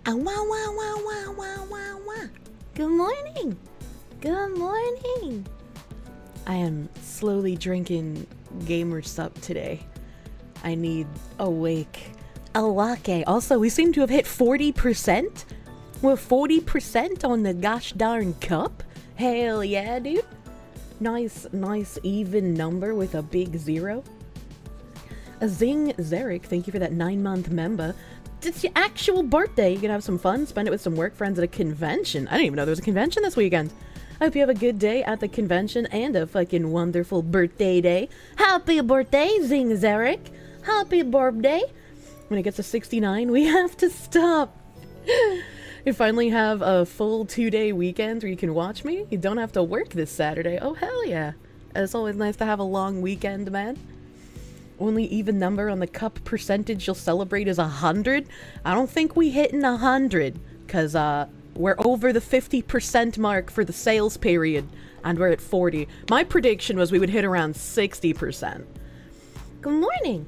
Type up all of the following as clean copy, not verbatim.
Wah, wah, wah, wah, wah, wah, wah. Good morning. Good morning. I am slowly drinking gamer sup today. I need a wake. A latte. Also, we seem to have hit 40%. We're 40% on the gosh darn cup. Hell yeah, dude. Nice even number with a big 0. A Zing Zarek, thank you for that 9-month member. It's your actual birthday. You can have some fun, spend it with some work friends at a convention. I didn't even know there was a convention this weekend. I hope you have a good day at the convention and a fucking wonderful birthday day. Happy birthday, Zing Zarek. Happy birthday. When it gets to 69, we have to stop. You finally have a full 2-day weekend where you can watch me. You don't have to work this Saturday. Oh, hell yeah. It's always nice to have a long weekend, man. Only even number on the cup percentage you'll celebrate is 100. I don't think we hitting 100, because we're over the 50% mark for the sales period, and we're at 40. My prediction was we would hit around 60%. Good morning.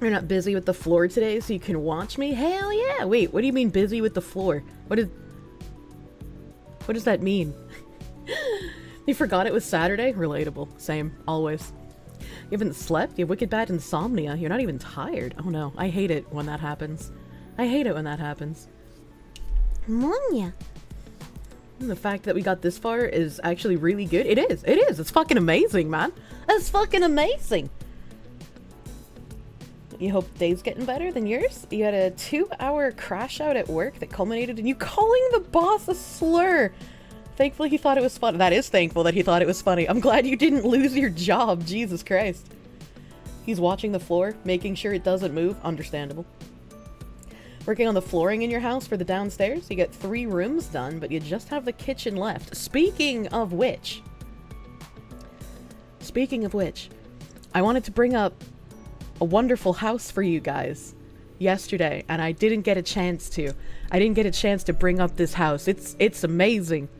You're not busy with the floor today, so you can watch me? Hell yeah! Wait, what do you mean busy with the floor? What does that mean? You forgot it was Saturday? Relatable. Same. Always. You haven't slept? You have wicked bad insomnia. You're not even tired. Oh no, I hate it when that happens. I hate it when that happens. Monya. The fact that we got this far is actually really good. It is. It is. It's fucking amazing, man. It's fucking amazing. You hope the day's getting better than yours? You had a 2-hour crash out at work that culminated in you calling the boss a slur. Thankfully he thought it was funny. That is thankful that he thought it was funny. I'm glad you didn't lose your job. Jesus Christ. He's watching the floor, making sure it doesn't move. Understandable. Working on the flooring in your house for the downstairs. You get 3 rooms done, but you just have the kitchen left. Speaking of which, I wanted to bring up a wonderful house for you guys yesterday, and I didn't get a chance to. I didn't get a chance to bring up this house. It's amazing.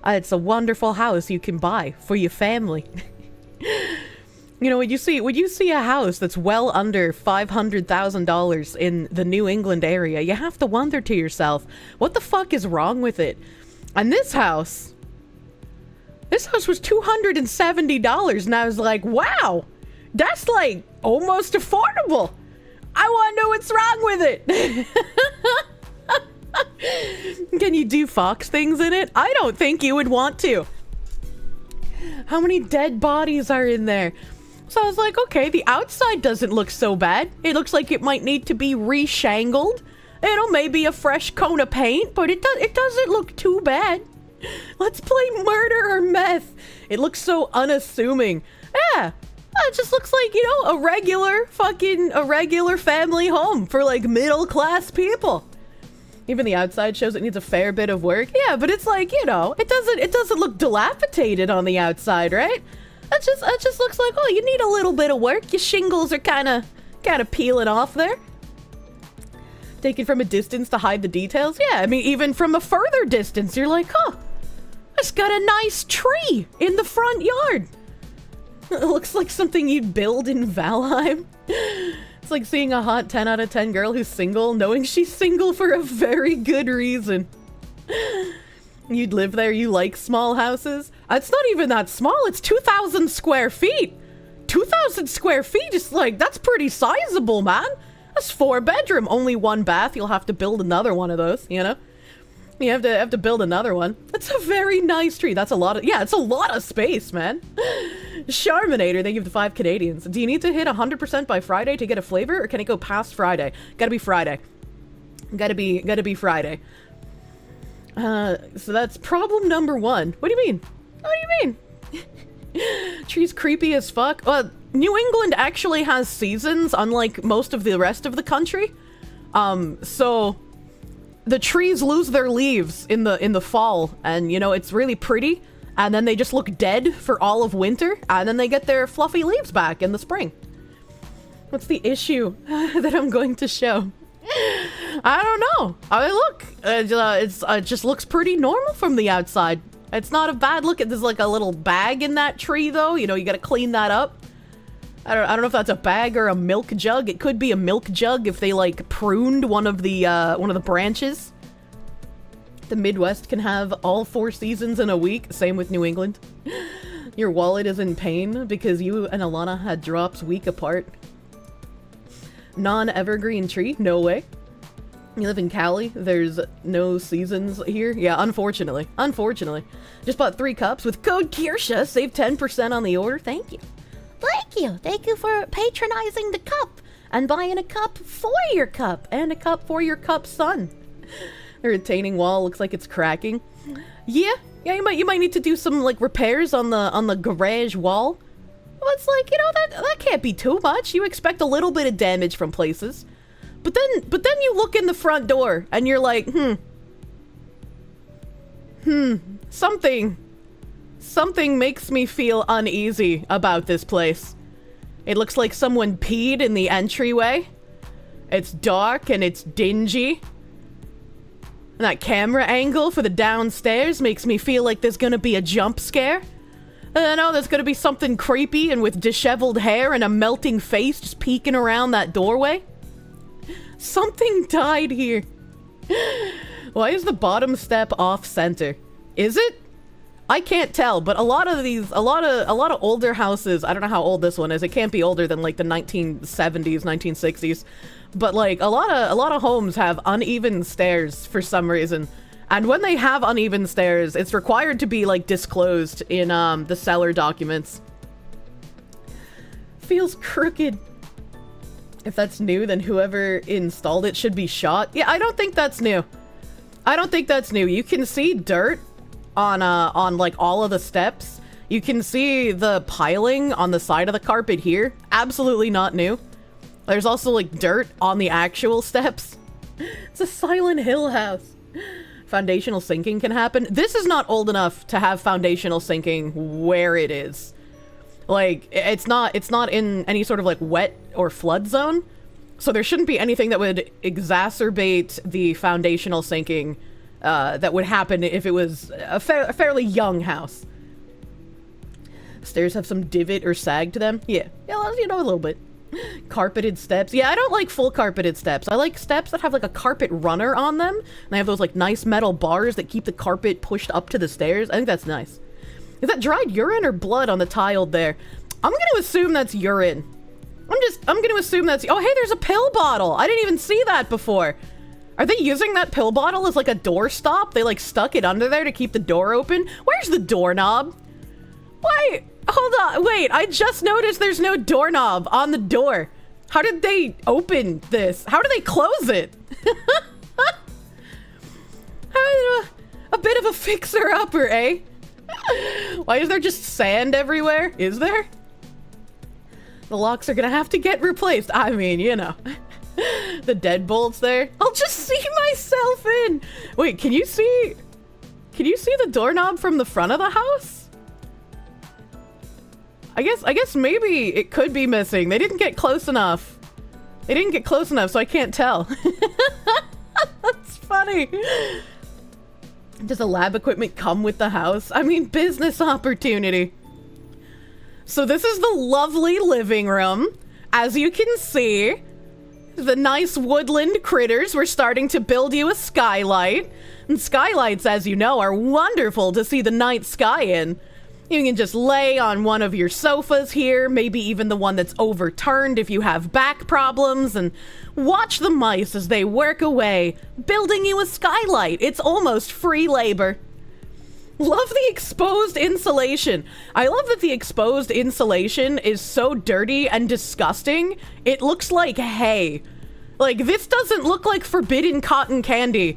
It's a wonderful house you can buy for your family. You know, when you see a house that's well under $500,000 in the New England area, you have to wonder to yourself, what the fuck is wrong with it? And this house was $270, and I was like, wow, that's like almost affordable. I want to know what's wrong with it. Can you do fox things in it? I don't think you would want to. How many dead bodies are in there? So I was like, okay, the outside doesn't look so bad. It looks like it might need to be reshangled. You know, maybe a fresh coat of paint, but it doesn't look too bad. Let's play murder or meth. It looks so unassuming. Yeah. It just looks like, you know, a regular family home for like middle class people. Even the outside shows it needs a fair bit of work. Yeah, but it's like, you know, it doesn't look dilapidated on the outside, right? It just looks like, oh, you need a little bit of work. Your shingles are kind of peeling off there. Taken from a distance to hide the details. Yeah, I mean, even from a further distance, you're like, huh, it's got a nice tree in the front yard. It looks like something you'd build in Valheim. It's like seeing a hot 10 out of 10 girl who's single, knowing she's single for a very good reason. You'd live there, you like small houses? It's not even that small, it's 2,000 square feet. 2,000 square feet is like, that's pretty sizable, man. That's 4 bedroom, only 1 bath. You'll have to build another one of those, you know? You have to build another one. That's a very nice tree. That's a lot of, yeah, it's a lot of space, man. Charminator, thank you for the 5 Canadians. Do you need to hit 100% by Friday to get a flavor, or can it go past Friday? Gotta be Friday. Gotta be Friday. So that's problem number 1. What do you mean? What do you mean? Tree's creepy as fuck. Well, New England actually has seasons, unlike most of the rest of the country. So the trees lose their leaves in the fall, and you know, it's really pretty, and then they just look dead for all of winter, and then they get their fluffy leaves back in the spring. What's the issue that I'm going to show? I don't know. I mean, look, it just looks pretty normal from the outside. It's not a bad look. There's like a little bag in that tree, though. You know, you gotta clean that up. I don't know if that's a bag or a milk jug. It could be a milk jug if they like pruned one of the branches. The Midwest can have all 4 seasons in a week. Same with New England. Your wallet is in pain because you and Alana had drops week apart. Non-evergreen tree? No way. You live in Cali? There's no seasons here? Yeah, unfortunately. Unfortunately. Just bought 3 cups with code Kirsche. Save 10% on the order. Thank you. Thank you. Thank you for patronizing the cup and buying a cup for your cup and a cup for your cup's son. The retaining wall looks like it's cracking. Yeah, you might need to do some like repairs on the garage wall. Well, it's like, you know, that can't be too much. You expect a little bit of damage from places. But then you look in the front door and you're like, something makes me feel uneasy about this place. It looks like someone peed in the entryway. It's dark and it's dingy. And that camera angle for the downstairs makes me feel like there's gonna be a jump scare. I know there's gonna be something creepy and with disheveled hair and a melting face just peeking around that doorway. Something died here. Why is the bottom step off center? Is it? I can't tell, but a lot of older houses, I don't know how old this one is. It can't be older than like the 1970s, 1960s. But like a lot of homes have uneven stairs for some reason. And when they have uneven stairs, it's required to be like disclosed in the seller documents. Feels crooked. If that's new, then whoever installed it should be shot. Yeah, I don't think that's new. I don't think that's new. You can see dirt on like all of the steps. You can see the piling on the side of the carpet here. Absolutely not new. There's also like dirt on the actual steps. It's a Silent Hill house. Foundational sinking can happen. This is not old enough to have foundational sinking where it is. Like, it's not in any sort of like wet or flood zone. So there shouldn't be anything that would exacerbate the foundational sinking that would happen if it was a fairly young house. Stairs have some divot or sag to them. Yeah, you know, a little bit. Carpeted steps. Yeah, I don't like full carpeted steps. I like steps that have like a carpet runner on them. And they have those like nice metal bars that keep the carpet pushed up to the stairs. I think that's nice. Is that dried urine or blood on the tile there? I'm gonna assume that's urine. I'm gonna assume that's... Oh, hey, there's a pill bottle. I didn't even see that before. Are they using that pill bottle as like a door stop? They like stuck it under there to keep the door open? Where's the doorknob? Why? Hold on, wait, I just noticed there's no doorknob on the door. How did they open this? How do they close it? A bit of a fixer-upper, eh? Why is there just sand everywhere? Is there? The locks are gonna have to get replaced. I mean, you know. The deadbolts there. I'll just see myself in. Wait, can you see the doorknob from the front of the house? I guess maybe it could be missing. They didn't get close enough. They didn't get close enough, so I can't tell. That's funny. Does the lab equipment come with the house? I mean, business opportunity. So this is the lovely living room. As you can see, the nice woodland critters were starting to build you a skylight. And skylights, as you know, are wonderful to see the night sky in. You can just lay on one of your sofas here, maybe even the one that's overturned if you have back problems, and watch the mice as they work away, building you a skylight. It's almost free labor. Love the exposed insulation. I love that the exposed insulation is so dirty and disgusting. It looks like hay. Like, this doesn't look like forbidden cotton candy.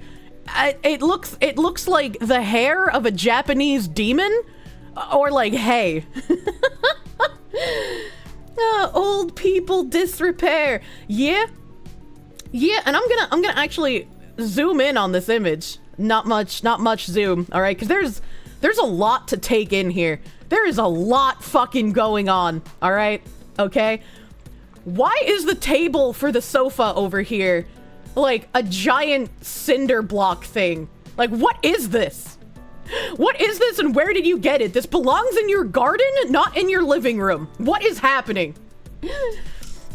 It looks like the hair of a Japanese demon. Or like, hey. Old people disrepair. Yeah, and I'm gonna actually zoom in on this image. Not much zoom, all right? Because there's a lot to take in here. There is a lot fucking going on, all right? Okay? Why is the table for the sofa over here like a giant cinder block thing? Like, what is this? What is this and where did you get it? This belongs in your garden, not in your living room. What is happening?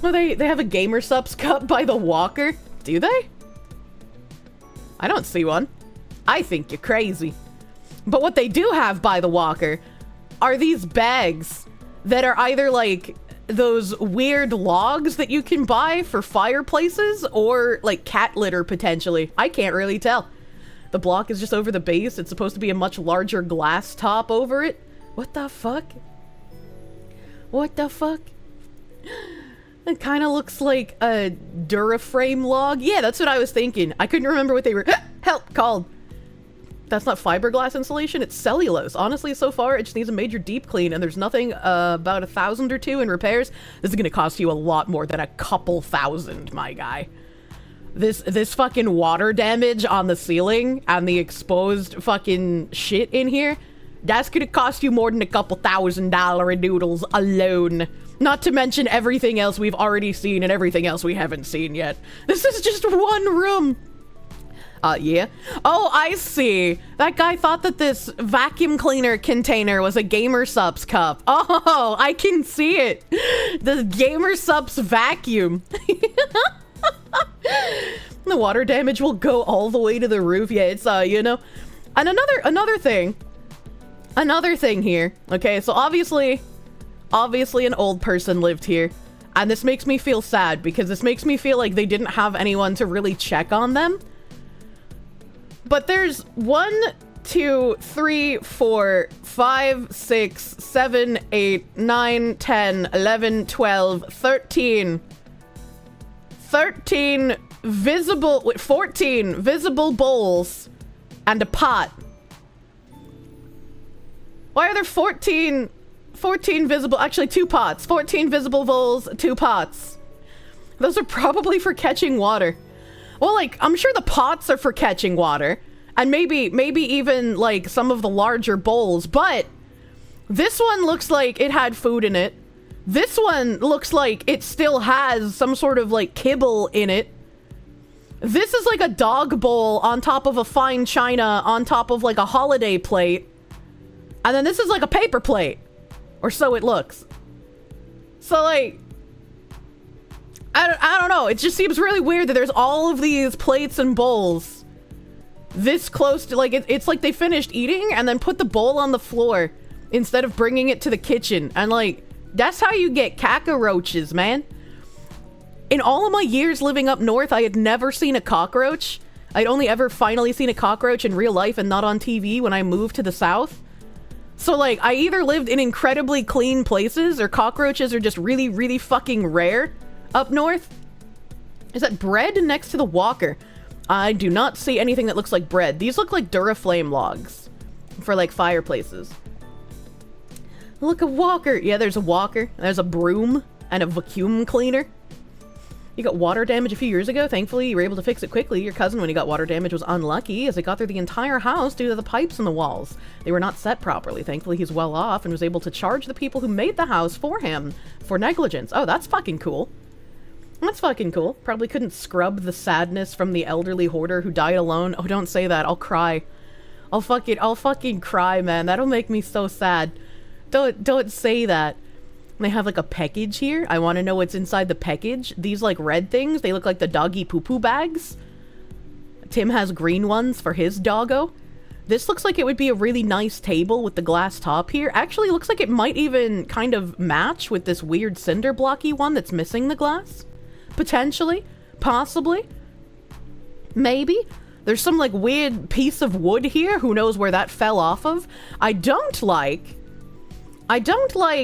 Well, they have a Gamer Subs cup by the walker. Do they? I don't see one. I think you're crazy. But what they do have by the walker are these bags that are either like those weird logs that you can buy for fireplaces or like cat litter potentially. I can't really tell. The block is just over the base. It's supposed to be a much larger glass top over it. What the fuck? What the fuck? It kind of looks like a Duraframe log. Yeah, that's what I was thinking. I couldn't remember what they were called. That's not fiberglass insulation, it's cellulose. Honestly, so far, it just needs a major deep clean, and there's nothing about 1,000 or 2 in repairs. This is gonna cost you a lot more than a couple thousand, my guy. This fucking water damage on the ceiling and the exposed fucking shit in here, that's gonna cost you more than a couple $1,000 noodles alone. Not to mention everything else we've already seen and everything else we haven't seen yet. This is just one room. Yeah. Oh, I see. That guy thought that this vacuum cleaner container was a Gamer Supps cup. Oh, I can see it. The Gamer Supps vacuum. The water damage will go all the way to the roof. Yeah, it's, you know. And another thing here. Okay, so obviously an old person lived here. And this makes me feel sad because this makes me feel like they didn't have anyone to really check on them. But there's 1, 2, 3, 4, 5, 6, 7, 8, 9, 10, 11, 12, 13 visible, 14 visible bowls and a pot. Why are there 14 visible, actually 2 pots, 14 visible bowls, 2 pots. Those are probably for catching water. Well, like, I'm sure the pots are for catching water, and maybe even, like, some of the larger bowls, but this one looks like it had food in it. This one looks like it still has some sort of, like, kibble in it. This is like a dog bowl on top of a fine china on top of, like, a holiday plate. And then this is, like, a paper plate. Or so it looks. So, like, I don't know. It just seems really weird that there's all of these plates and bowls this close to, like, it's like they finished eating and then put the bowl on the floor instead of bringing it to the kitchen. And, like, that's how you get cockroaches, man. In all of my years living up north, I had never seen a cockroach. I'd only ever finally seen a cockroach in real life and not on TV when I moved to the south. So, like, I either lived in incredibly clean places or cockroaches are just really, really fucking rare. Up north? Is that bread next to the walker? I do not see anything that looks like bread. These look like Duraflame logs for, like, fireplaces. Look, a walker. Yeah, there's a walker. There's a broom and a vacuum cleaner. You got water damage a few years ago. Thankfully, you were able to fix it quickly. Your cousin, when he got water damage, was unlucky as it got through the entire house due to the pipes in the walls. They were not set properly. Thankfully, he's well off and was able to charge the people who made the house for him for negligence. Oh, that's fucking cool. That's fucking cool. Probably couldn't scrub the sadness from the elderly hoarder who died alone. Oh, don't say that. I'll cry. I'll fucking cry, man. That'll make me so sad. Don't say that. They have, like, a package here. I want to know what's inside the package. These, like, red things, they look like the doggy poo-poo bags. Tim has green ones for his doggo. This looks like it would be a really nice table with the glass top here. Actually, looks like it might even kind of match with this weird cinder blocky one that's missing the glass. Potentially. Possibly. Maybe. There's some, like, weird piece of wood here. Who knows where that fell off of. I don't like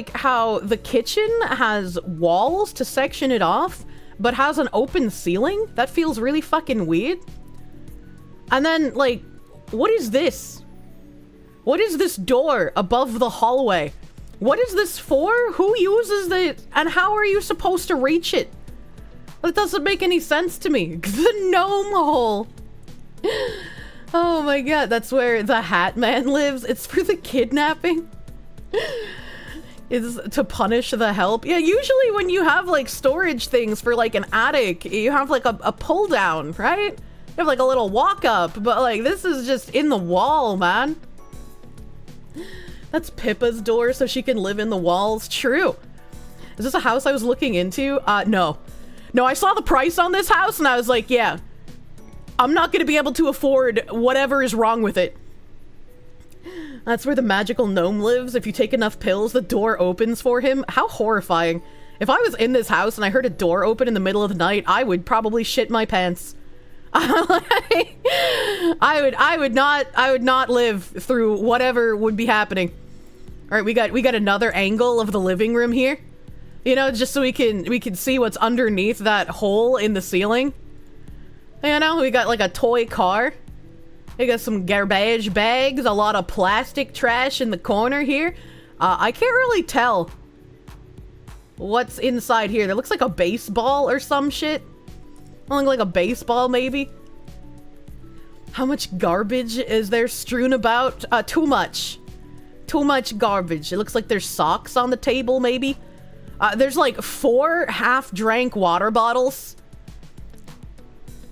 how the kitchen has walls to section it off, but has an open ceiling. That feels really fucking weird. And then, like, what is this? What is this door above the hallway? What is this for? Who uses it? And how are you supposed to reach it? That doesn't make any sense to me. The gnome hole. Oh my god, that's where the Hat Man lives. It's for the kidnapping. Is to punish the help. Yeah, usually when you have, like, storage things for, like, an attic, you have, like, a pull down, right? You have, like, a little walk up, but, like, this is just in the wall, man. That's Pippa's door so she can live in the walls. True. Is this a house I was looking into? No. No, I saw the price on this house and I was like, yeah. I'm not gonna be able to afford whatever is wrong with it. That's where the magical gnome lives. If you take enough pills, the door opens for him. How horrifying. If I was in this house and I heard a door open in the middle of the night, I would probably shit my pants. I would not live through whatever would be happening. All right, we got another angle of the living room here. You know, just so we can see what's underneath that hole in the ceiling. You know, we got like a toy car. We got some garbage bags, a lot of plastic trash in the corner here. I can't really tell what's inside here. That looks like a baseball or some shit. Look like a baseball, maybe. How much garbage is there strewn about? Too much. Too much garbage. It looks like there's socks on the table, maybe. There's like 4 half-drank water bottles.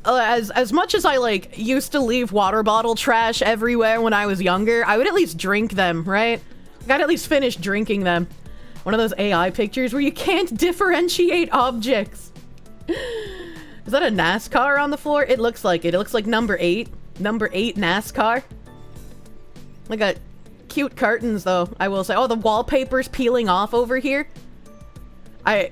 As much as I, like, used to leave water bottle trash everywhere when I was younger, I would at least drink them, right? I gotta at least finish drinking them. One of those AI pictures where you can't differentiate objects. Is that a NASCAR on the floor? It looks like it. It looks like number 8. Number 8 NASCAR. I got cute curtains, though, I will say. Oh, the wallpaper's peeling off over here. I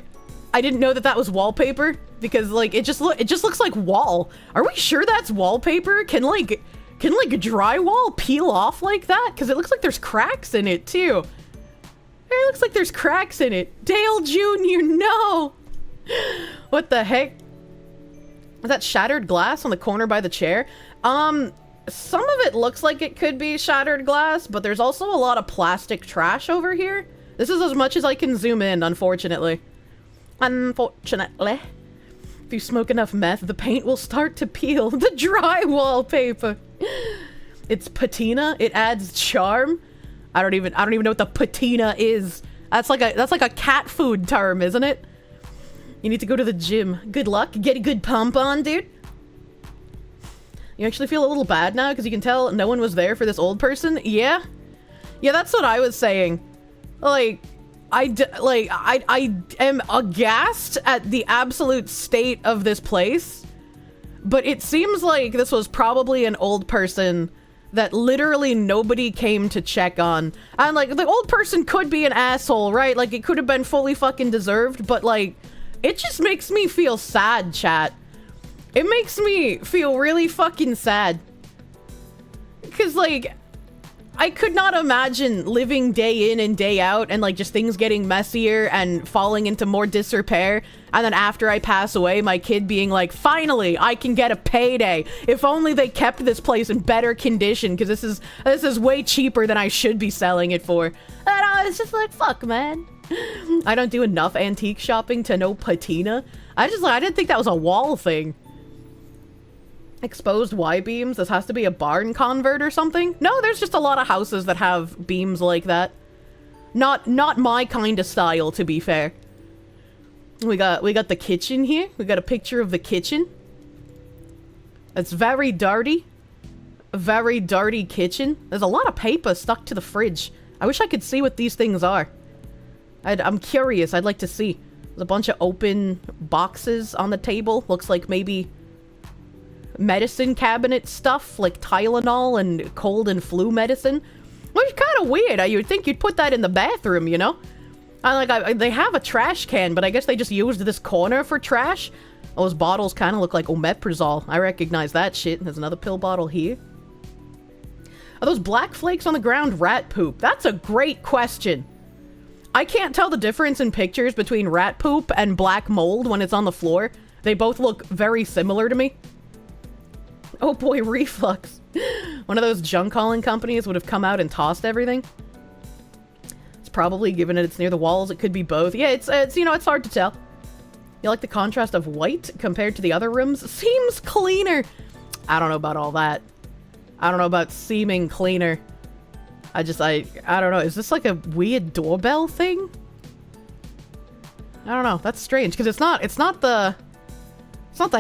didn't know that was wallpaper. Because, like, it just looks like wall. Are we sure that's wallpaper? Can drywall peel off like that? Because it looks like there's cracks in it, too. It looks like there's cracks in it. Dale Jr., no! What the heck? Is that shattered glass on the corner by the chair? Some of it looks like it could be shattered glass, but there's also a lot of plastic trash over here. This is as much as I can zoom in, unfortunately. Unfortunately. If you smoke enough meth, the paint will start to peel. The dry wallpaper. It's patina. It adds charm. I don't even know what the patina is. That's like a cat food term, isn't it? You need to go to the gym. Good luck. Get a good pump on, dude. You actually feel a little bad now because you can tell no one was there for this old person? Yeah? Yeah, that's what I was saying. Like, I am aghast at the absolute state of this place, but it seems like this was probably an old person that literally nobody came to check on. And, like, the old person could be an asshole, right? Like, it could have been fully fucking deserved, but, like, it just makes me feel sad, chat. It makes me feel really fucking sad. Because, like, I could not imagine living day in and day out and, like, just things getting messier and falling into more disrepair. And then after I pass away, my kid being like, finally, I can get a payday. If only they kept this place in better condition, because this is way cheaper than I should be selling it for. And I was just like, fuck, man. I don't do enough antique shopping to know patina. I didn't think that was a wall thing. Exposed Y-beams? This has to be a barn convert or something? No, there's just a lot of houses that have beams like that. Not my kind of style, to be fair. We got the kitchen here. We got a picture of the kitchen. It's very dirty. A very dirty kitchen. There's a lot of paper stuck to the fridge. I wish I could see what these things are. I'm curious. I'd like to see. There's a bunch of open boxes on the table. Looks like maybe medicine cabinet stuff, like Tylenol and cold and flu medicine. Which is kind of weird. You would think you'd put that in the bathroom, you know? They have a trash can, but I guess they just used this corner for trash. Those bottles kind of look like omeprazole. I recognize that shit. There's another pill bottle here. Are those black flakes on the ground rat poop? That's a great question. I can't tell the difference in pictures between rat poop and black mold when it's on the floor. They both look very similar to me. Oh boy, reflux. One of those junk hauling companies would have come out and tossed everything. It's probably, given it's near the walls, it could be both. Yeah, it's you know, it's hard to tell. You like the contrast of white compared to the other rooms? Seems cleaner. I don't know about all that. I don't know about seeming cleaner. I don't know. Is this like a weird doorbell thing? I don't know. That's strange because it's not the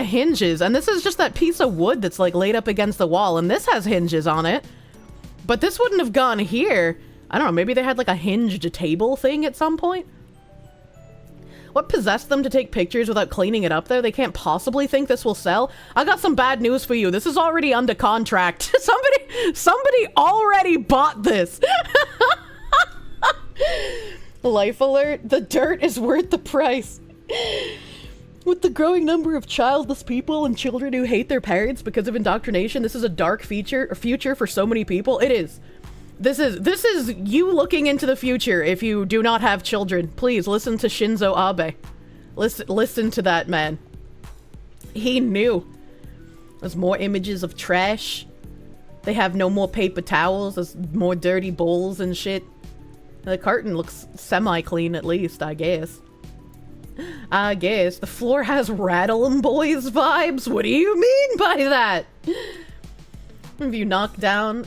hinges, and this is just that piece of wood that's like laid up against the wall, and this has hinges on it. But this wouldn't have gone here. I don't know. Maybe they had like a hinged table thing at some point. What possessed them to take pictures without cleaning it up there? They can't possibly think this will sell. I got some bad news for you. This is already under contract. Somebody already bought this. Life alert. The dirt is worth the price. With the growing number of childless people and children who hate their parents because of indoctrination, this is a dark future for so many people. It is. This is you looking into the future if you do not have children. Please listen to Shinzo Abe. Listen to that man. He knew. There's more images of trash. They have no more paper towels. There's more dirty bowls and shit. The carton looks semi-clean at least, I guess. The floor has Rattle 'em Boys vibes. What do you mean by that? If you knock it down,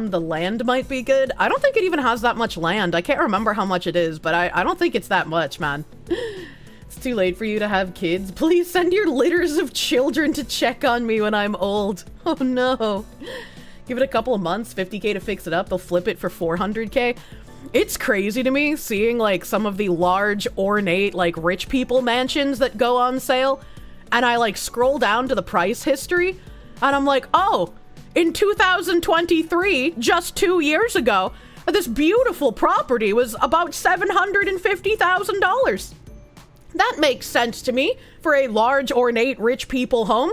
the land might be good. I don't think it even has that much land. I can't remember how much it is, but I don't think it's that much, man. It's too late for you to have kids. Please send your litters of children to check on me when I'm old. Oh no. Give it a couple of months, 50k to fix it up. They'll flip it for 400k. It's crazy to me seeing like some of the large, ornate, like rich people mansions that go on sale. And I like scroll down to the price history and I'm like, oh, in 2023, just 2 years ago, this beautiful property was about $750,000. That makes sense to me for a large, ornate, rich people home.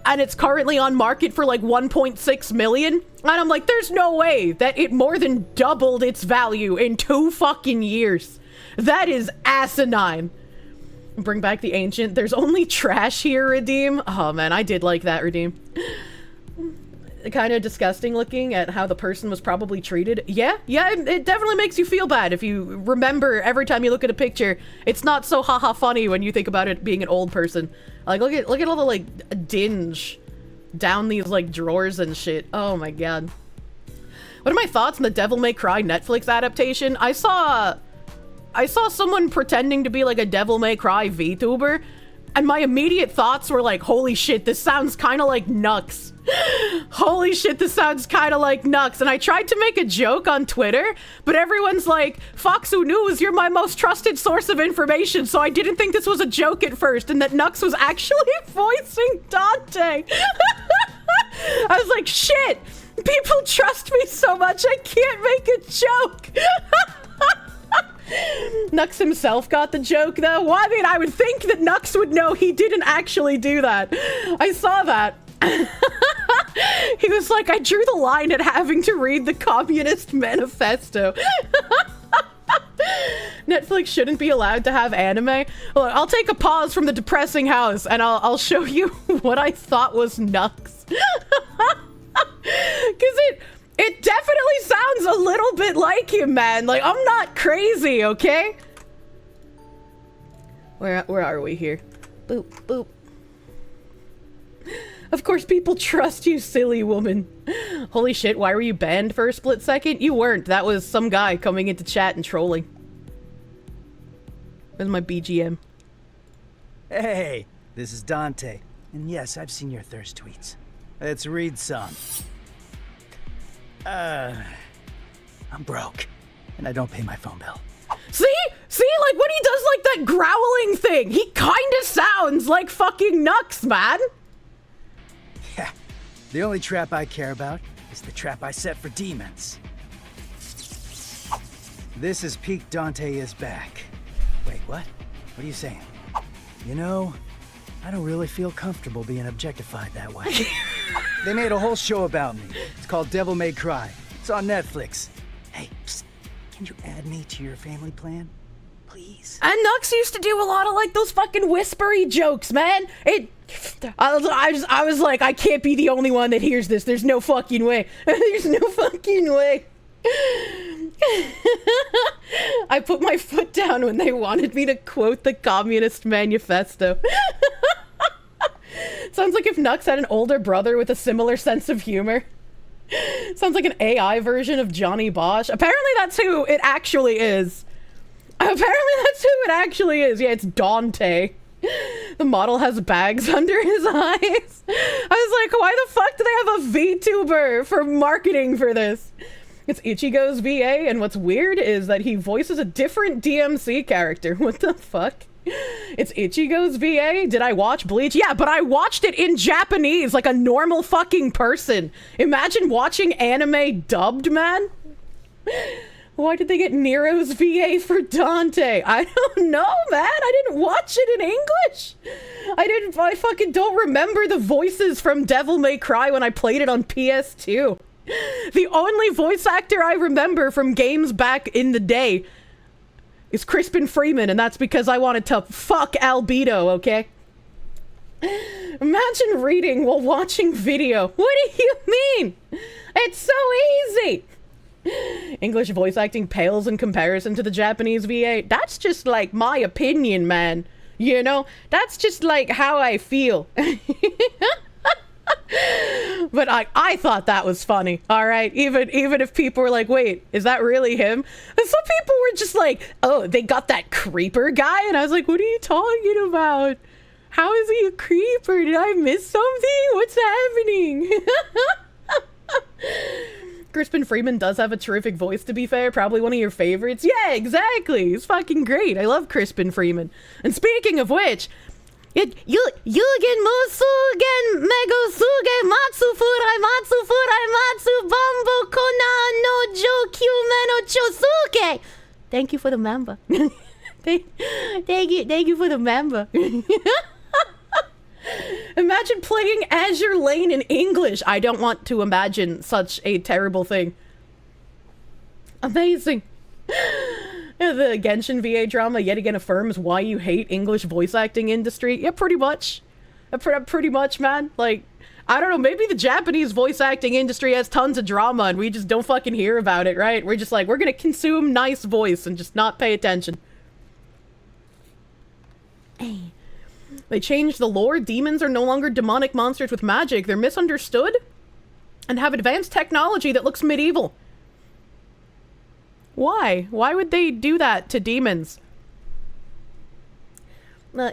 And it's currently on market for like 1.6 million. And I'm like, there's no way that it more than doubled its value in 2 fucking years. That is asinine. Bring back the ancient. There's only trash here, Redeem. Oh man, I did like that, Redeem. Kind of disgusting looking at how the person was probably treated. Yeah, it definitely makes you feel bad if you remember every time you look at a picture. It's not so haha funny when you think about it being an old person. Like, look at all the like dinge down these like drawers and shit. Oh my god. What are my thoughts on the Devil May Cry Netflix adaptation? I saw someone pretending to be like a Devil May Cry VTuber, and my immediate thoughts were like, holy shit, this sounds kind of like Nux. Holy shit, this sounds kind of like Nux. And I tried to make a joke on Twitter, but everyone's like, Foxu News, you're my most trusted source of information, so I didn't think this was a joke at first, and that Nux was actually voicing Dante. I was like, shit, people trust me so much, I can't make a joke. Nux himself got the joke, though. Well, I mean, I would think that Nux would know he didn't actually do that. I saw that. He was like, I drew the line at having to read the Communist Manifesto. Netflix shouldn't be allowed to have anime. Well, I'll take a pause from the depressing house and I'll show you what I thought was Nux. Because it definitely sounds a little bit like him, man. Like, I'm not crazy, okay? Where are we here? Boop, boop. Of course people trust you, silly woman. Holy shit, why were you banned for a split second? You weren't. That was some guy coming into chat and trolling. That's my BGM. Hey, this is Dante. And yes, I've seen your thirst tweets. Let's read some. I'm broke. And I don't pay my phone bill. See? Like when he does like that growling thing, he kinda sounds like fucking Nux, man. Yeah, the only trap I care about is the trap I set for demons. This is peak Dante is back. Wait, what? What are you saying? You know, I don't really feel comfortable being objectified that way. They made a whole show about me. It's called Devil May Cry. It's on Netflix. Hey, psst, can you add me to your family plan? Please. And Nux used to do a lot of like those fucking whispery jokes, man. I was like, I can't be the only one that hears this. There's no fucking way. There's no fucking way. I put my foot down when they wanted me to quote the Communist Manifesto. Sounds like if Nux had an older brother with a similar sense of humor. Sounds like an AI version of Johnny Bosch. Apparently that's who it actually is. Yeah, it's Dante. The model has bags under his eyes. I was like, why the fuck do they have a VTuber for marketing for this? It's Ichigo's VA, and what's weird is that he voices a different DMC character. What the fuck? It's Ichigo's VA? Did I watch Bleach? Yeah, but I watched it in Japanese like a normal fucking person. Imagine watching anime dubbed, man. Why did they get Nero's VA for Dante? I don't know, man. I didn't watch it in English. I fucking don't remember the voices from Devil May Cry when I played it on PS2. The only voice actor I remember from games back in the day is Crispin Freeman, and that's because I wanted to fuck Albedo, okay? Imagine reading while watching video. What do you mean? It's so easy. English voice acting pales in comparison to the Japanese VA. That's just like my opinion, man. You know? That's just like how I feel. But I thought that was funny, all right? Even if people were like, wait, is that really him? And some people were just like, oh, they got that creeper guy? And I was like, what are you talking about? How is he a creeper? Did I miss something? What's happening? Crispin Freeman does have a terrific voice, to be fair. Probably one of your favorites. Yeah, exactly. He's fucking great. I love Crispin Freeman. And speaking of which... Yugen Musugen Megosuge Matsufurai Matsufurai Matsu Bambo Kona no Jokyume no Chosuke. Thank you for the member. Thank you for the member. Imagine playing Azure Lane in English. I don't want to imagine such a terrible thing. Amazing. The Genshin VA drama yet again affirms why you hate English voice acting industry. Yeah, pretty much. Pretty much, man. Like, I don't know, maybe the Japanese voice acting industry has tons of drama and we just don't fucking hear about it, right? We're just like, we're gonna consume nice voice and just not pay attention. Hey. They changed the lore. Demons are no longer demonic monsters with magic. They're misunderstood and have advanced technology that looks medieval. Why? Why would they do that to demons?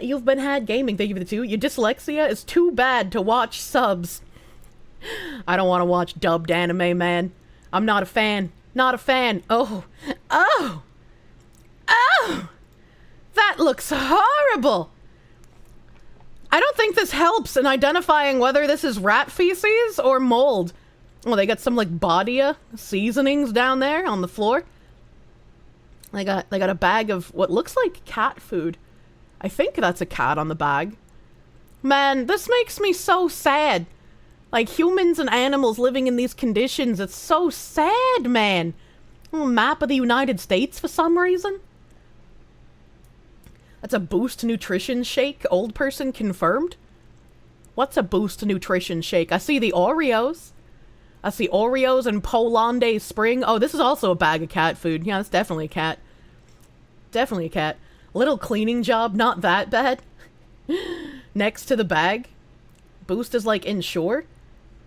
You've been had gaming, thank you for the 2. Your dyslexia is too bad to watch subs. I don't want to watch dubbed anime, man. I'm not a fan. Not a fan. Oh. Oh! Oh! That looks horrible! I don't think this helps in identifying whether this is rat feces or mold. Oh, they got some, like, Badia seasonings down there on the floor. They got a bag of what looks like cat food. I think that's a cat on the bag. Man, this makes me so sad. Like, humans and animals living in these conditions. It's so sad, man. A map of the United States for some reason. That's a Boost Nutrition Shake. Old person confirmed. What's a Boost Nutrition Shake? I see the Oreos. I see Oreos and Polande Spring. Oh, this is also a bag of cat food. Yeah, that's definitely a cat. Definitely a cat. Little cleaning job, not that bad. Next to the bag. Boost is like Ensure.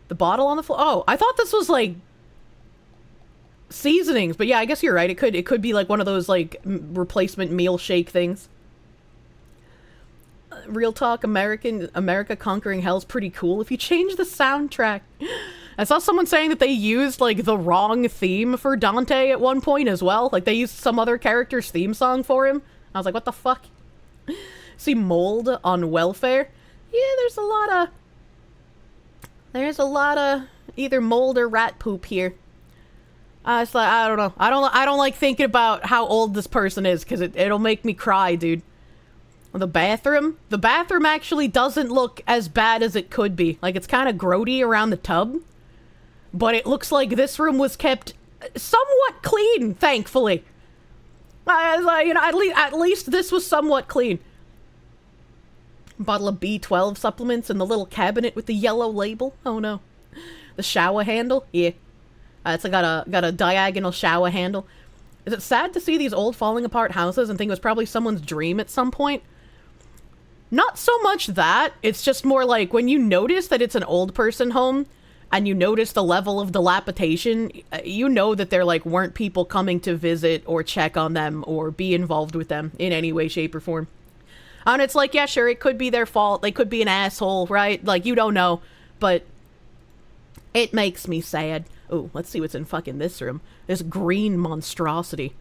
The bottle on the floor. Oh, I thought this was like seasonings, but yeah, I guess you're right. It could be like one of those like replacement meal shake things. Real talk, America Conquering Hell's pretty cool if you change the soundtrack. I saw someone saying that they used, like, the wrong theme for Dante at one point as well. Like, they used some other character's theme song for him. I was like, what the fuck? See Mold on Welfare? Yeah, there's a lot of either mold or rat poop here. It's like, I don't know. I don't like thinking about how old this person is, because it'll make me cry, dude. The bathroom actually doesn't look as bad as it could be. Like, it's kind of grody around the tub. But it looks like this room was kept somewhat clean, thankfully. You know, at least this was somewhat clean. Bottle of B12 supplements in the little cabinet with the yellow label. Oh no. The shower handle? Yeah. It's got a diagonal shower handle. Is it sad to see these old falling apart houses and think it was probably someone's dream at some point? Not so much that. It's just more like when you notice that it's an old person home and you notice the level of dilapidation, you know that there like weren't people coming to visit or check on them or be involved with them in any way, shape, or form. And it's like, yeah, sure, it could be their fault. They could be an asshole, right? Like, you don't know. But it makes me sad. Oh, let's see what's in fucking this room. This green monstrosity.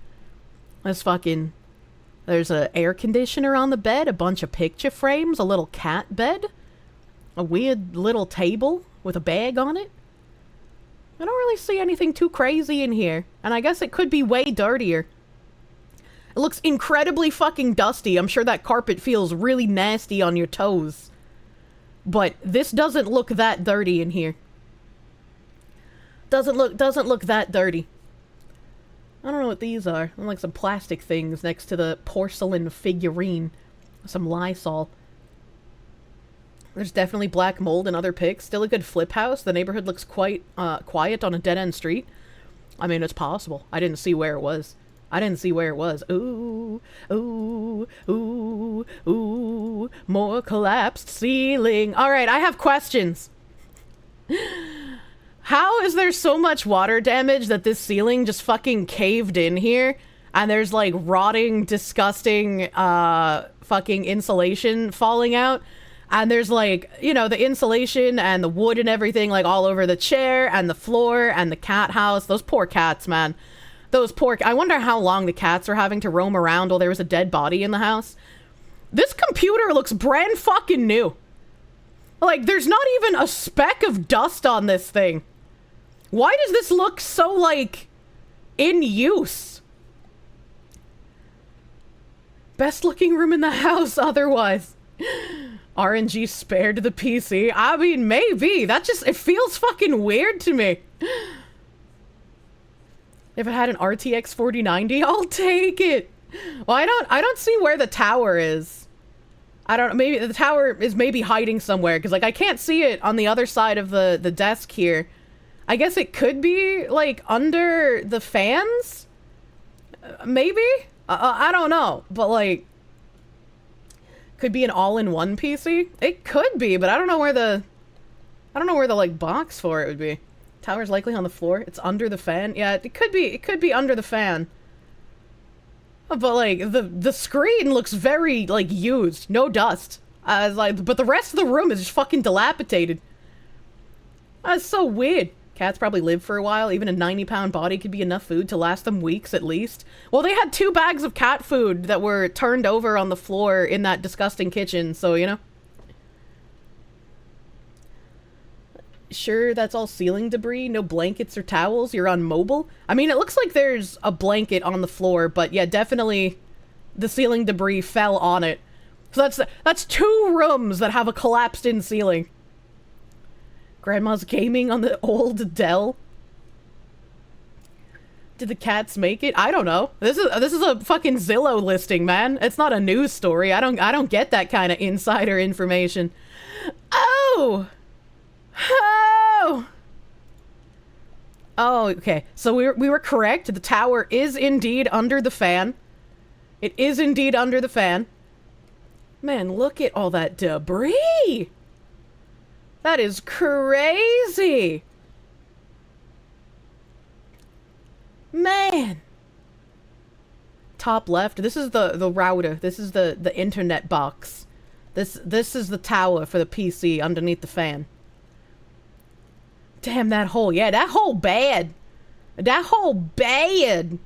There's a air conditioner on the bed, a bunch of picture frames, a little cat bed, a weird little table with a bag on it. I don't really see anything too crazy in here, and I guess it could be way dirtier. It looks incredibly fucking dusty. I'm sure that carpet feels really nasty on your toes. But this doesn't look that dirty in here. Doesn't look that dirty. I don't know what these are. They're like some plastic things next to the porcelain figurine. Some Lysol. There's definitely black mold in other pics. Still a good flip house. The neighborhood looks quite quiet on a dead-end street. I mean, it's possible. I didn't see where it was. Ooh, ooh, ooh, ooh. More collapsed ceiling. Alright, I have questions. How is there so much water damage that this ceiling just fucking caved in here? And there's like rotting, disgusting, fucking insulation falling out. And there's like, you know, the insulation and the wood and everything like all over the chair and the floor and the cat house. Those poor cats, man. I wonder how long the cats were having to roam around while there was a dead body in the house. This computer looks brand fucking new. Like, there's not even a speck of dust on this thing. Why does this look so, like, in use? Best looking room in the house otherwise. RNG spared the PC. I mean, maybe. It feels fucking weird to me. If it had an RTX 4090, I'll take it. Well, I don't see where the tower is. I don't know, maybe the tower is maybe hiding somewhere, because, like, I can't see it on the other side of the desk here. I guess it could be, like, under the fans? Maybe? I don't know, but, like, could be an all-in-one PC? It could be, but I don't know where the, like, box for it would be. Tower's likely on the floor. It's under the fan. Yeah, it could be under the fan. But, like, the screen looks very, like, used. No dust. But the rest of the room is just fucking dilapidated. That's so weird. Cats probably live for a while. Even a 90-pound body could be enough food to last them weeks at least. Well, they had 2 bags of cat food that were turned over on the floor in that disgusting kitchen, so, you know. Sure, that's all ceiling debris? No blankets or towels? You're on mobile? I mean, it looks like there's a blanket on the floor, but yeah, definitely the ceiling debris fell on it. So that's 2 rooms that have a collapsed-in ceiling. Grandma's gaming on the old Dell. Did the cats make it? I don't know. This is a fucking Zillow listing, man. It's not a news story. I don't get that kind of insider information. Oh! Oh, okay. So we were correct. The tower is indeed under the fan. It is indeed under the fan. Man, look at all that debris! That is crazy! Man! Top left. This is the router. This is the internet box. This is the tower for the PC underneath the fan. Damn, that hole. Yeah, that hole bad. That hole bad.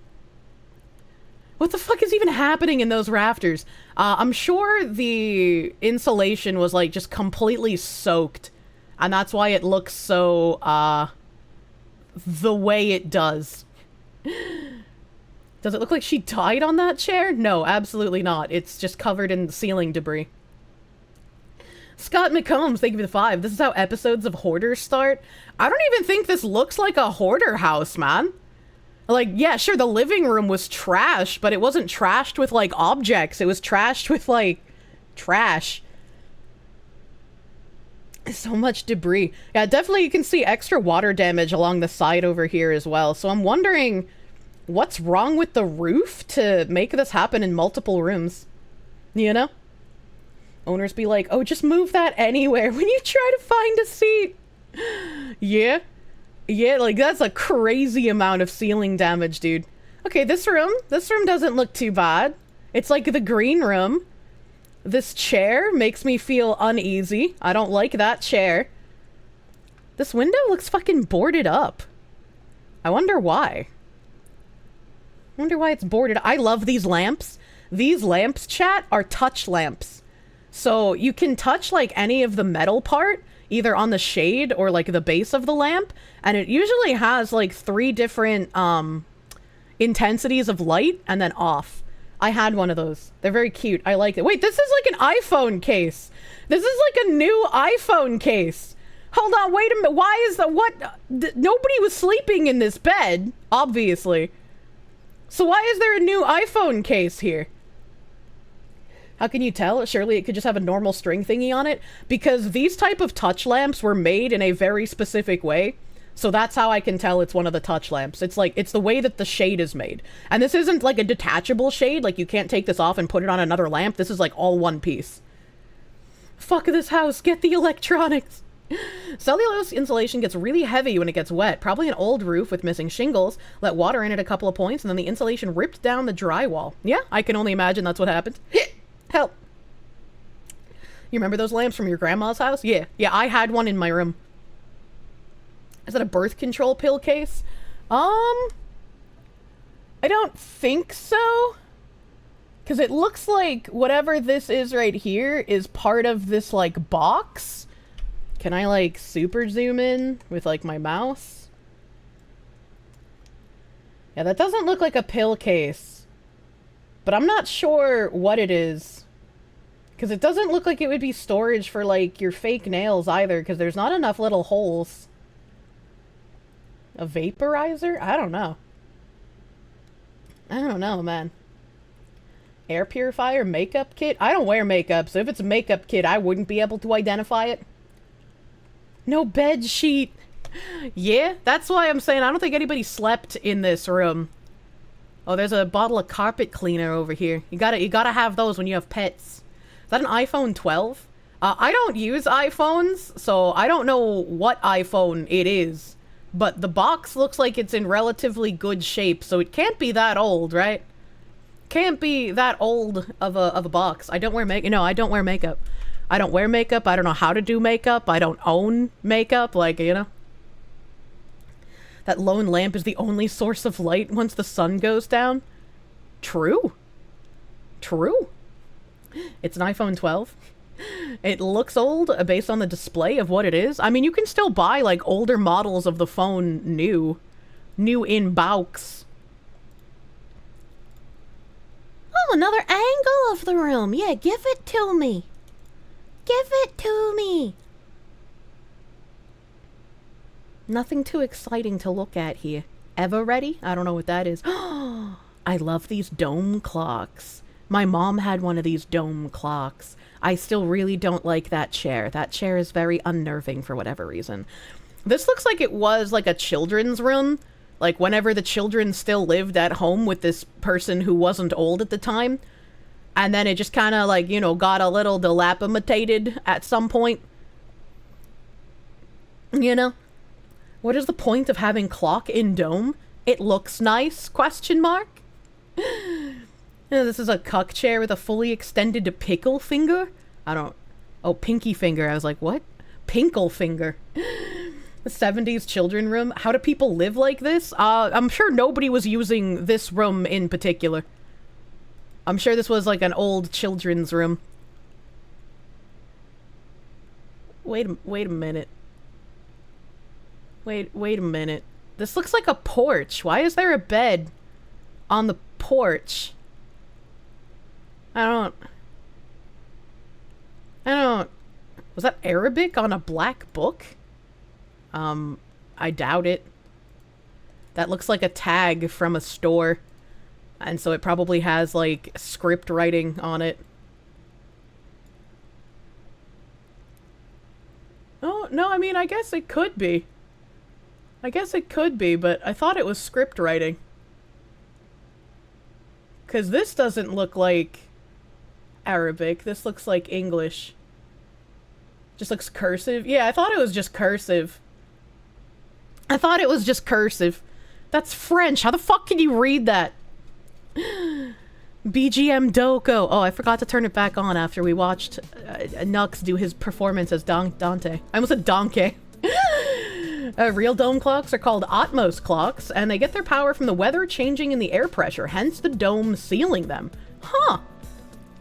What the fuck is even happening in those rafters? I'm sure the insulation was, like, just completely soaked. And that's why it looks so, the way it does. Does it look like she died on that chair? No, absolutely not. It's just covered in ceiling debris. Scott McCombs, thank you for the 5. This is how episodes of Hoarders start. I don't even think this looks like a hoarder house, man. Like, yeah, sure, the living room was trashed, but it wasn't trashed with, like, objects. It was trashed with, like, trash. So much debris. Yeah, definitely you can see extra water damage along the side over here as well. So I'm wondering what's wrong with the roof to make this happen in multiple rooms. You know? Owners be like, oh, just move that anywhere when you try to find a seat. Yeah. Yeah, like, that's a crazy amount of ceiling damage, dude. Okay, this room doesn't look too bad. It's like the green room. This chair makes me feel uneasy. I don't like that chair. This window looks fucking boarded up. I wonder why. I wonder why it's boarded. I love these lamps. These lamps, chat, are touch lamps. So you can touch like any of the metal part, either on the shade or like the base of the lamp, and it usually has like 3 different intensities of light and then off. I had one of those. They're very cute. I like it. Wait, this is like an iPhone case. This is like a new iPhone case. Hold on, wait a minute. Why is that? What? Nobody was sleeping in this bed, obviously. So why is there a new iPhone case here? How can you tell? Surely it could just have a normal string thingy on it? Because these type of touch lamps were made in a very specific way. So that's how I can tell it's one of the touch lamps. It's like, it's the way that the shade is made. And this isn't like a detachable shade. Like you can't take this off and put it on another lamp. This is like all one piece. Fuck this house. Get the electronics. Cellulose insulation gets really heavy when it gets wet. Probably an old roof with missing shingles. Let water in at a couple of points and then the insulation ripped down the drywall. Yeah, I can only imagine that's what happened. Help. You remember those lamps from your grandma's house? Yeah, I had one in my room. Is that a birth control pill case? I don't think so. Because it looks like whatever this is right here is part of this, like, box. Can I, like, super zoom in with, like, my mouse? Yeah, that doesn't look like a pill case. But I'm not sure what it is. Because it doesn't look like it would be storage for, like, your fake nails either, because there's not enough little holes. A vaporizer? I don't know. I don't know, man. Air purifier, makeup kit? I don't wear makeup, so if it's a makeup kit, I wouldn't be able to identify it. No bed sheet. Yeah, that's why I'm saying I don't think anybody slept in this room. Oh, there's a bottle of carpet cleaner over here. You gotta have those when you have pets. Is that an iPhone 12? I don't use iPhones, so I don't know what iPhone it is. But the box looks like it's in relatively good shape, so it can't be that old, right? Can't be that old of a box. I don't wear makeup. No, I don't wear makeup. I don't wear makeup. I don't know how to do makeup. I don't own makeup, like, you know. That lone lamp is the only source of light once the sun goes down. True. True. It's an iPhone 12. It looks old based on the display of what it is. I mean, you can still buy, like, older models of the phone new. New in box. Oh, another angle of the room. Yeah, give it to me. Give it to me. Nothing too exciting to look at here. Ever ready? I don't know what that is. I love these dome clocks. My mom had one of these dome clocks. I still really don't like that chair. That chair is very unnerving for whatever reason. This looks like it was like a children's room. Like whenever the children still lived at home with this person who wasn't old at the time. And then it just kind of like, you know, got a little dilapidated at some point. You know? What is the point of having clock in dome? It looks nice, question mark? This is a cuck chair with a fully extended pickle finger? I don't... Oh, pinky finger. I was like, what? Pinkle finger. The 70s children room. How do people live like this? I'm sure nobody was using this room in particular. I'm sure this was like an old children's room. Wait a minute. Wait a minute. This looks like a porch. Why is there a bed on the porch? I don't... Was that Arabic on a black book? I doubt it. That looks like a tag from a store. And so it probably has, like, script writing on it. Oh, no, I mean, I guess it could be. I guess it could be, but I thought it was script writing. Because this doesn't look like Arabic. This looks like English. Just looks cursive. Yeah, I thought it was just cursive. I thought it was just cursive. That's French. How the fuck can you read that? BGM Doko. Oh, I forgot to turn it back on after we watched Nux do his performance as Dante. I almost said Donkey. Real dome clocks are called Atmos clocks, and they get their power from the weather changing in the air pressure, hence the dome sealing them. Huh.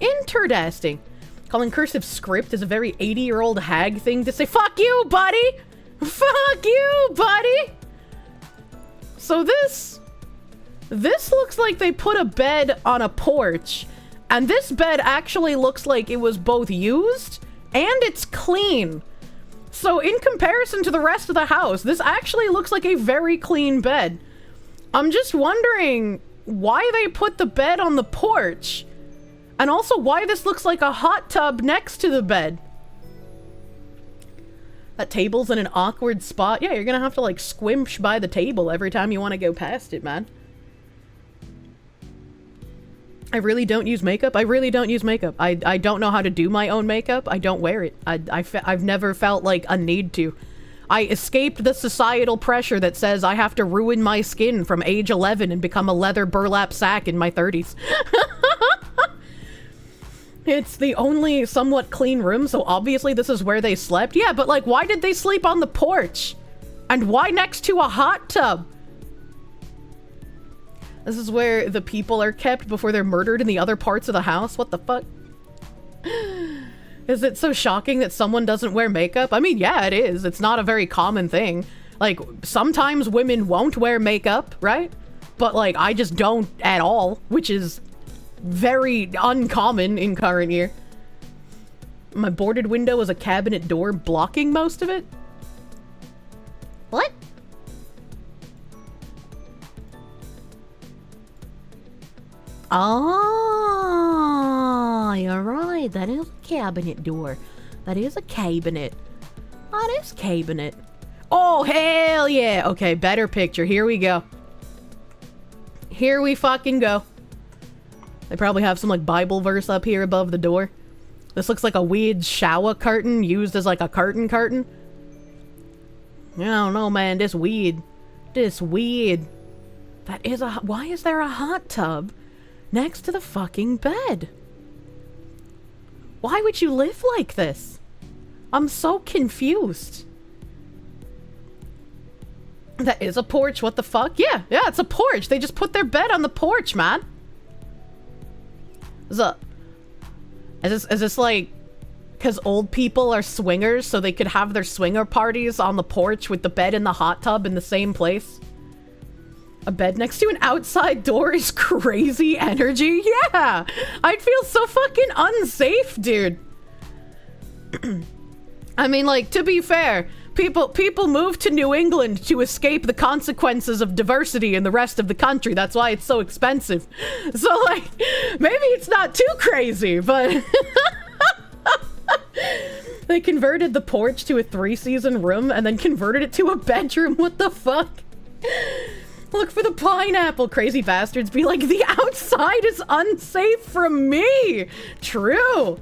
Interesting. Calling cursive script is a very 80-year-old hag thing to say. Fuck you, buddy! Fuck you, buddy! So this looks like they put a bed on a porch, and this bed actually looks like it was both used and it's clean. So in comparison to the rest of the house, this actually looks like a very clean bed. I'm just wondering why they put the bed on the porch, and also why this looks like a hot tub next to the bed. That table's in an awkward spot. Yeah, you're gonna have to like squinch by the table every time you want to go past it, man. I really don't use makeup. I really don't use makeup. I don't know how to do my own makeup. I don't wear it. I've never felt like a need to. I escaped the societal pressure that says I have to ruin my skin from age 11 and become a leather burlap sack in my 30s. It's the only somewhat clean room, so obviously this is where they slept. Yeah, but like, why did they sleep on the porch? And why next to a hot tub? This is where the people are kept before they're murdered in the other parts of the house? What the fuck? Is it so shocking that someone doesn't wear makeup? I mean, yeah, it is. It's not a very common thing. Like, sometimes women won't wear makeup, right? But like, I just don't at all, which is very uncommon in current year. My boarded window is a cabinet door blocking most of it? What? Oh, you're right. That is a cabinet door. That is a cabinet. That is cabinet. Oh, hell yeah. Okay, better picture. Here we go. Here we fucking go. They probably have some like Bible verse up here above the door. This looks like a weird shower curtain used as like a curtain. I don't know, man. This weird. This weird. That is a... Why is there a hot tub next to the fucking bed? Why would you live like this? I'm so confused. That is a porch. What the fuck? Yeah, it's a porch. They just put their bed on the porch, man. Is this like because old people are swingers, so they could have their swinger parties on the porch with the bed and the hot tub in the same place? A bed next to an outside door is crazy energy. Yeah, I'd feel so fucking unsafe, dude. I mean, like, to be fair, people move to New England to escape the consequences of diversity in the rest of the country. That's why it's so expensive. So, like, maybe it's not too crazy, but they converted the porch to a 3-season room and then converted it to a bedroom. What the fuck? Look for the pineapple, crazy bastards. Be like, the outside is unsafe from me. True.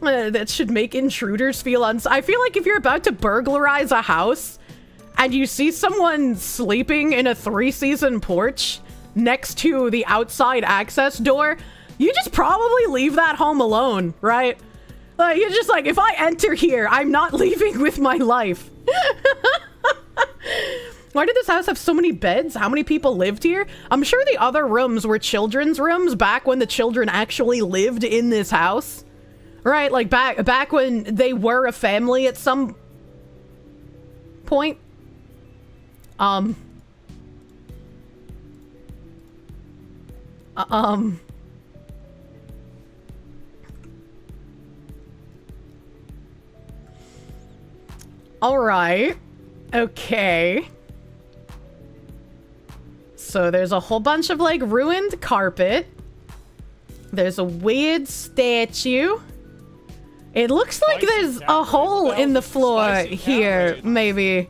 That should make intruders feel unsafe. I feel like if you're about to burglarize a house and you see someone sleeping in a 3-season porch next to the outside access door, you just probably leave that home alone, right? Like, you're just like, if I enter here, I'm not leaving with my life. Why did this house have so many beds? How many people lived here? I'm sure the other rooms were children's rooms back when the children actually lived in this house. Right, like back when they were a family at some point. All right. Okay. So there's a whole bunch of like ruined carpet. There's a weird statue. It looks like there's a hole in the floor here, maybe.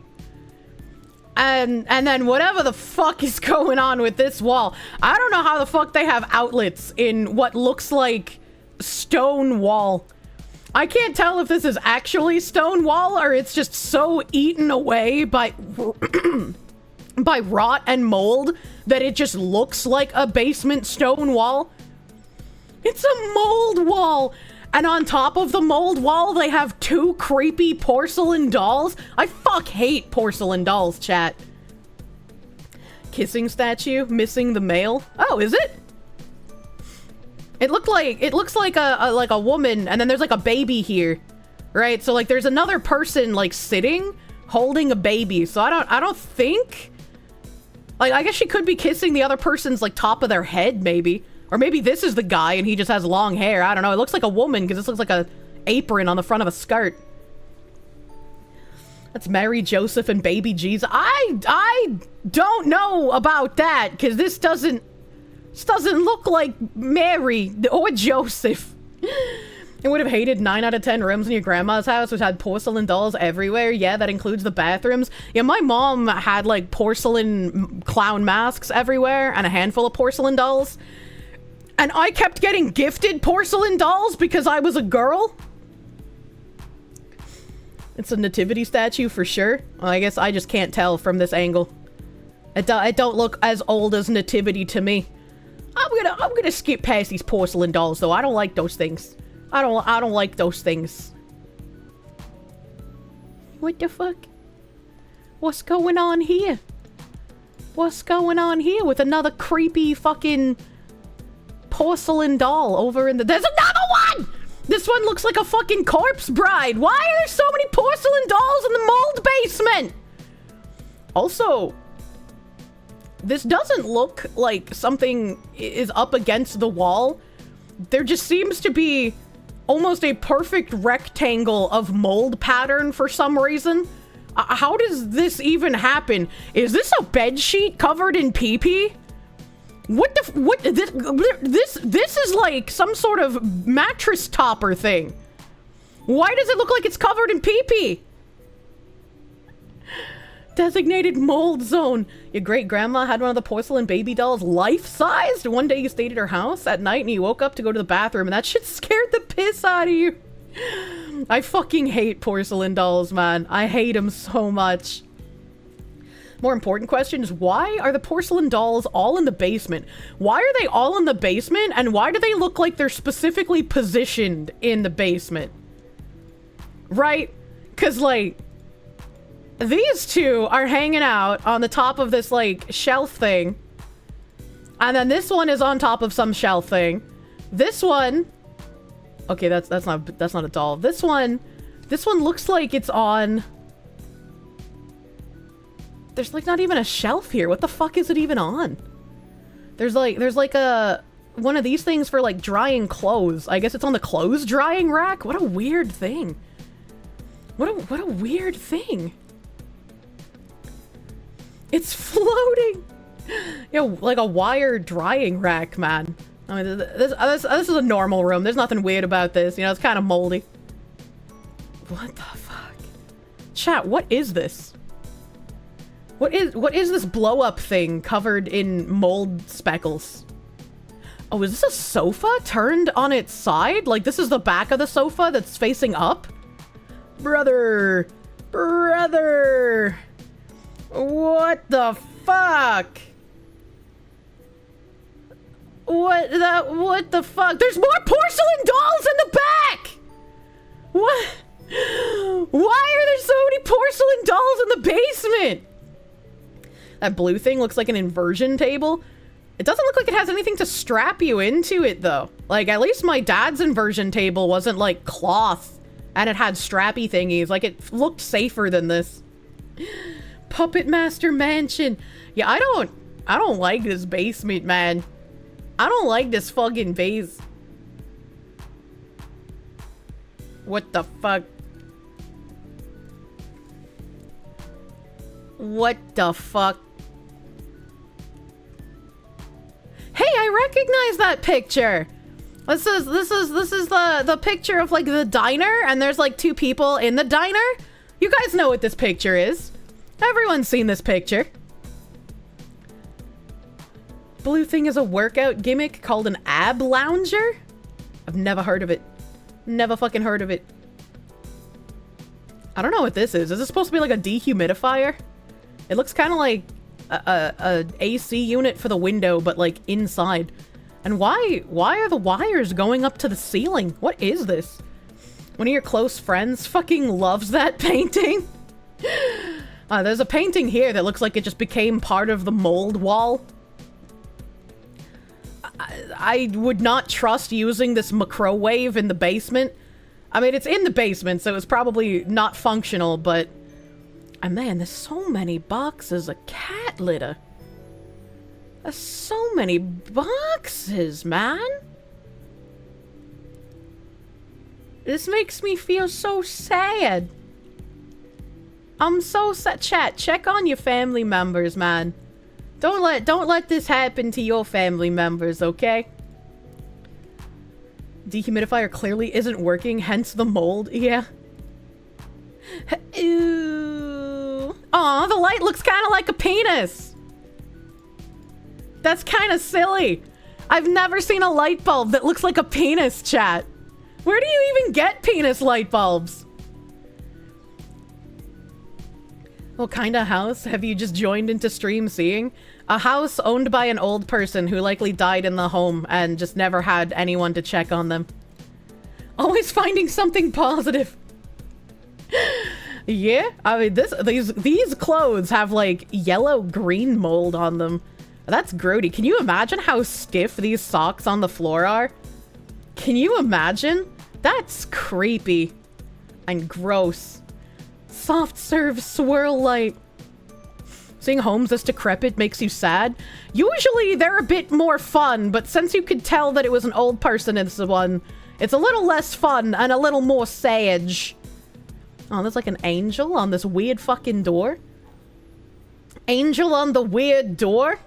And then whatever the fuck is going on with this wall. I don't know how the fuck they have outlets in what looks like stone wall. I can't tell if this is actually stone wall or it's just so eaten away by by rot and mold that it just looks like a basement stone wall. It's a mold wall. And on top of the mold wall, they have 2 creepy porcelain dolls. I hate porcelain dolls, chat. Kissing statue, missing the male. Oh, is it? It looks like a woman, and then there's like a baby here, right? So like there's another person like sitting, holding a baby. So I don't think, like, I guess she could be kissing the other person's like top of their head, maybe. Or maybe this is the guy and he just has long hair. I don't know. It looks like a woman because this looks like a apron on the front of a skirt. That's Mary, Joseph, and baby Jesus. I don't know about that because this doesn't look like Mary or Joseph. I would have hated 9 out of 10 rooms in your grandma's house which had porcelain dolls everywhere. Yeah, that includes the bathrooms. Yeah, my mom had like porcelain clown masks everywhere and a handful of porcelain dolls. And I kept getting gifted porcelain dolls because I was a girl. It's a nativity statue for sure. Well, I guess I just can't tell from this angle. It don't look as old as nativity to me. I'm gonna skip past these porcelain dolls though. I don't like those things. I don't like those things. What the fuck? What's going on here? What's going on here with another creepy fucking porcelain doll over in the... There's another one! This one looks like a fucking corpse bride. Why are there so many porcelain dolls in the mold basement? Also, this doesn't look like something is up against the wall. There just seems to be almost a perfect rectangle of mold pattern for some reason. How does this even happen? Is this a bed sheet covered in pee-pee? This is like some sort of mattress topper thing. Why does it look like it's covered in pee-pee? Designated mold zone. Your great-grandma had one of the porcelain baby dolls life-sized. One day you stayed at her house at night and you woke up to go to the bathroom and that shit scared the piss out of you. I fucking hate porcelain dolls, man. I hate them so much. More important question is, why are the porcelain dolls all in the basement? Why are they all in the basement? And why do they look like they're specifically positioned in the basement? Right? Because, like, these two are hanging out on the top of this, like, shelf thing. And then this one is on top of some shelf thing. This one... Okay, that's not a doll. This one looks like it's on... There's like not even a shelf here. What the fuck is it even on? There's like a one of these things for like drying clothes. I guess it's on the clothes drying rack. What a weird thing. What a weird thing. It's floating. You know, like a wire drying rack, man. I mean, this is a normal room. There's nothing weird about this. You know, it's kind of moldy. What the fuck? Chat, what is this? What is this blow-up thing covered in mold speckles? Oh, is this a sofa turned on its side? Like, this is the back of the sofa that's facing up? Brother! Brother! What the fuck? What the fuck? There's more porcelain dolls in the back! What? Why are there so many porcelain dolls in the basement? That blue thing looks like an inversion table. It doesn't look like it has anything to strap you into it, though. Like, at least my dad's inversion table wasn't, like, cloth. And it had strappy thingies. Like, it looked safer than this. Puppet Master Mansion. Yeah, I don't like this basement, man. I don't like this fucking base. What the fuck? What the fuck? Hey, I recognize that picture. This is the picture of like the diner, and there's like 2 people in the diner. You guys know what this picture is. Everyone's seen this picture. Blue thing is a workout gimmick called an ab lounger. I've never heard of it. Never fucking heard of it. I don't know what this is. Is this supposed to be like a dehumidifier? It looks kind of like a AC unit for the window, but like inside. And why are the wires going up to the ceiling? What is this? One of your close friends fucking loves that painting. There's a painting here that looks like it just became part of the mold wall. I would not trust using this microwave in the basement. I mean, it's in the basement, so it's probably not functional, but... man, there's so many boxes of cat litter. There's so many boxes, man. This makes me feel so sad. I'm so sad. Chat, check on your family members, man. Don't let this happen to your family members, okay? Dehumidifier clearly isn't working, hence the mold. Yeah. Ew. Aw, the light looks kind of like a penis. That's kind of silly. I've never seen a light bulb that looks like a penis, chat. Where do you even get penis light bulbs? What kind of house have you just joined into stream seeing? A house owned by an old person who likely died in the home and just never had anyone to check on them. Always finding something positive. Yeah, I mean, these clothes have like yellow-green mold on them. That's grody. Can you imagine how stiff these socks on the floor are? Can you imagine? That's creepy and gross. Soft serve swirl light. Seeing homes this decrepit makes you sad? Usually they're a bit more fun, but since you could tell that it was an old person in this one, it's a little less fun and a little more sage. Oh, there's like an angel on this weird fucking door. Angel on the weird door?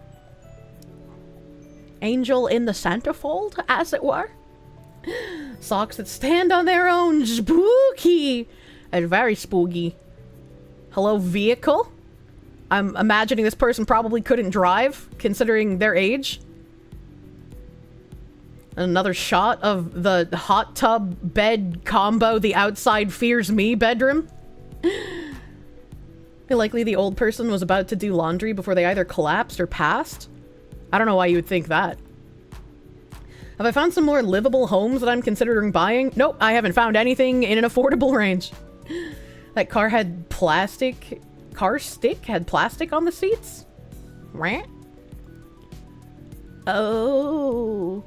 Angel in the centerfold, as it were. Socks that stand on their own. Spooky. And very spooky. Hello, vehicle? I'm imagining this person probably couldn't drive, considering their age. Another shot of the hot tub bed combo, the outside fears me bedroom. Likely the old person was about to do laundry before they either collapsed or passed. I don't know why you would think that. Have I found some more livable homes that I'm considering buying? Nope, I haven't found anything in an affordable range. That car had plastic... Car stick had plastic on the seats? Right? Oh.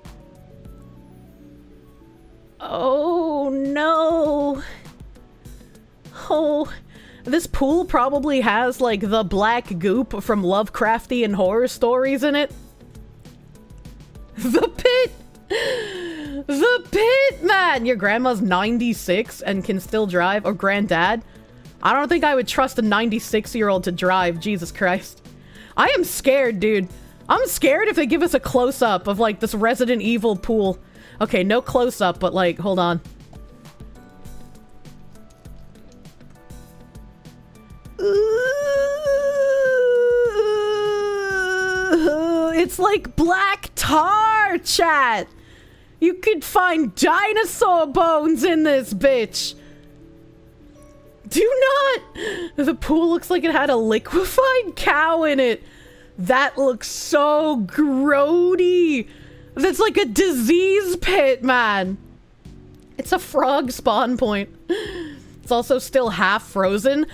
Oh, no. Oh. This pool probably has, like, the black goop from Lovecraftian horror stories in it. The pit! The pit, man! Your grandma's 96 and can still drive, or granddad. I don't think I would trust a 96-year-old to drive, Jesus Christ. I am scared, dude. I'm scared if they give us a close-up of, like, this Resident Evil pool. Okay, no close-up, but, like, hold on. It's like black tar, chat. You could find dinosaur bones in this bitch. Do not. The pool looks like it had a liquefied cow in it. That looks so grody. That's like a disease pit, man. It's a frog spawn point. It's also still half frozen.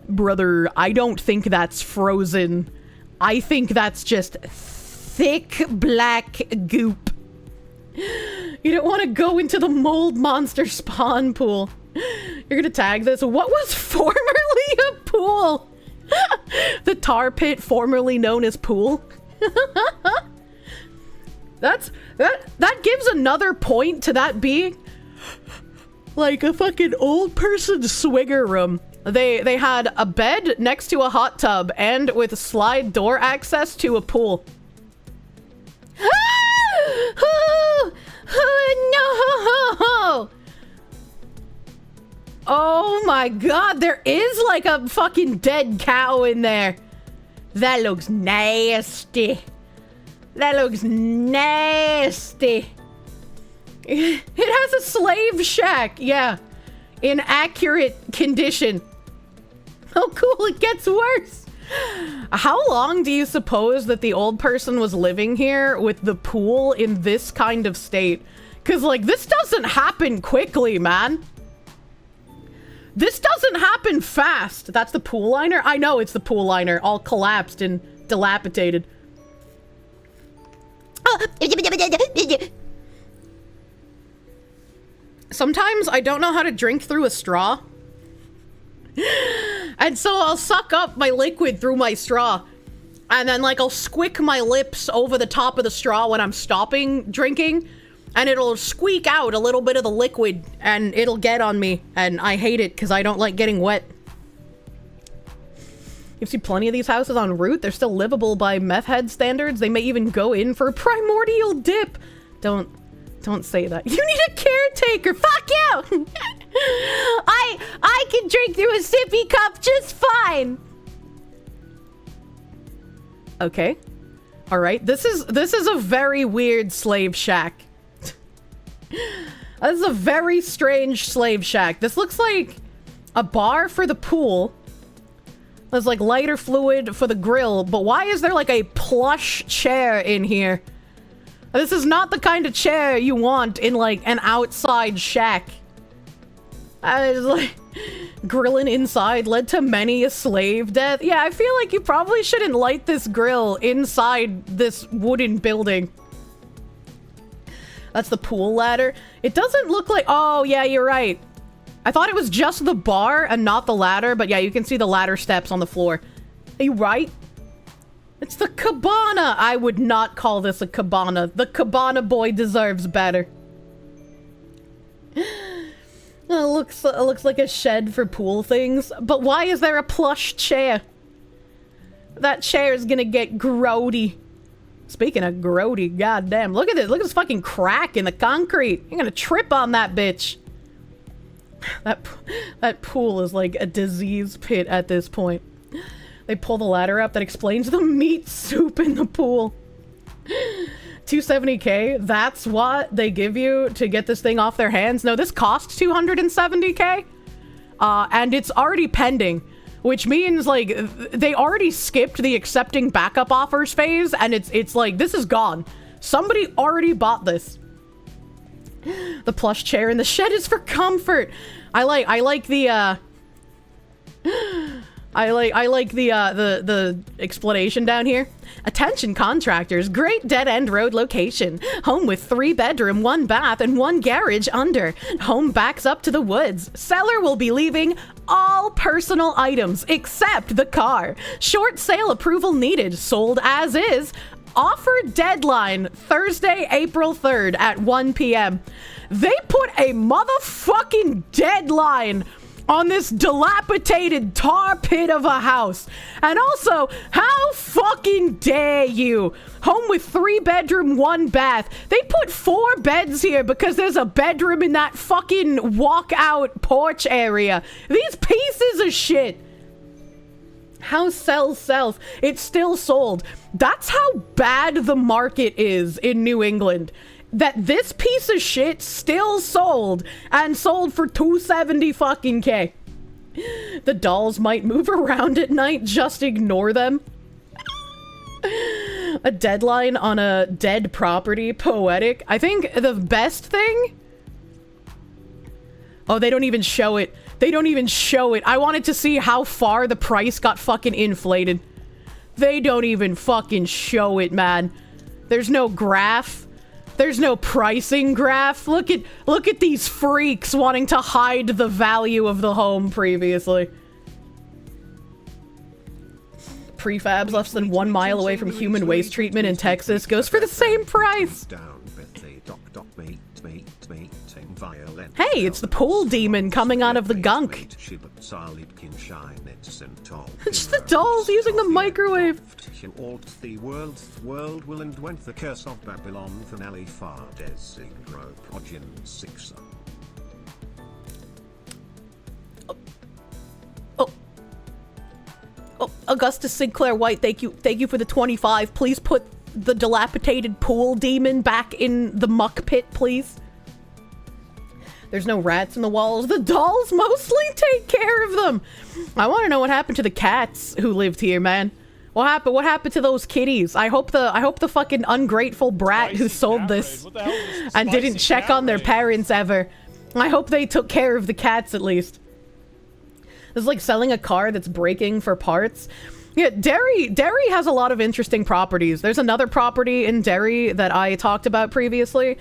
Brother, I don't think that's frozen. I think that's just thick black goop. You don't want to go into the mold monster spawn pool. You're gonna tag this. What was formerly a pool? The tar pit formerly known as pool. That gives another point to that being like a fucking old person swinger room. They had a bed next to a hot tub and with slide door access to a pool. Oh, no! Oh my god, there is like a fucking dead cow in there. That looks nasty. That looks nasty. It has a slave shack, yeah. In accurate condition. Oh cool, it gets worse. How long do you suppose that the old person was living here with the pool in this kind of state? Because, like, this doesn't happen quickly, man. This doesn't happen fast. That's the pool liner? I know it's the pool liner, all collapsed and dilapidated. Sometimes I don't know how to drink through a straw. And so I'll suck up my liquid through my straw. And then, like, I'll squick my lips over the top of the straw when I'm stopping drinking. And it'll squeak out a little bit of the liquid. And it'll get on me. And I hate it because I don't like getting wet. You see plenty of these houses en route. They're still livable by meth head standards. They may even go in for a primordial dip. Don't say that. You need a caretaker. Fuck you! I can drink through a sippy cup just fine. Okay. All right. This is a very weird slave shack. This is a very strange slave shack. This looks like a bar for the pool. There's like lighter fluid for the grill, but why is there like a plush chair in here? This is not the kind of chair you want in like an outside shack. Like, grilling inside led to many a slave death. Yeah, I feel like you probably shouldn't light this grill inside this wooden building. That's the pool ladder. It doesn't look like... Oh, yeah, you're right. I thought it was just the bar and not the ladder, but yeah, you can see the ladder steps on the floor. Are you right? It's the cabana. I would not call this a cabana. The cabana boy deserves better. It looks like a shed for pool things. But why is there a plush chair? That chair is gonna get grody. Speaking of grody, goddamn. Look at this. Look at this fucking crack in the concrete. You're gonna trip on that bitch. That pool is like a disease pit at this point. They pull the ladder up. That explains the meat soup in the pool. 270k, that's what they give you to get this thing off their hands. No, this costs 270k. And it's already pending, which means like they already skipped the accepting backup offers phase, and it's like this is gone. Somebody already bought this. The plush chair in the shed is for comfort. I like the explanation down here. Attention contractors, great dead-end road location. Home with 3-bedroom, 1 bath, and 1 garage under. Home backs up to the woods. Seller will be leaving all personal items except the car. Short sale approval needed. Sold as is. Offer deadline Thursday, April 3rd at 1 p.m. They put a motherfucking deadline on this dilapidated tar pit of a house. And also, how fucking dare you? Home with 3-bedroom, 1 bath. They put 4 beds here because there's a bedroom in that fucking walkout porch area. These pieces of shit. House sells self. It's still sold. That's how bad the market is in New England. That this piece of shit still sold and sold for 270 fucking K. The dolls might move around at night, just ignore them. A deadline on a dead property, poetic. I think the best thing... Oh, they don't even show it. They don't even show it. I wanted to see how far the price got fucking inflated. They don't even fucking show it, man. There's no graph. There's no pricing graph. Look at these freaks wanting to hide the value of the home previously. Prefabs less than 1 mile away from human waste treatment in Texas goes for the same price. Hey, it's the pool demon coming out of the gunk. It's the dolls using the microwave. The world will end when the curse of Babylon finale far desigro progin 6. Oh, Augustus Sinclair White, thank you for the 25. Please put the dilapidated pool demon back in the muck pit, please. There's no rats in the walls. The dolls mostly take care of them. I want to know what happened to the cats who lived here, man. What happened to those kitties? I hope the fucking ungrateful brat who sold this and didn't check on their parents ever. I hope they took care of the cats at least. This is like selling a car that's breaking for parts. Yeah, Derry has a lot of interesting properties. There's another property in Derry that I talked about previously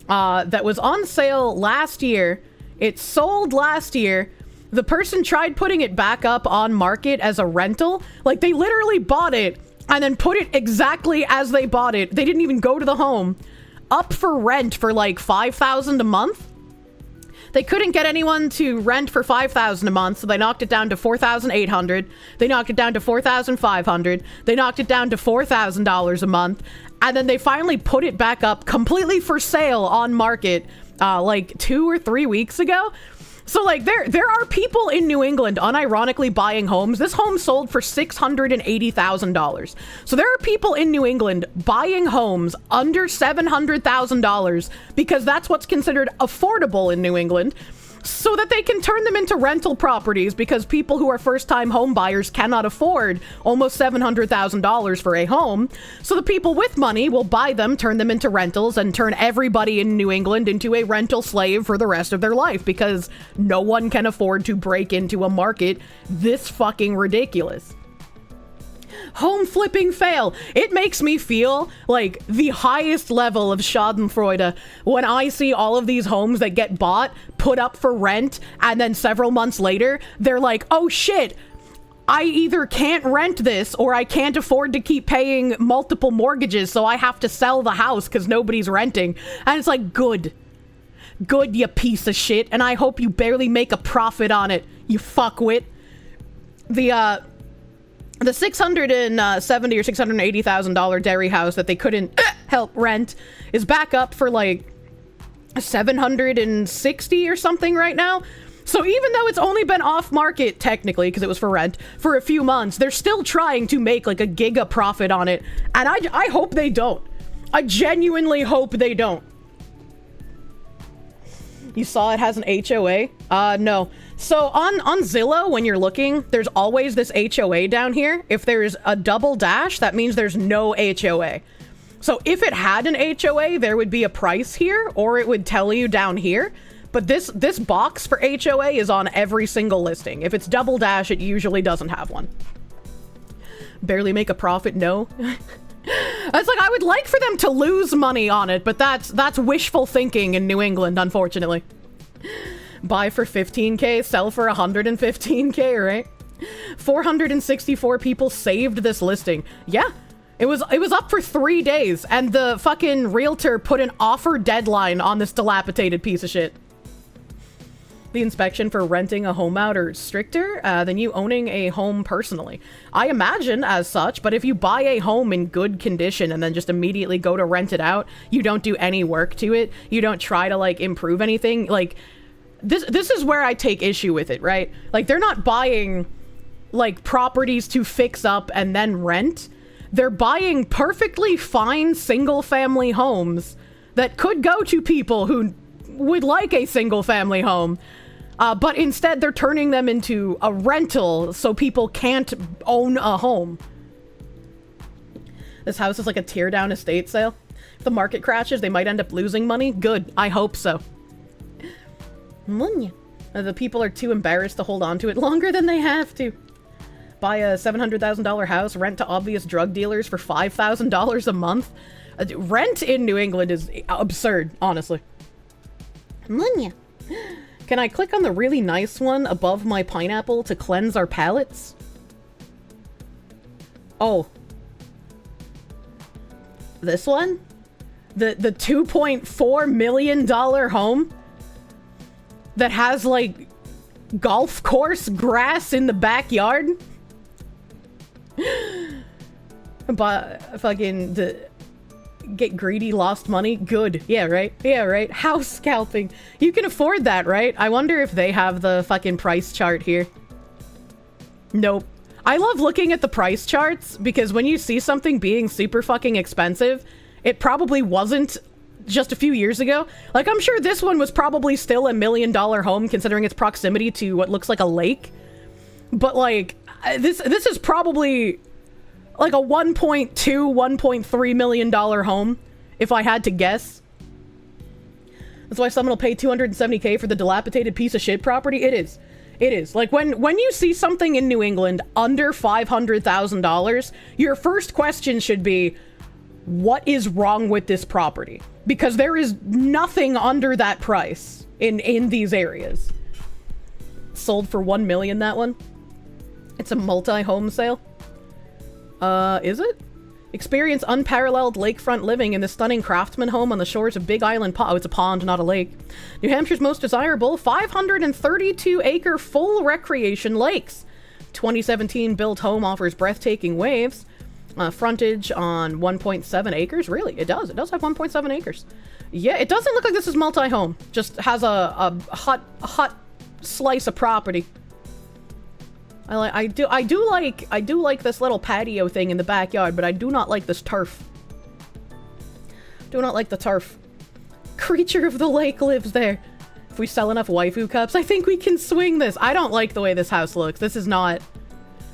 that was on sale last year. It sold last year. The person tried putting it back up on market as a rental. Like, they literally bought it and then put it exactly as they bought it. They didn't even go to the home. Up for rent for like $5,000 a month. They couldn't get anyone to rent for $5,000 a month, so they knocked it down to $4,800. They knocked it down to $4,500. They knocked it down to $4,000 a month. And then they finally put it back up completely for sale on market like 2 or 3 weeks ago. So, like, there are people in New England unironically buying homes. This home sold for $680,000. So there are people in New England buying homes under $700,000 because that's what's considered affordable in New England, so that they can turn them into rental properties, because people who are first-time home buyers cannot afford almost $700,000 for a home. So the people with money will buy them, turn them into rentals, and turn everybody in New England into a rental slave for the rest of their life, because no one can afford to break into a market this fucking ridiculous. Home flipping fail. It makes me feel like the highest level of schadenfreude when I see all of these homes that get bought, put up for rent, and then several months later, they're like, oh shit, I either can't rent this or I can't afford to keep paying multiple mortgages, so I have to sell the house because nobody's renting. And it's like, good. Good, you piece of shit. And I hope you barely make a profit on it, you fuckwit. The $670,000 or $680,000 dairy house that they couldn't help rent is back up for like $760 or something right now. So even though it's only been off market technically because it was for rent for a few months, they're still trying to make like a giga profit on it. And I hope they don't. I genuinely hope they don't. You saw it has an HOA? No. So on Zillow, when you're looking, there's always this HOA down here. If there's a double dash, that means there's no HOA. So if it had an HOA, there would be a price here, or it would tell you down here. But this box for HOA is on every single listing. If it's double dash, it usually doesn't have one. Barely make a profit? No. It's like, I would like for them to lose money on it, but that's wishful thinking in New England, unfortunately. Buy for 15K, sell for 115K, right? 464 people saved this listing. Yeah, it was up for 3 days, and the fucking realtor put an offer deadline on this dilapidated piece of shit. The inspection for renting a home out are stricter than you owning a home personally. I imagine as such, but if you buy a home in good condition and then just immediately go to rent it out, you don't do any work to it, you don't try to like improve anything, like this is where I take issue with it, right? Like, they're not buying like properties to fix up and then rent. They're buying perfectly fine single family homes that could go to people who would like a single family home. But instead, they're turning them into a rental so people can't own a home. This house is like a tear-down estate sale. If the market crashes, they might end up losing money. Good. I hope so. The people are too embarrassed to hold on to it longer than they have to. Buy a $700,000 house, rent to obvious drug dealers for $5,000 a month. Rent in New England is absurd, honestly. Can I click on the really nice one above my pineapple to cleanse our palates? Oh. This one? The $2.4 million home? That has, like, golf course grass in the backyard? But fucking get greedy, lost money? Good. Yeah, right? Yeah, right? House scalping. You can afford that, right? I wonder if they have the fucking price chart here. Nope. I love looking at the price charts because when you see something being super fucking expensive, it probably wasn't just a few years ago. Like, I'm sure this one was probably still $1 million home considering its proximity to what looks like a lake. But like, this is probably like a $1.2, $1.3 million home, if I had to guess. That's why someone will pay $270K for the dilapidated piece of shit property. It is. It is. Like, when you see something in New England under $500,000, your first question should be, what is wrong with this property? Because there is nothing under that price in these areas. Sold for $1 million, that one. It's a multi-home sale. Is it? Experience unparalleled lakefront living in the stunning craftsman home on the shores of Big Island Pond. Oh, it's a pond, not a lake. New Hampshire's most desirable 532-acre full recreation lakes. 2017 built home offers breathtaking waves. Frontage on 1.7 acres. Really? It does. It does have 1.7 acres. Yeah, it doesn't look like this is multi-home. Just has a hot slice of property. I do like this little patio thing in the backyard, but I do not like this turf. Do not like the turf. Creature of the lake lives there. If we sell enough waifu cups, I think we can swing this. I don't like the way this house looks. This is not...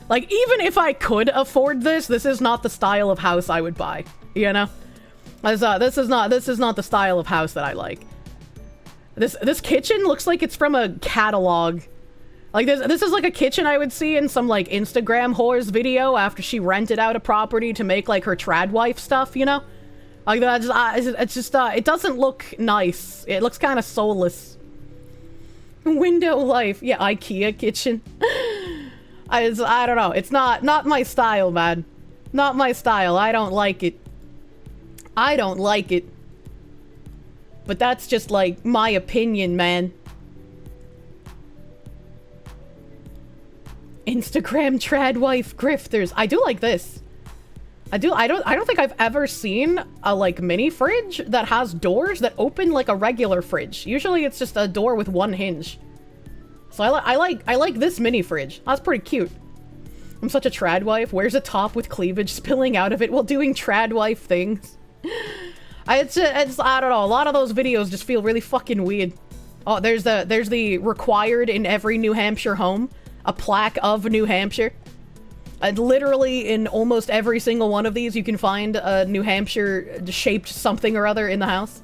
Like, even if I could afford this, this is not the style of house I would buy. You know? This is not the style of house that I like. This kitchen looks like it's from a catalog. Like, this is like a kitchen I would see in some, like, Instagram whore's video after she rented out a property to make, like, her trad wife stuff, you know? Like, it's just, it doesn't look nice. It looks kind of soulless. Window life. Yeah, IKEA kitchen. I don't know. It's not my style, man. Not my style. I don't like it. I don't like it. But that's just, like, my opinion, man. Instagram trad wife grifters. I do like this. I don't think I've ever seen a, like, mini fridge that has doors that open like a regular fridge. Usually it's just a door with one hinge. So I like this mini fridge. That's pretty cute. I'm such a trad wife. Wears a top with cleavage spilling out of it while doing trad wife things. It's I don't know. A lot of those videos just feel really fucking weird. Oh, there's the required in every New Hampshire home. A plaque of New Hampshire. Literally in almost every single one of these, you can find a New Hampshire-shaped something or other in the house.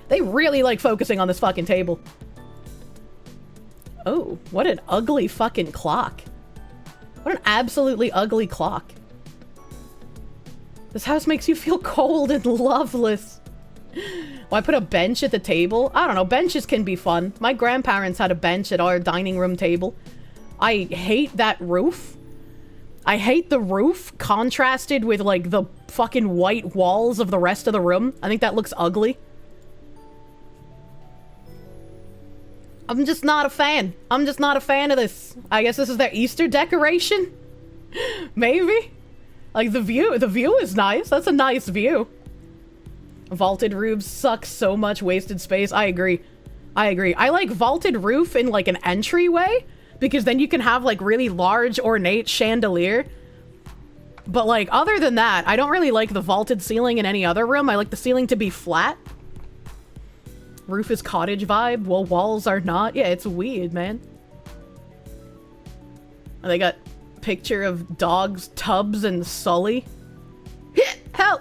They really like focusing on this fucking table. Oh, what an ugly fucking clock. What an absolutely ugly clock. This house makes you feel cold and loveless. Well, I put a bench at the table. I don't know, benches can be fun. My grandparents had a bench at our dining room table. I hate that roof. I hate the roof contrasted with, like, the fucking white walls of the rest of the room. I think that looks ugly. I'm just not a fan. I'm just not a fan of this. I guess this is their Easter decoration? Maybe? Like, the view is nice. That's a nice view. Vaulted roofs suck so much wasted space. I agree. I like vaulted roof in, like, an entryway, because then you can have, like, really large, ornate chandelier. But, like, other than that, I don't really like the vaulted ceiling in any other room. I like the ceiling to be flat. Roof is cottage vibe, while walls are not. Yeah, it's weird, man. And they got picture of dogs, Tubbs, and Sully. Help!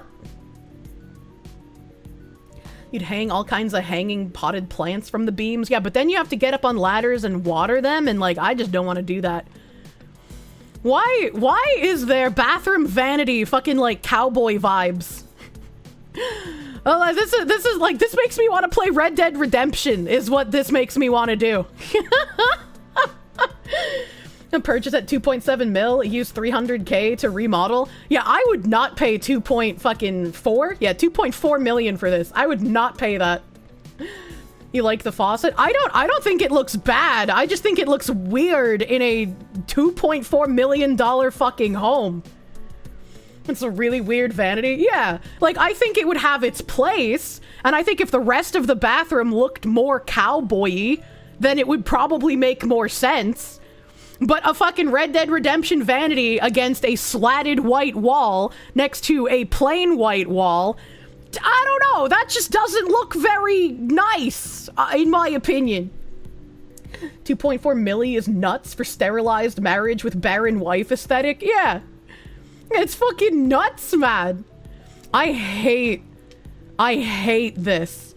You'd hang all kinds of hanging potted plants from the beams. Yeah, but then you have to get up on ladders and water them, and, like, I just don't want to do that. Why is there bathroom vanity fucking, like, cowboy vibes? Oh, this is like, this makes me want to play Red Dead Redemption, is what this makes me want to do. And purchase at 2.7 mil, use 300K to remodel. Yeah, I would not pay 2.4 million for this. I would not pay that. You like the faucet? I don't think it looks bad. I just think it looks weird in a $2.4 million fucking home. It's a really weird vanity. Yeah, like, I think it would have its place, and I think if the rest of the bathroom looked more cowboy-y, then it would probably make more sense. But a fucking Red Dead Redemption vanity against a slatted white wall next to a plain white wall I don't know. That just doesn't look very nice, in my opinion. 2.4 milli is nuts for sterilized marriage with barren wife aesthetic. Yeah. It's fucking nuts, man. I hate this.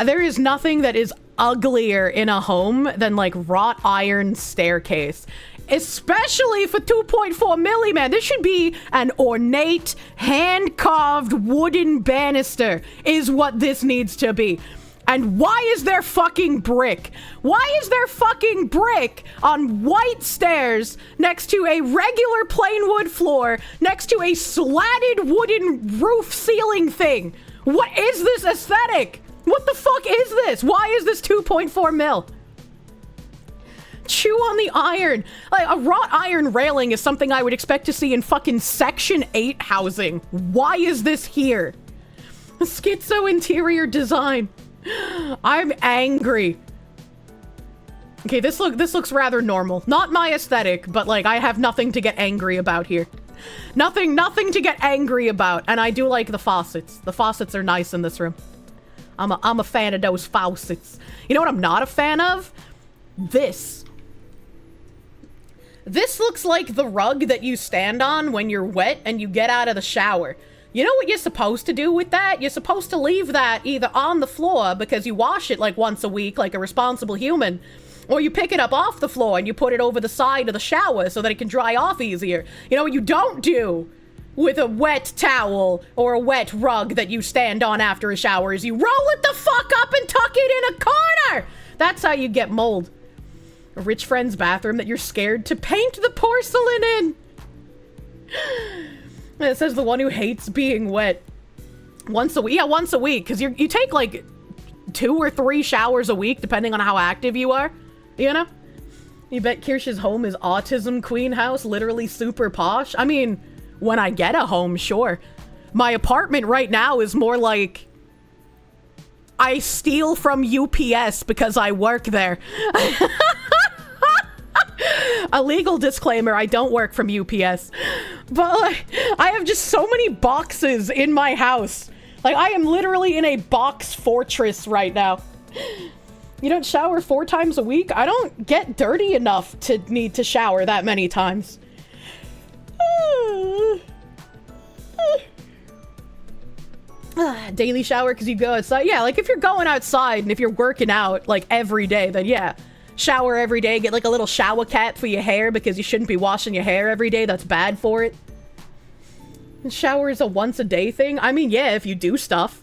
There is nothing that is uglier in a home than, like, wrought iron staircase. Especially for 2.4 milli, man. This should be an ornate, hand-carved wooden banister is what this needs to be. And why is there fucking brick? Why is there fucking brick on white stairs next to a regular plain wood floor next to a slatted wooden roof ceiling thing? What is this aesthetic? What the fuck is this? Why is this 2.4 mil? Chew on the iron. Like, a wrought iron railing is something I would expect to see in fucking Section 8 housing. Why is this here? Schizo interior design. I'm angry. Okay, this looks rather normal. Not my aesthetic, but like I have nothing to get angry about here. Nothing to get angry about. And I do like the faucets. The faucets are nice in this room. I'm a fan of those faucets. You know what I'm not a fan of? This. This looks like the rug that you stand on when you're wet and you get out of the shower. You know what you're supposed to do with that? You're supposed to leave that either on the floor because you wash it like once a week like a responsible human, or you pick it up off the floor and you put it over the side of the shower so that it can dry off easier. You know what you don't do with a wet towel or a wet rug that you stand on after a shower is you roll it the fuck up and tuck it in a corner! That's how you get mold. A rich friend's bathroom that you're scared to paint the porcelain in. It says the one who hates being wet. Once a week. Yeah, once a week. Because you take like 2 or 3 showers a week, depending on how active you are. You know? You bet Kirsche's home is autism queen house, literally super posh. I mean, when I get a home, sure. My apartment right now is more like I steal from UPS because I work there. A legal disclaimer, I don't work from UPS. But like, I have just so many boxes in my house. Like, I am literally in a box fortress right now. You don't shower 4 times a week? I don't get dirty enough to need to shower that many times. Daily shower because you go outside. Yeah, like if you're going outside and if you're working out like every day, then yeah. Shower every day, get like a little shower cap for your hair because you shouldn't be washing your hair every day. That's bad for it. Shower is a once a day thing. I mean, yeah, if you do stuff.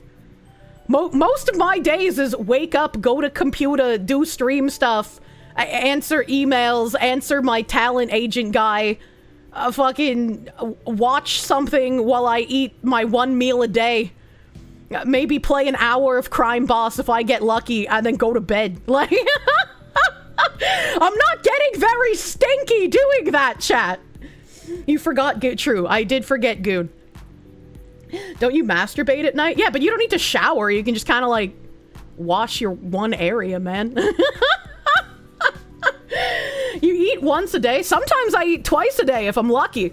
Most of my days is wake up, go to computer, do stream stuff, answer emails, answer my talent agent guy, fucking watch something while I eat my 1 meal a day. Maybe play an hour of Crime Boss if I get lucky, and then go to bed. Like, I'm not getting very stinky doing that, chat. You forgot Goon. True, I did forget Goon. Don't you masturbate at night? Yeah, but you don't need to shower. You can just kind of like wash your one area, man. You eat once a day. Sometimes I eat twice a day if I'm lucky.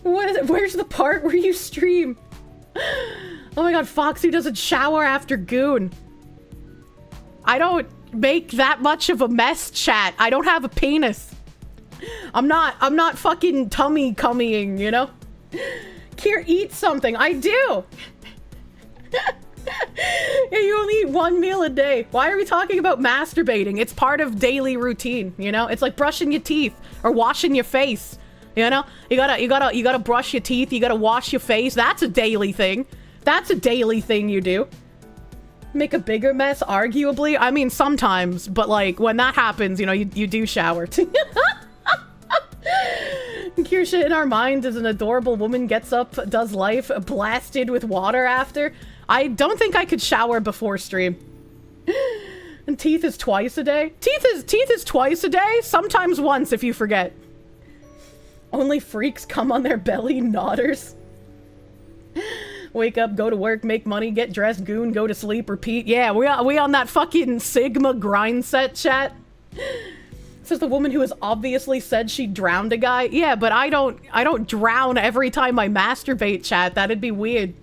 What is it? Where's the part where you stream? Oh my god, Foxy doesn't shower after Goon. I don't make that much of a mess, chat. I don't have a penis. I'm not fucking tummy cummying, you know? Kier, eat something. I do. Yeah, you only eat 1 meal a day. Why are we talking about masturbating? It's part of daily routine, you know? It's like brushing your teeth or washing your face. You know? You gotta brush your teeth, you gotta wash your face. That's a daily thing. That's a daily thing you do. Make a bigger mess, arguably. I mean, sometimes, but like when that happens, you know, you do shower. Kirsche in our mind is an adorable woman, gets up, does life, blasted with water after. I don't think I could shower before stream. And teeth is twice a day. Teeth is twice a day, sometimes once if you forget. Only freaks come on their belly, nodders. Wake up, go to work, make money, get dressed, Goon, go to sleep, repeat. Yeah, we on that fucking Sigma grind set, chat. Says the woman who has obviously said she drowned a guy. Yeah, but I don't drown every time I masturbate, chat. That'd be weird.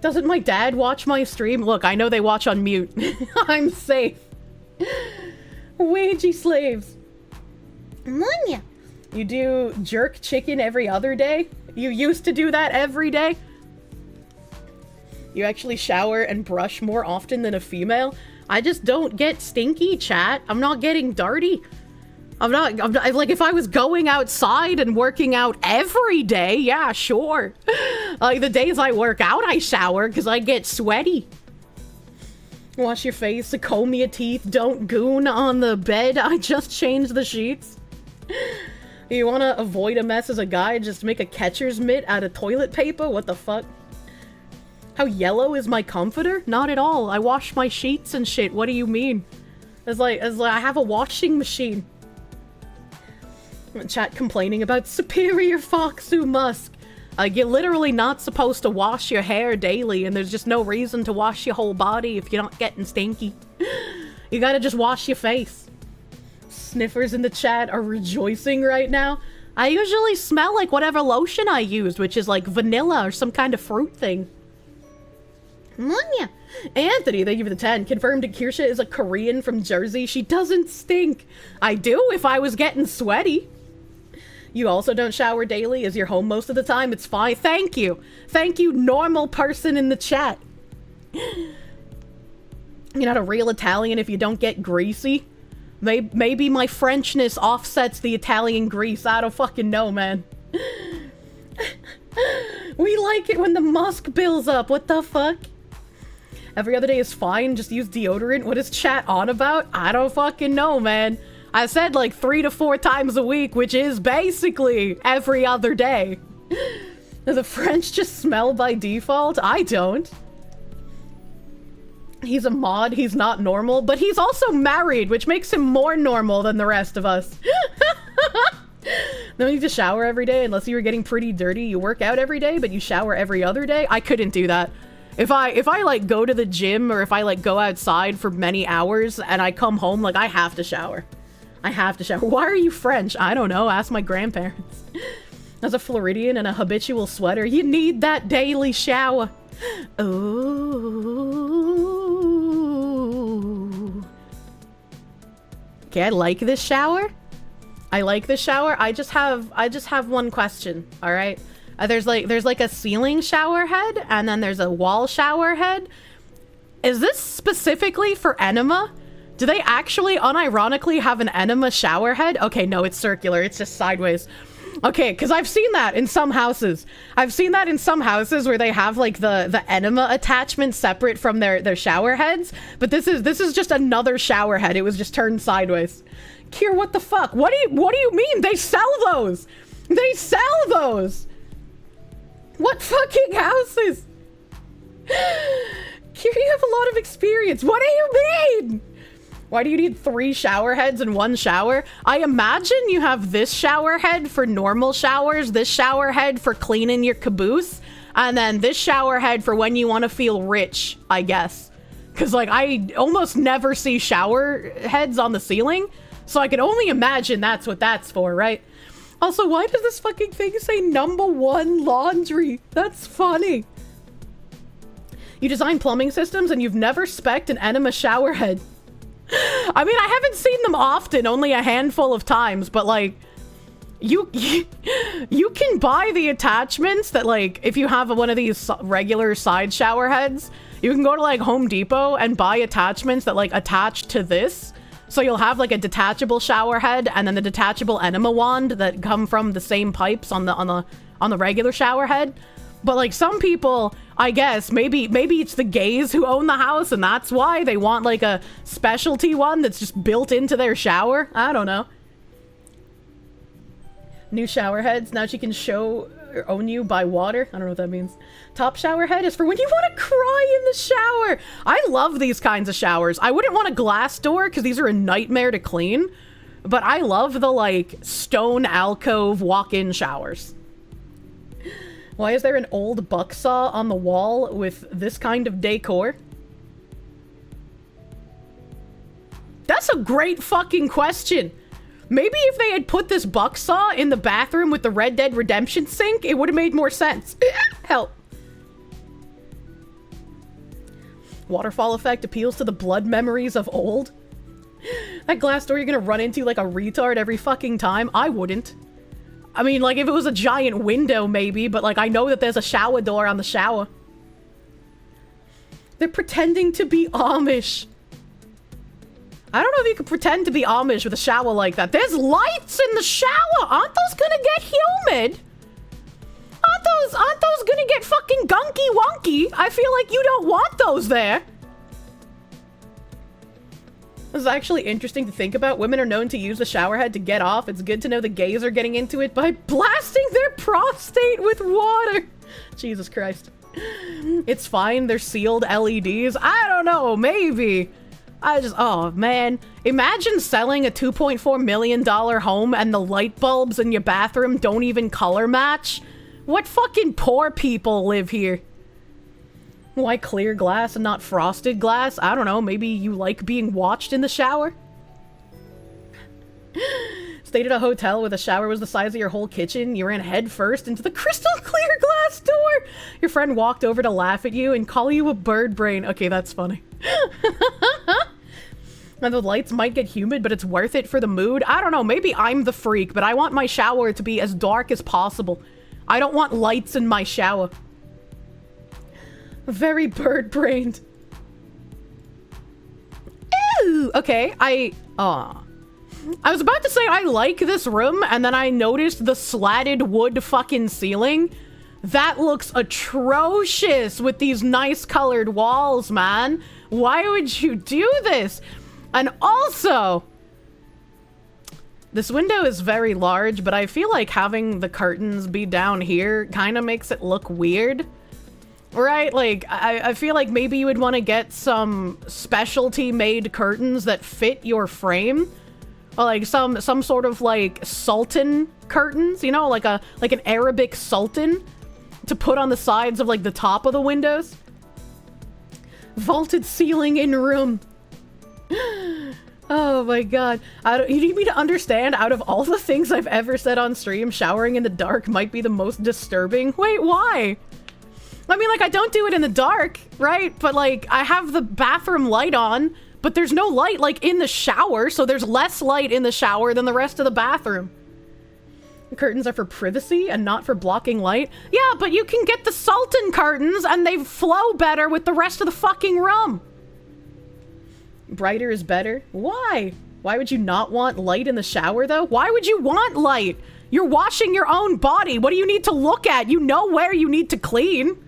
Doesn't my dad watch my stream? Look, I know they watch on mute. I'm safe. Ouija slaves. Manya. You do jerk chicken every other day? You used to do that every day? You actually shower and brush more often than a female? I just don't get stinky, chat. I'm not getting dirty. I'm not, like, if I was going outside and working out every day, yeah, sure. Like, the days I work out, I shower because I get sweaty. Wash your face, comb your teeth, don't goon on the bed. I just changed the sheets. You want to avoid a mess as a guy? Just make a catcher's mitt out of toilet paper? What the fuck? How yellow is my comforter? Not at all. I wash my sheets and shit. What do you mean? It's like I have a washing machine. Chat complaining about superior Foxu Musk. You're literally not supposed to wash your hair daily, and there's just no reason to wash your whole body if you're not getting stinky. You gotta just wash your face. Sniffers in the chat are rejoicing right now. I usually smell like whatever lotion I used, which is like vanilla or some kind of fruit thing. Munya. Anthony, thank you for the 10. Confirmed that Kirsche is a Korean from Jersey. She doesn't stink. I do if I was getting sweaty. You also don't shower daily? Is your home most of the time? It's fine. Thank you. Thank you, normal person in the chat. You're not a real Italian if you don't get greasy. Maybe my Frenchness offsets the Italian grease. I don't fucking know, man. We like it when the musk builds up. What the fuck? Every other day is fine. Just use deodorant. What is chat on about? I don't fucking know, man. I said like 3 to 4 times a week, which is basically every other day. Do the French just smell by default? I don't. He's a mod, he's not normal, but he's also married, which makes him more normal than the rest of us. No need to shower every day unless you were getting pretty dirty. You work out every day, but you shower every other day? I couldn't do that. If I like go to the gym or if I like go outside for many hours and I come home, like I have to shower. I have to shower. Why are you French? I don't know. Ask my grandparents. As a Floridian and a habitual sweater, you need that daily shower. Ooh. Okay, I like this shower. I like this shower. I just have one question. All right. There's like a ceiling shower head and then there's a wall shower head. Is this specifically for enema? Do they actually unironically have an enema shower head? Okay, no, it's circular. It's just sideways. Okay, because I've seen that in some houses. I've seen that in some houses where they have like the enema attachment separate from their shower heads. But this is just another shower head. It was just turned sideways. Kier, what the fuck? What do you mean? They sell those. They sell those. What fucking houses? Kier, you have a lot of experience. What do you mean? Why do you need 3 shower heads in one shower? I imagine you have this shower head for normal showers, this shower head for cleaning your caboose, and then this shower head for when you want to feel rich, I guess. Because, like, I almost never see shower heads on the ceiling, so I can only imagine that's what that's for, right? Also, why does this fucking thing say #1 laundry? That's funny. You design plumbing systems and you've never spec'd an enema shower head. I mean, I haven't seen them often, only a handful of times, but like, you can buy the attachments that like, if you have one of these regular side shower heads, you can go to like Home Depot and buy attachments that like attach to this. So you'll have like a detachable shower head and then the detachable enema wand that come from the same pipes on the regular shower head. But like some people, I guess, maybe it's the gays who own the house and that's why they want like a specialty one that's just built into their shower. I don't know. New shower heads. Now she can show or own you by water. I don't know what that means. Top shower head is for when you want to cry in the shower. I love these kinds of showers. I wouldn't want a glass door because these are a nightmare to clean. But I love the like stone alcove walk-in showers. Why is there an old bucksaw on the wall with this kind of decor? That's a great fucking question. Maybe if they had put this bucksaw in the bathroom with the Red Dead Redemption sink, it would have made more sense. Help. Waterfall effect appeals to the blood memories of old. That glass door you're gonna run into like a retard every fucking time? I wouldn't. I mean, like, if it was a giant window, maybe, but, like, I know that there's a shower door on the shower. They're pretending to be Amish. I don't know if you can pretend to be Amish with a shower like that. There's lights in the shower! Aren't those gonna get humid? Aren't those gonna get fucking gunky wonky? I feel like you don't want those there. This is actually interesting to think about. Women are known to use the shower head to get off. It's good to know the gays are getting into it by blasting their prostate with water. Jesus Christ. It's fine. They're sealed LEDs. I don't know. Maybe. Oh man. Imagine selling a $2.4 million home and the light bulbs in your bathroom don't even color match. What fucking poor people live here? Why clear glass and not frosted glass? I don't know, maybe you like being watched in the shower? Stayed at a hotel where the shower was the size of your whole kitchen. You ran head first into the crystal clear glass door. Your friend walked over to laugh at you and call you a bird brain. Okay, that's funny. And the lights might get humid, but it's worth it for the mood. I don't know, maybe I'm the freak, but I want my shower to be as dark as possible. I don't want lights in my shower. Very bird-brained. Ew! Okay, I was about to say I like this room, and then I noticed the slatted wood fucking ceiling. That looks atrocious with these nice colored walls, man. Why would you do this? And also, this window is very large, but I feel like having the curtains be down here kind of makes it look weird. Right? Like, I feel like maybe you would want to get some specialty-made curtains that fit your frame. Or like some sort of like sultan curtains, you know, like an Arabic sultan to put on the sides of like the top of the windows. Vaulted ceiling in room. Oh my god. You need me to understand, out of all the things I've ever said on stream, showering in the dark might be the most disturbing. Wait, why? I mean, like, I don't do it in the dark, right? But, like, I have the bathroom light on, but there's no light, like, in the shower, so there's less light in the shower than the rest of the bathroom. The curtains are for privacy and not for blocking light. Yeah, but you can get the Sultan curtains, and they flow better with the rest of the fucking room. Brighter is better? Why? Why would you not want light in the shower, though? Why would you want light? You're washing your own body. What do you need to look at? You know where you need to clean.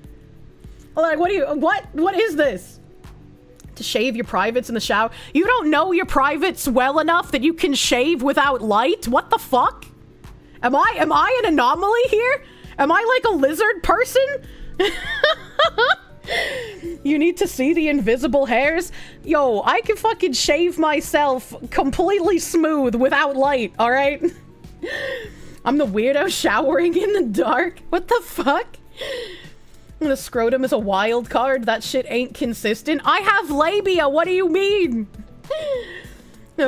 Like, what is this? To shave your privates in the shower? You don't know your privates well enough that you can shave without light? What the fuck? Am I an anomaly here? Am I like a lizard person? You need to see the invisible hairs? Yo, I can fucking shave myself completely smooth without light, alright? I'm the weirdo showering in the dark? What the fuck? The scrotum is a wild card. That shit ain't consistent. I have labia. What do you mean?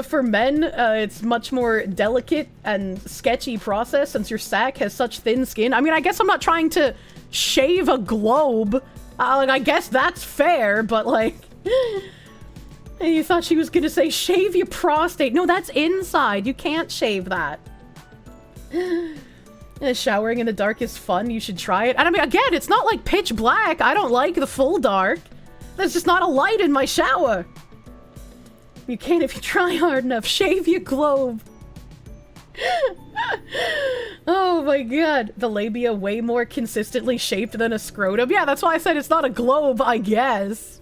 For men, it's much more delicate and sketchy process since your sack has such thin skin. I mean, I guess I'm not trying to shave a globe. Like, I guess that's fair, but like... You thought she was gonna say, shave your prostate. No, that's inside. You can't shave that. Showering in the dark is fun. You should try it. And I mean, again, it's not like pitch black. I don't like the full dark. There's just not a light in my shower. You can if you try hard enough. Shave your globe. Oh my god. The labia way more consistently shaped than a scrotum. Yeah, that's why I said it's not a globe, I guess.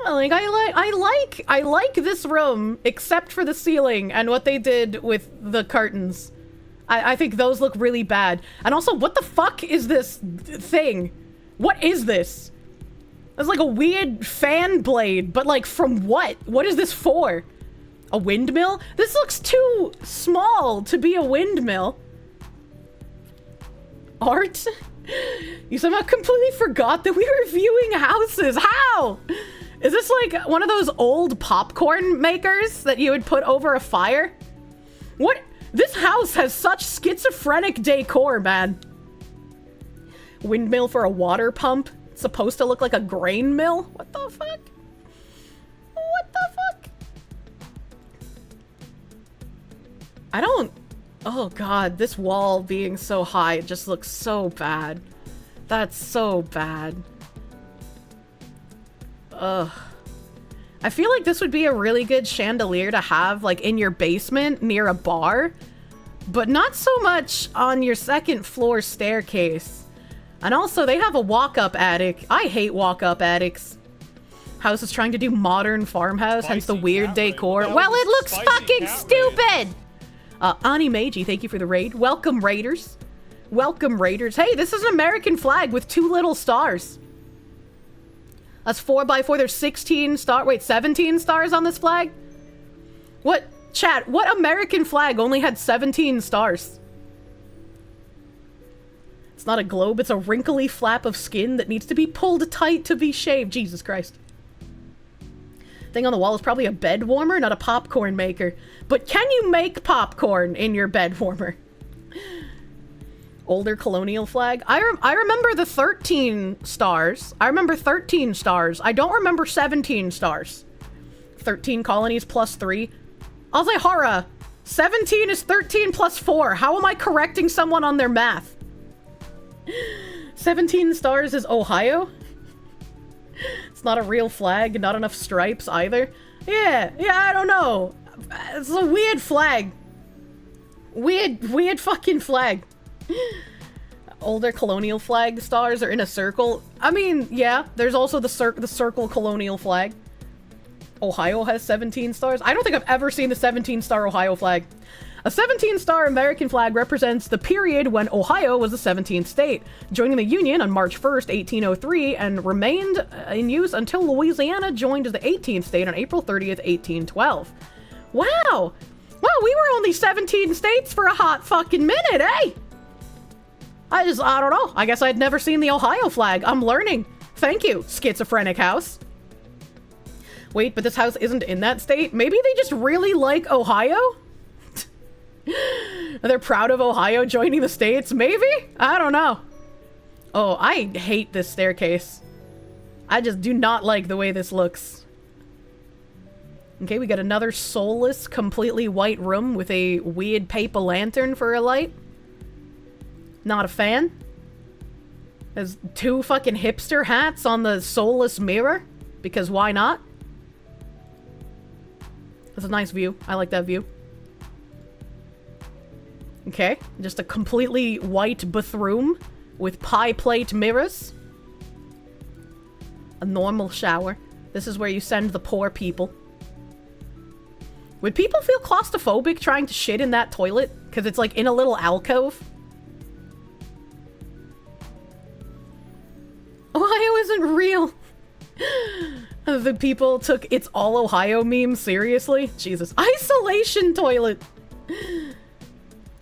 Like, I like this room, except for the ceiling and what they did with the curtains. I think those look really bad. And also, what the fuck is this thing? What is this? It's like a weird fan blade, but like from what? What is this for? A windmill? This looks too small to be a windmill. Art? You somehow completely forgot that we were viewing houses. How? Is this like one of those old popcorn makers that you would put over a fire? What? This house has such schizophrenic decor, man. Windmill for a water pump. supposed to look like a grain mill? What the fuck? What the fuck? I don't... Oh god, this wall being so high, it just looks so bad. That's so bad. Ugh. I feel like this would be a really good chandelier to have, like, in your basement near a bar, but not so much on your second floor staircase. And also, they have a walk-up attic. I hate walk-up attics. House is trying to do modern farmhouse, hence the weird decor. Well, it looks fucking stupid! Ani Meiji, thank you for the raid. Welcome, Raiders. Welcome, Raiders. Hey, this is an American flag with 2 little stars. That's 4x4. There's 16 stars. Wait, 17 stars on this flag? What? Chat, what American flag only had 17 stars? It's not a globe, it's a wrinkly flap of skin that needs to be pulled tight to be shaved. Jesus Christ. Thing on the wall is probably a bed warmer, not a popcorn maker. But can you make popcorn in your bed warmer? Older colonial flag. I remember the 13 stars. I remember 13 stars. I don't remember 17 stars. 13 colonies plus 3. I'll say horror. 17 is 13 plus 4. How am I correcting someone on their math? 17 stars is Ohio? It's not a real flag, not enough stripes either. Yeah, I don't know. It's a weird flag. Weird fucking flag. Older colonial flag stars are in a circle. I mean, yeah, there's also the circle colonial flag. Ohio has 17 stars. I don't think I've ever seen the 17-star Ohio flag. A 17-star American flag represents the period when Ohio was the 17th state, joining the Union on March 1st, 1803, and remained in use until Louisiana joined as the 18th state on April 30th, 1812. Wow! Wow, we were only 17 states for a hot fucking minute, eh? I don't know. I guess I'd never seen the Ohio flag. I'm learning. Thank you, schizophrenic house. Wait, but this house isn't in that state? Maybe they just really like Ohio? They're proud of Ohio joining the states? Maybe? I don't know. Oh, I hate this staircase. I just do not like the way this looks. Okay, we got another soulless, completely white room with a weird paper lantern for a light. Not a fan. There's 2 fucking hipster hats on the soulless mirror. Because why not? That's a nice view. I like that view. Okay, just a completely white bathroom with pie plate mirrors. A normal shower. This is where you send the poor people. Would people feel claustrophobic trying to shit in that toilet? Because it's like in a little alcove? Ohio isn't real. The people took "It's all Ohio" meme seriously. Jesus. Isolation toilet.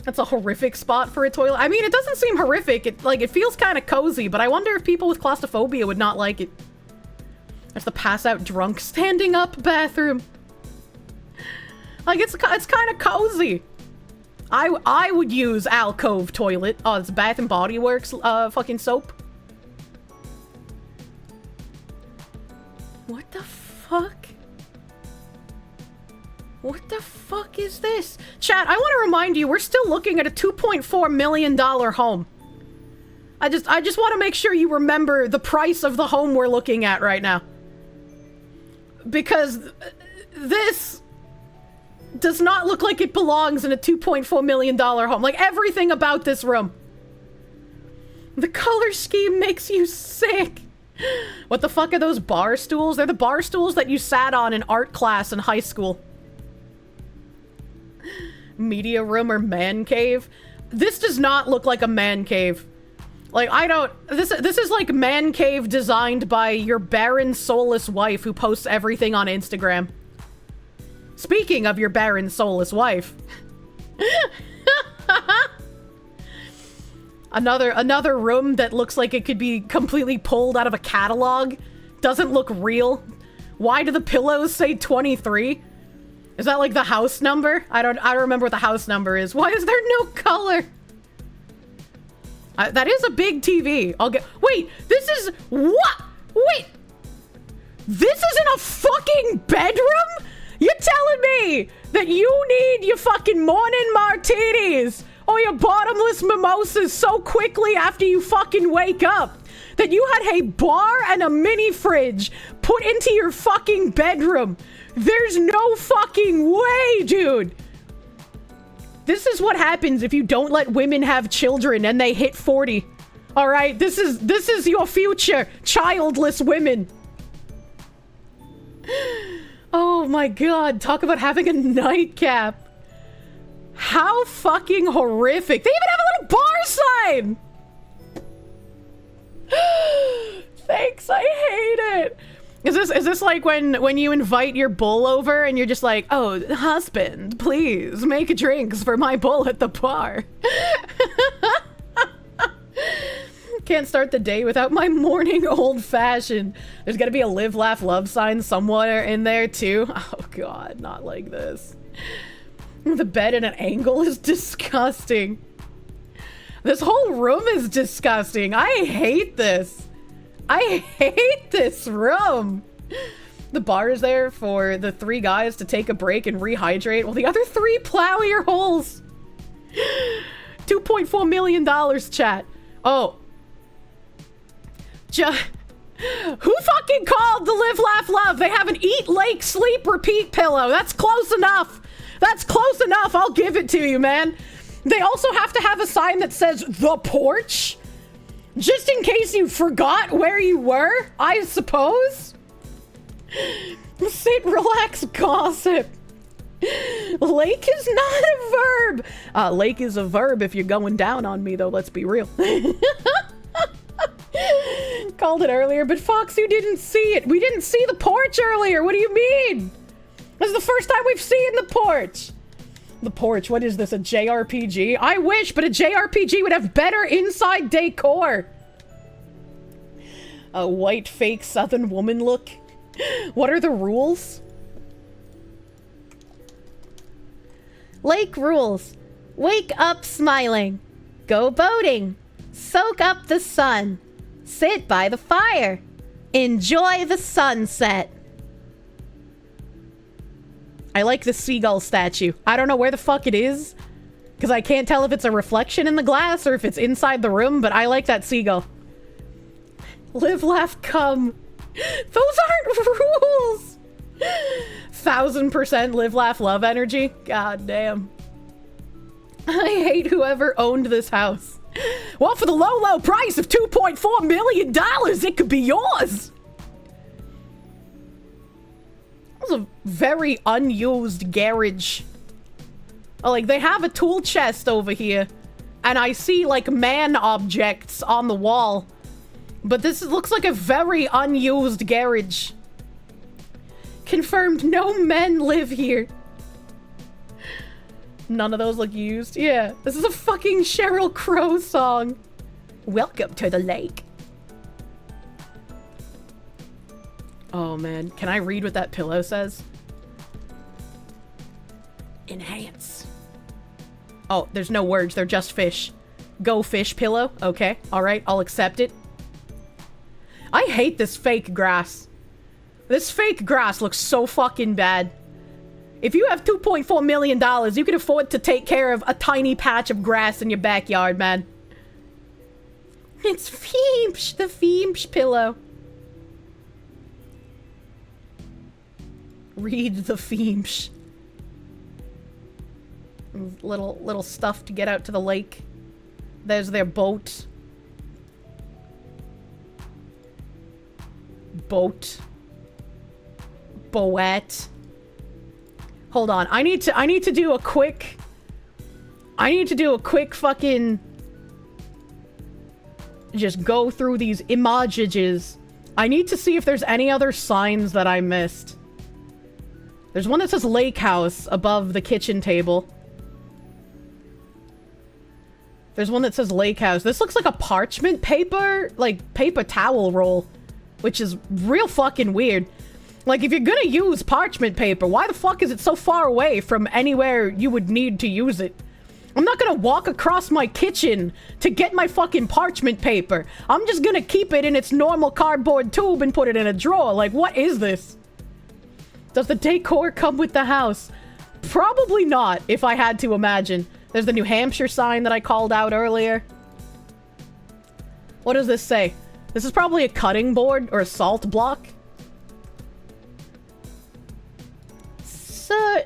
That's a horrific spot for a toilet. I mean, it doesn't seem horrific. It feels kind of cozy, but I wonder if people with claustrophobia would not like it. There's the pass out drunk standing up bathroom. Like, it's kind of cozy. I would use alcove toilet. Oh, it's Bath and Body Works fucking soap. What the fuck? What the fuck is this? Chat, I want to remind you, we're still looking at a $2.4 million home. I just want to make sure you remember the price of the home we're looking at right now. Because this does not look like it belongs in a $2.4 million home. Like, everything about this room. The color scheme makes you sick. What the fuck are those bar stools? They're the bar stools that you sat on in art class in high school. Media room or man cave? This does not look like a man cave. Like, I don't... This is like man cave designed by your barren, soulless wife who posts everything on Instagram. Speaking of your barren, soulless wife. Another room that looks like it could be completely pulled out of a catalog. Doesn't look real. Why do the pillows say 23? Is that like the house number? I don't remember what the house number is. Why is there no color? That is a big TV. Wait, this is what? Wait, this isn't a fucking bedroom? You're telling me that you need your fucking morning martinis or your bottomless mimosas so quickly after you fucking wake up that you had a bar and a mini fridge put into your fucking bedroom? There's no fucking way, dude. This is what happens if you don't let women have children and they hit 40. All right, this is your future, childless women. Oh my god, talk about having a nightcap. How fucking horrific. They even have a little bar sign. Thanks, I hate it. Is this like when you invite your bull over and you're just like, oh, husband, please make drinks for my bull at the bar. Can't start the day without my morning old fashioned. There's gotta be a live, laugh, love sign somewhere in there too. Oh god, not like this. The bed at an angle is disgusting. This whole room is disgusting. I hate this. I hate this room. The bar is there for the 3 guys to take a break and rehydrate while the other 3 plow your holes. $2.4 million, chat. Oh. Who fucking called the live, laugh, love? They have an eat, lake, sleep, repeat pillow. That's close enough. That's close enough. I'll give it to you, man. They also have to have a sign that says the porch. Just in case you forgot where you were, I suppose. Sit, relax, gossip. Lake is not a verb. Lake is a verb if you're going down on me, though, let's be real. Called it earlier, but Fox, you didn't see it. We didn't see the porch earlier. What do you mean? This is the first time we've seen the porch. The porch, what is this, a JRPG? I wish, but a JRPG would have better inside decor. A white fake southern woman look. What are the rules? Lake rules. Wake up smiling. Go boating. Soak up the sun. Sit by the fire. Enjoy the sunset. I like the seagull statue. I don't know where the fuck it is, because I can't tell if it's a reflection in the glass or if it's inside the room, but I like that seagull. Live, laugh, come. Those aren't rules. 1000% live, laugh, love energy. God damn. I hate whoever owned this house. Well, for the low, low price of $2.4 million, it could be yours. That was a very unused garage. Oh, like, they have a tool chest over here. And I see, like, man objects on the wall. But this looks like a very unused garage. Confirmed, no men live here. None of those look used. Yeah, this is a fucking Sheryl Crow song. Welcome to the lake. Oh man, can I read what that pillow says? Enhance. Oh, there's no words, they're just fish. Go fish pillow. Okay, alright, I'll accept it. I hate this fake grass. This fake grass looks so fucking bad. If you have $2.4 million, you can afford to take care of a tiny patch of grass in your backyard, man. It's Feemsh, the Feemsh pillow. Read the Feemsh. Little stuff to get out to the lake. There's their boat. Boat. Boet. Hold on. I need to do a quick fucking just go through these images. I need to see if there's any other signs that I missed. There's one that says lake house above the kitchen table. There's one that says lake house. This looks like a parchment paper, like paper towel roll, which is real fucking weird. Like, if you're gonna use parchment paper, why the fuck is it so far away from anywhere you would need to use it? I'm not gonna walk across my kitchen to get my fucking parchment paper. I'm just gonna keep it in its normal cardboard tube and put it in a drawer. Like, what is this? Does the decor come with the house? Probably not, if I had to imagine. There's the New Hampshire sign that I called out earlier. What does this say? This is probably a cutting board or a salt block.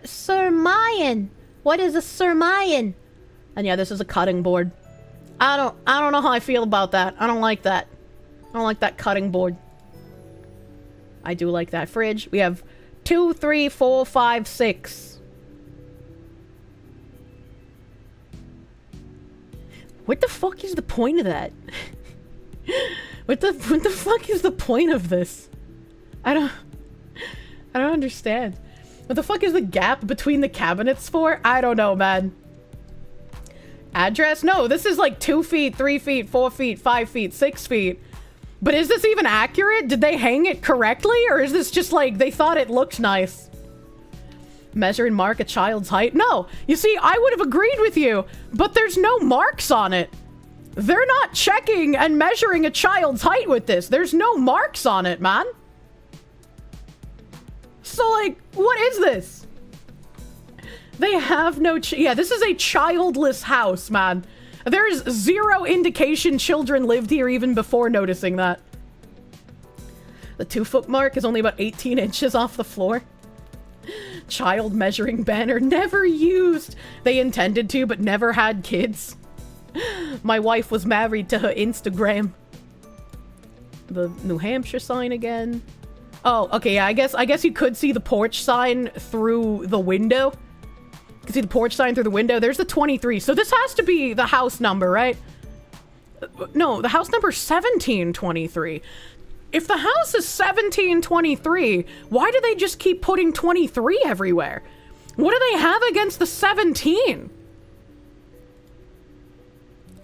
Sir-Mayan. What is a Sir-Mayan? And yeah, this is a cutting board. I don't know how I feel about that. I don't like that. I don't like that cutting board. I do like that fridge. We have 2, 3, 4, 5, 6. What the fuck is the point of that? What the fuck is the point of this? I don't understand. What the fuck is the gap between the cabinets for? I don't know, man. Address? No, this is like 2 feet, 3 feet, 4 feet, 5 feet, 6 feet. But is this even accurate? Did they hang it correctly? Or is this just like they thought it looked nice? Measure and mark a child's height? No. You see, I would have agreed with you, but there's no marks on it. They're not checking and measuring a child's height with this. There's no marks on it, man. So, like, what is this? They have no yeah, this is a childless house, man. There's zero indication children lived here even before noticing that. The 2-foot mark is only about 18 inches off the floor. Child measuring banner never used. They intended to, but never had kids. My wife was married to her Instagram. The New Hampshire sign again. Oh, okay, yeah, I guess you could see the porch sign through the window. You can see the porch sign through the window. There's the 23. So this has to be the house number, right? No, the house number is 1723. If the house is 1723, why do they just keep putting 23 everywhere? What do they have against the 17?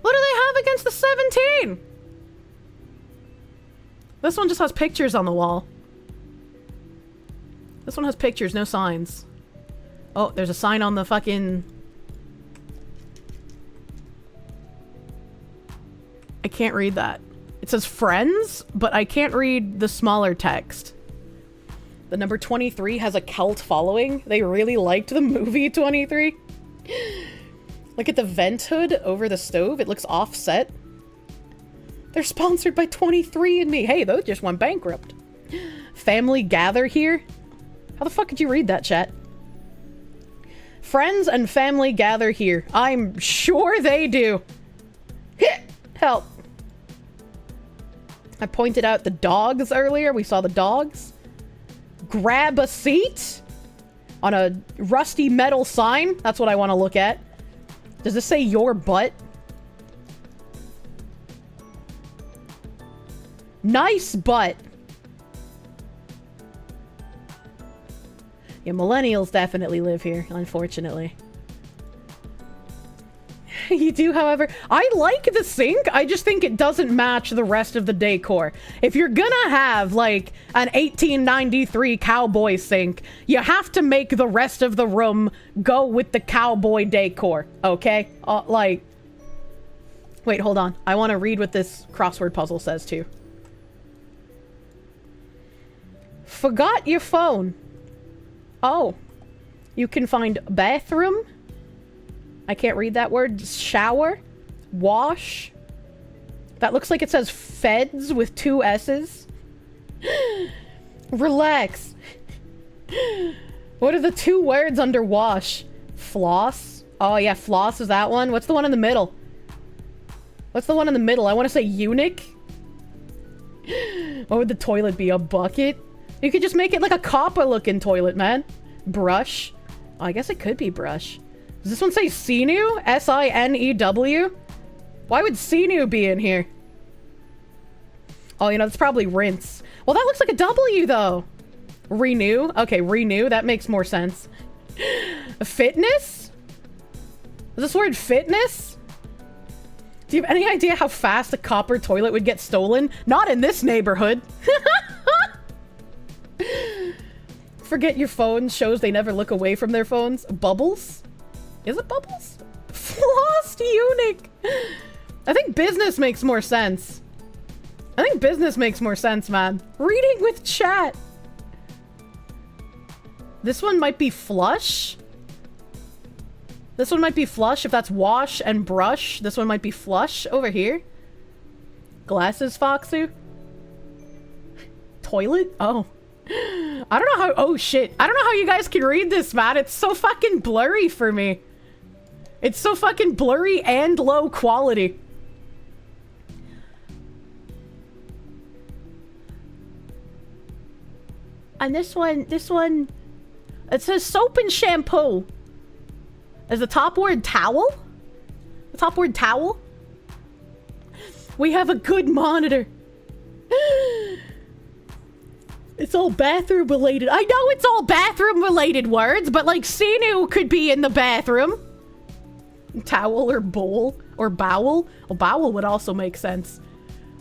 What do they have against the 17? This one just has pictures on the wall. This one has pictures, no signs. Oh, there's a sign on the fucking... I can't read that. It says friends, but I can't read the smaller text. The number 23 has a cult following. They really liked the movie 23. Look at the vent hood over the stove. It looks offset. They're sponsored by 23andMe. Hey, those just went bankrupt. Family gather here. How the fuck did you read that, chat? Friends and family gather here. I'm sure they do. Help. I pointed out the dogs earlier. We saw the dogs. Grab a seat on a rusty metal sign. That's what I want to look at. Does this say your butt? Nice butt. Yeah, millennials definitely live here, unfortunately. You do, however. I like the sink. I just think it doesn't match the rest of the decor. If you're gonna have, like, an 1893 cowboy sink, you have to make the rest of the room go with the cowboy decor, okay? Like... Wait, hold on. I want to read what this crossword puzzle says, too. Forgot your phone. Oh. You can find bathroom... I can't read that word. Shower. Wash. That looks like it says feds with 2 S's. Relax. What are the 2 words under wash? Floss. Oh yeah, floss is that one. What's the one in the middle? What's the one in the middle? I want to say eunuch. What would the toilet be? A bucket? You could just make it like a copper looking toilet, man. Brush. Oh, I guess it could be brush. Does this one say Sinew? S-I-N-E-W? Why would Sinew be in here? Oh, you know, it's probably rinse. Well, that looks like a W, though. Renew? Okay, renew. That makes more sense. Fitness? Is this word fitness? Do you have any idea how fast a copper toilet would get stolen? Not in this neighborhood. Forget your phone shows they never look away from their phones. Bubbles? Is it bubbles? Flossed eunuch. I think business makes more sense. I think business makes more sense, man. Reading with chat. This one might be flush. This one might be flush if that's wash and brush. This one might be flush over here. Glasses, Foxu. Toilet? Oh. I don't know how- oh shit. I don't know how you guys can read this, man. It's so fucking blurry for me. It's so fucking blurry and low quality. And this one, it says soap and shampoo. Is the top word towel? The top word towel? We have a good monitor. It's all bathroom related. I know it's all bathroom related words, but like Sinu could be in the bathroom. Towel or bowl or bowel. Well, bowel would also make sense.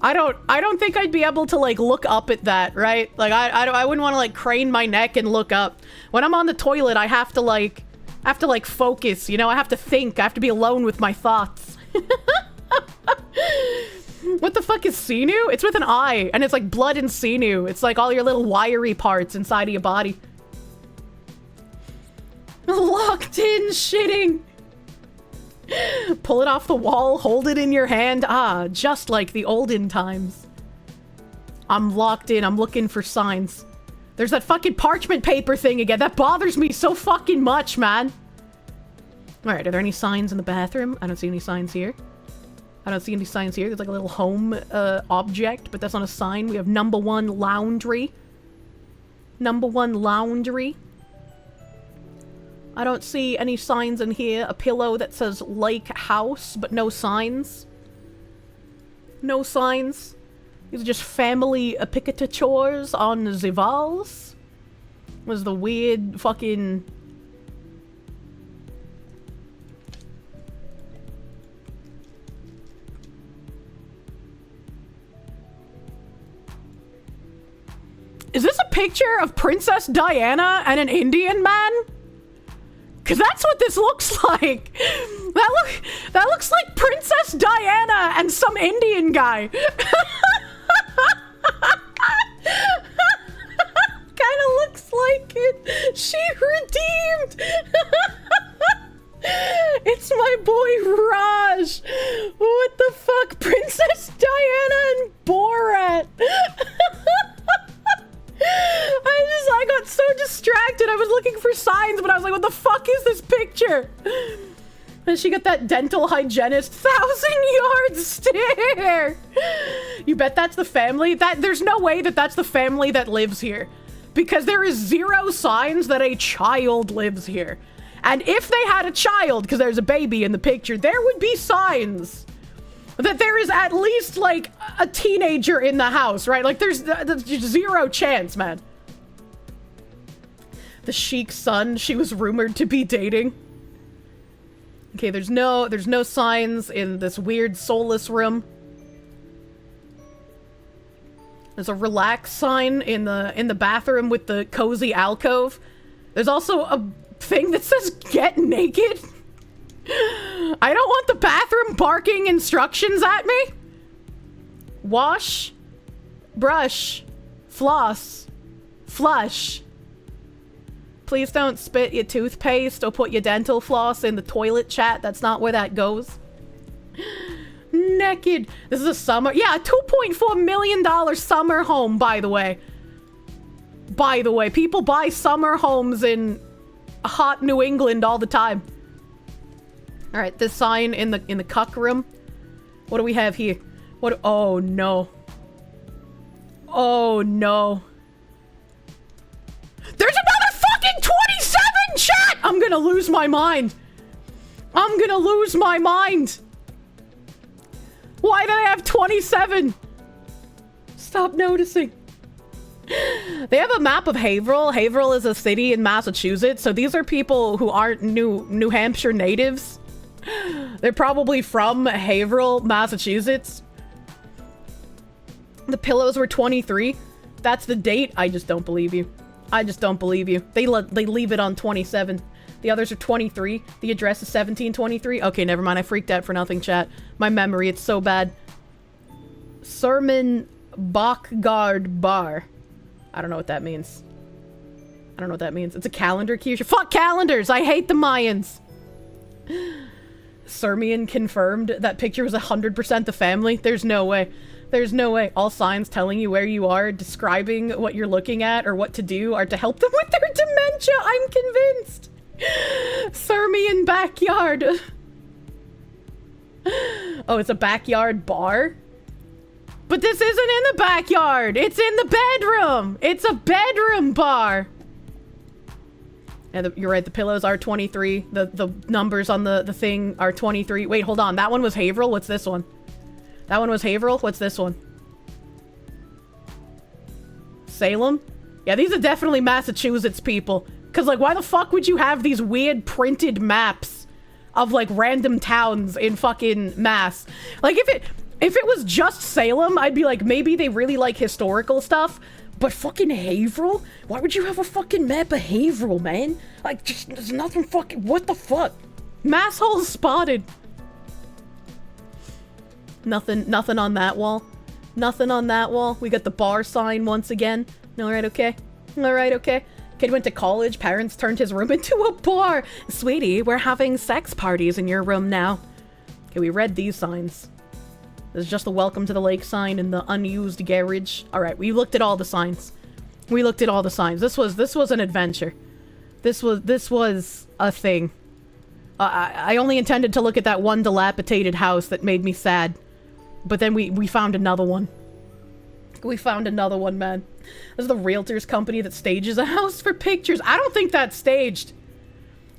I don't think I'd be able to like look up at that, right? Like I wouldn't want to like crane my neck and look up. When I'm on the toilet, I have to like focus, you know? I have to think. I have to be alone with my thoughts. What the fuck is Sinu? It's with an I, and it's like blood and sinew. It's like all your little wiry parts inside of your body. Locked in shitting. Pull it off the wall, hold it in your hand. Ah, just like the olden times. I'm locked in, I'm looking for signs. There's that fucking parchment paper thing again. That bothers me so fucking much, man. Alright, are there any signs in the bathroom? I don't see any signs here. I don't see any signs here. There's like a little home object, but that's not a sign. We have number 1 laundry. Number 1 laundry. I don't see any signs in here. A pillow that says Lake House, but no signs. No signs. These are just family picatures on the walls. Was the weird fucking... Is this a picture of Princess Diana and an Indian man? Cause that's what this looks like. That looks like Princess Diana and some Indian guy. Kinda looks like it. She redeemed. It's my boy Raj. What the fuck? Princess Diana and Borat. I got so distracted. I was looking for signs, but I was like, what the fuck is this picture? And she got that dental hygienist 1,000-yard stare. You bet that's the family? There's no way that that's the family that lives here. Because there is 0 signs that a child lives here. And if they had a child, because there's a baby in the picture, there would be signs that there is at least, like, a teenager in the house, right? Like, there's 0 chance, man. The sheik's son she was rumored to be dating. Okay, there's no signs in this weird soulless room. There's a relax sign in the bathroom with the cozy alcove. There's also a thing that says get naked. I don't want the bathroom barking instructions at me. Wash, brush, floss, flush. Please don't spit your toothpaste or put your dental floss in the toilet, chat. That's not where that goes. Naked. This is a summer. Yeah, a $2.4 million summer home, by the way. By the way, people buy summer homes in hot New England all the time. All right, this sign in the cuck room. What do we have here? What? Oh no. Oh no. There's another fucking 27, chat! I'm gonna lose my mind. I'm gonna lose my mind. Why do they have 27? Stop noticing. They have a map of Haverhill. Haverhill is a city in Massachusetts, so these are people who aren't New Hampshire natives. They're probably from Haverhill, Massachusetts. The pillows were 23. That's the date. I just don't believe you. I just don't believe you. They leave it on 27. The others are 23. The address is 1723. Okay, never mind. I freaked out for nothing, chat. My memory, it's so bad. Sermon Bachgard Bar. I don't know what that means. I don't know what that means. It's a calendar, Kirsche. Fuck calendars! I hate the Mayans! Sermian confirmed that picture was 100% the family. There's no way. There's no way. All signs telling you where you are, describing what you're looking at or what to do are to help them with their dementia. I'm convinced. Sermian backyard. Oh, it's a backyard bar? But this isn't in the backyard. It's in the bedroom. It's a bedroom bar. And you're right, the pillows are 23. The numbers on the thing are 23. Wait, hold on. That one was Haverhill. What's this one? That one was Haverhill. What's this one? Salem? Yeah, these are definitely Massachusetts people. Because, like, why the fuck would you have these weird printed maps of, like, random towns in fucking Mass? Like, if it was just Salem, I'd be like, maybe they really like historical stuff. But fucking Haverhill? Why would you have a fucking map of Haverhill, man? Like, just, there's nothing fucking, what the fuck? Mass holes spotted. Nothing on that wall. Nothing on that wall. We got the bar sign once again. Alright, okay. Alright, okay. Kid went to college, parents turned his room into a bar. Sweetie, we're having sex parties in your room now. Okay, we read these signs. There's just the welcome to the lake sign and the unused garage. Alright, we looked at all the signs. We looked at all the signs. This was an adventure. This was a thing. I only intended to look at that one dilapidated house that made me sad. But then we found another one. We found another one, man. This is the realtor's company that stages a house for pictures. I don't think that's staged.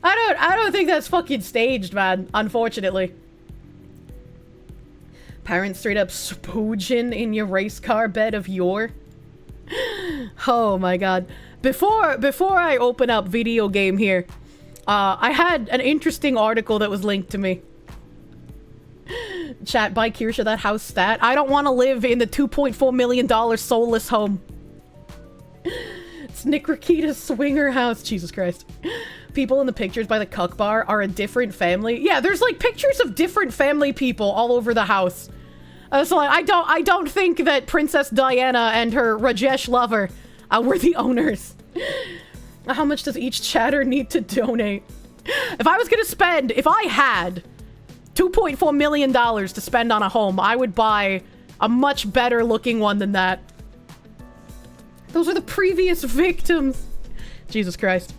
I don't think that's fucking staged, man. Unfortunately. Parents straight up spooging in your race car bed of yore. Oh my god. Before I open up video game here, I had an interesting article that was linked to me. Chat, by Kirsche, that house stat. I don't want to live in the $2.4 million soulless home. It's Nick Rakita's swinger house. Jesus Christ. People in the pictures by the cuck bar are a different family. Yeah, there's like pictures of different family people all over the house. So like, I don't think that Princess Diana and her Rajesh lover were the owners. How much does each chatter need to donate? If I had $2.4 million to spend on a home, I would buy a much better looking one than that. Those are the previous victims. Jesus Christ.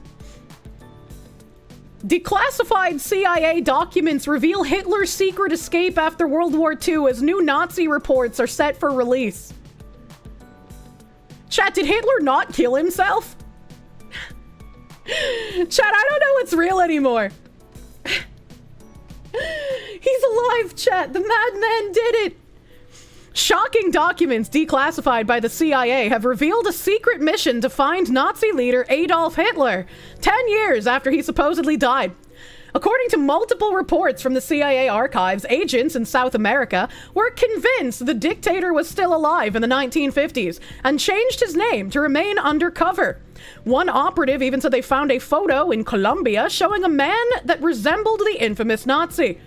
Declassified CIA documents reveal Hitler's secret escape after World War II as new Nazi reports are set for release. Chat, did Hitler not kill himself? Chat, I don't know what's real anymore. He's alive, chat. The madman did it. Shocking documents declassified by the CIA have revealed a secret mission to find Nazi leader Adolf Hitler 10 years after he supposedly died. According to multiple reports from the CIA archives, agents in South America were convinced the dictator was still alive in the 1950s and changed his name to remain undercover. One operative even said they found a photo in Colombia showing a man that resembled the infamous Nazi.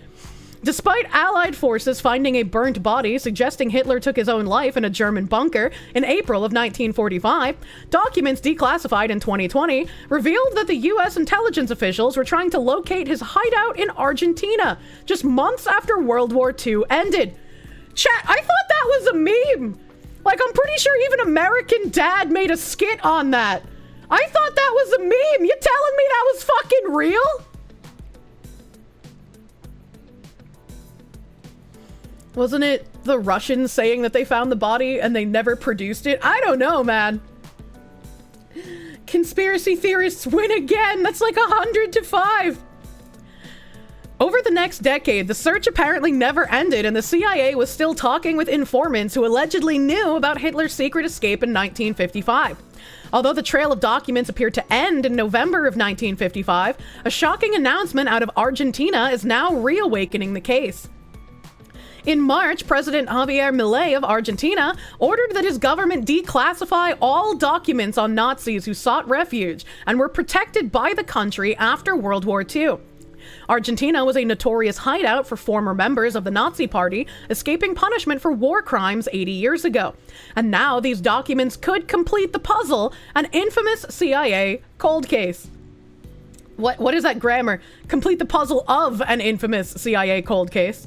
Despite Allied forces finding a burnt body suggesting Hitler took his own life in a German bunker in April of 1945, documents declassified in 2020 revealed that the US intelligence officials were trying to locate his hideout in Argentina just months after World War II ended. Chat, I thought that was a meme. Like, I'm pretty sure even American Dad made a skit on that. I thought that was a meme. You telling me that was fucking real? Wasn't it the Russians saying that they found the body and they never produced it? I don't know, man. Conspiracy theorists win again. That's like 100-5. Over the next decade, the search apparently never ended and the CIA was still talking with informants who allegedly knew about Hitler's secret escape in 1955. Although the trail of documents appeared to end in November of 1955, a shocking announcement out of Argentina is now reawakening the case. In March, President Javier Milei of Argentina ordered that his government declassify all documents on Nazis who sought refuge and were protected by the country after World War II. Argentina was a notorious hideout for former members of the Nazi Party escaping punishment for war crimes 80 years ago. And now these documents could complete the puzzle, an infamous CIA cold case. What is that grammar? Complete the puzzle of an infamous CIA cold case.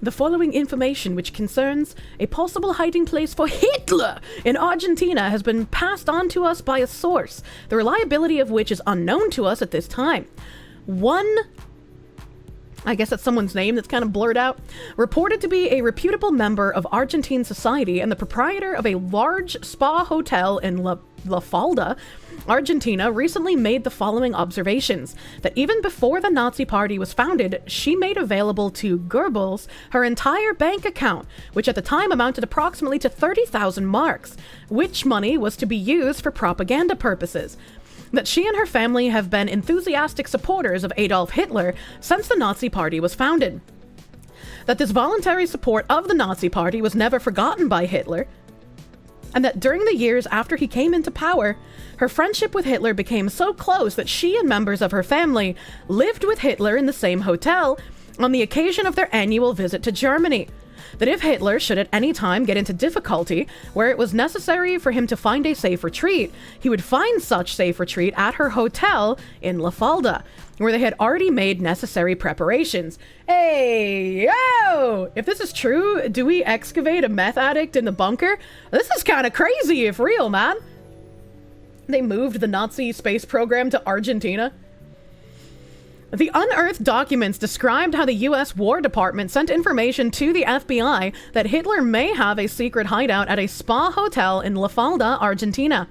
The following information, which concerns a possible hiding place for Hitler in Argentina, has been passed on to us by a source, the reliability of which is unknown to us at this time. One, I guess that's someone's name that's kind of blurred out, reported to be a reputable member of Argentine society and the proprietor of a large spa hotel in La Falda, Argentina, recently made the following observations: that even before the Nazi Party was founded, she made available to Goebbels her entire bank account, which at the time amounted approximately to 30,000 marks, which money was to be used for propaganda purposes. That she and her family have been enthusiastic supporters of Adolf Hitler since the Nazi Party was founded. That this voluntary support of the Nazi Party was never forgotten by Hitler, and that during the years after he came into power, her friendship with Hitler became so close that she and members of her family lived with Hitler in the same hotel on the occasion of their annual visit to Germany. That if Hitler should at any time get into difficulty where it was necessary for him to find a safe retreat, he would find such safe retreat at her hotel in La Falda, where they had already made necessary preparations. Hey, yo! If this is true, do we excavate a meth addict in the bunker? This is kind of crazy if real, man. They moved the Nazi space program to Argentina. The unearthed documents described how the U.S. War Department sent information to the FBI that Hitler may have a secret hideout at a spa hotel in La Falda, Argentina.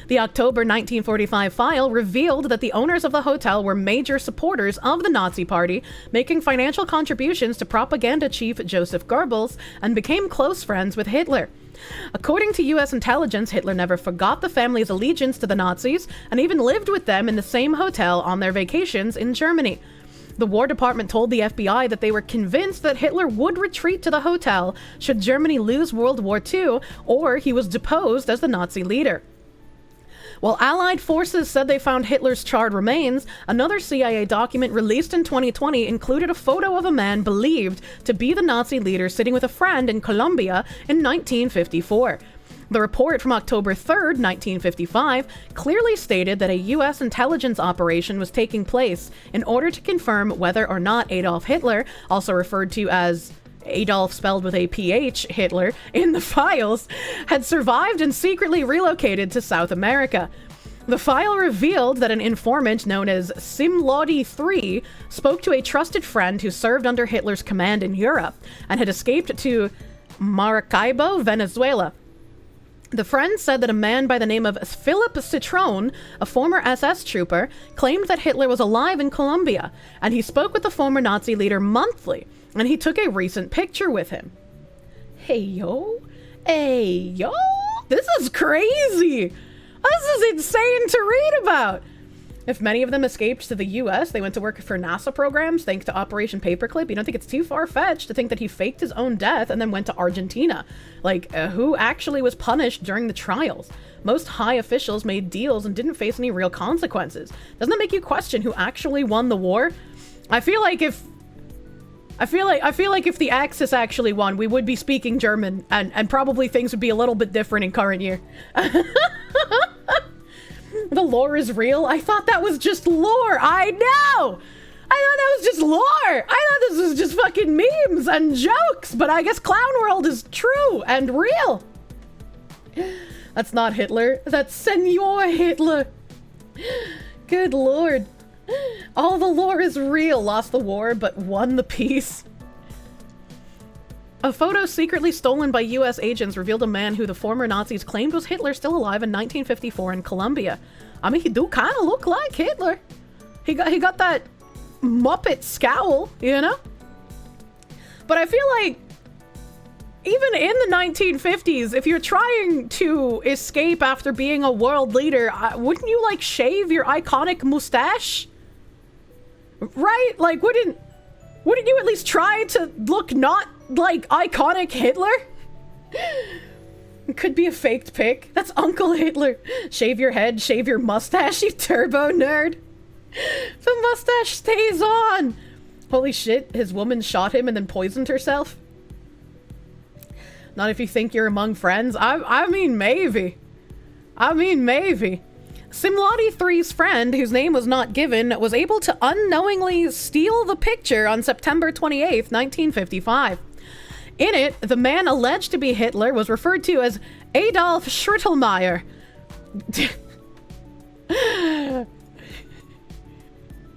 The October 1945 file revealed that the owners of the hotel were major supporters of the Nazi Party, making financial contributions to propaganda chief Joseph Goebbels, and became close friends with Hitler. According to U.S. intelligence, Hitler never forgot the family's allegiance to the Nazis and even lived with them in the same hotel on their vacations in Germany. The War Department told the FBI that they were convinced that Hitler would retreat to the hotel should Germany lose World War II or he was deposed as the Nazi leader. While Allied forces said they found Hitler's charred remains, another CIA document released in 2020 included a photo of a man believed to be the Nazi leader sitting with a friend in Colombia in 1954. The report from October 3rd, 1955, clearly stated that a U.S. intelligence operation was taking place in order to confirm whether or not Adolf Hitler, also referred to as Adolf spelled with a PH, Hitler, in the files, had survived and secretly relocated to South America. The file revealed that an informant known as Simlodi III spoke to a trusted friend who served under Hitler's command in Europe and had escaped to Maracaibo, Venezuela. The friend said that a man by the name of Philip Citrone, a former SS trooper, claimed that Hitler was alive in Colombia, and he spoke with the former Nazi leader monthly, and he took a recent picture with him. Hey yo, this is crazy. This is insane to read about. If many of them escaped to the US, they went to work for NASA programs thanks to Operation Paperclip. You don't think it's too far-fetched to think that he faked his own death and then went to Argentina? Like, who actually was punished during the trials? Most high officials made deals and didn't face any real consequences. Doesn't that make you question who actually won the war? I feel like if the Axis actually won, we would be speaking German, and probably things would be a little bit different in current year. The lore is real? I thought that was just lore. I know! I thought that was just lore. I thought this was just fucking memes and jokes, but I guess Clown World is true and real. That's not Hitler. That's Senor Hitler. Good lord. All the lore is real. Lost the war, but won the peace. A photo secretly stolen by US agents revealed a man who the former Nazis claimed was Hitler still alive in 1954 in Colombia. I mean, he do kind of look like Hitler. He got that Muppet scowl, you know? But I feel like even in the 1950s, if you're trying to escape after being a world leader, wouldn't you like shave your iconic mustache? Right? Like, wouldn't you at least try to look not like, iconic Hitler? It could be a faked pic. That's Uncle Hitler. Shave your head, shave your mustache, you turbo nerd. The mustache stays on. Holy shit, his woman shot him and then poisoned herself. Not if you think you're among friends. I mean, maybe. I mean, maybe. Simlati 3's friend, whose name was not given, was able to unknowingly steal the picture on September 28th, 1955. In it, the man alleged to be Hitler was referred to as Adolf Schrittelmeyer.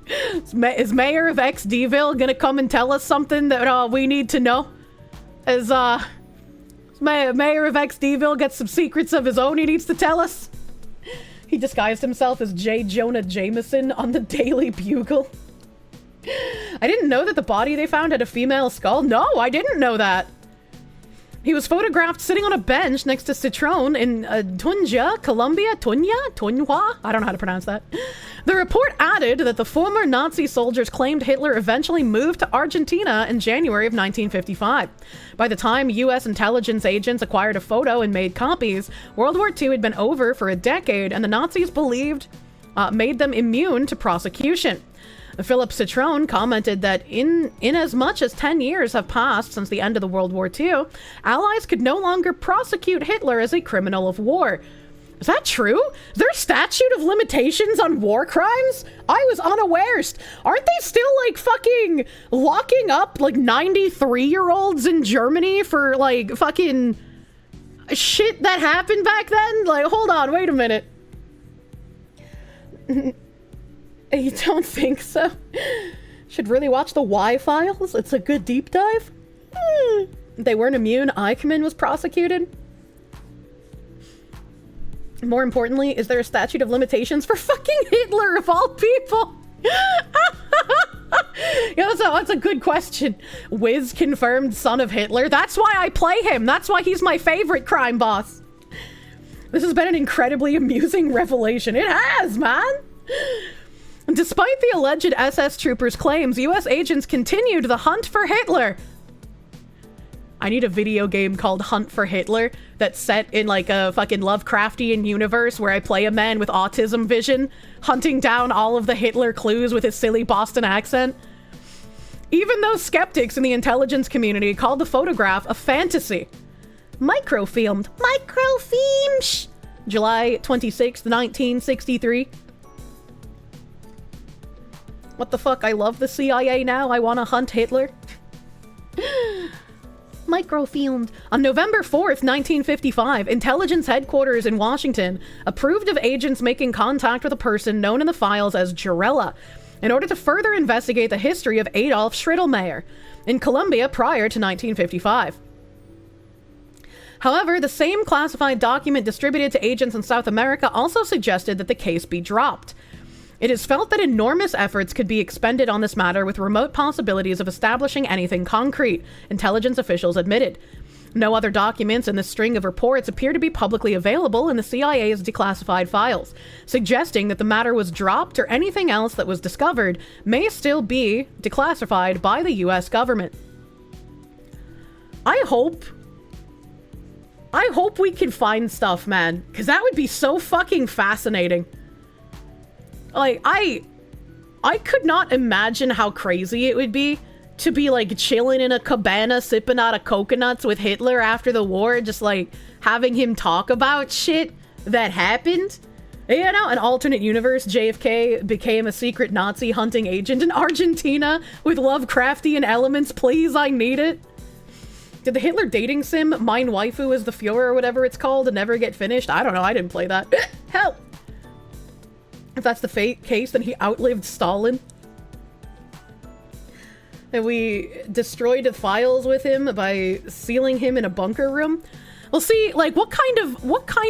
Is Mayor of XDville gonna come and tell us something that we need to know? Is Mayor of XDville got some secrets of his own he needs to tell us? He disguised himself as J. Jonah Jameson on the Daily Bugle. I didn't know that the body they found had a female skull. No, I didn't know that. He was photographed sitting on a bench next to Citron in Tunja, Colombia. Tunhua? I don't know how to pronounce that. The report added that the former Nazi soldiers claimed Hitler eventually moved to Argentina in January of 1955. By the time U.S. intelligence agents acquired a photo and made copies, World War II had been over for a decade, and the Nazis believed made them immune to prosecution. Philip Citron commented that in as much as 10 years have passed since the end of the World War II, Allies could no longer prosecute Hitler as a criminal of war. Is that true? Is there a statute of limitations on war crimes? I was unawares. Aren't they still, like, fucking locking up, like, 93-year-olds in Germany for, like, fucking shit that happened back then? Like, hold on, wait a minute. You don't think so? Should really watch the Y-Files. It's a good deep dive. They weren't immune. Eichmann was prosecuted. More importantly, is there a statute of limitations for fucking Hitler of all people? Yeah, that's a good question. Wiz confirmed son of Hitler. That's why I play him. That's why he's my favorite crime boss. This has been an incredibly amusing revelation. It has, man. Despite the alleged SS troopers' claims, US agents continued the hunt for Hitler. I need a video game called Hunt for Hitler that's set in like a fucking Lovecraftian universe where I play a man with autism vision, hunting down all of the Hitler clues with his silly Boston accent. Even though skeptics in the intelligence community called the photograph a fantasy. Microfilmed. July 26th, 1963. What the fuck? I love the CIA now. I want to hunt Hitler. Microfilmed. On November 4th, 1955, intelligence headquarters in Washington approved of agents making contact with a person known in the files as Jarella in order to further investigate the history of Adolf Schrittelmeyer in Colombia prior to 1955. However, the same classified document distributed to agents in South America also suggested that the case be dropped. It is felt that enormous efforts could be expended on this matter with remote possibilities of establishing anything concrete, intelligence officials admitted. No other documents in this string of reports appear to be publicly available in the CIA's declassified files, suggesting that the matter was dropped or anything else that was discovered may still be declassified by the US government. I hope we can find stuff, man, because that would be so fucking fascinating. Like, I could not imagine how crazy it would be to be, like, chilling in a cabana, sipping out of coconuts with Hitler after the war, just, like, having him talk about shit that happened. You know, an alternate universe, JFK became a secret Nazi hunting agent in Argentina with Lovecraftian elements. Please, I need it. Did the Hitler dating sim, Mein Waifu as the Fuhrer or whatever it's called, and never get finished? I don't know, I didn't play that. Help! If that's the case, then he outlived Stalin. And we destroyed the files with him by sealing him in a bunker room. Well, see, like, what kind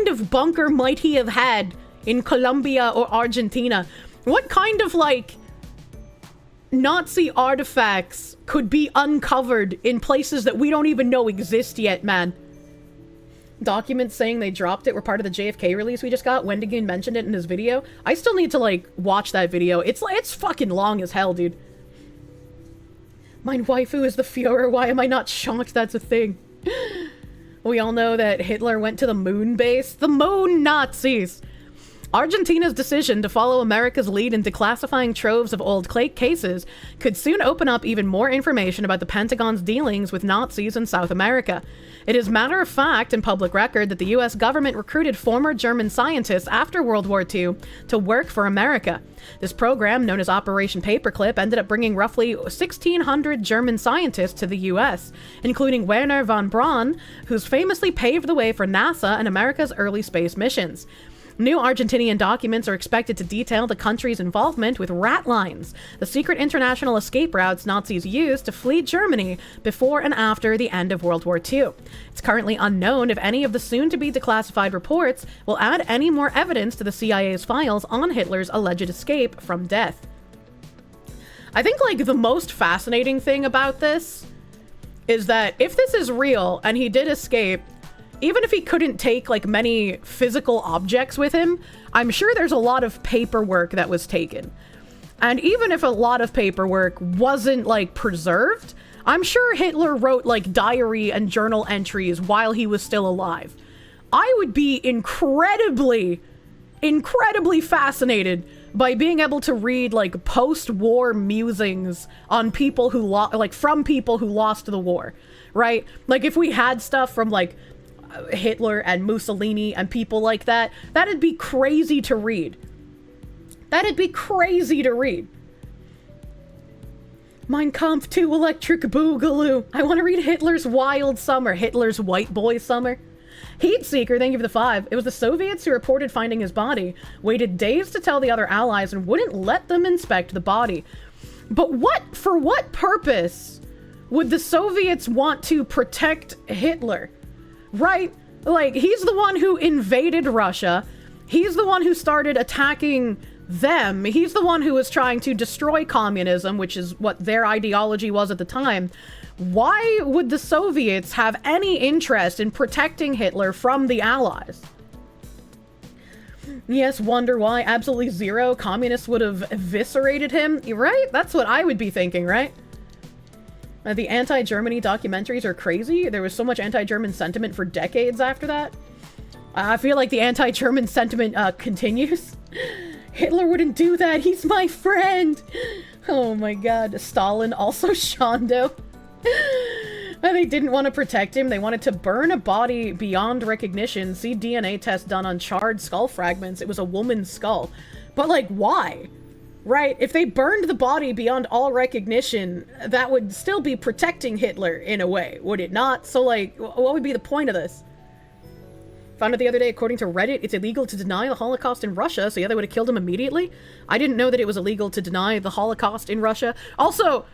of bunker might he have had in Colombia or Argentina? What kind of, like, Nazi artifacts could be uncovered in places that we don't even know exist yet, man? Documents saying they dropped it were part of the JFK release we just got. Wendigoon mentioned it in his video. I still need to, like, watch that video. It's fucking long as hell, dude. Mein waifu is the Führer. Why am I not shocked that's a thing? We all know that Hitler went to the moon base. The moon Nazis! Argentina's decision to follow America's lead in declassifying troves of old cases could soon open up even more information about the Pentagon's dealings with Nazis in South America. It is matter of fact and public record that the US government recruited former German scientists after World War II to work for America. This program, known as Operation Paperclip, ended up bringing roughly 1,600 German scientists to the US, including Werner von Braun, who's famously paved the way for NASA and America's early space missions. New Argentinian documents are expected to detail the country's involvement with rat lines, the secret international escape routes Nazis used to flee Germany before and after the end of World War II. It's currently unknown if any of the soon-to-be declassified reports will add any more evidence to the CIA's files on Hitler's alleged escape from death. I think, like, the most fascinating thing about this is that if this is real and he did escape, even if he couldn't take, like, many physical objects with him, I'm sure there's a lot of paperwork that was taken. And even if a lot of paperwork wasn't, like, preserved, I'm sure Hitler wrote, like, diary and journal entries while he was still alive. I would be incredibly fascinated by being able to read, like, post-war musings on people who from people who lost the war, right? Like, if we had stuff from, like, Hitler and Mussolini and people like that, that'd be crazy to read. That'd be crazy to read. Mein Kampf 2 Electric Boogaloo. I want to read Hitler's Wild Summer, Hitler's White Boy Summer. Heatseeker, thank you for the 5. It was the Soviets who reported finding his body, waited days to tell the other allies, and wouldn't let them inspect the body. But for what purpose would the Soviets want to protect Hitler? Right? Like, he's the one who invaded Russia. He's the one who started attacking them. He's the one who was trying to destroy communism, which is what their ideology was at the time. Why would the Soviets have any interest in protecting Hitler from the Allies? Yes, wonder why. Absolutely zero. Communists would have eviscerated him. Right? That's what I would be thinking, right? The anti-Germany documentaries are crazy. There was so much anti-German sentiment for decades after that. I feel like the anti-German sentiment continues. Hitler wouldn't do that. He's my friend. Oh my god. Stalin, also Shondo. They didn't want to protect him. They wanted to burn a body beyond recognition. See DNA test done on charred skull fragments. It was a woman's skull. But, like, why? Right? If they burned the body beyond all recognition, that would still be protecting Hitler in a way, would it not? So, like, what would be the point of this? Found out the other day, according to Reddit, it's illegal to deny the Holocaust in Russia, so yeah, they would have killed him immediately. I didn't know that it was illegal to deny the Holocaust in Russia. Also,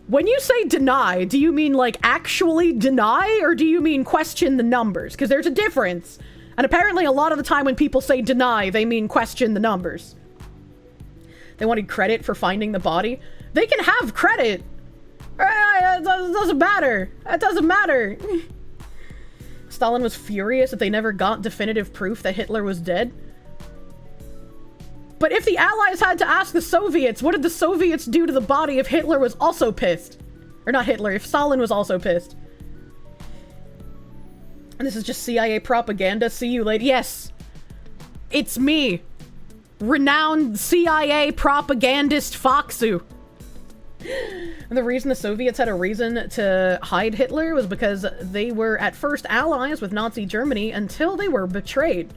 when you say deny, do you mean, like, actually deny, or do you mean question the numbers? Because there's a difference. And apparently a lot of the time when people say deny, they mean question the numbers. They wanted credit for finding the body. They can have credit. It doesn't matter. It doesn't matter. Stalin was furious that they never got definitive proof that Hitler was dead. But if the Allies had to ask the Soviets, what did the Soviets do to the body if Hitler was also pissed? Or not Hitler, if Stalin was also pissed. And this is just CIA propaganda. See you later. Yes. It's me. Renowned CIA propagandist Foxu. And the reason the Soviets had a reason to hide Hitler was because they were at first allies with Nazi Germany until they were betrayed.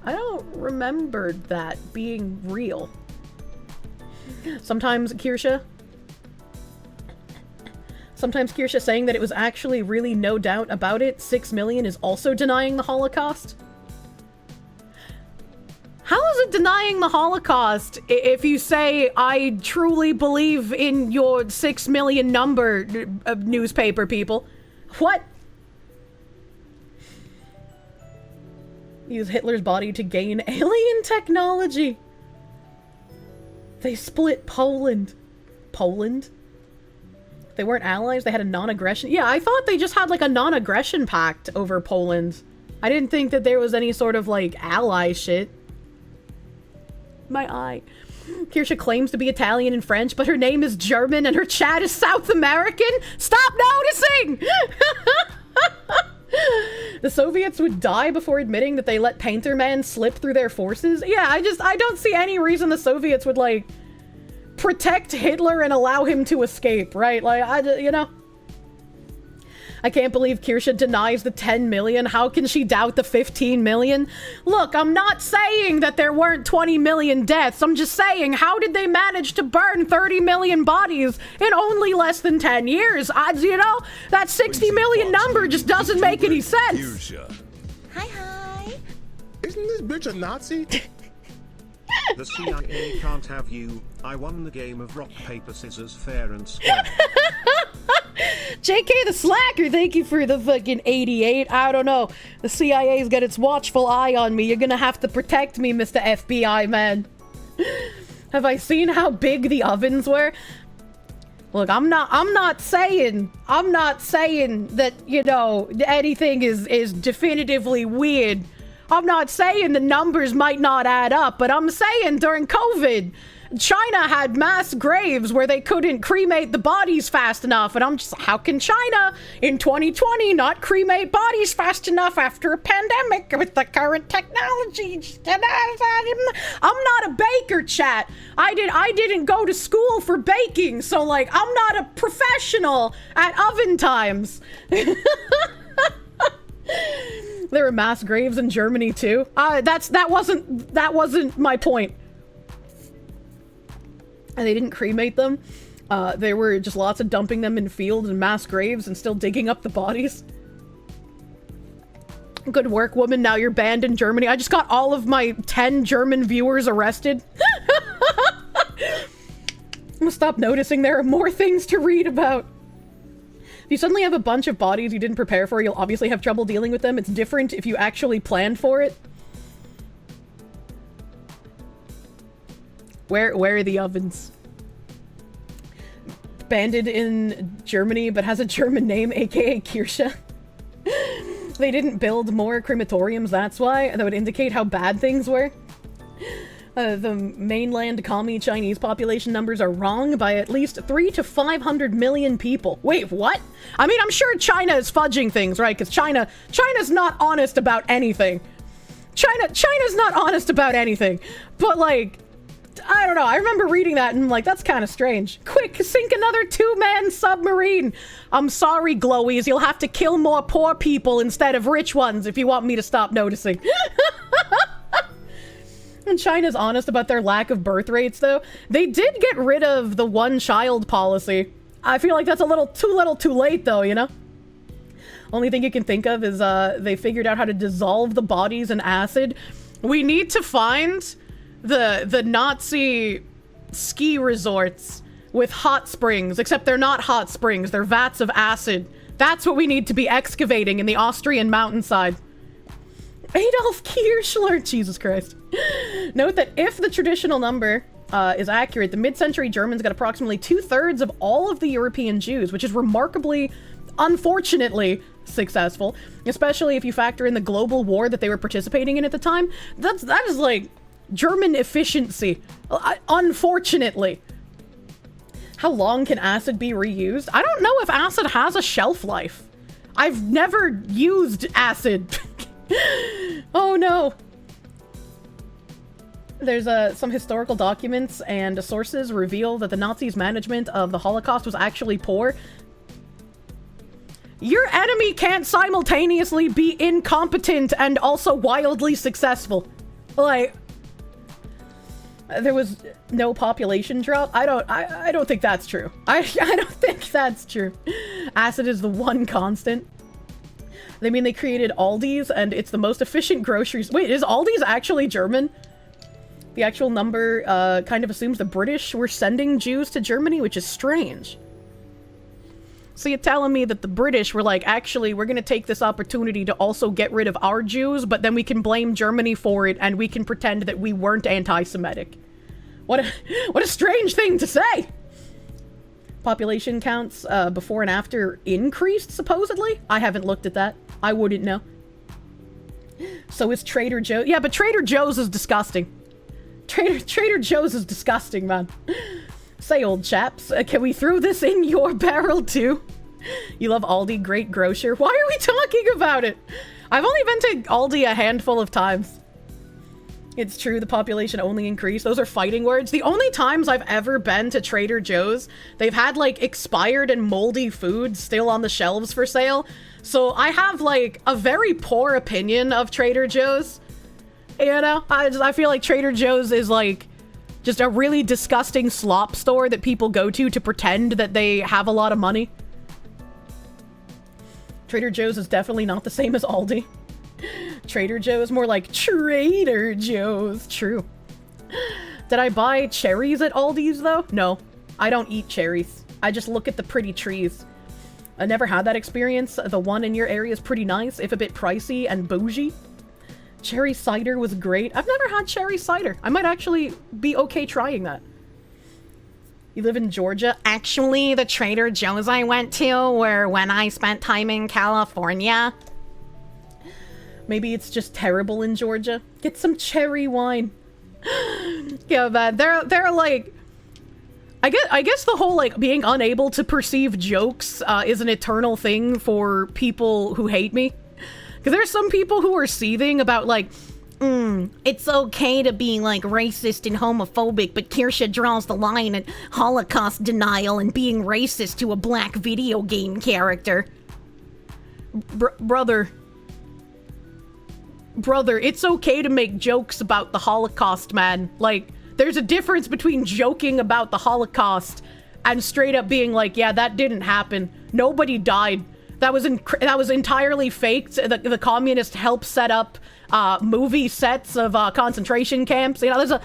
I don't remember that being real. Sometimes Kirsche saying that it was actually really no doubt about it. 6 million is also denying the Holocaust. How is it denying the Holocaust if you say, I truly believe in your 6 million number of newspaper people? What? Use Hitler's body to gain alien technology. They split Poland. Poland? They weren't allies, they had a non-aggression. Yeah, I thought they just had like a non-aggression pact over Poland. I didn't think that there was any sort of like ally shit. My eye. Kirsche claims to be Italian and French, but her name is German and her chat is South American? Stop noticing! The Soviets would die before admitting that they let Painter Man slip through their forces? Yeah, I don't see any reason the Soviets would, like, protect Hitler and allow him to escape, right? Like, you know? I can't believe Kirsche denies the 10 million. How can she doubt the 15 million? Look, I'm not saying that there weren't 20 million deaths. I'm just saying, how did they manage to burn 30 million bodies in only less than 10 years? You know, that 60 million number just doesn't make any sense. Hi. Isn't this bitch a Nazi? The CIA can't have you. I won the game of rock, paper, scissors, fair and square. JK the Slacker, thank you for the fucking 88. I don't know. The CIA's got its watchful eye on me. You're gonna have to protect me, Mr. FBI, man. Have I seen how big the ovens were? Look, I'm not saying that, you know, anything is definitively weird. I'm not saying the numbers might not add up, but I'm saying during COVID, China had mass graves where they couldn't cremate the bodies fast enough, and I'm just, how can China in 2020 not cremate bodies fast enough after a pandemic with the current technology? I'm not a baker, chat. I didn't go to school for baking, so like I'm not a professional at oven times. There were mass graves in Germany too. That wasn't my point. And they didn't cremate them. There were just lots of dumping them in fields and mass graves and still digging up the bodies. Good work, woman. Now you're banned in Germany. I just got all of my 10 German viewers arrested. I'm gonna stop noticing there are more things to read about. If you suddenly have a bunch of bodies you didn't prepare for, you'll obviously have trouble dealing with them. It's different if you actually planned for it. Where are the ovens? Banded in Germany, but has a German name, aka Kirsche. They didn't build more crematoriums, that's why. That would indicate how bad things were. The mainland commie Chinese population numbers are wrong by at least 300 to 500 million people. Wait, what? I mean, I'm sure China is fudging things, right? Because China's not honest about anything. China's not honest about anything. But like, I don't know. I remember reading that and I'm like, that's kind of strange. Quick, sink another 2-man submarine. I'm sorry, Glowies. You'll have to kill more poor people instead of rich ones if you want me to stop noticing. And China's honest about their lack of birth rates, though. They did get rid of the one-child policy. I feel like that's a little too late, though, you know? Only thing you can think of is they figured out how to dissolve the bodies in acid. We need to find the Nazi ski resorts with hot springs, except they're not hot springs, they're vats of acid. That's what we need to be excavating in the Austrian mountainside. Adolf Kirschler, Jesus Christ. Note that if the traditional number is accurate, the mid-century Germans got approximately 2/3 of all of the European Jews, which is remarkably, unfortunately, successful, especially if you factor in the global war that they were participating in at the time. That is like German efficiency, unfortunately. How long can acid be reused? I don't know if acid has a shelf life. I've never used acid. Oh no. There's some historical documents and sources reveal that the Nazis' management of the Holocaust was actually poor. Your enemy can't simultaneously be incompetent and also wildly successful. Like, there was no population drop. I don't think that's true. I don't think that's true. Acid is the one constant. They mean they created Aldi's and it's the most efficient groceries. Wait, is Aldi's actually German? The actual number kind of assumes the British were sending Jews to Germany, which is strange. So you're telling me that the British were like, actually, we're going to take this opportunity to also get rid of our Jews, but then we can blame Germany for it and we can pretend that we weren't anti-Semitic. What a strange thing to say! Population counts before and after increased, supposedly? I haven't looked at that. I wouldn't know. So is Trader Joe's. Yeah, but Trader Joe's is disgusting. Trader Joe's is disgusting, man. Say, old chaps, can we throw this in your barrel too? You love Aldi, great grocer. Why are we talking about it? I've only been to Aldi a handful of times. It's true, the population only increased. Those are fighting words. The only times I've ever been to Trader Joe's, they've had like expired and moldy food still on the shelves for sale. So I have like a very poor opinion of Trader Joe's. You know, I feel like Trader Joe's is like just a really disgusting slop store that people go to pretend that they have a lot of money. Trader Joe's is definitely not the same as Aldi. Trader Joe's more like Trader Joe's. True. Did I buy cherries at Aldi's though? No, I don't eat cherries. I just look at the pretty trees. I never had that experience. The one in your area is pretty nice, if a bit pricey and bougie. Cherry cider was great. I've never had cherry cider. I might actually be okay trying that. You live in Georgia? Actually, the Trader Joe's I went to were when I spent time in California. Maybe it's just terrible in Georgia. Get some cherry wine. Yeah, man, they're like... I guess the whole, like, being unable to perceive jokes is an eternal thing for people who hate me. Because there's some people who are seething about, like, it's okay to be, like, racist and homophobic, but Kirsche draws the line at Holocaust denial and being racist to a black video game character. Brother, it's okay to make jokes about the Holocaust, man. Like, there's a difference between joking about the Holocaust and straight up being like, yeah, that didn't happen. Nobody died. That was entirely faked. The communists helped set up movie sets of concentration camps. You know,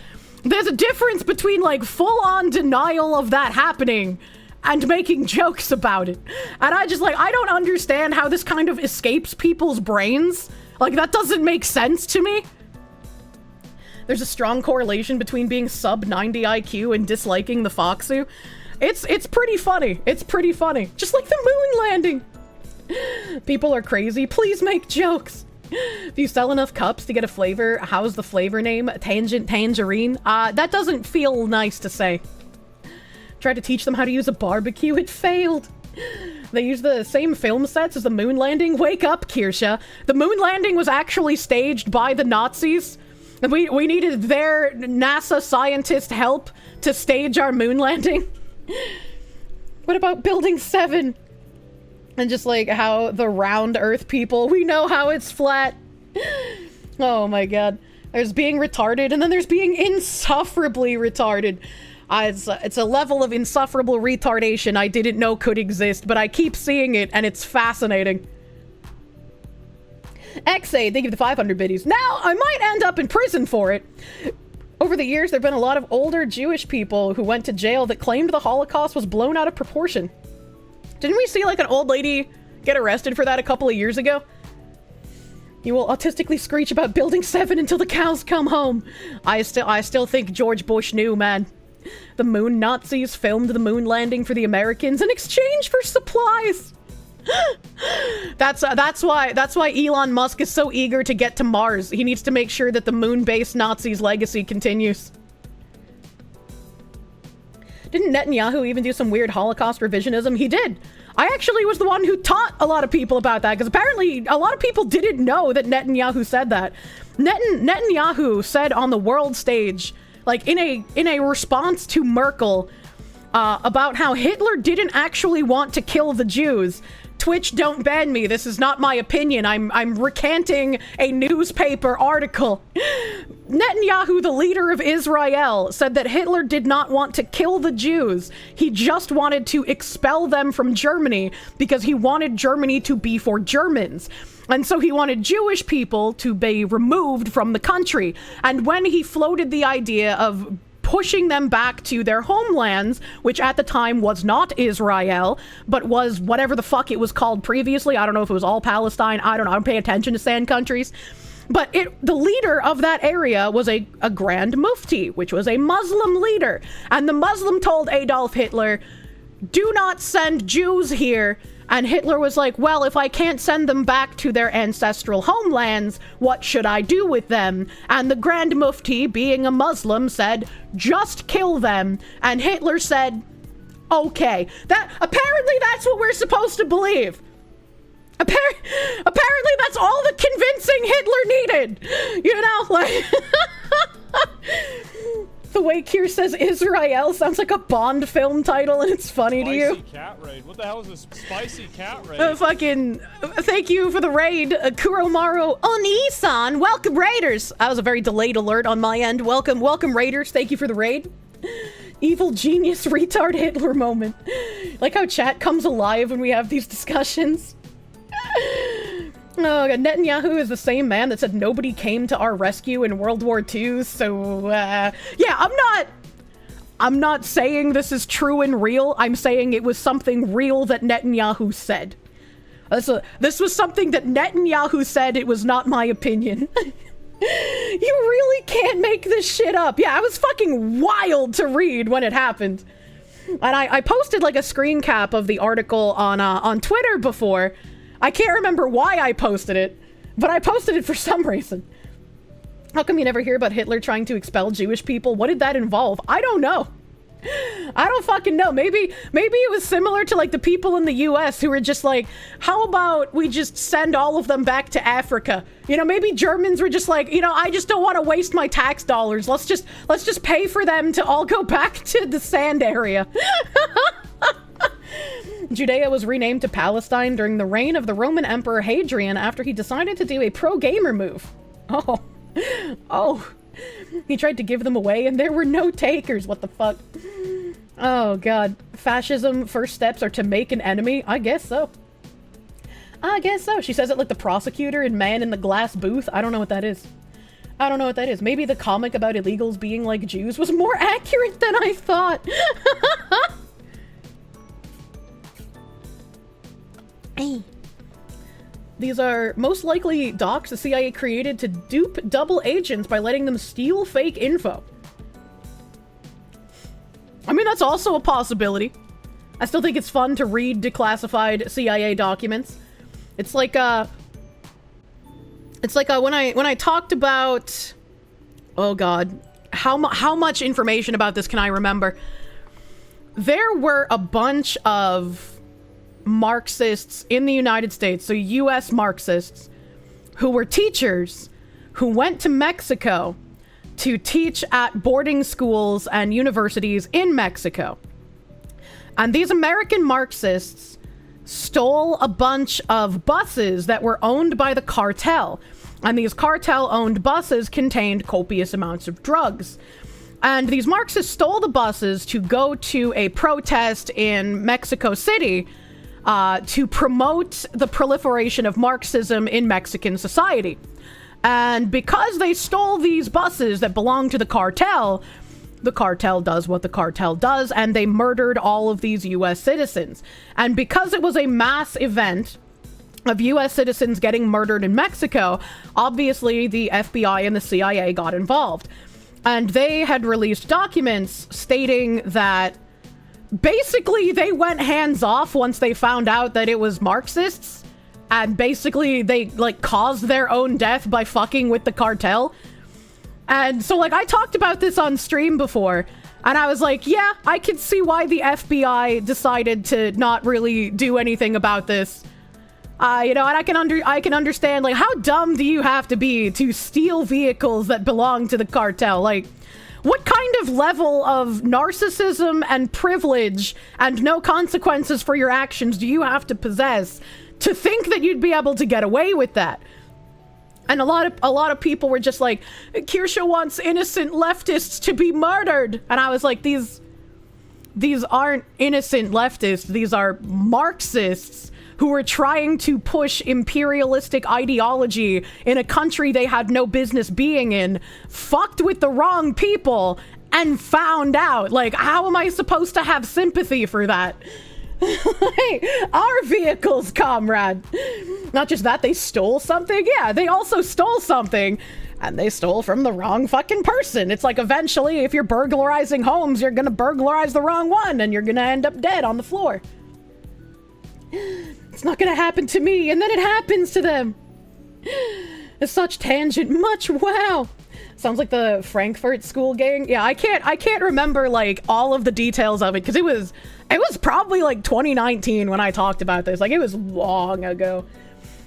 there's a difference between like full-on denial of that happening and making jokes about it. And I don't understand how this kind of escapes people's brains. Like, that doesn't make sense to me. There's a strong correlation between being sub 90 IQ and disliking the Foxu. It's pretty funny. It's pretty funny. Just like the moon landing. People are crazy. Please make jokes. If you sell enough cups to get a flavor, how's the flavor name? Tangent Tangerine? That doesn't feel nice to say. Tried to teach them how to use a barbecue. It failed. They use the same film sets as the moon landing. Wake up, Kirsche. The moon landing was actually staged by the Nazis. We needed their NASA scientist help to stage our moon landing. What about Building 7? And just like how the round Earth people, we know how it's flat. Oh my god. There's being retarded and then there's being insufferably retarded. It's a level of insufferable retardation I didn't know could exist, but I keep seeing it and it's fascinating. XA, thank you for the 500 biddies. Now, I might end up in prison for it. Over the years, there have been a lot of older Jewish people who went to jail that claimed the Holocaust was blown out of proportion. Didn't we see, like, an old lady get arrested for that a couple of years ago? You will autistically screech about Building 7 until the cows come home. I still think George Bush knew, man. The moon Nazis filmed the moon landing for the Americans in exchange for supplies. That's why Elon Musk is so eager to get to Mars. He needs to make sure that the moon-based Nazis' legacy continues. Didn't Netanyahu even do some weird Holocaust revisionism? He did. I actually was the one who taught a lot of people about that, because apparently a lot of people didn't know that Netanyahu said that. Netanyahu said on the world stage, like in a response to Merkel, about how Hitler didn't actually want to kill the Jews. Twitch, don't ban me. This is not my opinion. I'm recanting a newspaper article. Netanyahu, the leader of Israel, said that Hitler did not want to kill the Jews. He just wanted to expel them from Germany because he wanted Germany to be for Germans. And so he wanted Jewish people to be removed from the country. And when he floated the idea of pushing them back to their homelands, which at the time was not Israel, but was whatever the fuck it was called previously. I don't know if it was all Palestine. I don't know. I don't pay attention to sand countries. But the leader of that area was a Grand Mufti, which was a Muslim leader. And the Muslim told Adolf Hitler, do not send Jews here And Hitler was like, well, if I can't send them back to their ancestral homelands, what should I do with them? And the Grand Mufti, being a Muslim, said, just kill them. And Hitler said, okay. Apparently that's what we're supposed to believe. Apparently that's all the convincing Hitler needed. You know, like... The way Kirsche says Israel sounds like a Bond film title, and it's funny to you. Spicy cat raid. What the hell is a spicy cat raid? Thank you for the raid, Kuromaru Oni-san. Welcome, Raiders. That was a very delayed alert on my end. Welcome, Raiders. Thank you for the raid. Evil genius retard Hitler moment. Like how chat comes alive when we have these discussions. Oh, God. Netanyahu is the same man that said nobody came to our rescue in World War II, so, yeah, I'm not saying this is true and real. I'm saying it was something real that Netanyahu said. This was something that Netanyahu said. It was not my opinion. You really can't make this shit up. Yeah, I was fucking wild to read when it happened. And I posted, like, a screen cap of the article on Twitter before. I can't remember why I posted it, but I posted it for some reason. How come you never hear about Hitler trying to expel Jewish people? What did that involve? I don't know. I don't fucking know. Maybe it was similar to like the people in the US who were just like, how about we just send all of them back to Africa? You know, maybe Germans were just like, you know, I just don't want to waste my tax dollars. Let's just pay for them to all go back to the sand area. Judea was renamed to Palestine during the reign of the Roman Emperor Hadrian after he decided to do a pro-gamer move. Oh. He tried to give them away and there were no takers. What the fuck? Oh, God. Fascism first steps are to make an enemy? I guess so. She says it like the prosecutor in Man in the Glass Booth. I don't know what that is. Maybe the comic about illegals being like Jews was more accurate than I thought. Hey. These are most likely docs the CIA created to dupe double agents by letting them steal fake info. I mean, that's also a possibility. I still think it's fun to read declassified CIA documents. It's like when I talked about, oh God, how much information about this can I remember? There were a bunch of Marxists in the United States, so US Marxists, who were teachers who went to Mexico to teach at boarding schools and universities in Mexico. And these American Marxists stole a bunch of buses that were owned by the cartel. And these cartel-owned buses contained copious amounts of drugs. And these Marxists stole the buses to go to a protest in Mexico City to promote the proliferation of Marxism in Mexican society. And because they stole these buses that belonged to the cartel does what the cartel does, and they murdered all of these US citizens. And because it was a mass event of US citizens getting murdered in Mexico, obviously the FBI and the CIA got involved. And they had released documents stating that basically they went hands off once they found out that it was Marxists, and basically they like caused their own death by fucking with the cartel. And so like I talked about this on stream before, and I was like, yeah, I can see why the FBI decided to not really do anything about this. You know, and I can understand, like, how dumb do you have to be to steal vehicles that belong to the cartel? Like, what kind of level of narcissism and privilege and no consequences for your actions do you have to possess to think that you'd be able to get away with that? And a lot of people were just like, Kirsche wants innocent leftists to be murdered. And I was like, these aren't innocent leftists. These are Marxists who were trying to push imperialistic ideology in a country they had no business being in, fucked with the wrong people, and found out. Like, how am I supposed to have sympathy for that? Hey, our vehicles, comrade. Not just that, they stole something. Yeah, they also stole something, and they stole from the wrong fucking person. It's like, eventually, if you're burglarizing homes, you're gonna burglarize the wrong one, and you're gonna end up dead on the floor. It's not gonna happen to me, and then it happens to them. Such tangent, much wow. Sounds like the Frankfurt school gang. Yeah, I can't remember like all of the details of it because it was probably like 2019 when I talked about this. Like it was long ago.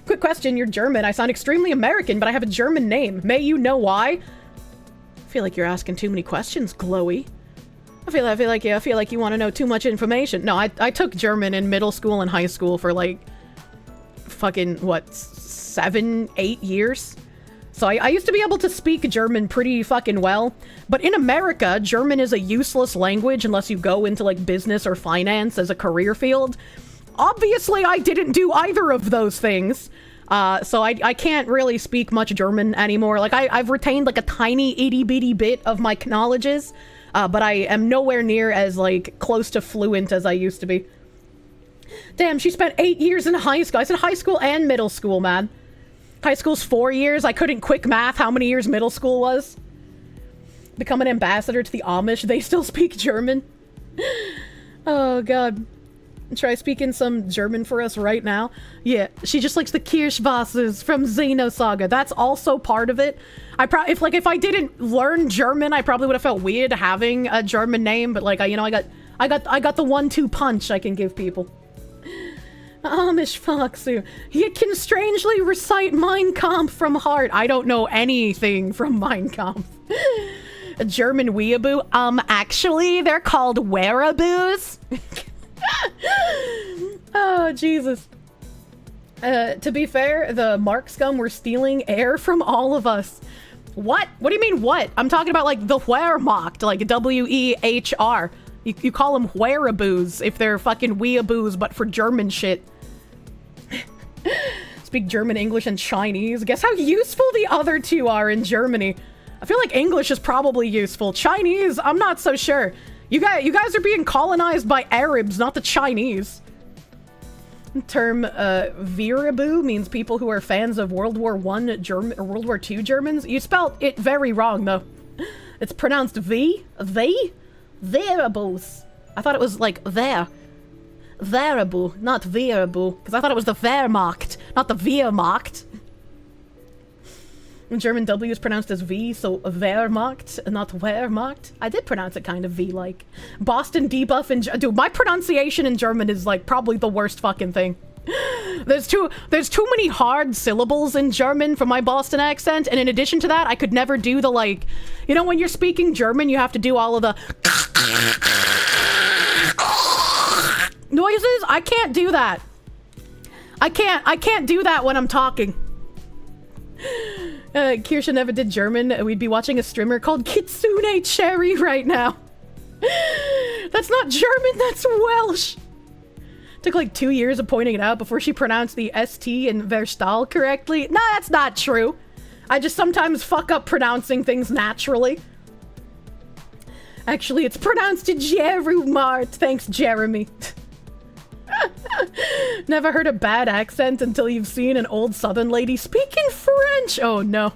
Quick question, you're German. I sound extremely American, but I have a German name. May you know why? I feel like you're asking too many questions, Chloe. I feel like you want to know too much information. No, I took German in middle school and high school for like fucking what, 7, 8 years. So I used to be able to speak German pretty fucking well, but in America, German is a useless language unless you go into like business or finance as a career field. Obviously, I didn't do either of those things, so I can't really speak much German anymore. Like I've retained like a tiny itty bitty bit of my knowledges, but I am nowhere near as like close to fluent as I used to be. Damn, she spent 8 years in high school. I said high school and middle school, man. High school's 4 years. I couldn't quick math how many years middle school was. Become an ambassador to the Amish. They still speak German. Oh, God. Try speaking some German for us right now. Yeah, she just likes the Kirschwassers from Xenosaga. That's also part of it. If I didn't learn German, I probably would have felt weird having a German name. But like, I got the 1-2 punch I can give people. Amish Foxu. He can strangely recite Mein Kampf from heart. I don't know anything from Mein Kampf. A German weeaboo? Actually, they're called wereaboos. Oh, Jesus. To be fair, the Mark scum were stealing air from all of us. What? What do you mean, what? I'm talking about, like, the Wehrmacht, like W-E-H-R. You call them wereaboos if they're fucking weeaboos, but for German shit. Speak German, English, and Chinese. Guess how useful the other two are in Germany. I feel like English is probably useful. Chinese, I'm not so sure. You guys are being colonized by Arabs, not the Chinese. The term Wehraboo means people who are fans of World War I German or World War II Germans. You spelled it very wrong, though. It's pronounced V. Wehrabos. I thought it was like there. Wehraboo, not Wehraboo. Because I thought it was the Wehrmacht, not the Wehrmacht. German W is pronounced as V, so Wehrmacht, not Wehrmacht. I did pronounce it kind of V-like. Boston debuff in... Dude, my pronunciation in German is like probably the worst fucking thing. There's too many hard syllables in German for my Boston accent, and in addition to that, I could never do the like... You know, when you're speaking German, you have to do all of the... noises? I can't do that. I can't do that when I'm talking. Kirsche never did German. We'd be watching a streamer called Kitsune Cherry right now. That's not German, that's Welsh. Took like 2 years of pointing it out before she pronounced the ST in Verstal correctly. Nah, that's not true. I just sometimes fuck up pronouncing things naturally. Actually, it's pronounced Jerumart. Thanks, Jeremy. Never heard a bad accent until you've seen an old southern lady speaking French. Oh no.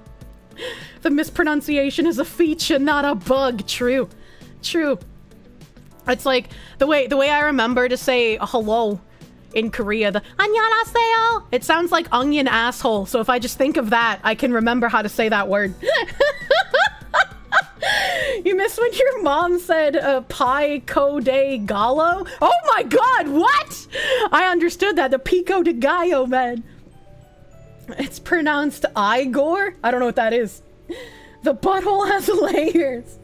The mispronunciation is a feature, not a bug. True. True. It's like the way I remember to say hello in Korea, the annyeonghaseyo. It sounds like onion asshole. So if I just think of that, I can remember how to say that word. You miss when your mom said Pi Co de Gallo? Oh my god, what? I understood that. The Pico de Gallo, man. It's pronounced Igor? I don't know what that is. The butthole has layers.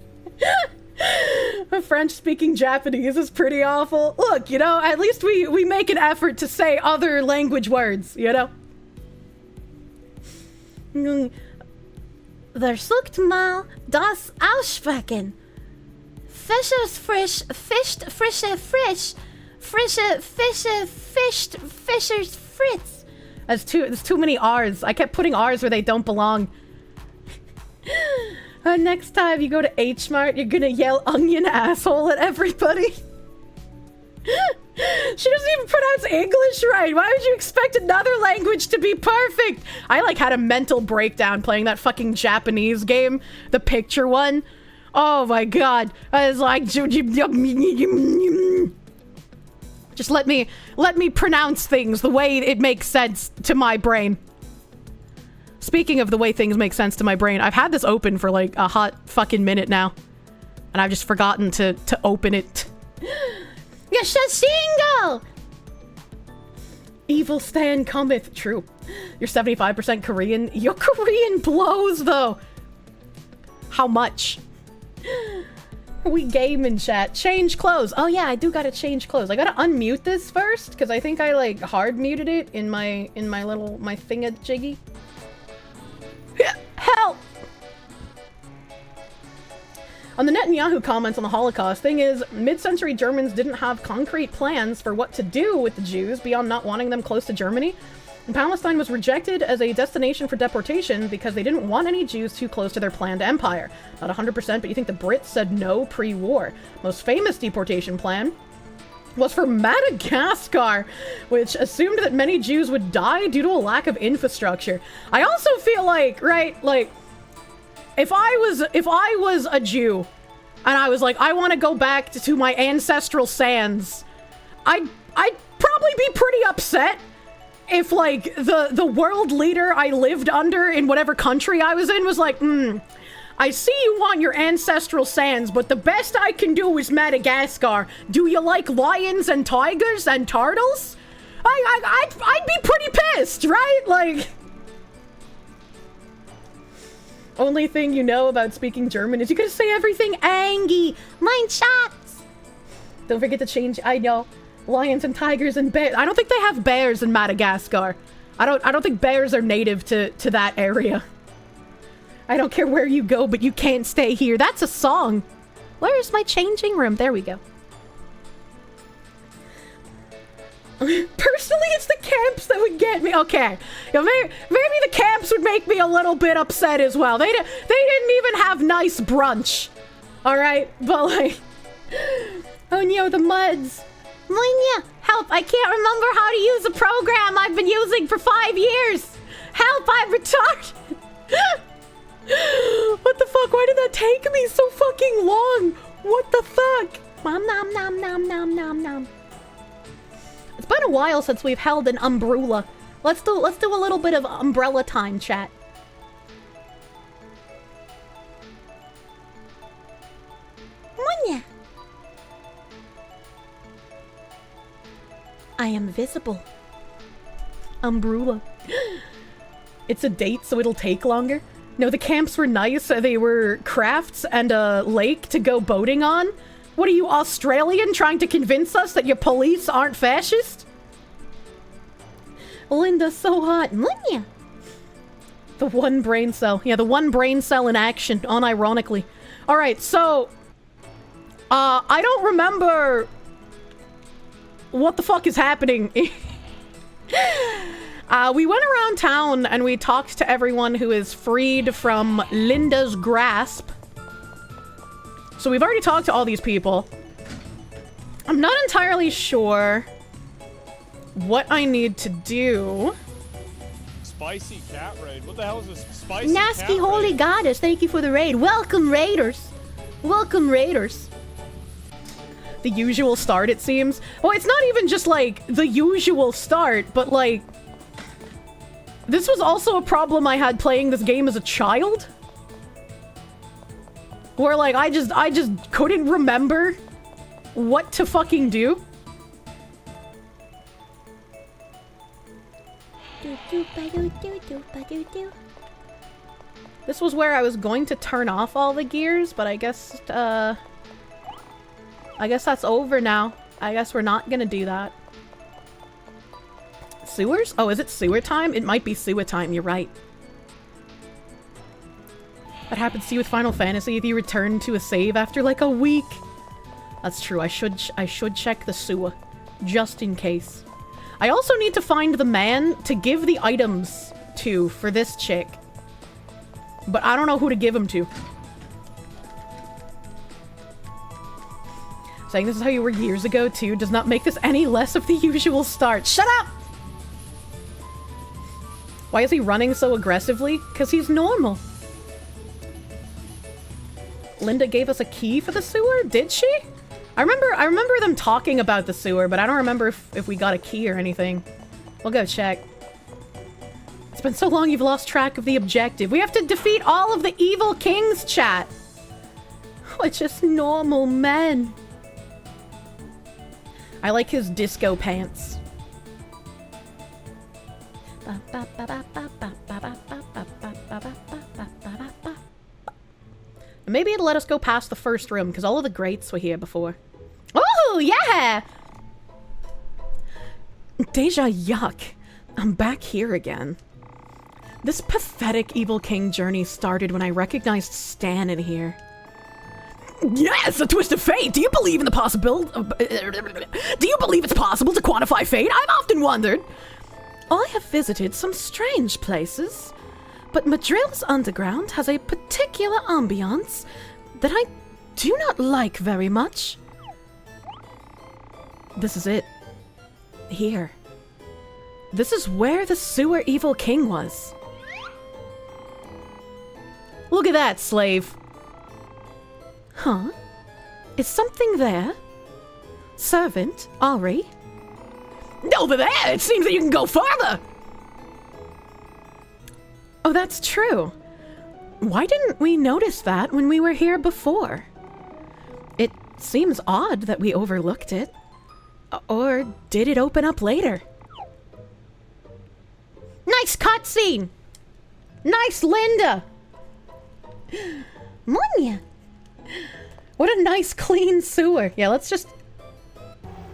French speaking Japanese is pretty awful. Look, you know, at least we make an effort to say other language words, you know? Versucht mal das aussprechen. Fischers frisch, fischt, frische, frisch, frische, fische, fischt, fischers fritz. There's too many R's. I kept putting R's where they don't belong. Next time you go to H Mart, you're gonna yell onion asshole at everybody. She doesn't even pronounce English right. Why would you expect another language to be perfect? I like had a mental breakdown playing that fucking Japanese game, the picture one. Oh my god. I was like... Just let me pronounce things the way it makes sense to my brain. Speaking of the way things make sense to my brain, I've had this open for like a hot fucking minute now. And I've just forgotten to open it. Yashashingo! Evil stand cometh. True. You're 75% Korean. Your Korean blows, though. How much? We game in chat. Change clothes. Oh, yeah, I do gotta change clothes. I gotta unmute this first, because I think I, like, hard muted it in my thinga-jiggy. Help! On the Netanyahu comments on the Holocaust, thing is, mid-century Germans didn't have concrete plans for what to do with the Jews beyond not wanting them close to Germany. And Palestine was rejected as a destination for deportation because they didn't want any Jews too close to their planned empire. Not 100%, but you think the Brits said no pre-war. Most famous deportation plan was for Madagascar, which assumed that many Jews would die due to a lack of infrastructure. I also feel like, right, like, if I was a Jew, and I was like, I want to go back to my ancestral sands, I'd probably be pretty upset if, like, the world leader I lived under in whatever country I was in was like, I see you want your ancestral sands, but the best I can do is Madagascar. Do you like lions and tigers and turtles? I'd be pretty pissed, right? Like... Only thing you know about speaking German is you gotta say everything Angie. Mein Schatz. Don't forget to change. I know. Lions and tigers and bears. I don't think they have bears in Madagascar. I don't think bears are native to that area. I don't care where you go, but you can't stay here. That's a song. Where's my changing room? There we go. Personally, it's the camps that would get me. Okay, you know, maybe the camps would make me a little bit upset as well. They didn't even have nice brunch. All right, but like, oh no, the muds. Munya, help! I can't remember how to use a program I've been using for 5 years. Help! I'm retarded. What the fuck? Why did that take me so fucking long? What the fuck? Nom nom nom nom nom nom nom. It's been a while since we've held an umbrella. Let's do a little bit of umbrella time, chat. Munya. I am visible. Umbrella. It's a date, so it'll take longer. No, the camps were nice. They were crafts and a lake to go boating on. What are you, Australian, trying to convince us that your police aren't fascist? Linda's so hot. Munya. The one brain cell. Yeah, the one brain cell in action, unironically. Alright, so... I don't remember... what the fuck is happening. We went around town and we talked to everyone who is freed from Linda's grasp. So we've already talked to all these people. I'm not entirely sure what I need to do. Spicy cat raid. What the hell is this spicy Nasty cat holy raid? goddess, thank you for the raid. Welcome, raiders. Welcome, raiders. The usual start, it seems. Well, it's not even just, like, the usual start, but, like... This was also a problem I had playing this game as a child. Where, like, I just couldn't remember what to fucking do. This was where I was going to turn off all the gears, but I guess that's over now. I guess we're not gonna do that. Sewers? Oh, is it sewer time? It might be sewer time, you're right. That happens to you with Final Fantasy if you return to a save after like a week. That's true, I should check the sewer. Just in case. I also need to find the man to give the items to for this chick. But I don't know who to give them to. Saying this is how you were years ago too does not make this any less of the usual start. Shut up! Why is he running so aggressively? Because he's normal. Linda gave us a key for the sewer? Did she? I remember them talking about the sewer, but I don't remember if we got a key or anything. We'll go check. It's been so long you've lost track of the objective. We have to defeat all of the evil kings, chat. We're just normal men. I like his disco pants. Maybe it'll let us go past the first room, because all of the greats were here before. Oh, yeah! Deja yuck. I'm back here again. This pathetic Evil King journey started when I recognized Stan in here. Yes, a twist of fate! Do you believe in the possibility? Do you believe it's possible to quantify fate? I've often wondered. I have visited some strange places, but Madril's underground has a particular ambiance that I do not like very much. This is it. Here. This is where the sewer Evil King was. Look at that, slave. Huh? Is something there? Servant, Ari? Over there! It seems that you can go further! Oh, that's true. Why didn't we notice that when we were here before? It seems odd that we overlooked it. Or did it open up later? Nice cutscene! Nice Linda! Munya! What a nice clean sewer. Yeah, let's just...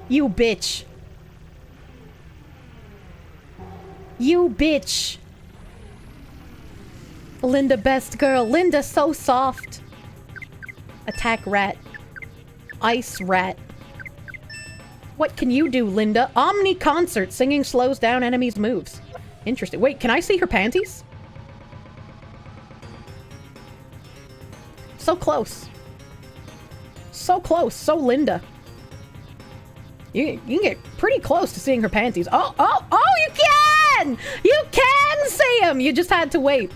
You bitch. You bitch. Linda, best girl. Linda, so soft. Attack rat. Ice rat. What can you do, Linda? Omni concert. Singing slows down enemies' moves. Interesting. Wait, can I see her panties? So close. So close. So Linda. You can get pretty close to seeing her panties. Oh, you can! You can see them! You just had to wait.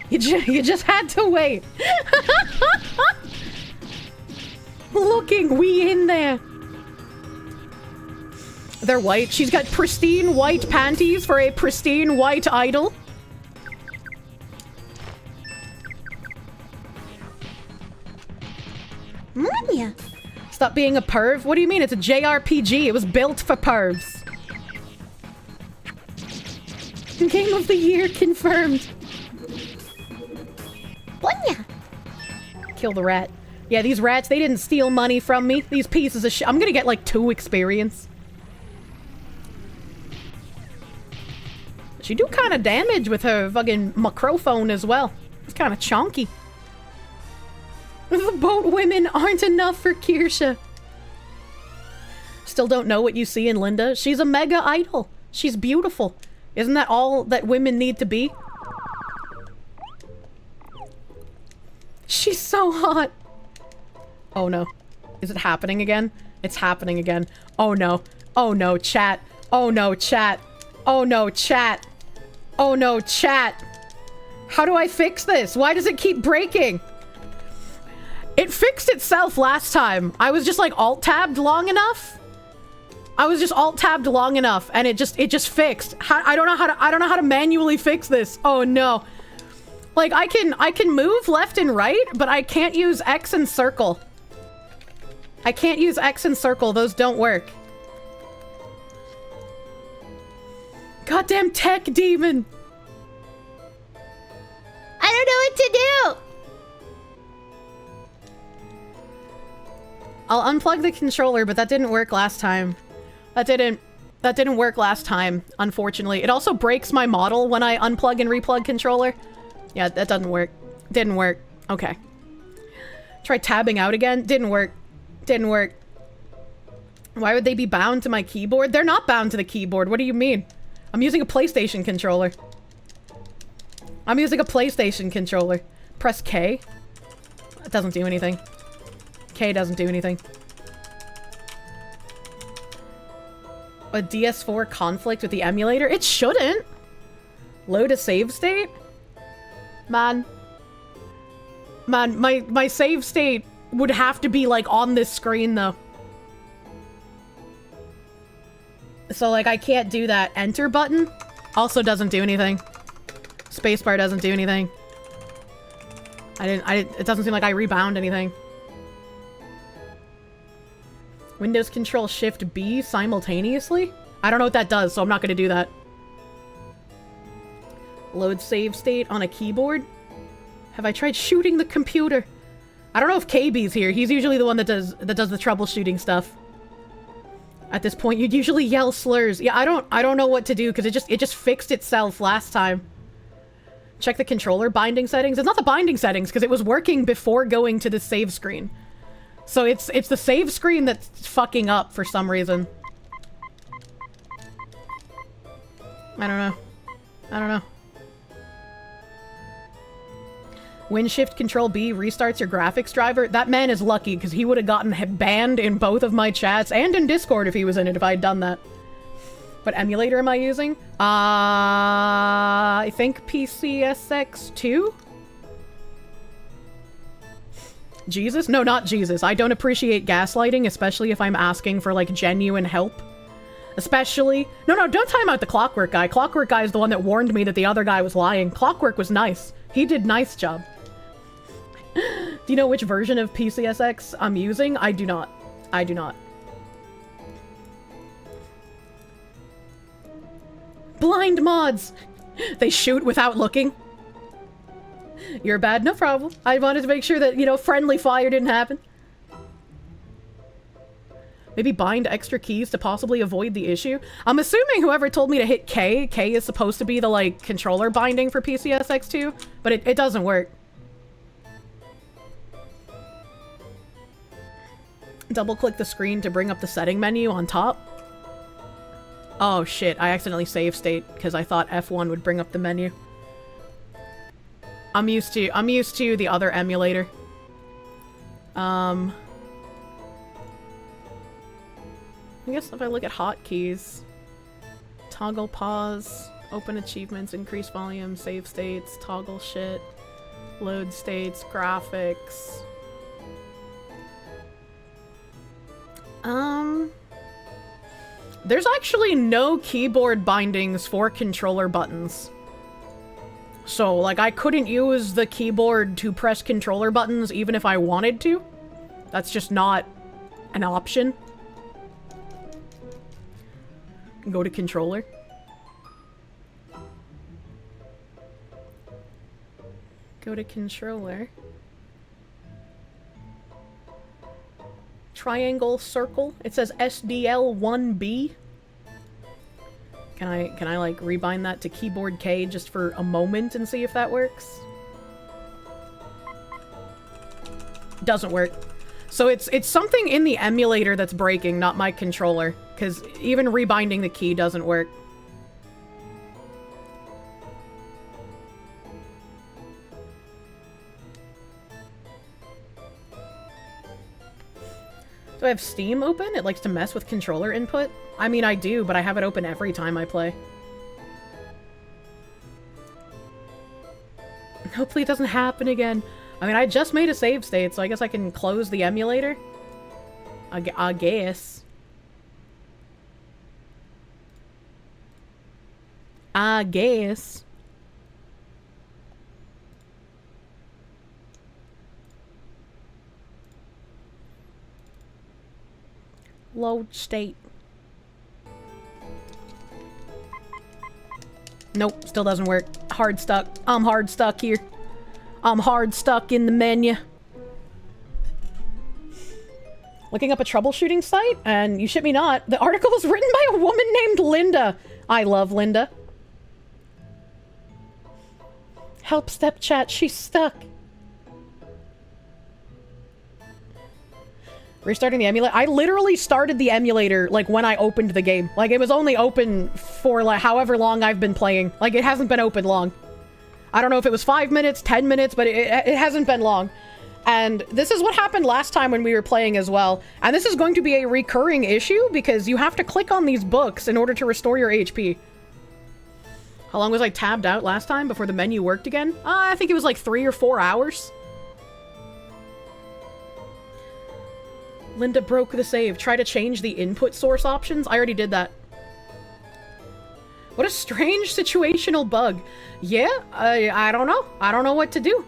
You just had to wait. Looking wee in there. They're white. She's got pristine white panties for a pristine white idol. Munya. Stop being a perv. What do you mean? It's a JRPG. It was built for pervs. Game of the year confirmed. Munya. Kill the rat. Yeah, these rats, they didn't steal money from me. These pieces of shit. I'm gonna get like 2 experience. She do kind of damage with her fucking microphone as well. It's kind of chonky. The boat women aren't enough for Kirsche. Still don't know what you see in Linda. She's a mega idol. She's beautiful. Isn't that all that women need to be? She's so hot. Oh no. Is it happening again? It's happening again. Oh no. Oh no, chat. Oh no, chat. Oh no, chat. Oh no, chat. How do I fix this? Why does it keep breaking? It fixed itself last time. I was just like alt-tabbed long enough. I was just alt-tabbed long enough and it just fixed. I don't know how to manually fix this. Oh no. Like I can move left and right, but I can't use X and circle. I can't use X and circle. Those don't work. Goddamn tech demon. I don't know what to do. I'll unplug the controller, but that didn't work last time. That didn't work last time, unfortunately. It also breaks my model when I unplug and replug controller. Yeah, that doesn't work. Didn't work. Okay. Try tabbing out again. Didn't work. Didn't work. Why would they be bound to my keyboard? They're not bound to the keyboard. What do you mean? I'm using a PlayStation controller. I'm using a PlayStation controller. Press K. It doesn't do anything. K doesn't do anything. A DS4 conflict with the emulator? It shouldn't. Load a save state? Man, my save state would have to be like on this screen though. So, like, I can't do that enter button. Also doesn't do anything. Spacebar doesn't do anything. It doesn't seem like I rebound anything. Windows Control Shift B simultaneously? I don't know what that does, so I'm not gonna do that. Load save state on a keyboard? Have I tried shooting the computer? I don't know if KB's here. He's usually the one that does the troubleshooting stuff. At this point, you'd usually yell slurs. Yeah, I don't know what to do because it just fixed itself last time. Check the controller binding settings. It's not the binding settings because it was working before going to the save screen. So it's the save screen that's fucking up for some reason. I don't know. I don't know. Win Shift Control B restarts your graphics driver. That man is lucky because he would have gotten banned in both of my chats and in Discord if he was in it if I had done that. What emulator am I using? I think PCSX2? Jesus? No, not Jesus. I don't appreciate gaslighting, especially if I'm asking for, like, genuine help. Especially... No, don't time out the Clockwork guy. Clockwork guy is the one that warned me that the other guy was lying. Clockwork was nice. He did nice job. Do you know which version of PCSX I'm using? I do not. I do not. Blind mods! They shoot without looking. You're bad, no problem. I wanted to make sure that, you know, friendly fire didn't happen. Maybe bind extra keys to possibly avoid the issue. I'm assuming whoever told me to hit K is supposed to be the, like, controller binding for PCSX2, but it doesn't work. Double-click the screen to bring up the setting menu on top. Oh shit, I accidentally saved state because I thought F1 would bring up the menu. I'm used to the other emulator. I guess if I look at hotkeys, toggle pause, open achievements, increase volume, save states, toggle shit, load states, graphics. There's actually no keyboard bindings for controller buttons. So, like, I couldn't use the keyboard to press controller buttons even if I wanted to. That's just not an option. Go to controller. Go to controller. Triangle circle. It says SDL1B. Can I like rebind that to keyboard K just for a moment and see if that works? Doesn't work. So it's something in the emulator that's breaking, not my controller, because even rebinding the key doesn't work. Do I have Steam open? It likes to mess with controller input? I mean, I do, but I have it open every time I play. Hopefully it doesn't happen again. I mean, I just made a save state, so I guess I can close the emulator. I guess. I guess. Load state. Nope, still doesn't work. Hard stuck. I'm hard stuck here. I'm hard stuck in the menu. Looking up a troubleshooting site, and you shit me not, the article was written by a woman named Linda. I love Linda. Help step chat, she's stuck. Restarting the emulator. I literally started the emulator, like, when I opened the game. Like, it was only open for, like, however long I've been playing. Like, it hasn't been open long. I don't know if it was 5 minutes, 10 minutes, but it hasn't been long. And this is what happened last time when we were playing as well. And this is going to be a recurring issue because you have to click on these books in order to restore your HP. How long was I tabbed out last time before the menu worked again? I think it was like 3 or 4 hours. Linda broke the save. Try to change the input source options. I already did that. What a strange situational bug. Yeah, I don't know. I don't know what to do.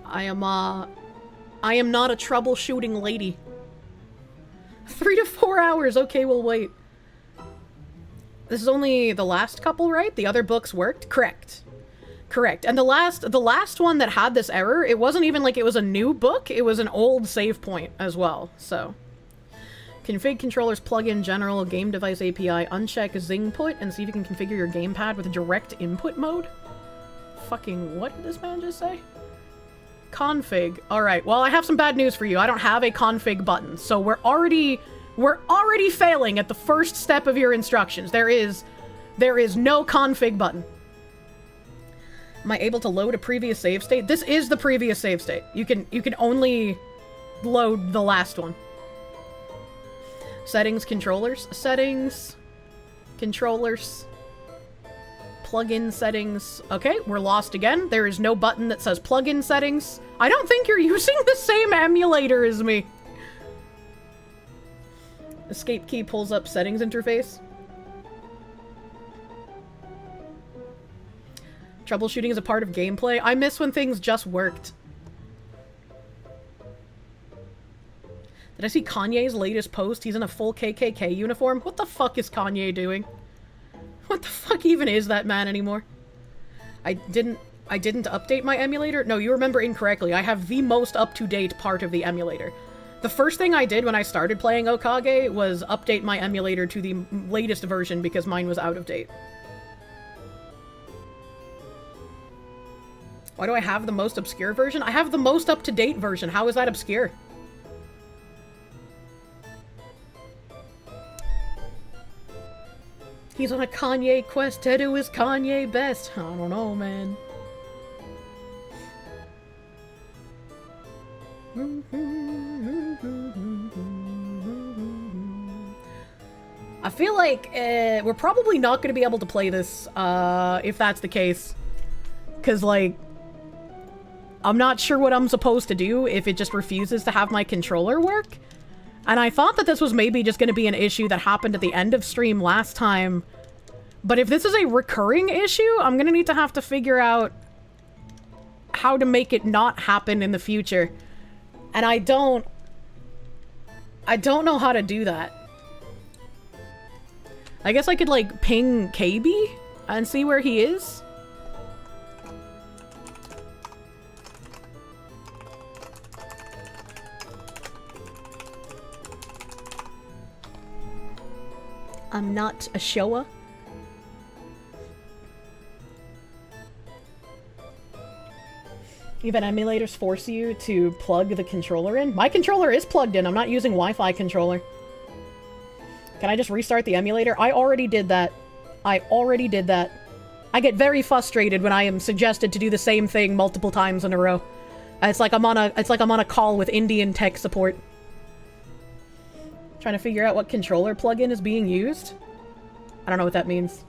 I am not a troubleshooting lady. 3 to 4 hours. Okay, we'll wait. This is only the last couple, right? The other books worked? Correct. Correct. And the last one that had this error, it wasn't even like it was a new book, it was an old save point as well, so. Config controllers plugin general game device API, uncheck Zingput, and see if you can configure your gamepad with direct input mode? Fucking what did this man just say? Config. Alright, well I have some bad news for you. I don't have a config button, so we're already failing at the first step of your instructions. There is no config button. Am I able to load a previous save state? This is the previous save state. You can only load the last one. Settings, controllers. Settings. Controllers. Plugin settings. Okay, we're lost again. There is no button that says plugin settings. I don't think you're using the same emulator as me. Escape key pulls up settings interface. Troubleshooting is a part of gameplay. I miss when things just worked. Did I see Kanye's latest post? He's in a full KKK uniform. What the fuck is Kanye doing? What the fuck even is that man anymore? I didn't update my emulator? No, you remember incorrectly. I have the most up-to-date part of the emulator. The first thing I did when I started playing Okage was update my emulator to the latest version because mine was out of date. Why do I have the most obscure version? I have the most up-to-date version. How is that obscure? He's on a Kanye quest to do his Kanye best. I don't know, man. I feel like we're probably not going to be able to play this if that's the case. Because, like, I'm not sure what I'm supposed to do if it just refuses to have my controller work. And I thought that this was maybe just going to be an issue that happened at the end of stream last time. But if this is a recurring issue, I'm going to have to figure out how to make it not happen in the future. And I don't know how to do that. I guess I could, like, ping KB and see where he is. I'm not a shower. Even emulators force you to plug the controller in. My controller is plugged in. I'm not using Wi-Fi controller. Can I just restart the emulator? I already did that. I get very frustrated when I am suggested to do the same thing multiple times in a row. It's like I'm on a call with Indian tech support. Trying to figure out what controller plugin is being used. I don't know what that means.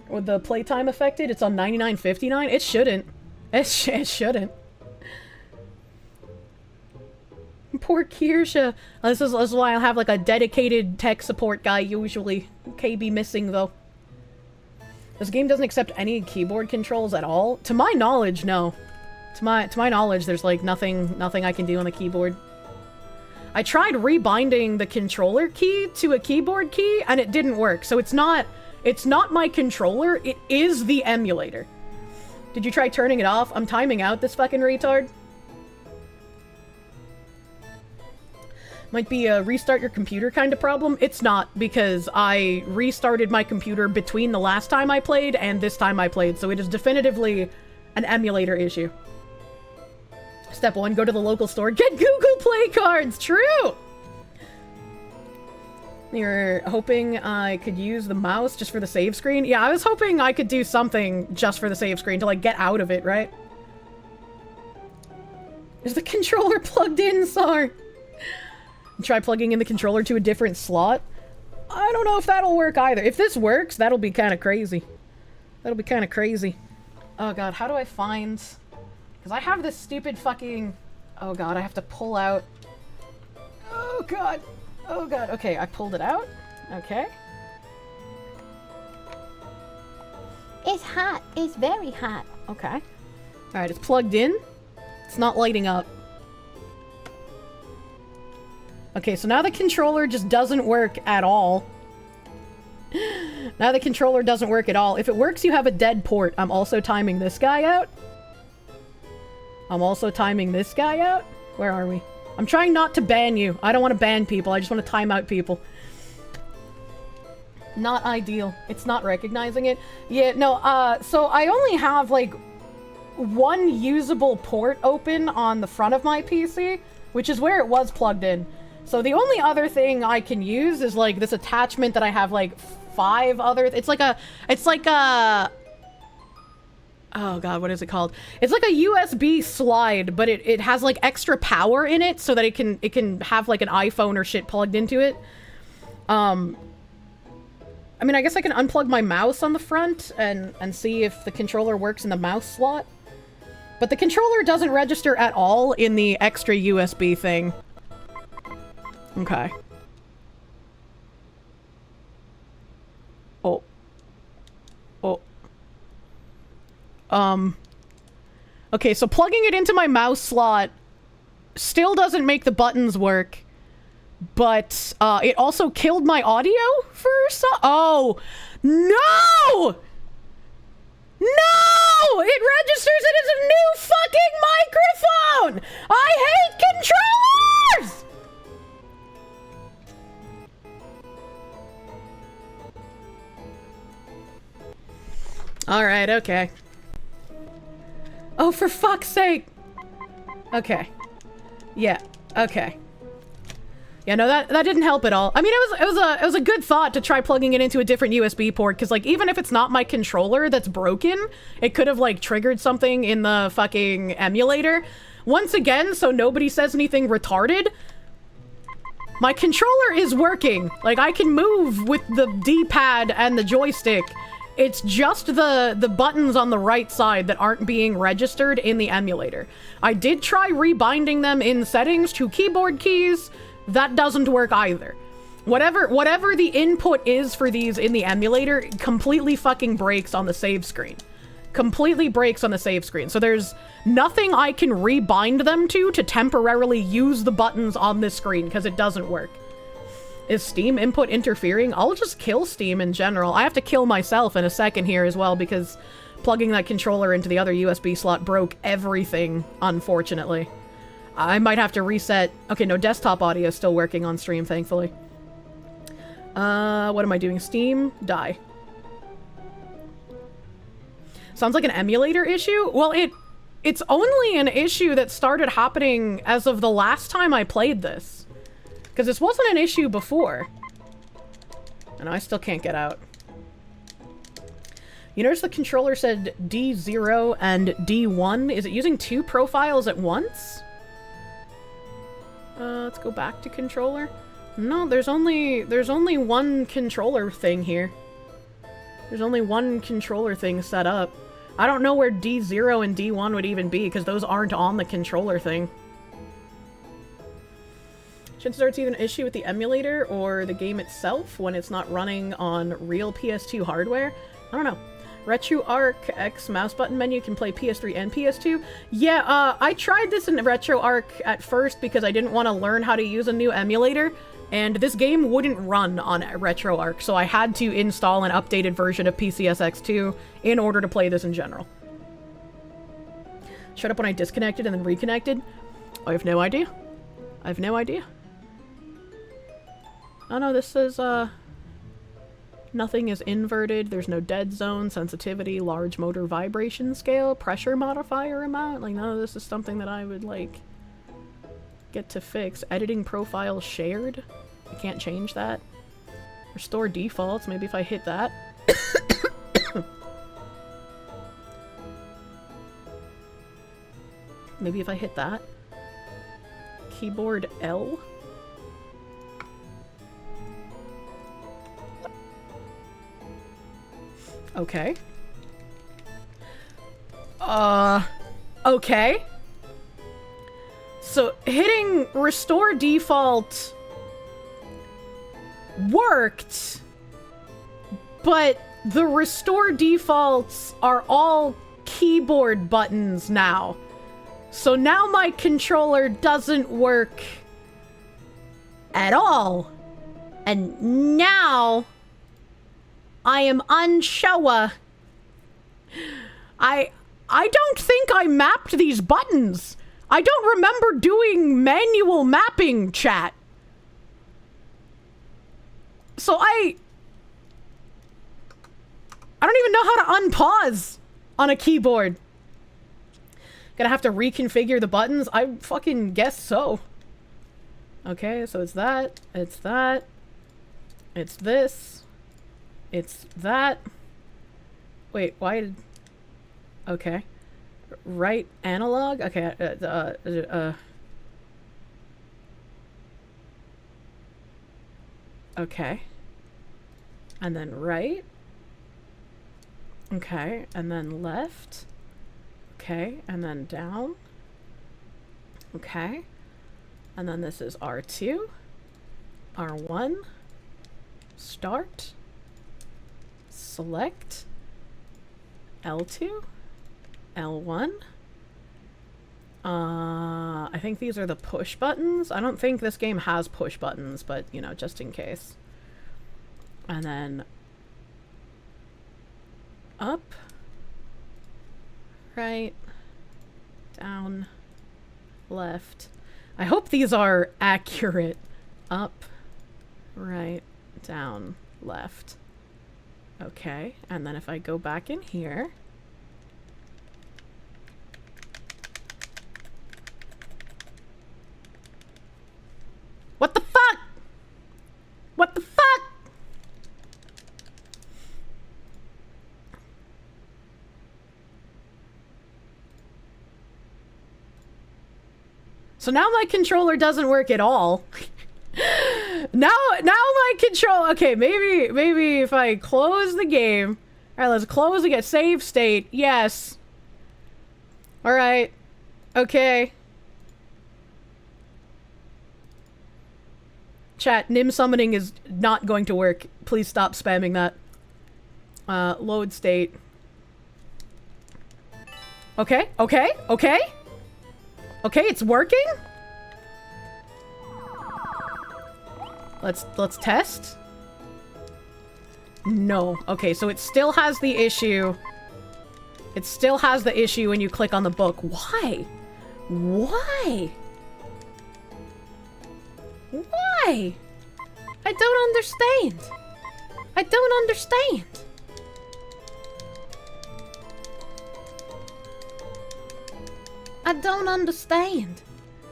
With the playtime affected, it's on 99.59. It shouldn't. It shouldn't. Poor Kirsche. This is why I'll have like a dedicated tech support guy usually. KB missing though. This game doesn't accept any keyboard controls at all. To my knowledge, no. To my knowledge, there's like nothing I can do on the keyboard. I tried rebinding the controller key to a keyboard key and it didn't work. So it's not my controller, it is the emulator. Did you try turning it off? I'm timing out this fucking retard. Might be a restart your computer kind of problem. It's not, because I restarted my computer between the last time I played and this time I played, so it is definitively an emulator issue. Step 1, go to the local store, get Google Play cards! True! You're hoping I could use the mouse just for the save screen? Yeah, I was hoping I could do something just for the save screen to, like, get out of it, right? Is the controller plugged in, Sar? Try plugging in the controller to a different slot? I don't know if that'll work either. If this works, that'll be kind of crazy. That'll be kind of crazy. Oh god, how do I find... Because I have this stupid fucking... Oh god, I have to pull out... god. Oh god. Okay, I pulled it out. Okay. It's hot. It's very hot. Okay. Alright, it's plugged in. It's not lighting up. Okay, so now the controller just doesn't work at all. Now the controller doesn't work at all. If it works, you have a dead port. I'm also timing this guy out. I'm also timing this guy out. Where are we? I'm trying not to ban you. I don't want to ban people. I just want to time out people. Not ideal. It's not recognizing it. Yeah, no, so I only have, like, one usable port open on the front of my PC, which is where it was plugged in. So the only other thing I can use is, like, this attachment that I have, like, 5 other... It's like a... Oh god, what is it called? It's like a USB slide, but it has, like, extra power in it so that it can have, like, an iPhone or shit plugged into it. I mean, I guess I can unplug my mouse on the front and see if the controller works in the mouse slot. But the controller doesn't register at all in the extra USB thing. Okay. Oh. Oh. Okay, so plugging it into my mouse slot still doesn't make the buttons work. But, it also killed my audio for some... Oh! No! No! It registers it as a new fucking microphone! I hate controllers! Alright, okay. Oh, for fuck's sake! Okay. Yeah, okay. Yeah, no, that didn't help at all. I mean, it was a good thought to try plugging it into a different USB port, because, like, even if it's not my controller that's broken, it could have, like, triggered something in the fucking emulator. Once again, so nobody says anything retarded, my controller is working. Like, I can move with the D-pad and the joystick. It's just the buttons on the right side that aren't being registered in the emulator. I did try rebinding them in settings to keyboard keys. That doesn't work either. Whatever the input is for these in the emulator completely fucking breaks on the save screen. Completely breaks on the save screen. So there's nothing I can rebind them to temporarily use the buttons on this screen because it doesn't work. Is Steam input interfering? I'll just kill Steam in general. I have to kill myself in a second here as well because plugging that controller into the other USB slot broke everything, unfortunately. I might have to reset. Okay, no, desktop audio is still working on stream, thankfully. What am I doing? Steam? Die. Sounds like an emulator issue? Well, it's only an issue that started happening as of the last time I played this. Because this wasn't an issue before. And I still can't get out. You notice the controller said D0 and D1? Is it using 2 profiles at once? Let's go back to controller. No, there's only one controller thing here. There's only one controller thing set up. I don't know where D0 and D1 would even be, because those aren't on the controller thing. Chances are it's either an issue with the emulator or the game itself when it's not running on real PS2 hardware. I don't know. RetroArch X mouse button menu can play PS3 and PS2. Yeah, I tried this in RetroArch at first because I didn't want to learn how to use a new emulator, and this game wouldn't run on RetroArch, so I had to install an updated version of PCSX2 in order to play this in general. Shut up when I disconnected and then reconnected? I have no idea. I have no idea. Oh no, this is, nothing is inverted, there's no dead zone, sensitivity, large motor vibration scale, pressure modifier amount. Like, none of this is something that I would, like, get to fix. Editing profile shared. I can't change that. Restore defaults, maybe if I hit that. Maybe if I hit that. Keyboard L. Okay. Okay. So hitting restore default worked, but the restore defaults are all keyboard buttons now. So now my controller doesn't work at all. And now I am unsure. I don't think I mapped these buttons. I don't remember doing manual mapping, chat. So I don't even know how to unpause on a keyboard. Gonna have to reconfigure the buttons? I fucking guess so. Okay, so it's that, it's that, it's this, it's that. Wait, why did... Okay. Right analog? Okay, okay. And then right. Okay, and then left. Okay, and then down. Okay. And then this is R2. R1. Start. Select. L2. L1. I think these are the push buttons. I don't think this game has push buttons, but, you know, just in case. And then up, right, down, left. I hope these are accurate. Up, right, down, left. Okay, and then if I go back in here, what the fuck? What the fuck? So now my controller doesn't work at all. now my control. Okay, maybe if I close the game. All right, let's close again. Save state. Yes. All right. Okay. Chat, Nim summoning is not going to work. Please stop spamming that. Load state. Okay, okay, okay. Okay, it's working? Let's test. No. Okay, so it still has the issue. It still has the issue when you click on the book. Why? Why? Why? I don't understand. I don't understand. I don't understand.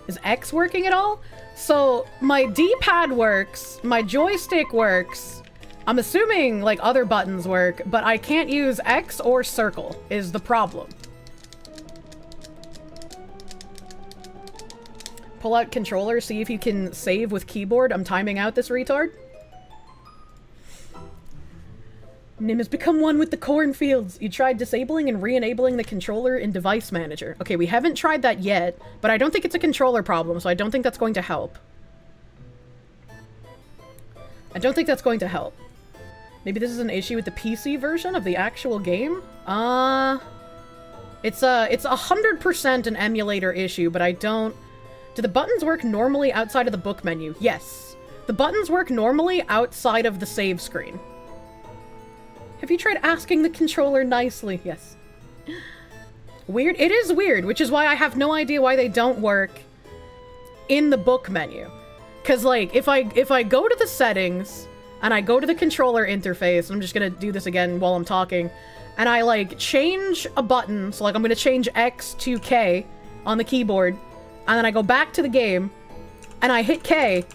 Is X working at all? So my D-pad works, my joystick works. I'm assuming like other buttons work, but I can't use X or circle is the problem. Pull out controller, see if you can save with keyboard. I'm timing out this retard. Nim has become one with the cornfields. You tried disabling and re-enabling the controller in Device Manager. Okay, we haven't tried that yet, but I don't think it's a controller problem, so I don't think that's going to help. I don't think that's going to help. Maybe this is an issue with the PC version of the actual game? It's 100% an emulator issue, but I don't... Do the buttons work normally outside of the book menu? Yes. The buttons work normally outside of the save screen. Have you tried asking the controller nicely? Yes. Weird? It is weird, which is why I have no idea why they don't work in the book menu. Because, like, if I go to the settings, and I go to the controller interface, I'm just gonna do this again while I'm talking, and I, like, change a button, so, like, I'm gonna change X to K on the keyboard, and then I go back to the game, and I hit K,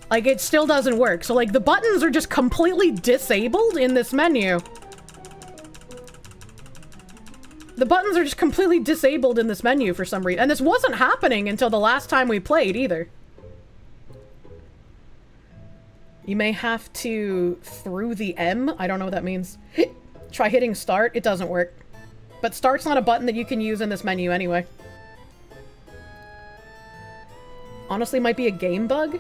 like, it still doesn't work. So, like, the buttons are just completely disabled in this menu. The buttons are just completely disabled in this menu for some reason. And this wasn't happening until the last time we played, either. You may have to through the M. I don't know what that means. Try hitting start. It doesn't work. But start's not a button that you can use in this menu anyway. Honestly, might be a game bug.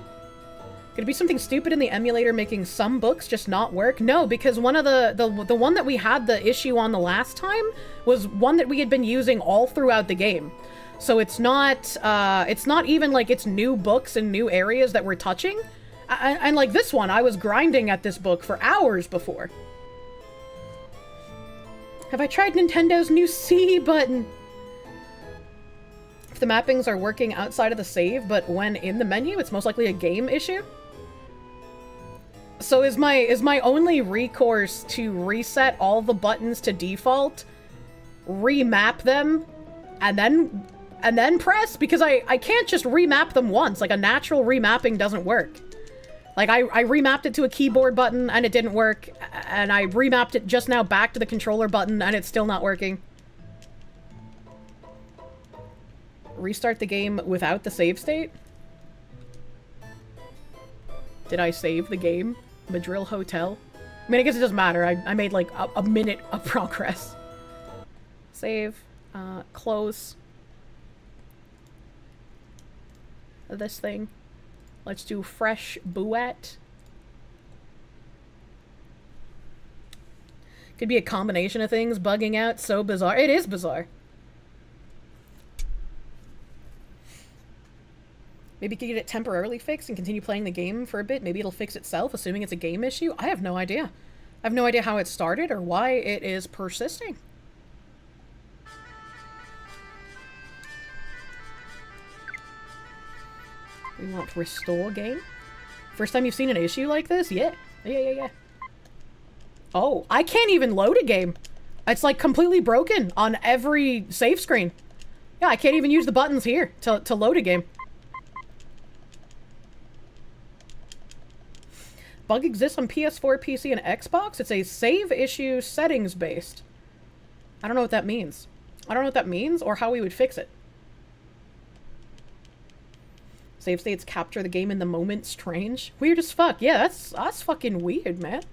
Could it be something stupid in the emulator making some books just not work? No, because one of the one that we had the issue on the last time was one that we had been using all throughout the game. So it's not even like it's new books and new areas that we're touching. And like this one, I was grinding at this book for hours before. Have I tried Nintendo's new C button? If the mappings are working outside of the save, but when in the menu, it's most likely a game issue. So is my only recourse to reset all the buttons to default, remap them, and then press? Because I can't just remap them once. Like, a natural remapping doesn't work. Like, I remapped it to a keyboard button and it didn't work, and I remapped it just now back to the controller button and it's still not working. Restart the game without the save state? Did I save the game? Madril Hotel? I mean, I guess it doesn't matter. I made like a minute of progress. Save. Close. This thing. Let's do fresh Buet. Could be a combination of things bugging out. So bizarre. It is bizarre. Maybe you could get it temporarily fixed and continue playing the game for a bit. Maybe it'll fix itself, assuming it's a game issue. I have no idea. I have no idea how it started or why it is persisting. We want restore game. First time you've seen an issue like this? Yeah. Yeah. Oh, I can't even load a game. It's like completely broken on every save screen. Yeah, I can't even use the buttons here to load a game. Bug exists on PS4, PC, and Xbox. It's a save issue settings based. I don't know what that means. I don't know what that means or how we would fix it. Save states capture the game in the moment. Strange. Weird as fuck. Yeah, that's fucking weird, man.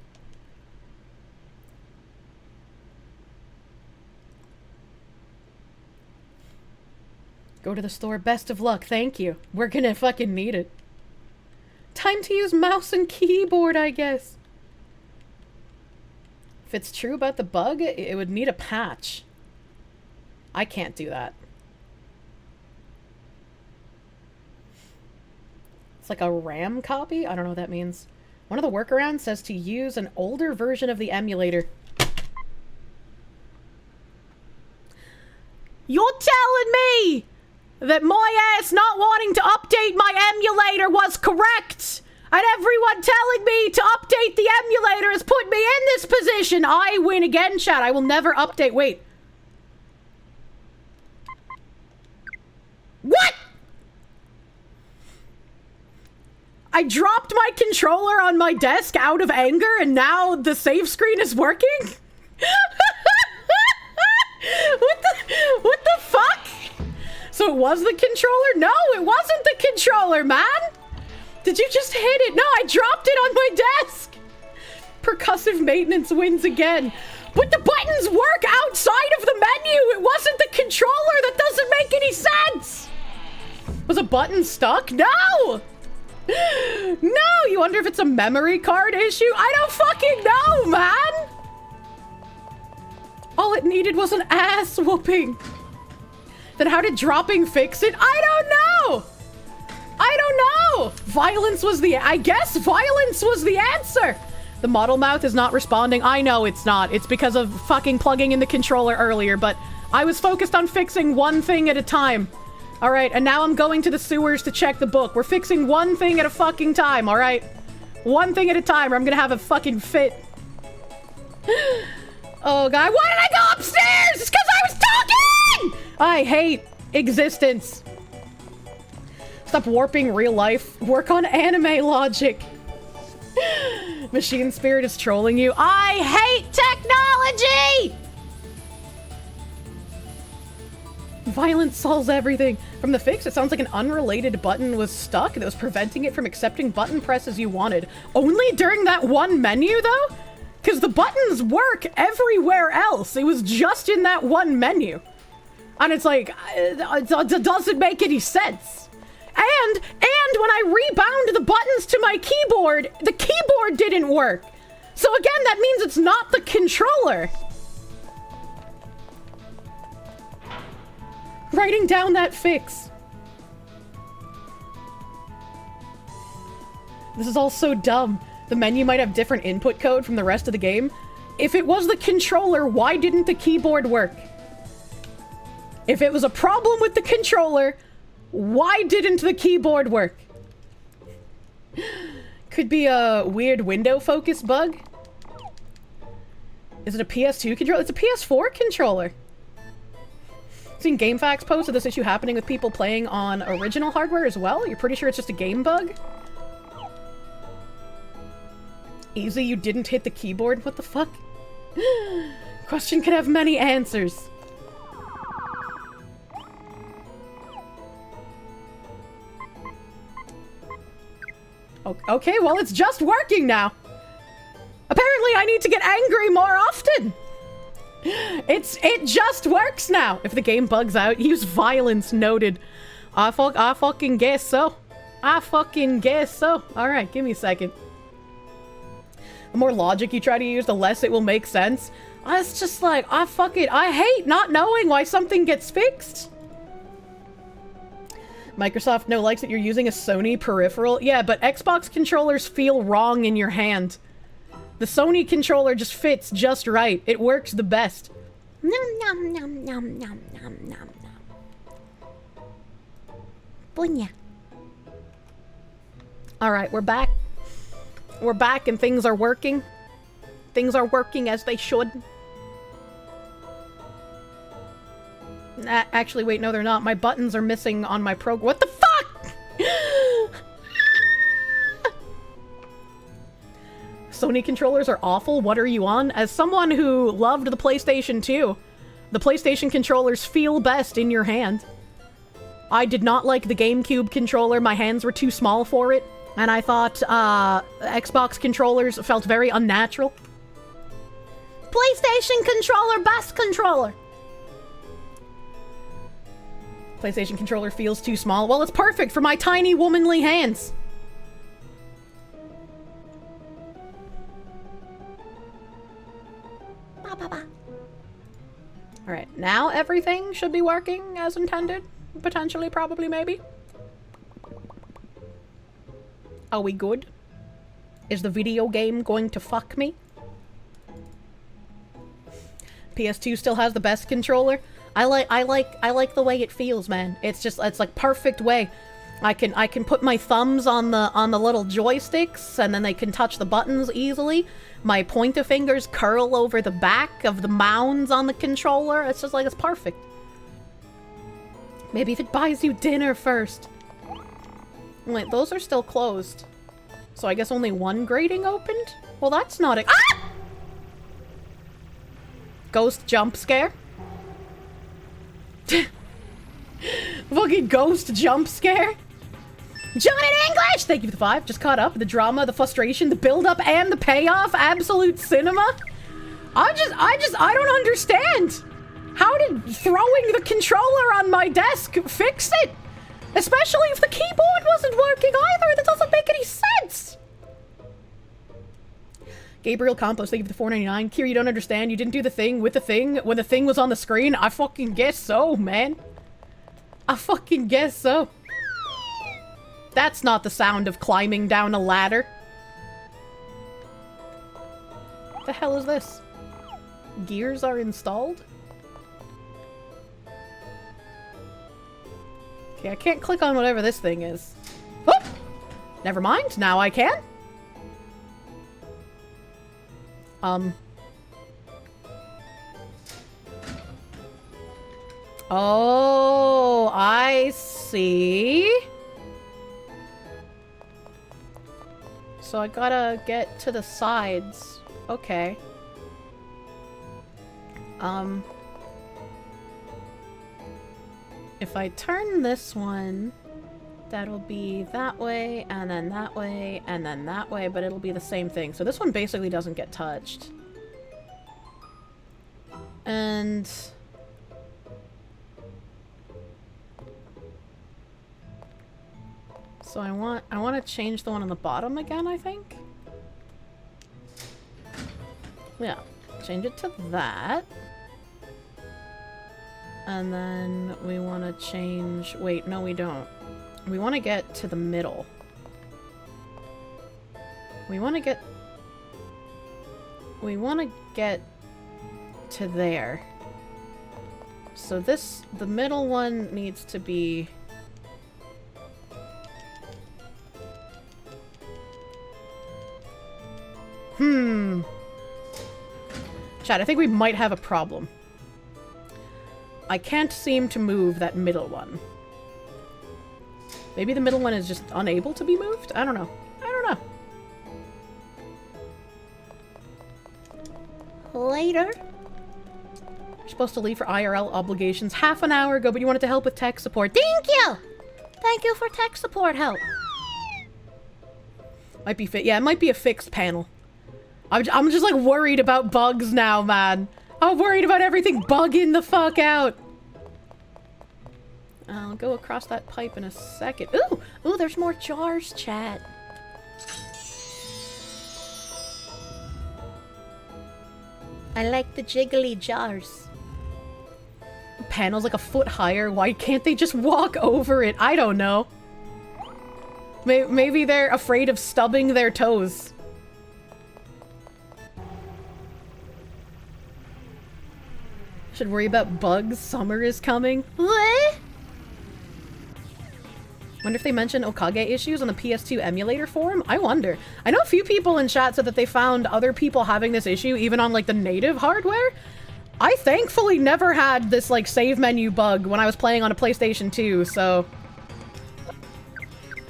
Go to the store. Best of luck. Thank you. We're gonna fucking need it. Time to use mouse and keyboard, I guess. If it's true about the bug, it would need a patch. I can't do that. It's like a RAM copy? I don't know what that means. One of the workarounds says to use an older version of the emulator. You're telling me that my ass not wanting to update my emulator was correct, and everyone telling me to update the emulator has put me in this position. I win again, chat. I will never update. Wait. What? I dropped my controller on my desk out of anger, and now the save screen is working? What the fuck? So it was the controller? No, it wasn't the controller, man! Did you just hit it? No, I dropped it on my desk! Percussive maintenance wins again. But the buttons work outside of the menu! It wasn't the controller! That doesn't make any sense! Was a button stuck? No! No! You wonder if it's a memory card issue? I don't fucking know, man! All it needed was an ass whooping. Then how did dropping fix it? I don't know! I don't know! Violence was I guess violence was the answer! The model mouth is not responding. I know it's not. It's because of fucking plugging in the controller earlier, but I was focused on fixing one thing at a time. Alright, and now I'm going to the sewers to check the book. We're fixing one thing at a fucking time, alright? One thing at a time or I'm gonna have a fucking fit. Oh, God. Why did I go upstairs? It's because I was talking! I hate existence. Stop warping real life. Work on anime logic. Machine Spirit is trolling you. I hate technology! Violence solves everything. From the fix, it sounds like an unrelated button was stuck that was preventing it from accepting button presses you wanted. Only during that one menu, though? Because the buttons work everywhere else. It was just in that one menu. And it's like, it doesn't make any sense. And when I rebound the buttons to my keyboard, the keyboard didn't work. So again, that means it's not the controller. Writing down that fix. This is all so dumb. The menu might have different input code from the rest of the game. If it was the controller, why didn't the keyboard work? If it was a problem with the controller, why didn't the keyboard work? Could be a weird window focus bug. Is it a PS2 controller? It's a PS4 controller. Seen GameFAQs post of this issue happening with people playing on original hardware as well? You're pretty sure it's just a game bug? Easy, you didn't hit the keyboard? What the fuck? Question could have many answers. Okay, well, it's just working now. Apparently, I need to get angry more often. It just works now. If the game bugs out, use violence noted. I fucking guess so. I fucking guess so. All right, give me a second. The more logic you try to use, the less it will make sense. It's just like, I hate not knowing why something gets fixed. Microsoft no likes that you're using a Sony peripheral. Yeah, but Xbox controllers feel wrong in your hand. The Sony controller just fits just right. It works the best. Nom nom nom nom nom nom nom nom. Bunya. Alright, we're back. We're back and things are working. Things are working as they should. Actually, wait, no, they're not. My buttons are missing on my program. What the fuck? Sony controllers are awful. What are you on? As someone who loved the PlayStation 2, the PlayStation controllers feel best in your hand. I did not like the GameCube controller. My hands were too small for it. And I thought Xbox controllers felt very unnatural. PlayStation controller, best controller. PlayStation controller feels too small. Well, it's perfect for my tiny womanly hands. Ba, ba, ba. Alright, now everything should be working as intended. Potentially, probably, maybe. Are we good? Is the video game going to fuck me? PS2 still has the best controller. I like the way it feels, man. It's like perfect way. I can put my thumbs on the little joysticks and then they can touch the buttons easily. My pointer fingers curl over the back of the mounds on the controller. It's just like, it's perfect. Maybe if it buys you dinner first. Wait, those are still closed. So I guess only one grating opened? Well, that's not a- Ah! Ghost jump scare? Fucking ghost jump scare? John in English! Thank you for the 5. Just caught up. The drama, the frustration, the build-up, and the payoff. Absolute cinema. I don't understand. How did throwing the controller on my desk fix it? Especially if the keyboard wasn't working either. That doesn't make any sense. Gabriel Campos, thank you for the $4.99. Kier, you don't understand. You didn't do the thing with the thing when the thing was on the screen. I fucking guess so, man. I fucking guess so. That's not the sound of climbing down a ladder. What the hell is this? Gears are installed? Okay, I can't click on whatever this thing is. Oh! Never mind, now I can. Oh, I see. So I gotta get to the sides. Okay. If I turn this one, that'll be that way, and then that way, and then that way, but it'll be the same thing. So this one basically doesn't get touched. And... So I want to change the one on the bottom again, I think. Yeah, change it to that. And then we want to change... Wait, no we don't. We want to get to the middle. We want to get to there. So this, the middle one needs to be... Chat, I think we might have a problem. I can't seem to move that middle one. Maybe the middle one is just unable to be moved? I don't know. I don't know. Later. You're supposed to leave for IRL obligations half an hour ago, but you wanted to help with tech support. Thank you! Thank you for tech support help. Might be yeah, it might be a fixed panel. I'm just like worried about bugs now, man. I'm worried about everything bugging the fuck out. I'll go across that pipe in a second. Ooh! Ooh, there's more jars, chat. I like the jiggly jars. The panel's like a foot higher. Why can't they just walk over it? I don't know. Maybe they're afraid of stubbing their toes. Should worry about bugs. Summer is coming. What? Wonder if they mentioned Okage issues on the PS2 emulator forum? I wonder. I know a few people in chat said that they found other people having this issue even on like the native hardware. I thankfully never had this like save menu bug when I was playing on a PlayStation 2, so...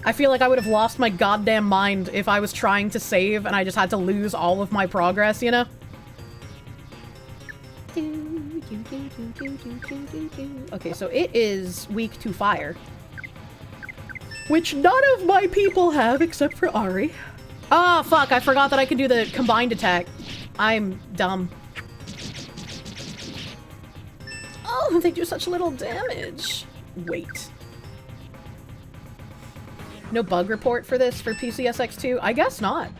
I feel like I would have lost my goddamn mind if I was trying to save and I just had to lose all of my progress, you know? Okay, so it is weak to fire. Which none of my people have except for Ari. Ah, fuck, I forgot that I could do the combined attack. I'm dumb. Oh, they do such little damage. Wait. No bug report for this for PCSX2? I guess not.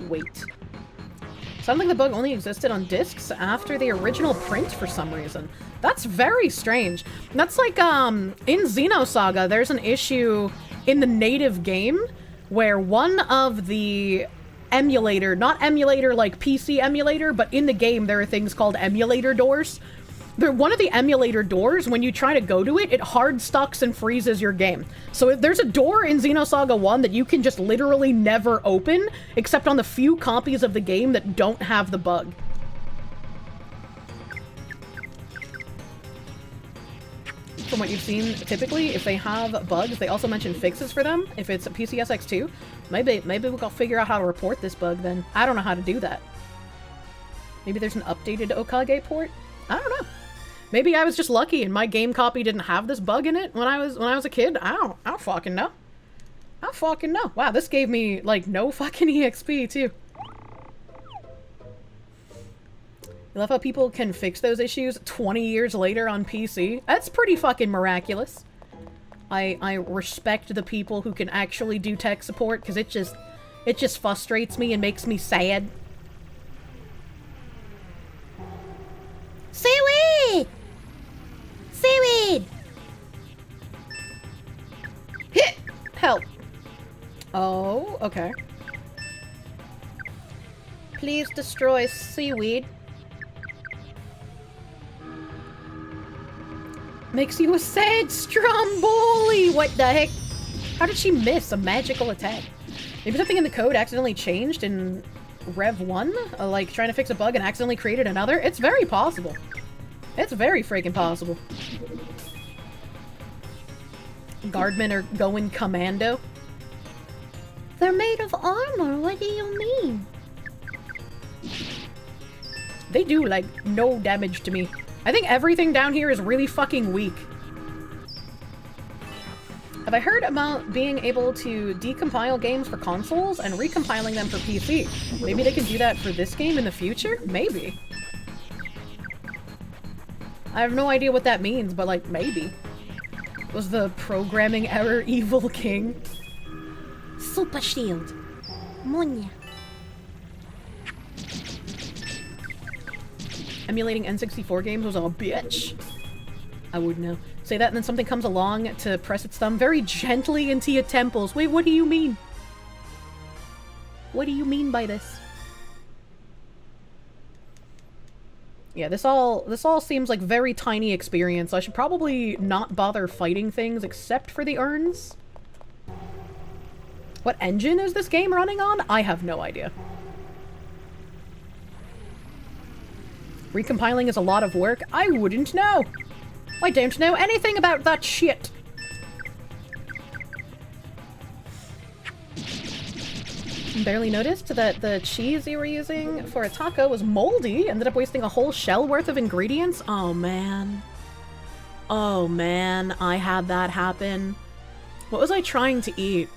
Wait. Sounds like the bug only existed on discs after the original print for some reason. That's very strange. That's like, in Xenosaga, there's an issue in the native game where one of the emulator, not emulator like PC emulator, but in the game there are things called emulator doors. One of the emulator doors, when you try to go to it, it hard stucks and freezes your game. So if there's a door in Xenosaga 1 that you can just literally never open, except on the few copies of the game that don't have the bug. From what you've seen, typically, if they have bugs, they also mention fixes for them. If it's a PCSX2, maybe we'll go figure out how to report this bug then. I don't know how to do that. Maybe there's an updated Okage port? I don't know. Maybe I was just lucky and my game copy didn't have this bug in it when I was a kid. I don't fucking know. I don't fucking know. Wow, this gave me like no fucking EXP too. I love how people can fix those issues 20 years later on PC. That's pretty fucking miraculous. I respect the people who can actually do tech support because it just frustrates me and makes me sad. Seaweed! Seaweed! Hit! Help. Oh, okay. Please destroy seaweed. Makes you a sad Stromboli! What the heck? How did she miss a magical attack? Maybe something in the code accidentally changed in Rev 1? Like trying to fix a bug and accidentally created another? It's very possible. It's very freaking possible. Guardmen are going commando. They're made of armor. What do you mean? They do, like, no damage to me. I think everything down here is really fucking weak. Have I heard about being able to decompile games for consoles and recompiling them for PC? Maybe they can do that for this game in the future? Maybe. I have no idea what that means, but, like, maybe. Was the programming error Evil King? Super shield. Monya. Emulating N64 games was a bitch. I wouldn't know. Say that and then something comes along to press its thumb very gently into your temples. Wait, what do you mean? What do you mean by this? Yeah, this all seems like very tiny experience. I should probably not bother fighting things except for the urns. What engine is this game running on? I have no idea. Recompiling is a lot of work. I wouldn't know. I don't know anything about that shit. Barely noticed that the cheese you were using for a taco was moldy. Ended up wasting a whole shell worth of ingredients. Oh man. Oh man, I had that happen. What was I trying to eat?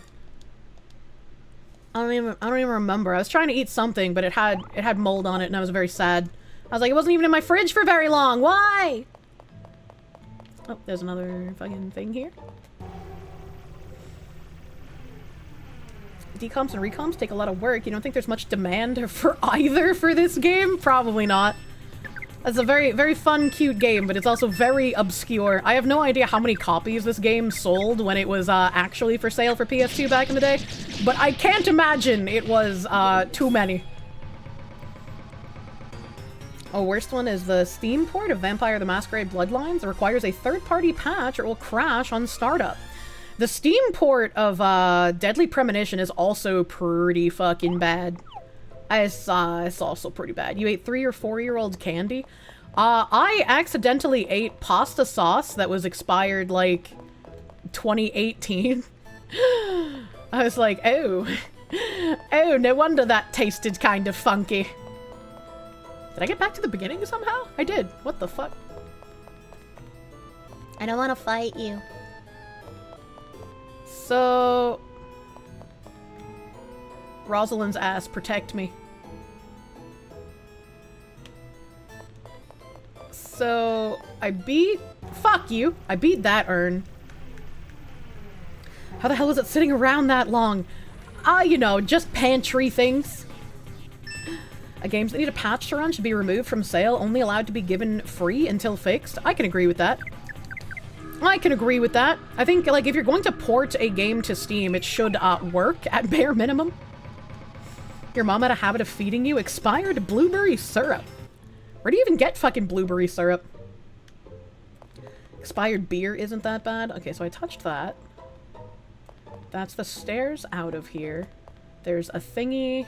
I don't even remember. I was trying to eat something, but it had mold on it and I was very sad. I was like, it wasn't even in my fridge for very long. Why? Oh, there's another fucking thing here. Decomps and recomps take a lot of work. You don't think there's much demand for either for this game? Probably not. It's a very, very fun, cute game, but it's also very obscure. I have no idea how many copies this game sold when it was actually for sale for PS2 back in the day, but I can't imagine it was too many. Oh, worst one is the Steam port of Vampire the Masquerade Bloodlines. It requires a third-party patch or it will crash on startup. The Steam port of Deadly Premonition is also pretty fucking bad. It's also pretty bad. You ate 3 or 4-year-old candy. I accidentally ate pasta sauce that was expired like 2018. I was like, oh. Oh, no wonder that tasted kind of funky. Did I get back to the beginning somehow? I did. What the fuck? I don't want to fight you. So... Rosalind's ass, protect me. So... I beat... Fuck you! I beat that urn. How the hell is it sitting around that long? You know, just pantry things. Games that need a patch to run should be removed from sale, only allowed to be given free until fixed. I can agree with that. I can agree with that. I think, like, if you're going to port a game to Steam, it should work at bare minimum. Your mom had a habit of feeding you expired blueberry syrup. Where do you even get fucking blueberry syrup? Expired beer isn't that bad. Okay, so I touched that. That's the stairs out of here. There's a thingy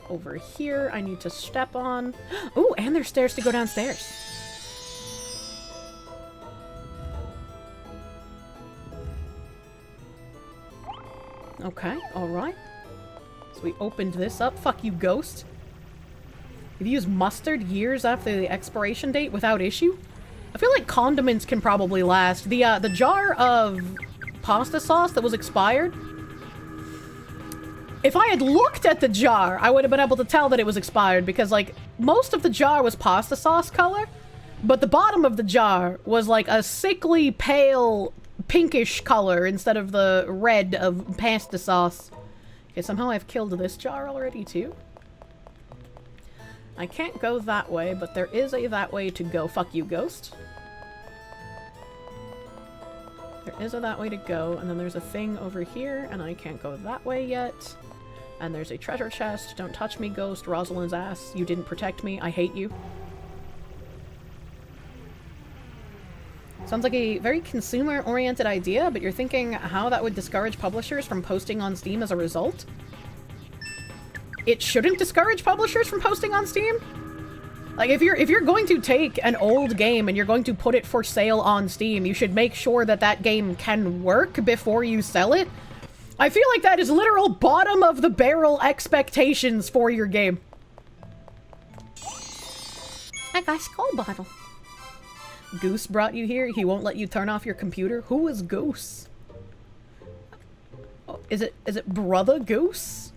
over here I need to step on. Oh, and there's stairs to go downstairs. Okay, alright. So we opened this up. Fuck you, ghost. You've used mustard years after the expiration date without issue? I feel like condiments can probably last. The jar of pasta sauce that was expired, if I had looked at the jar, I would have been able to tell that it was expired because, like, most of the jar was pasta sauce color, but the bottom of the jar was, like, a sickly, pale, pinkish color instead of the red of pasta sauce. Okay, somehow I've killed this jar already, too. I can't go that way, but there is a that way to go. Fuck you, ghost. There is a that way to go, and then there's a thing over here, and I can't go that way yet. And there's a treasure chest. Don't touch me, ghost. Rosalind's ass. You didn't protect me. I hate you. Sounds like a very consumer-oriented idea, but you're thinking how that would discourage publishers from posting on Steam as a result? It shouldn't discourage publishers from posting on Steam? Like, if you're going to take an old game and you're going to put it for sale on Steam, you should make sure that that game can work before you sell it. I feel like that is literal bottom of the barrel expectations for your game. I got a skull bottle. Goose brought you here? He won't let you turn off your computer? Who is Goose? Oh, is it Brother Goose?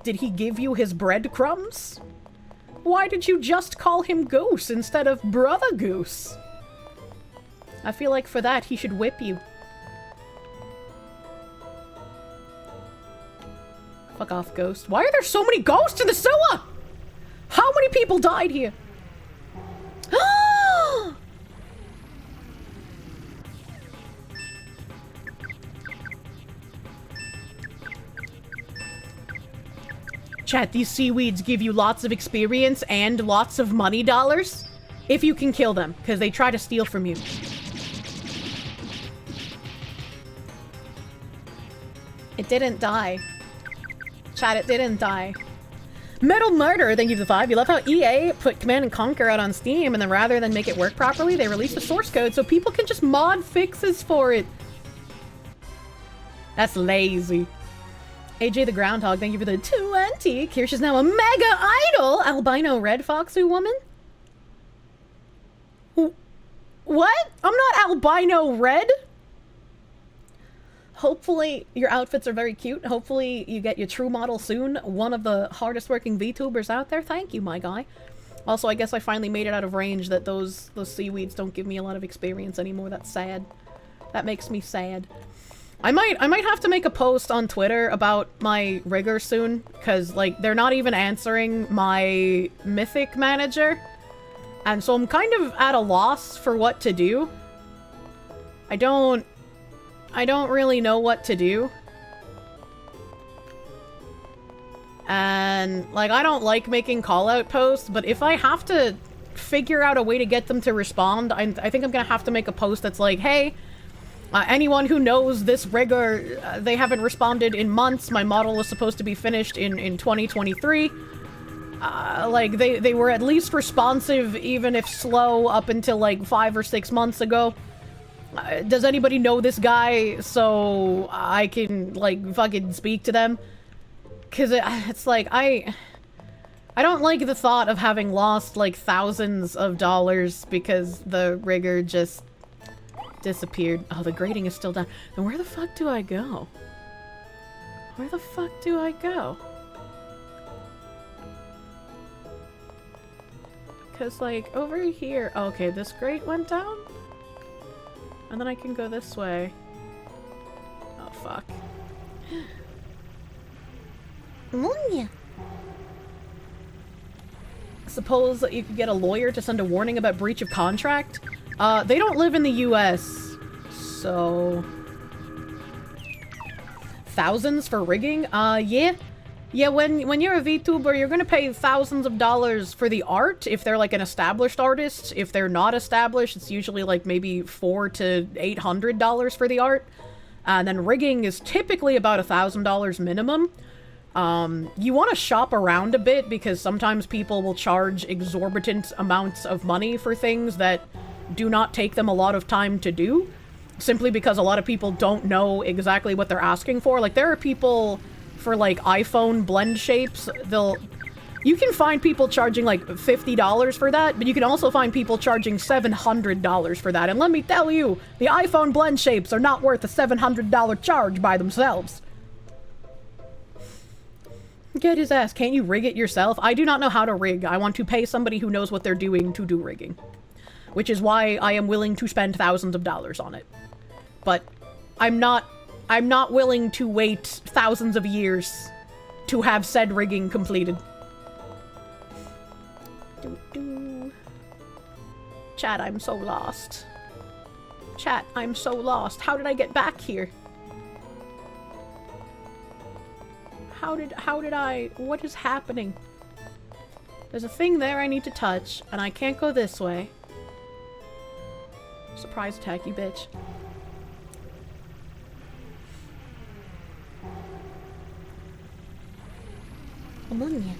Did he give you his breadcrumbs? Why did you just call him Goose instead of Brother Goose? I feel like for that he should whip you. Fuck off, ghost. Why are there so many ghosts in the sewer? How many people died here? Chat, these seaweeds give you lots of experience and lots of money dollars if you can kill them, because they try to steal from you. It didn't die. Chat, it didn't die. Metal Murder, thank you for the 5. You love how EA put Command & Conquer out on Steam, and then rather than make it work properly, they released the source code so people can just mod fixes for it. That's lazy. AJ the Groundhog, thank you for the 20. Kirsche is now a mega idol. Albino Red Foxy woman? What? I'm not albino red. Hopefully your outfits are very cute. Hopefully you get your true model soon. One of the hardest working VTubers out there. Thank you, my guy. Also, I guess I finally made it out of range that those seaweeds don't give me a lot of experience anymore. That's sad. That makes me sad. I might have to make a post on Twitter about my rigger soon, because, like, they're not even answering my Mythic manager. And so I'm kind of at a loss for what to do. I don't really know what to do. And, like, I don't like making call-out posts, but if I have to figure out a way to get them to respond, I think I'm gonna have to make a post that's like, hey, anyone who knows this rigger, they haven't responded in months. My model was supposed to be finished in 2023. Like, they were at least responsive, even if slow, up until, like, 5 or 6 months ago. Does anybody know this guy so I can, like, fucking speak to them? Because it's like, I don't like the thought of having lost, like, thousands of dollars because the rigger just disappeared. Oh, the grading is still down. Then where the fuck do I go? Where the fuck do I go? Because, like, over here... Oh, okay, this grate went down? And then I can go this way. Oh, fuck. Munya. Suppose that you could get a lawyer to send a warning about breach of contract? They don't live in the US, so... Thousands for rigging? Yeah. Yeah, when you're a VTuber, you're gonna pay thousands of dollars for the art if they're like an established artist. If they're not established, it's usually like maybe $400 to $800 for the art. And then rigging is typically about $1,000 minimum. You want to shop around a bit because sometimes people will charge exorbitant amounts of money for things that do not take them a lot of time to do, simply because a lot of people don't know exactly what they're asking for. Like, there are people for, like, iPhone blend shapes, you can find people charging, like, $50 for that, but you can also find people charging $700 for that. And let me tell you, the iPhone blend shapes are not worth a $700 charge by themselves. Get his ass. Can't you rig it yourself? I do not know how to rig. I want to pay somebody who knows what they're doing to do rigging. Which is why I am willing to spend thousands of dollars on it. But I'm not willing to wait thousands of years to have said rigging completed. Chat, I'm so lost. Chat, I'm so lost. How did I get back here? How did I... What is happening? There's a thing there I need to touch, and I can't go this way. Surprise attack, you bitch. Ammonia.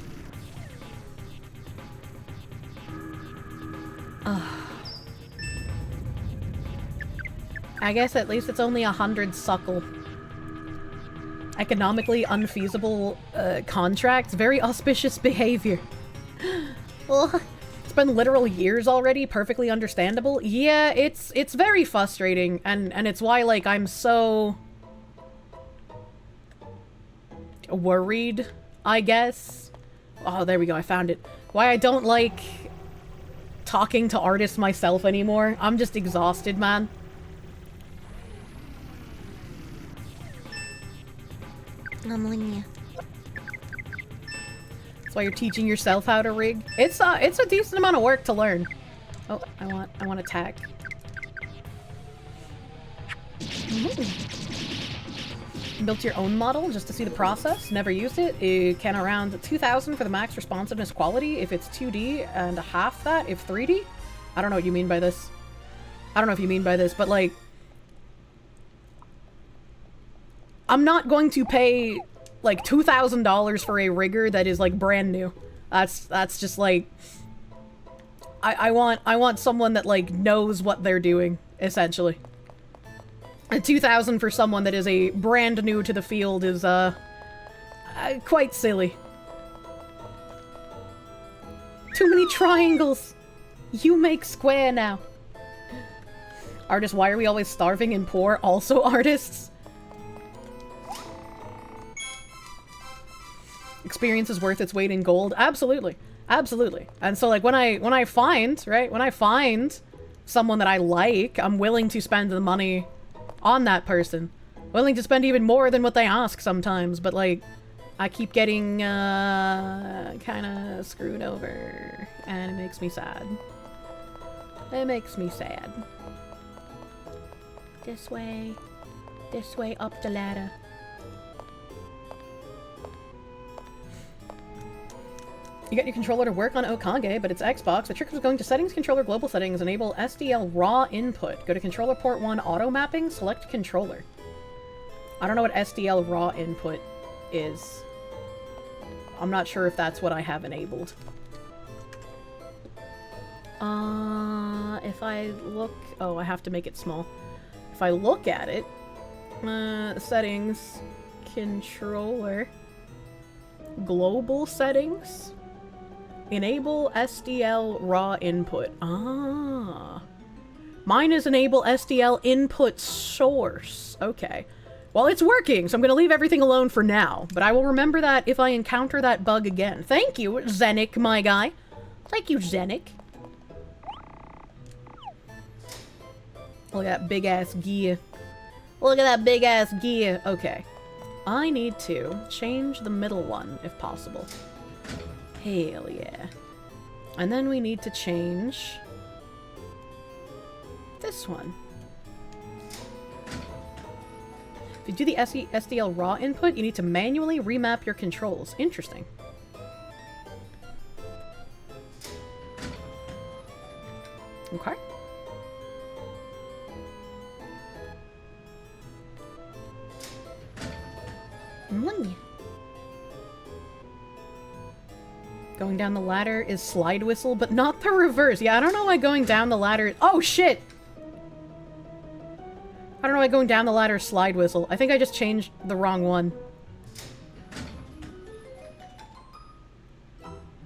I guess at least it's only 100 suckle. Economically unfeasible contracts. Very auspicious behavior. Oh. It's been literal years already. Perfectly understandable. Yeah, it's very frustrating, and it's why, like, I'm so worried, I guess. Oh, there we go. I found it. Why I don't like talking to artists myself anymore. I'm just exhausted, man. Ammonia. That's why you're teaching yourself how to rig. It's a decent amount of work to learn. Oh, I want attack. Built your own model just to see the process. Never used it. It can around 2,000 for the max responsiveness quality if it's 2D and half that if 3D. I don't know what you mean by this. I don't know if you mean by this, but like, I'm not going to pay like $2,000 for a rigger that is like brand new. That's just like, I want someone that like knows what they're doing, essentially. And 2,000 for someone that is a brand new to the field is quite silly. Too many triangles. You make square now. Artists, why are we always starving and poor? Also artists. Experience is worth its weight in gold. Absolutely. Absolutely. And so like when I find, right? When I find someone that I like, I'm willing to spend the money on that person. Willing to spend even more than what they ask sometimes, but like I keep getting kind of screwed over and it makes me sad. It makes me sad. This way up the ladder. You got your controller to work on Okage, but it's Xbox. The trick is going to settings, controller, global settings, enable SDL raw input. Go to controller port 1 auto mapping, select controller. I don't know what SDL raw input is. I'm not sure if that's what I have enabled. If I look... Oh, I have to make it small. If I look at it, settings, controller, global settings, enable SDL raw input. Ah. Mine is enable SDL input source. Okay. Well, it's working, so I'm gonna leave everything alone for now. But I will remember that if I encounter that bug again. Thank you, Zenik, my guy. Thank you, Zenik. Look at that big-ass gear. Look at that big-ass gear. Okay. I need to change the middle one, if possible. Hell yeah. And then we need to change this one. If you do the SDL raw input, you need to manually remap your controls. Interesting. Okay. Going down the ladder is slide whistle, but not the reverse. Yeah, I don't know why going down the ladder... Oh, shit! I don't know why going down the ladder is slide whistle. I think I just changed the wrong one.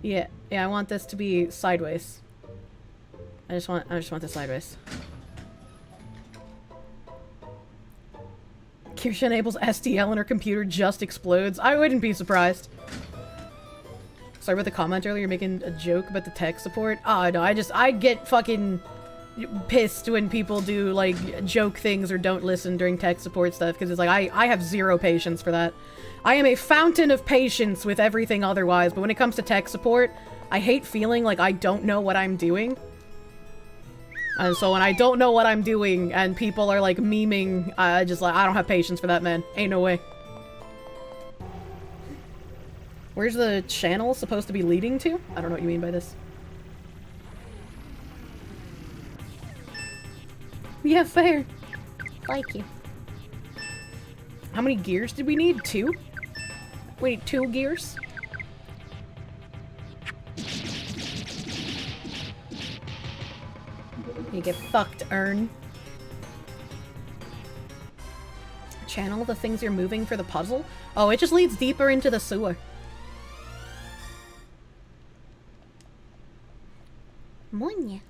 Yeah, I want this to be sideways. I just want this sideways. Kirsche enables SDL and her computer just explodes. I wouldn't be surprised. Sorry about the comment earlier, making a joke about the tech support. Oh, no, I get fucking pissed when people do, like, joke things or don't listen during tech support stuff, because it's like, I have zero patience for that. I am a fountain of patience with everything otherwise, but when it comes to tech support, I hate feeling like I don't know what I'm doing. And so when I don't know what I'm doing and people are, like, memeing, I don't have patience for that, man. Ain't no way. Where's the channel supposed to be leading to? I don't know what you mean by this. Yeah, fair. Like you. How many gears did we need? 2? We need 2 gears? You get fucked, Earn. Channel the things you're moving for the puzzle? Oh, it just leads deeper into the sewer. Monya.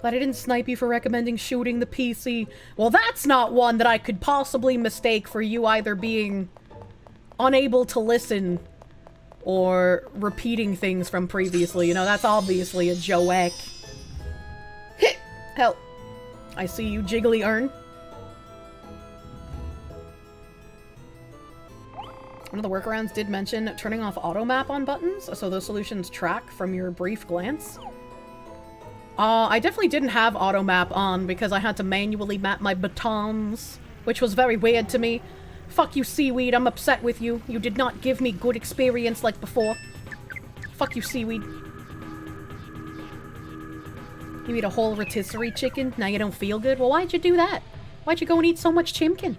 Glad I didn't snipe you for recommending shooting the PC. Well, that's not one that I could possibly mistake for you either being unable to listen or repeating things from previously. You know, that's obviously a joke. Help. I see you, Jiggly Earn. One of the workarounds did mention turning off auto map on buttons, so those solutions track from your brief glance. I definitely didn't have auto map on because I had to manually map my buttons, which was very weird to me. Fuck you, Seaweed, I'm upset with you. You did not give me good experience like before. Fuck you, Seaweed. You eat a whole rotisserie chicken, now you don't feel good? Well, why'd you do that? Why'd you go and eat so much chimkin?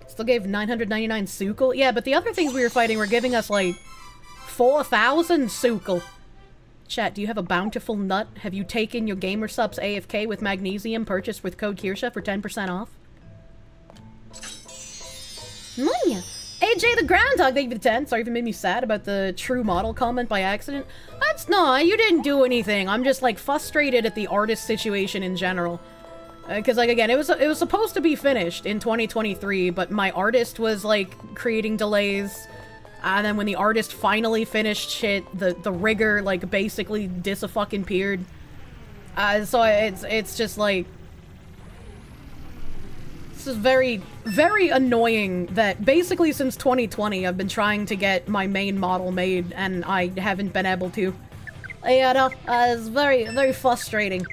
Still gave 999 sukal? Yeah, but the other things we were fighting were giving us, like, 4,000 sukal. Chat, do you have a bountiful nut? Have you taken your gamer subs AFK with magnesium purchased with code Kirsche for 10% off? Mwah. AJ the Groundhog, thank you for the 10. Sorry if it made me sad about the true model comment by accident. That's not, you didn't do anything. I'm just, like, frustrated at the artist situation in general. Because, like, again, it was supposed to be finished in 2023, but my artist was, like, creating delays. And then when the artist finally finished shit, the rigger, like, basically dis-a-fucking-peered. So it's just, like... This is very, very annoying that basically since 2020 I've been trying to get my main model made, and I haven't been able to. Yeah, no, it's very, very frustrating.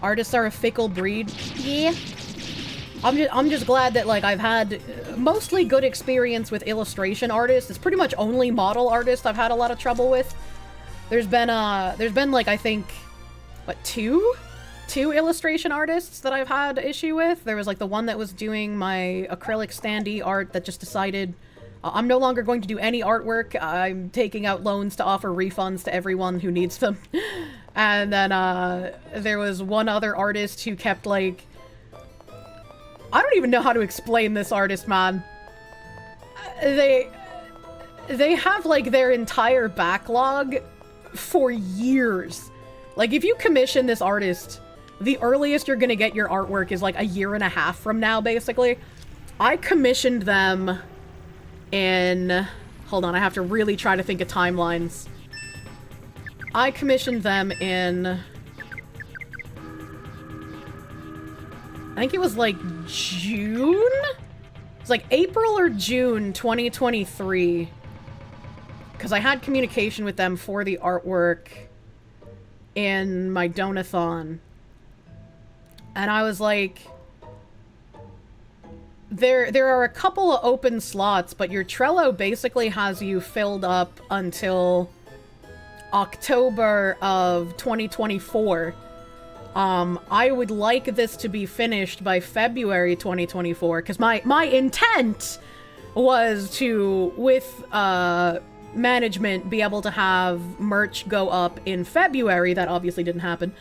Artists are a fickle breed. Yeah. I'm just glad that, like, I've had mostly good experience with illustration artists. It's pretty much only model artists I've had a lot of trouble with. There's been like, I think, what, two illustration artists that I've had issue with. There was, like, the one that was doing my acrylic standee art that just decided I'm no longer going to do any artwork. I'm taking out loans to offer refunds to everyone who needs them. And then there was one other artist who kept, like, I don't even know how to explain this artist, man. They have, like, their entire backlog for years. Like, if you commission this artist, the earliest you're gonna get your artwork is, like, a year and a half from now, basically. I commissioned them in... Hold on, I have to really try to think of timelines. I commissioned them in... I think it was, like, June? It's like April or June 2023. Because I had communication with them for the artwork in my donathon. And I was like... There are a couple of open slots, but your Trello basically has you filled up until October of 2024. I would like this to be finished by February 2024, because my intent was to, with management, be able to have merch go up in February. That obviously didn't happen.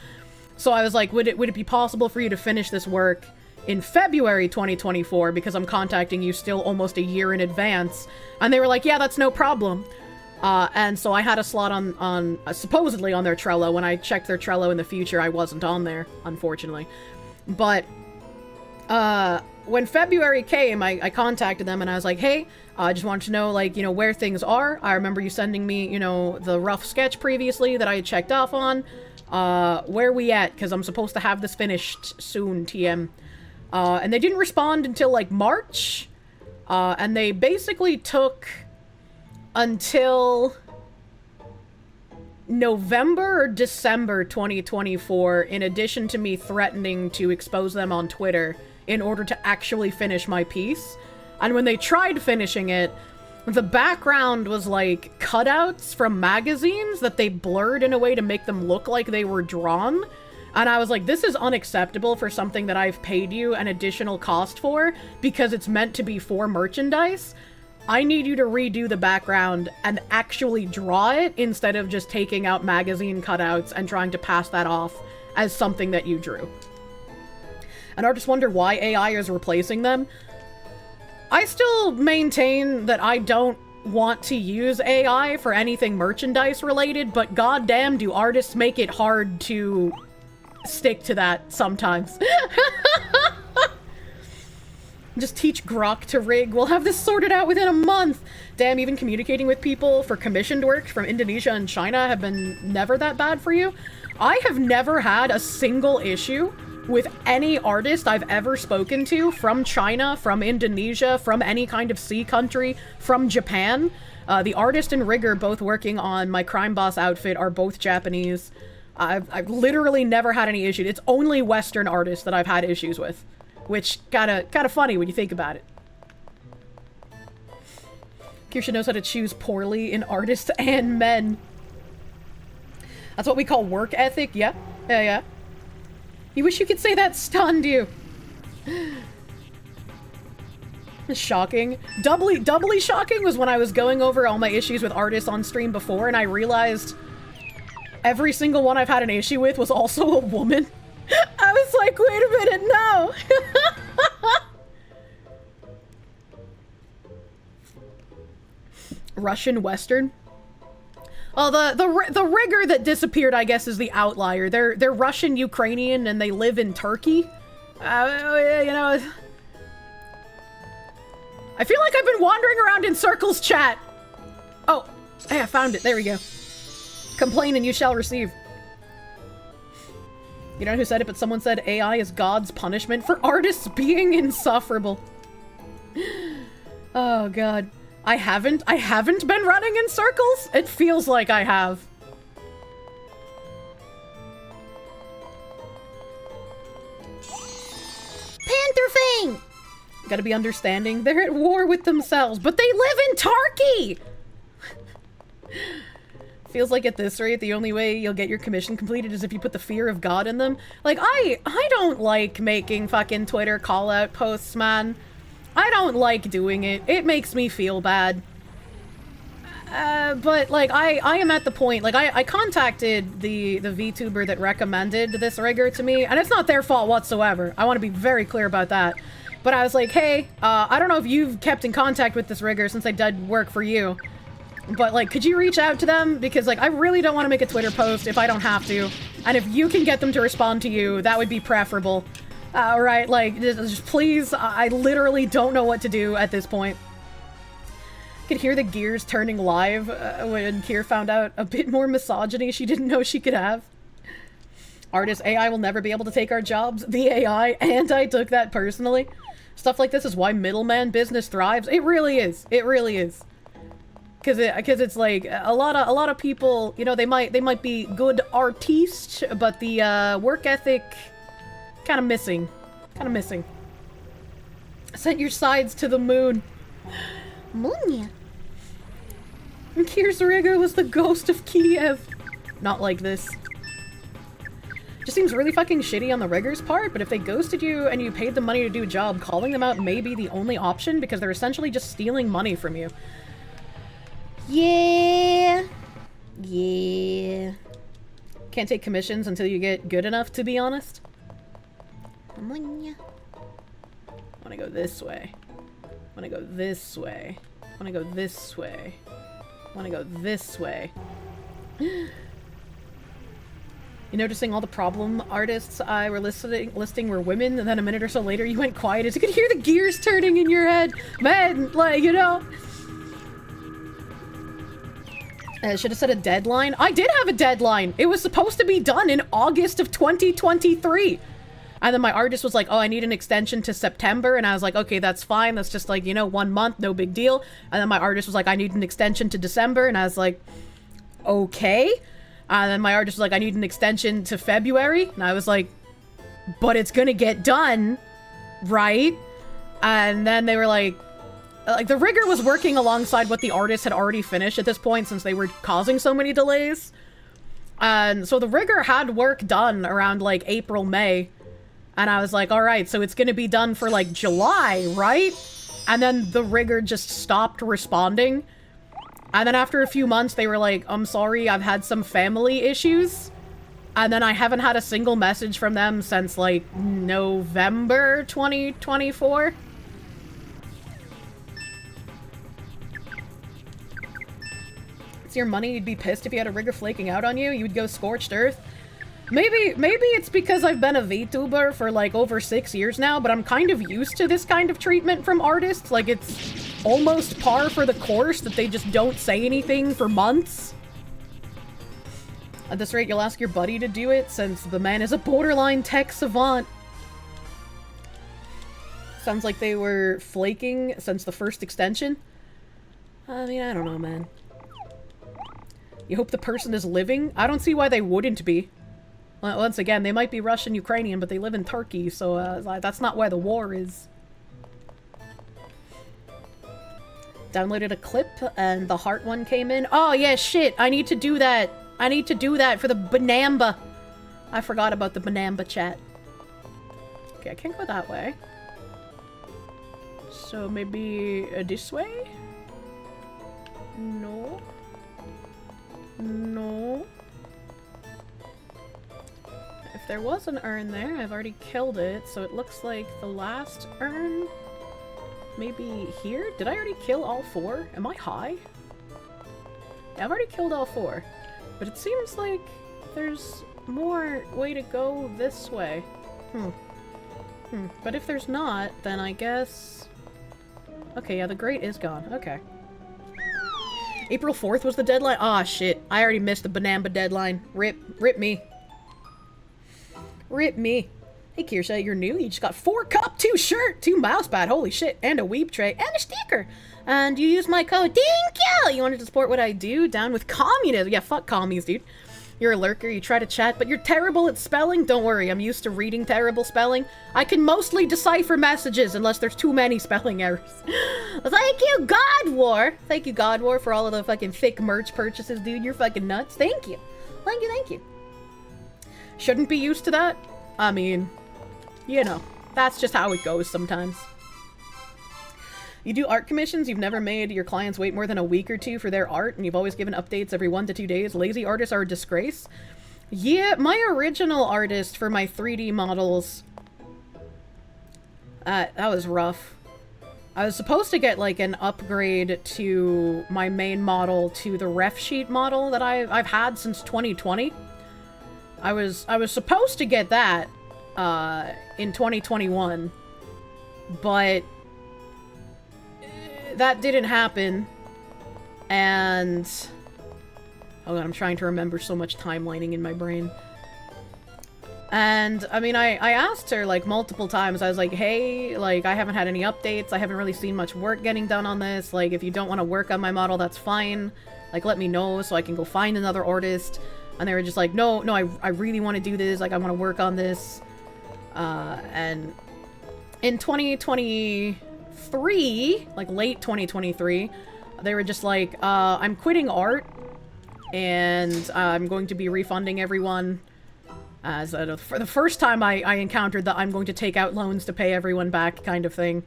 So I was like, would it be possible for you to finish this work in February 2024, because I'm contacting you still almost a year in advance? And they were like, yeah, that's no problem. And so I had a slot on supposedly on their Trello. When I checked their Trello in the future, I wasn't on there, unfortunately. But, when February came, I contacted them and I was like, hey, I just wanted to know, like, you know, where things are. I remember you sending me, you know, the rough sketch previously that I had checked off on. Where we at? Because I'm supposed to have this finished soon, TM. And they didn't respond until, like, March. And they basically took until November or December 2024, in addition to me threatening to expose them on Twitter, in order to actually finish my piece. And when they tried finishing it, the background was, like, cutouts from magazines that they blurred in a way to make them look like they were drawn. And I was like, this is unacceptable for something that I've paid you an additional cost for, because it's meant to be for merchandise. I need you to redo the background and actually draw it, instead of just taking out magazine cutouts and trying to pass that off as something that you drew. And I just wonder why AI is replacing them. I still maintain that I don't want to use AI for anything merchandise related, but goddamn do artists make it hard to stick to that sometimes. Just teach Grok to rig. We'll have this sorted out within a month. Damn, even communicating with people for commissioned work from Indonesia and China have been never that bad for you. I have never had a single issue with any artist I've ever spoken to from China, from Indonesia, from any kind of sea country, from Japan. The artist and rigger both working on my crime boss outfit are both Japanese. I've literally never had any issues. It's only Western artists that I've had issues with, which kinda funny when you think about it. Kirsche knows how to choose poorly in artists and men. That's what we call work ethic. Yeah. You wish you could say that stunned you. Shocking. Doubly shocking was when I was going over all my issues with artists on stream before, and I realized every single one I've had an issue with was also a woman. I was like, wait a minute, no. Russian Western. Oh, the rigger that disappeared, I guess, is the outlier. They're Russian Ukrainian and they live in Turkey. You know, I feel like I've been wandering around in circles, chat. Oh, hey, I found it. There we go. Complain and you shall receive. You know who said it, but someone said AI is God's punishment for artists being insufferable. Oh, God. I haven't been running in circles. It feels like I have. Panther Fang! Gotta be understanding. They're at war with themselves, but they live in Turkey! Feels like at this rate, the only way you'll get your commission completed is if you put the fear of God in them. Like, I don't like making fucking Twitter call-out posts, man. I don't like doing it. It makes me feel bad. But, like, I am at the point, like, I contacted the VTuber that recommended this rigger to me, and it's not their fault whatsoever. I want to be very clear about that. But I was like, hey, I don't know if you've kept in contact with this rigger since I did work for you, but, like, could you reach out to them? Because, like, I really don't want to make a Twitter post if I don't have to, and if you can get them to respond to you, that would be preferable. Right, like, just please, I literally don't know what to do at this point. Could hear the gears turning live when Kier found out a bit more misogyny she didn't know she could have. Artist AI will never be able to take our jobs. The AI, and I took that personally. Stuff like this is why middleman business thrives. It really is. It really is. Cause it's like a lot of people, you know, they might be good artists, but the work ethic kind of missing. Sent your sides to the moon. Moon. Kier's rigger was the ghost of Kiev. Not like this. Just seems really fucking shitty on the rigger's part, but if they ghosted you and you paid them money to do a job, calling them out may be the only option because they're essentially just stealing money from you. Yeah. Can't take commissions until you get good enough, to be honest. Moon. Wanna go this way. Wanna go this way. Wanna go this way. Wanna go this way. You noticing all the problem artists I were listing were women, and then a minute or so later you went quiet as you could hear the gears turning in your head. Man, like, you know. Should have set a deadline. I did have a deadline. It was supposed to be done in August of 2023. And then my artist was like, oh, I need an extension to September. And I was like, okay, that's fine. That's just like, you know, 1 month, no big deal. And then my artist was like, I need an extension to December. And I was like, okay. And then my artist was like, I need an extension to February. And I was like, but it's gonna get done, right? And then they were like, the rigger was working alongside what the artist had already finished at this point since they were causing so many delays. And so the rigger had work done around like April, May. And I was like, all right, so it's going to be done for like July, right? And then the rigger just stopped responding. And then after a few months, they were like, I'm sorry, I've had some family issues. And then I haven't had a single message from them since like November 2024. It's your money, you'd be pissed if you had a rigger flaking out on you. You would go scorched earth. Maybe it's because I've been a VTuber for like over 6 years now, but I'm kind of used to this kind of treatment from artists. Like, it's almost par for the course that they just don't say anything for months. At this rate, you'll ask your buddy to do it, since the man is a borderline tech savant. Sounds like they were flaking since the first extension. I mean, I don't know, man. You hope the person is living? I don't see why they wouldn't be. Once again, they might be Russian, Ukrainian, but they live in Turkey, so that's not where the war is. Downloaded a clip, and the heart one came in. Oh, yeah, shit, I need to do that. I need to do that for the Banamba. I forgot about the Banamba chat. Okay, I can't go that way. So maybe this way? No. No. If there was an urn there, I've already killed it, so it looks like the last urn maybe here? Did I already kill all 4? Am I high? Yeah, I've already killed all 4. But it seems like there's more way to go this way. But if there's not, then I guess... Okay, yeah, the grate is gone. Okay. April 4th was the deadline? Aw, shit. I already missed the Banamba deadline. Rip me. Rip me. Hey, Kirsche, you're new? You just got 4 cup, 2 shirt, 2 mousepad, holy shit, and a weep tray, and a sticker. And you use my code, thank you! You wanted to support what I do? Down with communism. Yeah, fuck commies, dude. You're a lurker, you try to chat, but you're terrible at spelling? Don't worry, I'm used to reading terrible spelling. I can mostly decipher messages unless there's too many spelling errors. Thank you, God War! Thank you, God War, for all of the fucking thick merch purchases, dude. You're fucking nuts. Thank you. Thank you, thank you. Shouldn't be used to that? I mean, you know, that's just how it goes sometimes. You do art commissions, you've never made your clients wait more than a week or 2 for their art, and you've always given updates every 1 to 2 days. Lazy artists are a disgrace. Yeah, my original artist for my 3D models, that was rough. I was supposed to get like an upgrade to my main model to the ref sheet model that I've had since 2020. I was supposed to get that in 2021, but that didn't happen, and... Hold on, I'm trying to remember so much timelining in my brain. And, I mean, I asked her, like, multiple times. I was like, hey, like, I haven't had any updates. I haven't really seen much work getting done on this. Like, if you don't want to work on my model, that's fine. Like, let me know so I can go find another artist. And they were just like, no, I really want to do this. Like, I want to work on this. And in 2023, like late 2023, they were just like, I'm quitting art, and I'm going to be refunding everyone. As for the first time I encountered the I'm going to take out loans to pay everyone back kind of thing.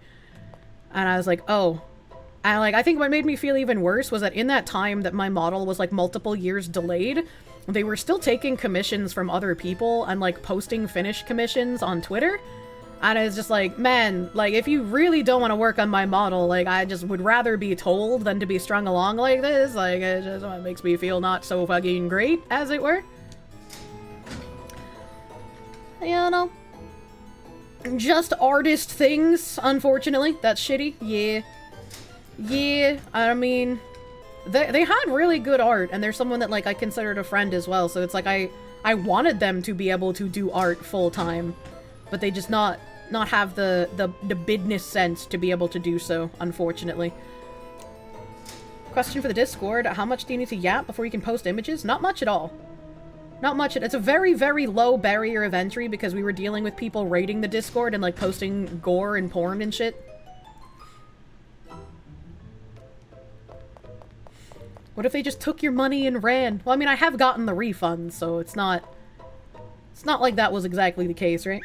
And I was like, oh. And like, I think what made me feel even worse was that in that time that my model was like multiple years delayed, they were still taking commissions from other people and like posting finished commissions on Twitter. And I was just like, man, like, if you really don't want to work on my model, like, I just would rather be told than to be strung along like this. Like, it just makes me feel not so fucking great, as it were. You know? Just artist things, unfortunately. That's shitty. Yeah. Yeah, I mean, they had really good art, and they're someone that, like, I considered a friend as well, so it's like I wanted them to be able to do art full-time, but they just not have the business sense to be able to do so, unfortunately. Question for the Discord, how much do you need to yap before you can post images? Not much at all. Not much. It's a very, very low barrier of entry because we were dealing with people raiding the Discord and, like, posting gore and porn and shit. What if they just took your money and ran? Well, I mean, I have gotten the refund, so it's not like that was exactly the case, right?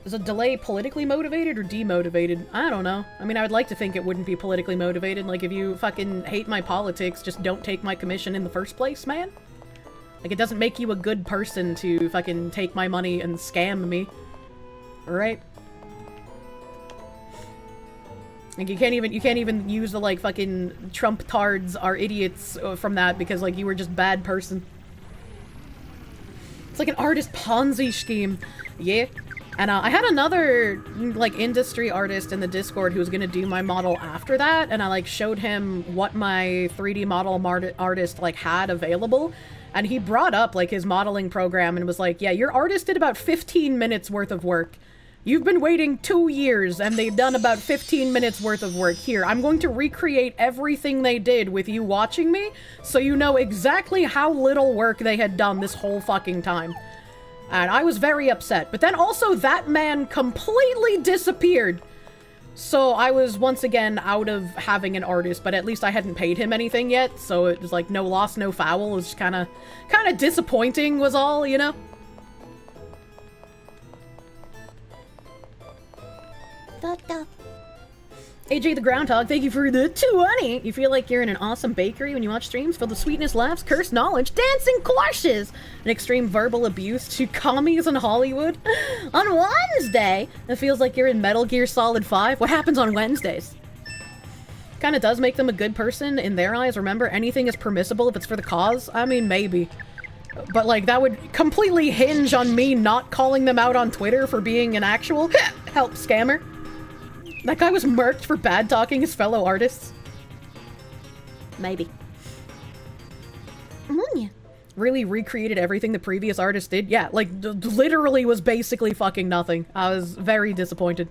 Is a delay politically motivated or demotivated? I don't know. I mean, I would like to think it wouldn't be politically motivated. Like, if you fucking hate my politics, just don't take my commission in the first place, man. Like, it doesn't make you a good person to fucking take my money and scam me. Alright? Like, you can't even use the, like, fucking Trump tards are idiots from that because, like, you were just bad person. It's like an artist Ponzi scheme. Yeah. And I had another, like, industry artist in the Discord who was gonna do my model after that, and I, like, showed him what my 3D model artist, like, had available. And he brought up, like, his modeling program and was like, yeah, your artist did about 15 minutes worth of work. You've been waiting 2 years and they've done about 15 minutes worth of work. Here, I'm going to recreate everything they did with you watching me so you know exactly how little work they had done this whole fucking time. And I was very upset. But then also that man completely disappeared. So I was once again out of having an artist, but at least I hadn't paid him anything yet, so it was like no loss, no foul. It was just kind of disappointing was all, you know? AJ the Groundhog, thank you for the 20! You feel like you're in an awesome bakery when you watch streams filled with sweetness, laughs, cursed knowledge, dancing questions, and extreme verbal abuse to commies in Hollywood. On Wednesday, it feels like you're in Metal Gear Solid 5. What happens on Wednesdays? Kinda does make them a good person in their eyes. Remember, anything is permissible if it's for the cause. I mean, maybe. But, like, that would completely hinge on me not calling them out on Twitter for being an actual help scammer. That guy was murked for bad-talking his fellow artists. Maybe. Yeah. Really recreated everything the previous artist did? Yeah, like, literally was basically fucking nothing. I was very disappointed.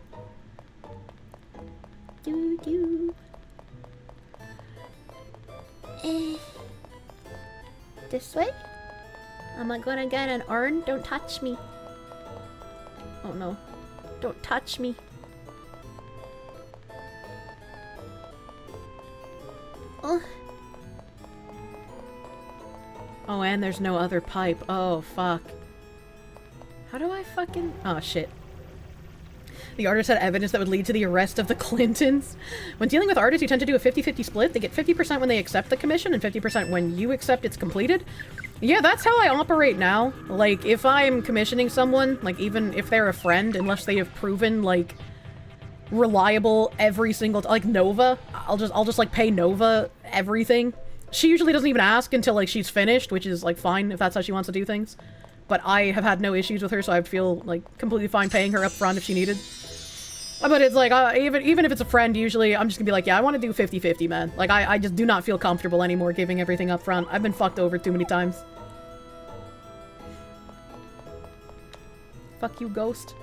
This way? Am I gonna get an urn? Don't touch me. Oh no. Don't touch me. Oh. Oh, and there's no other pipe. Oh, fuck. How do I fucking... Oh, shit. The artist had evidence that would lead to the arrest of the Clintons. When dealing with artists, you tend to do a 50-50 split. They get 50% when they accept the commission and 50% when you accept it's completed. Yeah, that's how I operate now. Like, if I'm commissioning someone, like, even if they're a friend, unless they have proven, like, reliable every single like Nova, I'll just like pay Nova everything. She usually doesn't even ask until like she's finished, which is like fine if that's how she wants to do things. But I have had no issues with her, so I would feel like completely fine paying her up front if she needed. But it's like even if it's a friend, usually I'm just gonna be like, yeah, I want to do 50-50, man. Like I just do not feel comfortable anymore giving everything up front. I've been fucked over too many times. Fuck you, ghost.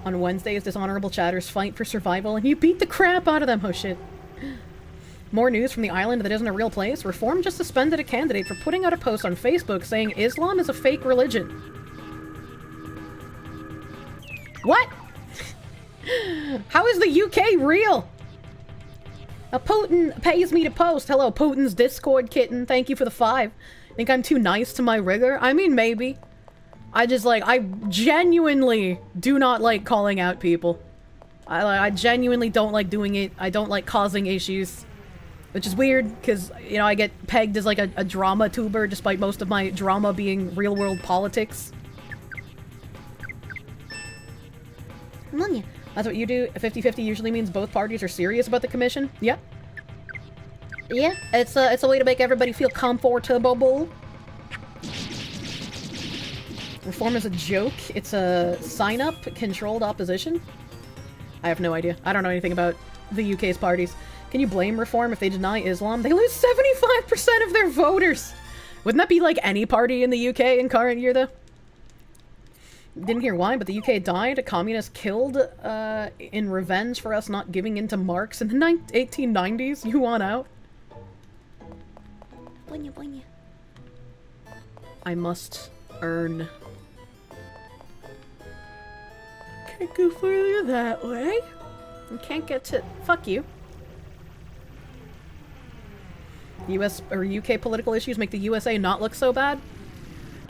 On Wednesdays, dishonorable chatters fight for survival, and you beat the crap out of them. Oh shit. More news from the island that isn't a real place. Reform just suspended a candidate for putting out a post on Facebook saying Islam is a fake religion. What? How is the UK real? Putin pays me to post. Hello, Putin's Discord kitten. Thank you for the 5. Think I'm too nice to my rigger? I mean, maybe. I genuinely do not like calling out people. I genuinely don't like doing it. I don't like causing issues. Which is weird, because, you know, I get pegged as like a drama tuber, despite most of my drama being real-world politics. That's what you do? A 50-50 usually means both parties are serious about the commission? Yep. Yeah, it's a way to make everybody feel comfortable. Reform is a joke. It's a sign-up, controlled opposition. I have no idea. I don't know anything about the UK's parties. Can you blame Reform if they deny Islam? They lose 75% of their voters! Wouldn't that be like any party in the UK in current year, though? Didn't hear why, but the UK died. A communist killed in revenge for us not giving in to Marx in the 1890s. You want out? Boing, boing. I must earn. Can't go further that way. I can't get to... Fuck you. US or UK political issues make the USA not look so bad.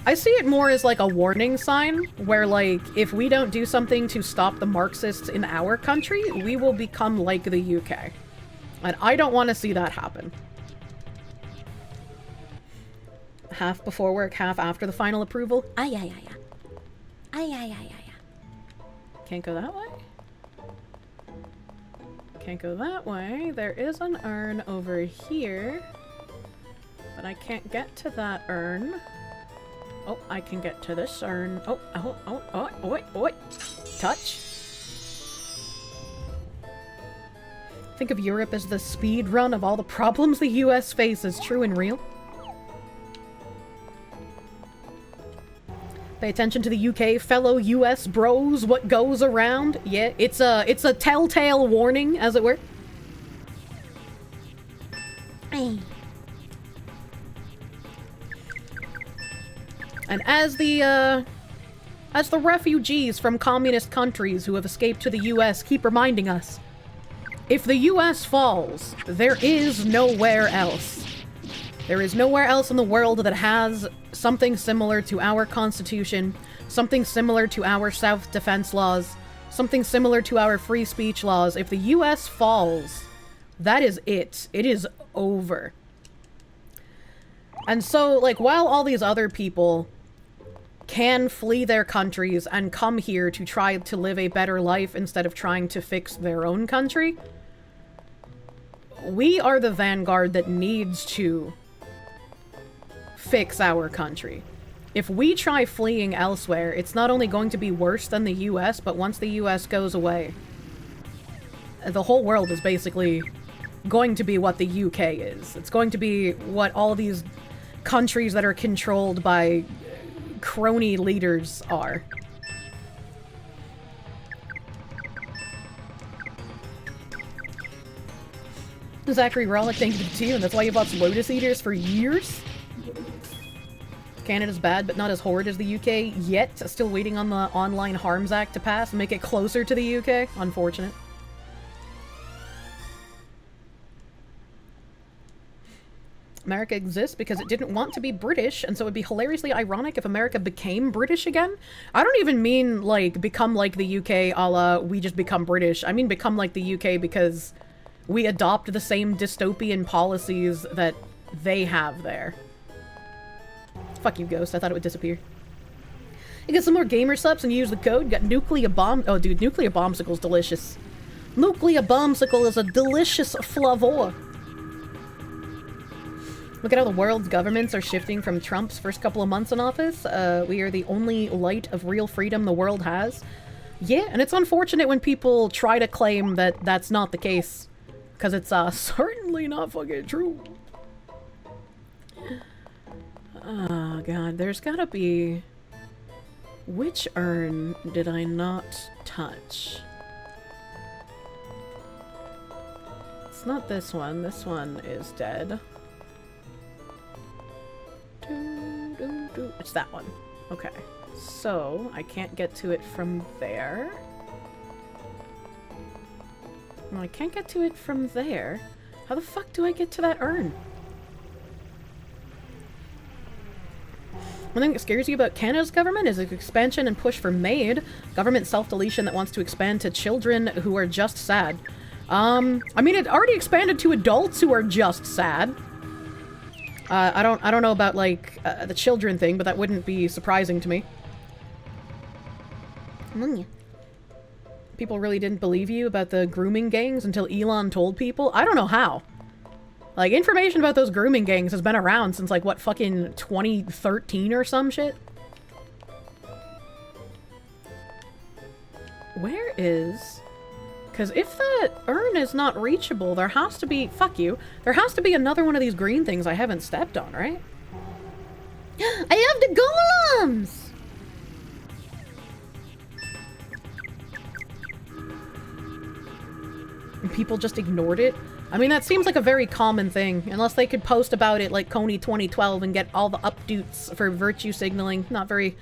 I see it more as like a warning sign where like if we don't do something to stop the Marxists in our country, we will become like the UK. And I don't want to see that happen. Half before work, half after the final approval. Ay, ay, ay, ay. Ay, ay, ay, ay. Can't go that way. Can't go that way. There is an urn over here. But I can't get to that urn. Oh, I can get to this urn. Oh, oh, oh, oh, oh, oh. Touch. Think of Europe as the speed run of all the problems the US faces. True and real. Pay attention to the UK, fellow US bros, what goes around. Yeah, it's a telltale warning, as it were. Hey. And as the refugees from communist countries who have escaped to the US keep reminding us, if the US falls, there is nowhere else. There is nowhere else in the world that has something similar to our Constitution, something similar to our self-defense laws, something similar to our free speech laws. If the US falls, that is it. It is over. And so, like, while all these other people can flee their countries and come here to try to live a better life instead of trying to fix their own country, we are the vanguard that needs to fix our country. If we try fleeing elsewhere, it's not only going to be worse than the US, but once the US goes away, the whole world is basically going to be what the UK is. It's going to be what all these countries that are controlled by crony leaders are. Zachary Rollick, thank you to you, and that's why you bought Lotus Eaters for years? Canada's bad, but not as horrid as the UK yet. Still waiting on the Online Harms Act to pass and make it closer to the UK. Unfortunate. America exists because it didn't want to be British, and so it would be hilariously ironic if America became British again. I don't even mean, like, become like the UK a la we just become British. I mean become like the UK because we adopt the same dystopian policies that they have there. Fuck you, Ghost. I thought it would disappear. You get some more gamer subs and use the code. Got nuclear bomb. Oh, dude, nuclear bombsicle's delicious. Nuclear bombsicle is a delicious flavor. Look at how the world's governments are shifting from Trump's first couple of months in office. We are the only light of real freedom the world has. Yeah, and it's unfortunate when people try to claim that that's not the case. Because it's certainly not fucking true. Oh god, there's gotta be... Which urn did I not touch? It's not this one. This one is dead. It's that one. Okay. So, I can't get to it from there. Well, I can't get to it from there. How the fuck do I get to that urn? One thing that scares you about Canada's government is its expansion and push for MAID, government self-deletion that wants to expand to children who are just sad. I mean, it already expanded to adults who are just sad. I don't know about, like, the children thing, but that wouldn't be surprising to me. People really didn't believe you about the grooming gangs until Elon told people? I don't know how. Like, information about those grooming gangs has been around since, like, what, fucking 2013 or some shit? Where is... Because if that urn is not reachable, there has to be... Fuck you. There has to be another one of these green things I haven't stepped on, right? I have the golems! And people just ignored it? I mean, that seems like a very common thing. Unless they could post about it like Coney 2012 and get all the updates for virtue signaling. Not very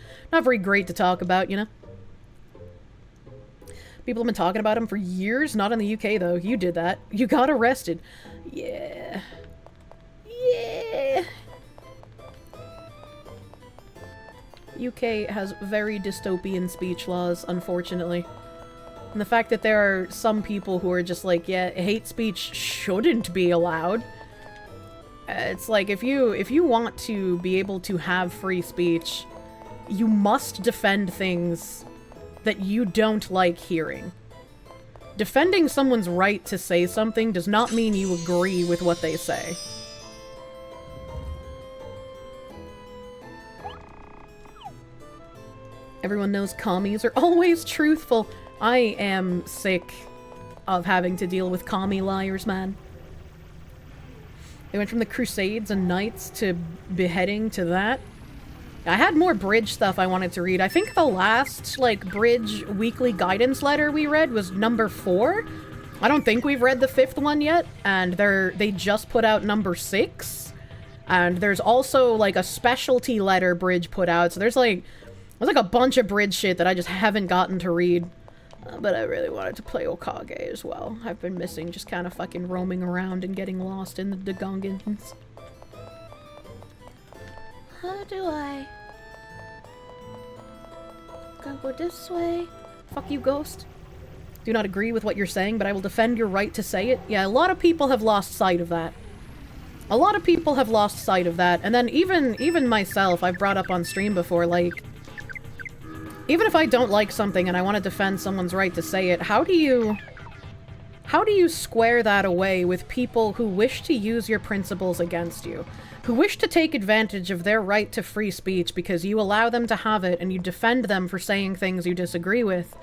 great to talk about, you know? People have been talking about him for years. Not in the UK, though. You did that. You got arrested. Yeah. Yeah. UK has very dystopian speech laws, unfortunately. And the fact that there are some people who are just like, yeah, hate speech shouldn't be allowed. It's like, if you want to be able to have free speech, you must defend things that you don't like hearing. Defending someone's right to say something does not mean you agree with what they say. Everyone knows commies are always truthful. I am sick of having to deal with commie liars, man. They went from the Crusades and Knights to beheading to that. I had more bridge stuff I wanted to read. I think the last, like, bridge weekly guidance letter we read was number 4. I don't think we've read the 5th one yet, and they just put out number 6. And there's also, like, a specialty letter bridge put out, so there's like a bunch of bridge shit that I just haven't gotten to read. But I really wanted to play Okage as well. I've been missing just kind of fucking roaming around and getting lost in the Dagongans. How do I... Gotta go this way. Fuck you, ghost. Do not agree with what you're saying, but I will defend your right to say it. Yeah, a lot of people have lost sight of that. A lot of people have lost sight of that. And then even myself, I've brought up on stream before, like, even if I don't like something and I want to defend someone's right to say it, how do you square that away with people who wish to use your principles against you? Who wish to take advantage of their right to free speech because you allow them to have it and you defend them for saying things you disagree with.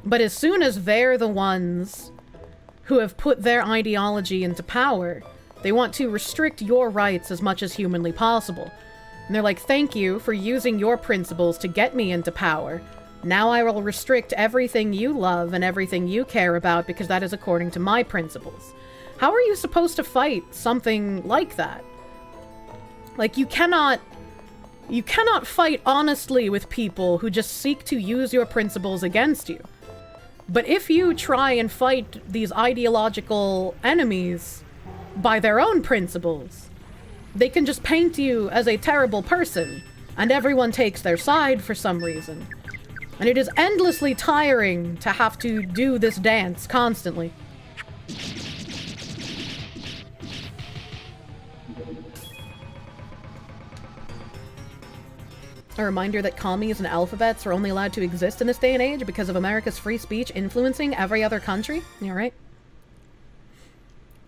But as soon as they're the ones who have put their ideology into power, they want to restrict your rights as much as humanly possible. And they're like, thank you for using your principles to get me into power. Now I will restrict everything you love and everything you care about because that is according to my principles. How are you supposed to fight something like that? Like, you cannot fight honestly with people who just seek to use your principles against you. But if you try and fight these ideological enemies by their own principles, they can just paint you as a terrible person, and everyone takes their side for some reason. And it is endlessly tiring to have to do this dance constantly. A reminder that commies and alphabets are only allowed to exist in this day and age because of America's free speech influencing every other country. Yeah, right.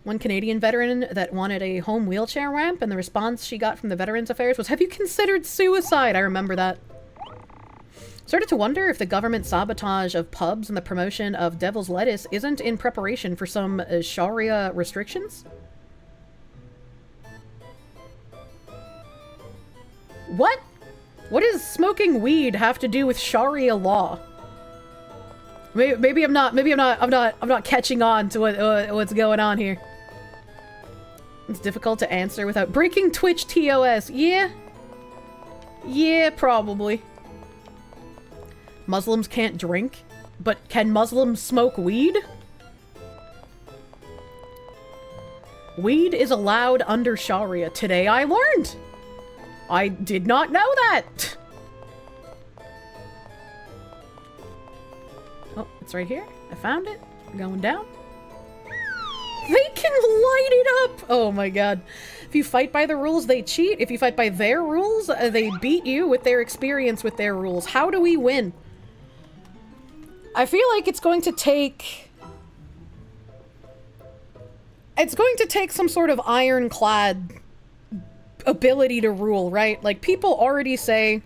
One Canadian veteran that wanted a home wheelchair ramp, and the response she got from the Veterans Affairs was, "Have you considered suicide?" I remember that. Started to wonder if the government sabotage of pubs and the promotion of devil's lettuce isn't in preparation for some Sharia restrictions. What? What does smoking weed have to do with Sharia law? Maybe I'm not catching on to what's going on here. It's difficult to answer without breaking Twitch TOS. Yeah, probably. Muslims can't drink, but can Muslims smoke weed? Weed is allowed under Sharia. Today I learned. I did not know that. Oh, it's right here. I found it. We're going down. They can light it up! Oh my god. If you fight by the rules, they cheat. If you fight by their rules, they beat you with their experience with their rules. How do we win? I feel like it's going to take some sort of ironclad ability to rule, right? Like, people already say,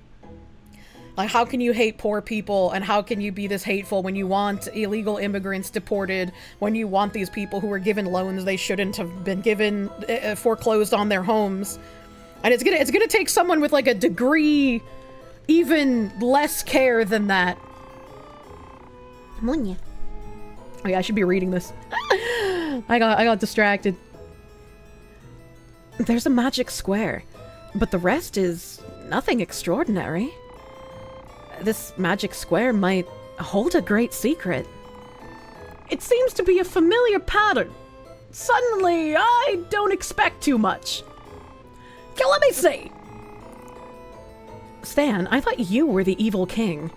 like, how can you hate poor people and how can you be this hateful when you want illegal immigrants deported, when you want these people who were given loans they shouldn't have been given, foreclosed on their homes. And it's gonna take someone with like a degree even less care than that. Munya. Oh yeah, I should be reading this. I got distracted. There's a magic square, but the rest is nothing extraordinary. This magic square might hold a great secret. It seems to be a familiar pattern. Suddenly, I don't expect too much. Okay, let me see. Stan, I thought you were the evil king,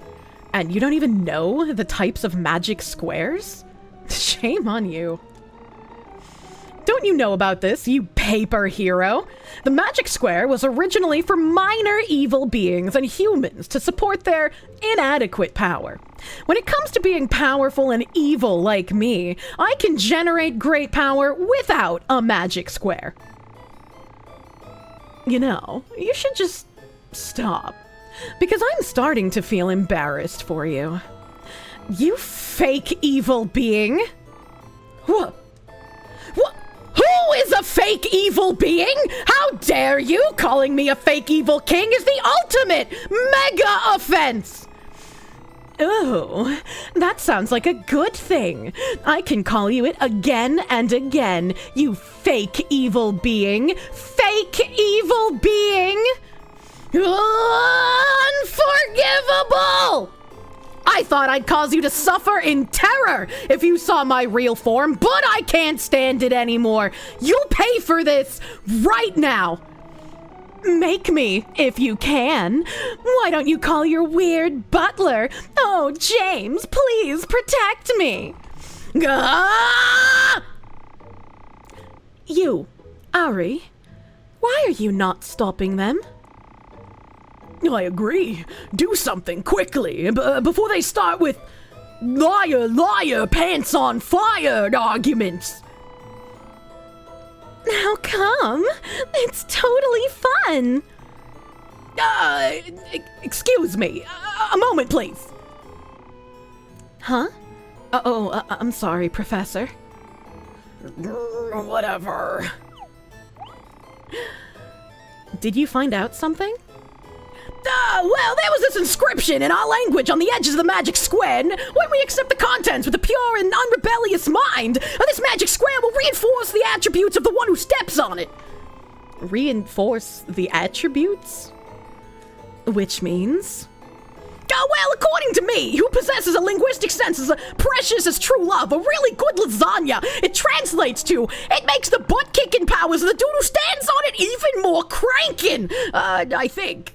and you don't even know the types of magic squares? Shame on you. Don't you know about this, you paper hero? The magic square was originally for minor evil beings and humans to support their inadequate power. When it comes to being powerful and evil like me, I can generate great power without a magic square. You know, you should just stop, because I'm starting to feel embarrassed for you. You fake evil being! What? Who is a fake evil being? How dare you? Calling me a fake evil king is the ultimate mega offense! Oh, that sounds like a good thing. I can call you it again and again, you fake evil being. Fake evil being! Unforgivable! I thought I'd cause you to suffer in terror if you saw my real form, but I can't stand it anymore. You'll pay for this right now. Make me, if you can. Why don't you call your weird butler? Oh, James, please protect me. Ah! You, Ari, why are you not stopping them? I agree. Do something quickly before they start with liar, liar, pants on fire arguments. How come? It's totally fun. Excuse me. A moment, please. Huh? I'm sorry, Professor. Whatever. Did you find out something? Well, there was this inscription in our language on the edges of the magic square, and when we accept the contents with a pure and unrebellious mind, this magic square will reinforce the attributes of the one who steps on it. Reinforce the attributes? Which means? Well, according to me, who possesses a linguistic sense as precious as true love, a really good lasagna, it translates to, it makes the butt-kicking powers of the dude who stands on it even more crankin', I think.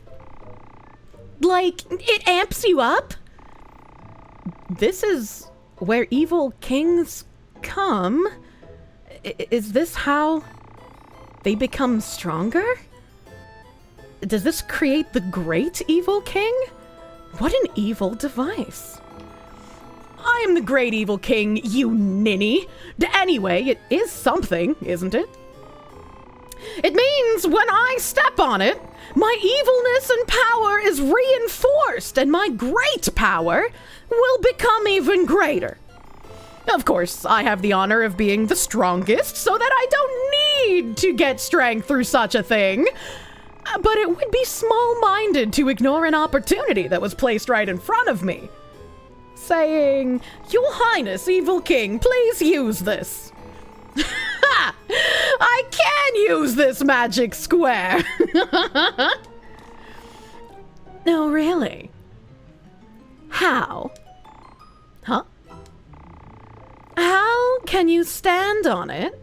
Like, it amps you up? This is where evil kings come? Is this how they become stronger? Does this create the great evil king? What an evil device. I am the great evil king, you ninny. Anyway, it is something, isn't it? It means when I step on it, my evilness and power is reinforced, and my great power will become even greater. Of course, I have the honor of being the strongest, so that I don't need to get strength through such a thing. But it would be small-minded to ignore an opportunity that was placed right in front of me. Saying, Your Highness, Evil King, please use this. Ha! I can use this magic square! No, really? How? Huh? How can you stand on it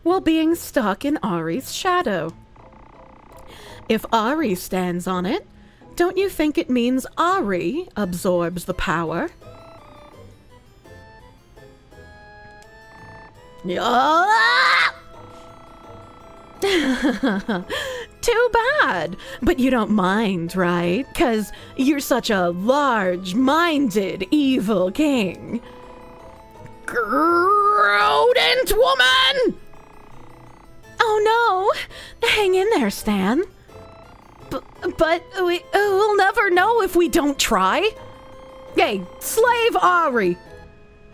while being stuck in Ari's shadow? If Ari stands on it, don't you think it means Ari absorbs the power? Too bad. But you don't mind, right? 'Cause you're such a large-minded evil king. Rodent woman! Oh no! Hang in there, Stan. But we'll never know if we don't try. Hey, Slave Ari,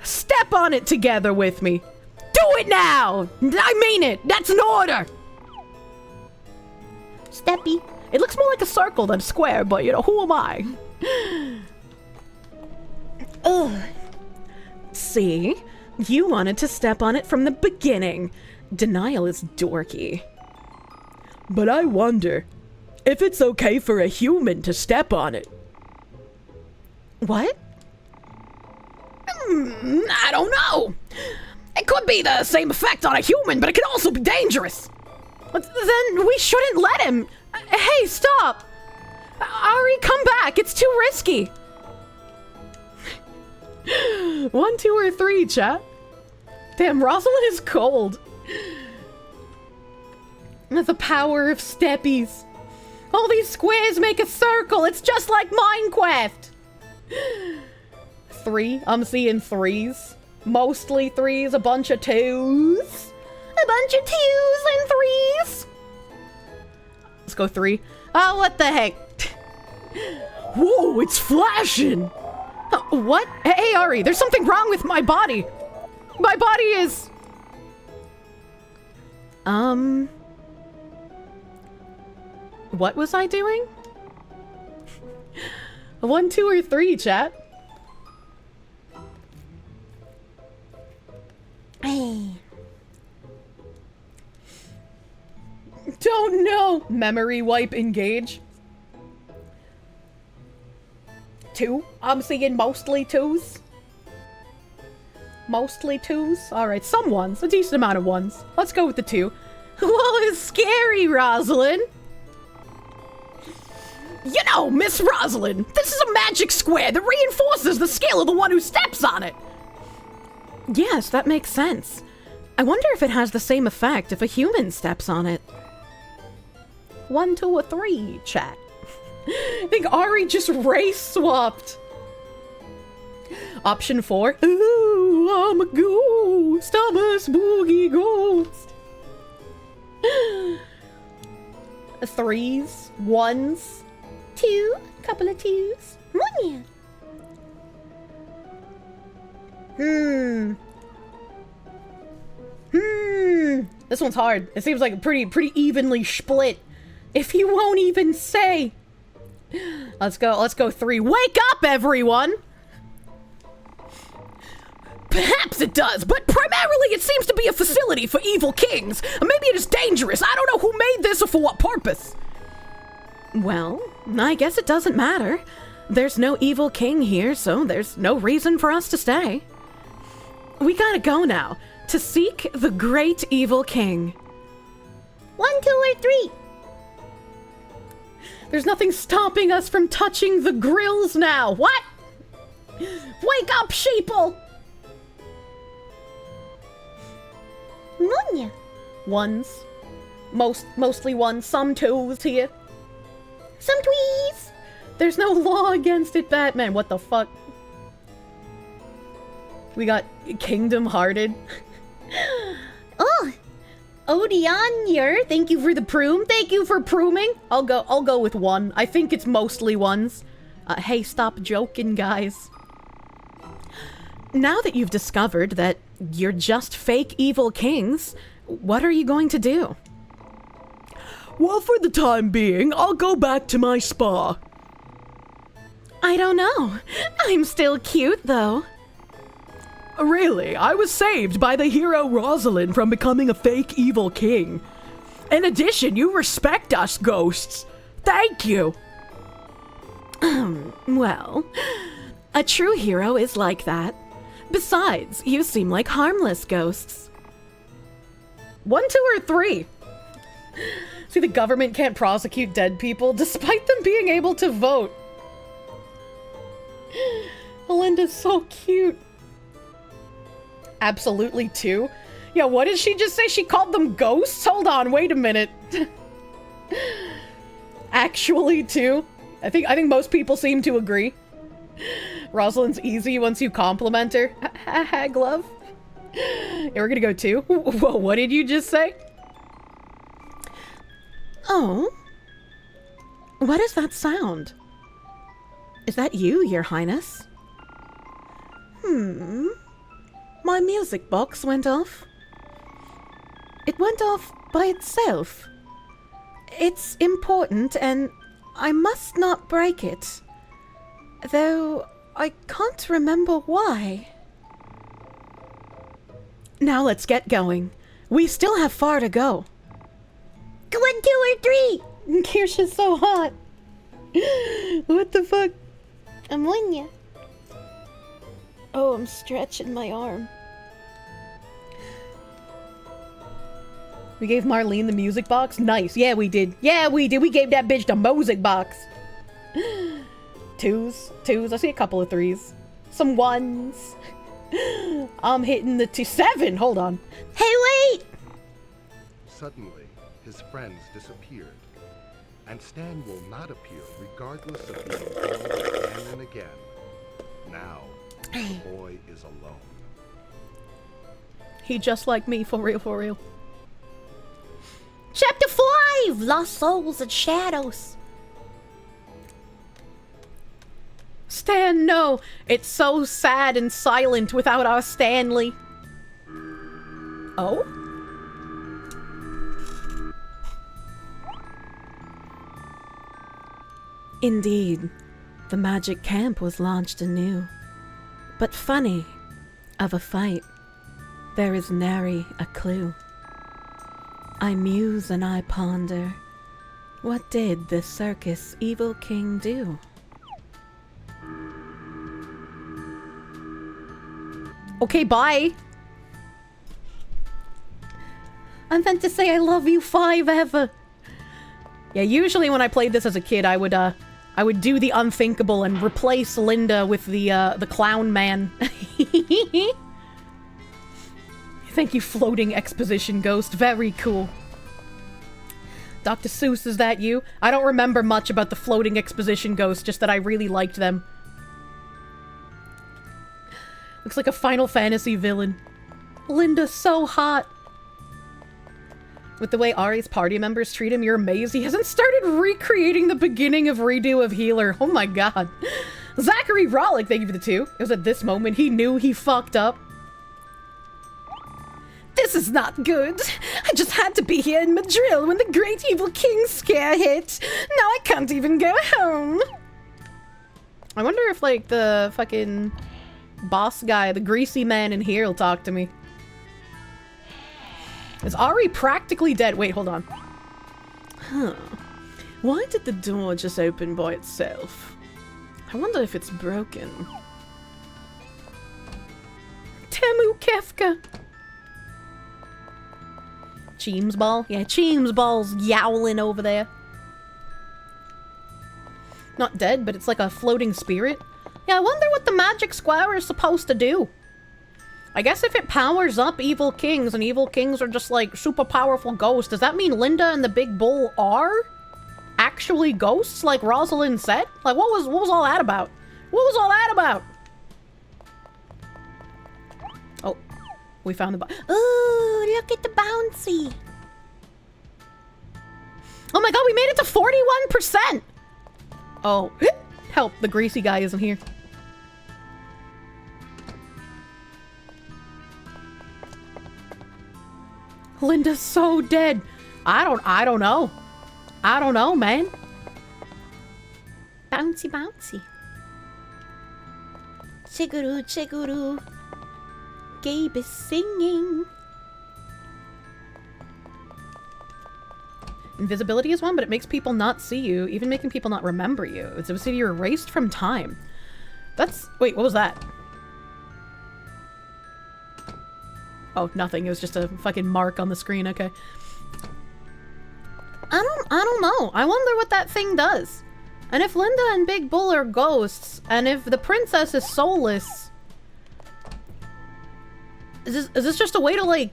step on it together with me. Do it now! I mean it! That's an order! Steppy. It looks more like a circle than a square, but who am I? Ugh. See? You wanted to step on it from the beginning. Denial is dorky. But I wonder if it's okay for a human to step on it. What? I don't know. It could be the same effect on a human, but it could also be dangerous. Then we shouldn't let him. Hey, stop. Ari, come back. It's too risky. 1, 2, or 3, chat. Damn, Rosalind is cold. The power of steppies. All these squares make a circle. It's just like Minecraft. 3. I'm seeing 3s. Mostly 3s. A bunch of 2s. A bunch of 2s and 3s. Let's go 3. Oh, what the heck? Whoa, it's flashing. What? Hey, Ari, there's something wrong with my body. My body is... What was I doing? 1, 2, or 3, chat? Hey. Don't know. Memory wipe engage. 2. I'm seeing mostly 2s. Mostly 2s. Alright, some 1s. A decent amount of 1s. Let's go with the 2. Whoa, it's scary, Rosalind. You know, Miss Rosalind, this is a magic square that reinforces the skill of the one who steps on it. Yes, that makes sense. I wonder if it has the same effect if a human steps on it. 1, 2, or 3, chat. I think Ari just race swapped. Option 4. Ooh, I'm a ghost. I'm a spooky ghost. 3s, 1s. 2, couple of 2s. Munya. This one's hard. It seems like pretty evenly split. If you won't even say. Let's go 3. Wake up, everyone! Perhaps it does, but primarily it seems to be a facility for evil kings. Maybe it is dangerous. I don't know who made this or for what purpose. Well, I guess it doesn't matter. There's no evil king here, so there's no reason for us to stay. We gotta go now, to seek the great evil king. 1, 2, or 3. There's nothing stopping us from touching the grills now. What? Wake up, sheeple! Munya. 1s. Mostly 1s, some 2s here. Some tweez. There's no law against it, Batman. What the fuck? We got Kingdom Hearted. Oh, Odianyer, thank you for the proom. Thank you for prooming. I'll go with 1. I think it's mostly 1s. Hey, stop joking, guys. Now that you've discovered that you're just fake evil kings, what are you going to do? Well, for the time being, I'll go back to my spa. I don't know. I'm still cute, though. Really, I was saved by the hero Rosalind from becoming a fake evil king. In addition, you respect us ghosts. Thank you. Well, a true hero is like that. Besides, you seem like harmless ghosts. 1, 2, or 3? See, the government can't prosecute dead people despite them being able to vote. Melinda's so cute. Absolutely 2? Yeah, what did she just say? She called them ghosts? Hold on, wait a minute. Actually 2? I think most people seem to agree. Rosalind's easy once you compliment her. Glove. Yeah, we're gonna go 2. Whoa, what did you just say? Oh. What is that sound? Is that you, Your Highness? My music box went off. It went off by itself. It's important and I must not break it. Though I can't remember why. Now let's get going. We still have far to go. 1, 2, or 3. Kirsche's so hot. What the fuck? I'm on ya. Oh, I'm stretching my arm. We gave Marlene the music box? Nice. Yeah, we did. Yeah, we did. We gave that bitch the music box. 2s. I see a couple of 3s. Some 1s. I'm hitting the 2. 7. Hold on. Hey, wait! Suddenly, his friends disappeared, and Stan will not appear regardless of being called again and again. Now, the boy is alone. He just like me, for real, for real. Chapter 5! Lost Souls and Shadows. Stan, no! It's so sad and silent without our Stanley. Oh? Indeed, the magic camp was launched anew. But funny, of a fight, there is nary a clue. I muse and I ponder, what did the circus evil king do? Okay, bye. I meant to say I love you 5 ever. Yeah, usually when I played this as a kid, I would do the unthinkable and replace Linda with the clown man. Thank you, floating exposition ghost. Very cool. Dr. Seuss, is that you? I don't remember much about the floating exposition ghost, just that I really liked them. Looks like a Final Fantasy villain. Linda's so hot. With the way Ari's party members treat him, you're amazed. He hasn't started recreating the beginning of Redo of Healer. Oh my god. Zachary Rollick, thank you for the 2. It was at this moment he knew he fucked up. This is not good. I just had to be here in Madrid when the Great Evil King scare hit. Now I can't even go home. I wonder if, like, the fucking boss guy, the greasy man in here, will talk to me. Is Ari practically dead? Wait, hold on. Huh. Why did the door just open by itself? I wonder if it's broken. Temu Kefka. Cheems Ball? Yeah, Cheems Ball's yowling over there. Not dead, but it's like a floating spirit. Yeah, I wonder what the magic square is supposed to do. I guess if it powers up evil kings, and evil kings are just like super powerful ghosts, does that mean Linda and the Big Bull are actually ghosts, like Rosalind said? Like, what was all that about? What was all that about? Oh, we found the Ooh, look at the bouncy. Oh my god, we made it to 41%! Oh, help, the greasy guy isn't here. Linda's so dead. I don't know. I don't know, man. Bouncy, bouncy. Chiguru, chiguru. Gabe is singing. Invisibility is one, but it makes people not see you, even making people not remember you. It's a city you're erased from time. That's... Wait, what was that? Oh, nothing. It was just a fucking mark on the screen. Okay. I don't know. I wonder what that thing does. And if Linda and Big Bull are ghosts, and if the princess is soulless, is this just a way to, like,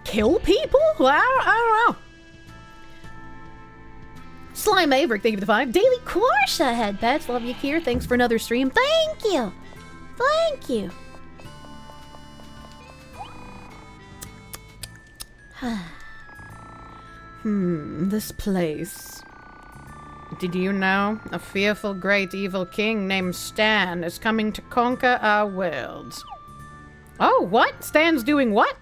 kill people? I don't know. Slime Maverick, thank you for the 5. Daily Kirsche headbats. Love you, Kier. Thanks for another stream. Thank you. Thank you. This place. Did you know? A fearful great evil king named Stan is coming to conquer our world. Oh, what? Stan's doing what?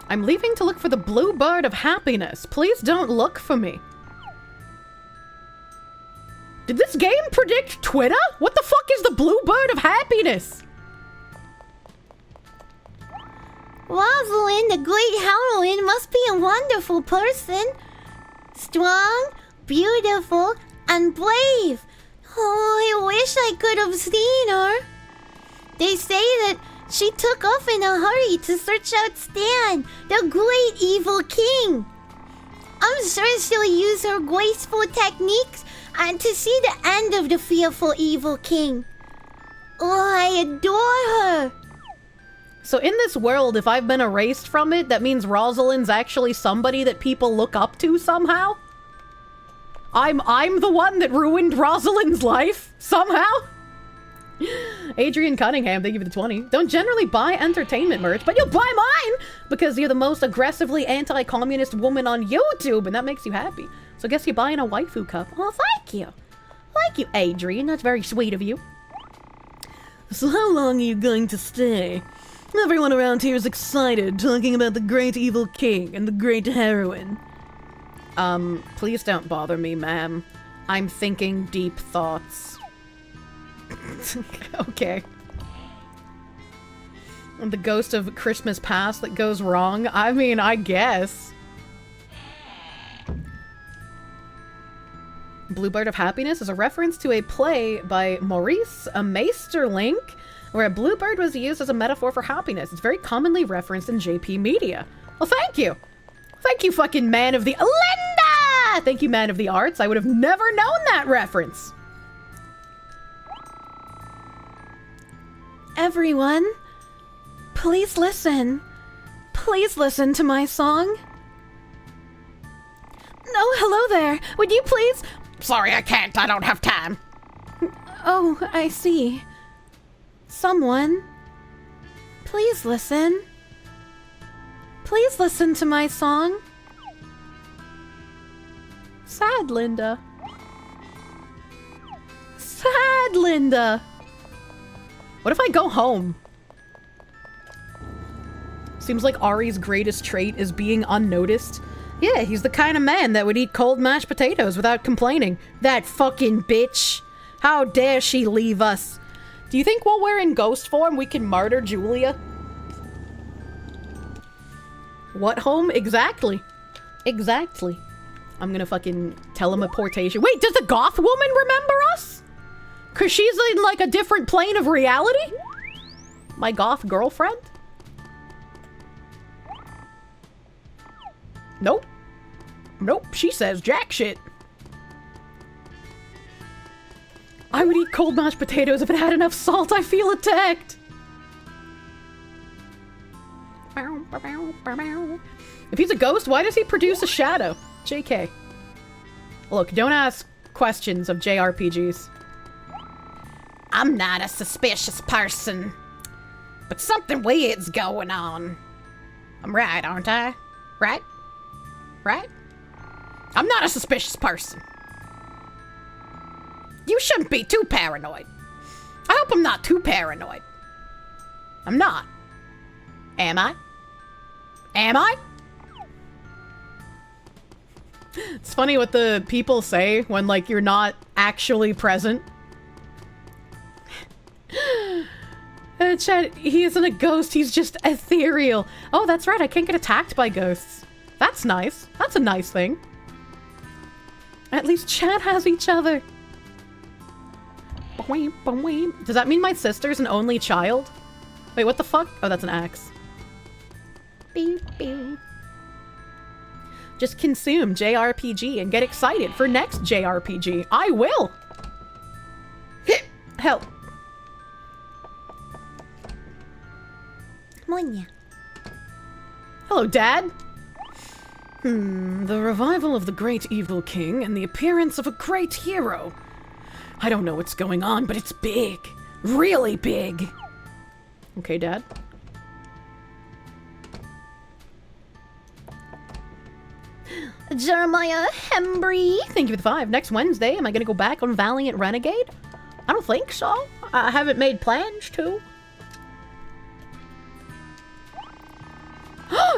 I'm leaving to look for the blue bird of happiness. Please don't look for me. Did this game predict Twitter? What the fuck is the blue bird of happiness? Rosalind, the great heroine, must be a wonderful person. Strong, beautiful, and brave. Oh, I wish I could have seen her. They say that she took off in a hurry to search out Stan, the great evil king. I'm sure she'll use her graceful techniques and to see the end of the fearful evil king. Oh, I adore her. So in this world, if I've been erased from it, that means Rosalind's actually somebody that people look up to somehow? I'm the one that ruined Rosalind's life? Somehow? Adrian Cunningham, thank you for the 20. Don't generally buy entertainment merch, but you'll buy mine! Because you're the most aggressively anti-communist woman on YouTube, and that makes you happy. So I guess you're buying a waifu cup. Oh, thank you. Thank you, Adrian. That's very sweet of you. So how long are you going to stay? Everyone around here is excited, talking about the great evil king and the great heroine. Please don't bother me, ma'am. I'm thinking deep thoughts. Okay. The ghost of Christmas past that goes wrong? I mean, I guess. Bluebird of Happiness is a reference to a play by Maurice Maesterlinck, where a bluebird was used as a metaphor for happiness. It's very commonly referenced in JP Media. Well, thank you! Thank you, fucking man of the- Linda! Thank you, man of the arts. I would have never known that reference. Everyone, please listen. Please listen to my song. Oh, hello there. Would you please... Sorry, I can't. I don't have time. Oh, I see. Someone, please listen. Please listen to my song. Sad Linda. Sad Linda. What if I go home? Seems like Ari's greatest trait is being unnoticed. Yeah, he's the kind of man that would eat cold mashed potatoes without complaining. That fucking bitch. How dare she leave us? Do you think while we're in ghost form we can martyr Julia? What home? Exactly. Exactly. I'm gonna fucking teleportation. Wait, does the goth woman remember us? Cause she's in like a different plane of reality? My goth girlfriend? Nope. Nope, she says jack shit. I would eat cold mashed potatoes if it had enough salt. I feel attacked. If he's a ghost, why does he produce a shadow? JK. Look, don't ask questions of JRPGs. I'm not a suspicious person, but something weird's going on. I'm right, aren't I? Right? Right? I'm not a suspicious person. You shouldn't be too paranoid. I hope I'm not too paranoid. I'm not. Am I? Am I? It's funny what the people say when, like, you're not actually present. Chad, he isn't a ghost, he's just ethereal. Oh, that's right, I can't get attacked by ghosts. That's nice. That's a nice thing. At least Chad has each other. Does that mean my sister's an only child? Wait, what the fuck? Oh, that's an axe. Beep, beep. Just consume JRPG and get excited for next JRPG. I will! Help. Monya. Hello, Dad. The revival of the great evil king and the appearance of a great hero. I don't know what's going on, but it's big. Really big. Okay, Dad. Jeremiah Hembry. Thank you for the 5. Next Wednesday, am I gonna go back on Valiant Renegade? I don't think so. I haven't made plans to.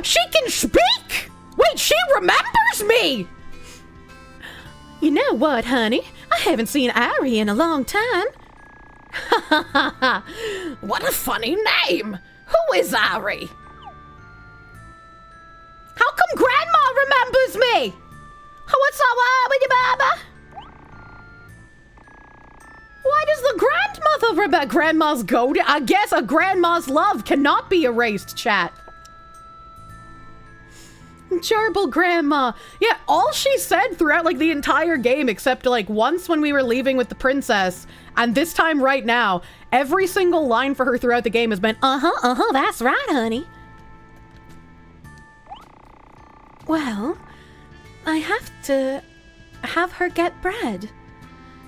She can speak! Wait, she remembers me! You know what, honey? I haven't seen Ari in a long time. Ha ha ha! What a funny name! Who is Ari? How come Grandma remembers me? What's up with your baba? Why does the grandmother remember? Grandma's goat? I guess a grandma's love cannot be erased, chat. Gerbil grandma. Yeah, all she said throughout like the entire game, except like once when we were leaving with the princess, and this time right now, every single line for her throughout the game has been, that's right, honey. Well, I have to have her get bread.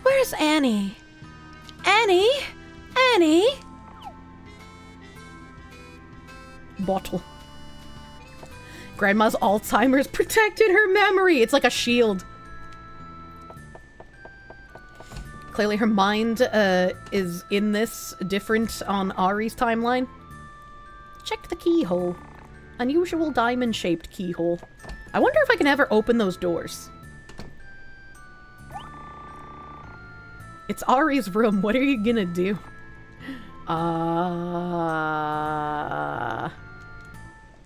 Where's Annie? Annie? Annie? Bottle. Grandma's Alzheimer's protected her memory. It's like a shield. Clearly her mind is in this different on Ari's timeline. Check the keyhole. Unusual diamond-shaped keyhole. I wonder if I can ever open those doors. It's Ari's room. What are you gonna do?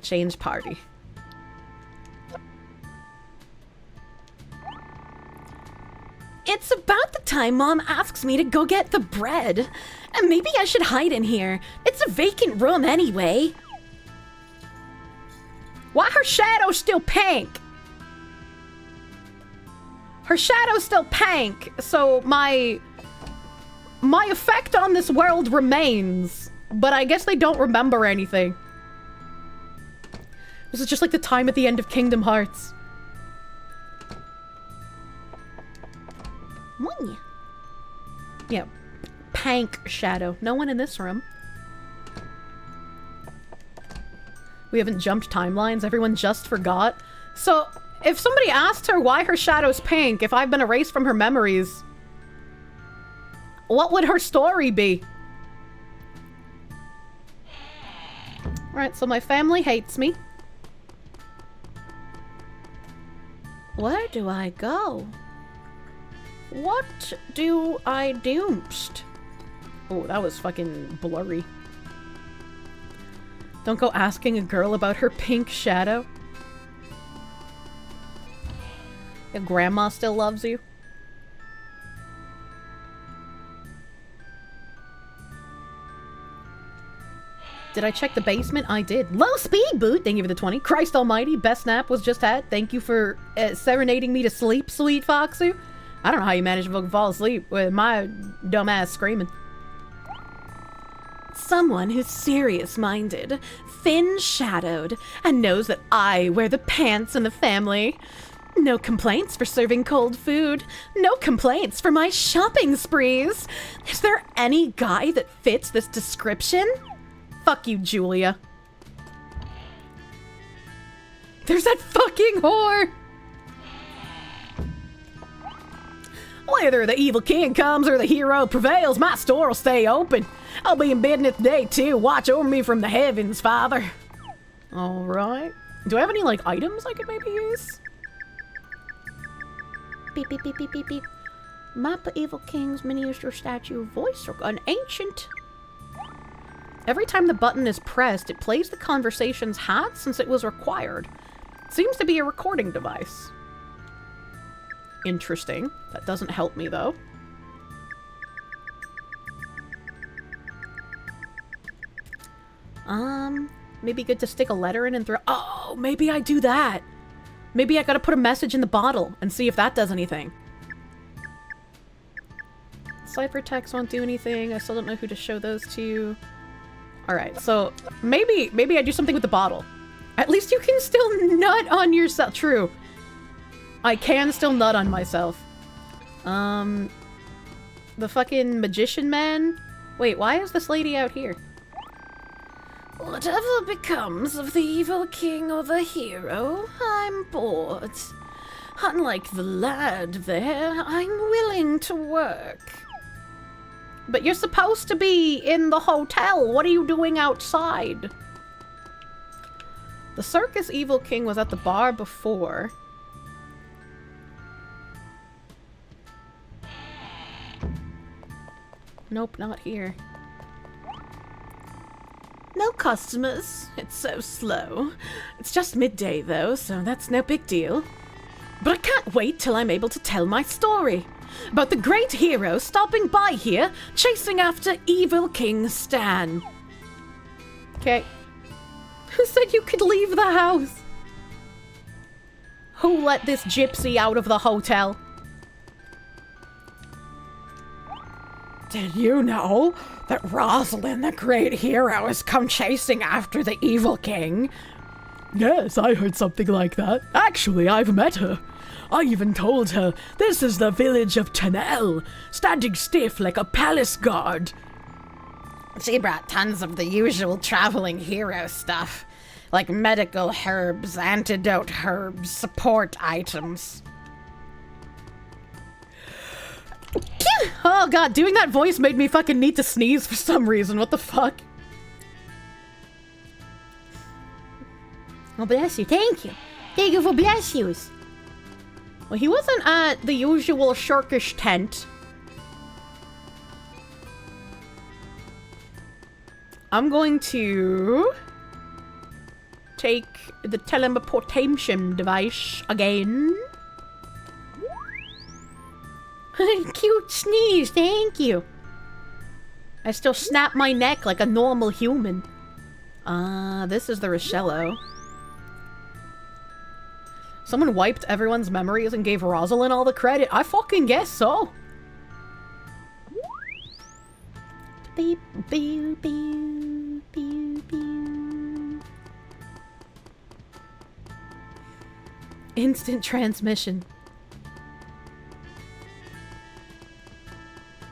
Change party. It's about the time Mom asks me to go get the bread. And maybe I should hide in here. It's a vacant room anyway. Why her shadow still pink? Her shadow's still pink, so my effect on this world remains. But I guess they don't remember anything. This is just like the time at the end of Kingdom Hearts. One. Yeah. Pank shadow. No one in this room. We haven't jumped timelines. Everyone just forgot. So, if somebody asked her why her shadow's pink, if I've been erased from her memories, what would her story be? Alright, so my family hates me. Where do I go? What do I doomst? Oh, that was fucking blurry. Don't go asking a girl about her pink shadow. Your grandma still loves you. Did I check the basement? I did. Low speed boot! Thank you for the 20. Christ almighty, best nap was just had. Thank you for serenading me to sleep, sweet Foxu. I don't know how you managed to fucking fall asleep with my dumb ass screaming. Someone who's serious-minded, thin-shadowed, and knows that I wear the pants in the family. No complaints for serving cold food. No complaints for my shopping sprees. Is there any guy that fits this description? Fuck you, Julia. There's that fucking whore! Whether the evil king comes or the hero prevails, my store will stay open. I'll be in business today too. Watch over me from the heavens, Father. Alright. Do I have any, like, items I could maybe use? Beep, beep, beep, beep, beep, beep. Map of Evil King's miniature statue voice, an ancient. Every time the button is pressed, it plays the conversation's hat since it was required. Seems to be a recording device. Interesting. That doesn't help me, though. Maybe good to stick a letter in and throw— oh, maybe I do that! Maybe I gotta put a message in the bottle and see if that does anything. Ciphertext won't do anything. I still don't know who to show those to. Alright, so maybe I do something with the bottle. At least you can still nut on yourself. True. I can still nut on myself. The fucking magician man? Wait, why is this lady out here? Whatever becomes of the evil king or the hero, I'm bored. Unlike the lad there, I'm willing to work. But you're supposed to be in the hotel. What are you doing outside? The circus evil king was at the bar before. Nope, not here. No customers. It's so slow. It's just midday though, so that's no big deal. But I can't wait till I'm able to tell my story. About the great hero stopping by here, chasing after evil King Stan. Okay. Who said you could leave the house? Who let this gypsy out of the hotel? Did you know that Rosalind, the great hero, has come chasing after the evil king? Yes, I heard something like that. Actually, I've met her. I even told her this is the village of Tanel, standing stiff like a palace guard. She brought tons of the usual traveling hero stuff, like medical herbs, antidote herbs, support items. Oh god, doing that voice made me fucking need to sneeze for some reason. What the fuck? Oh, bless you. Thank you. Thank you for bless yous. Well, he wasn't at the usual Shirkish tent. I'm going to take the teleportation device again. Cute sneeze, thank you. I still snap my neck like a normal human. This is the Rochello. Someone wiped everyone's memories and gave Rosalind all the credit. I fucking guess so. Beep, beep, beep, beep, beep. Instant transmission.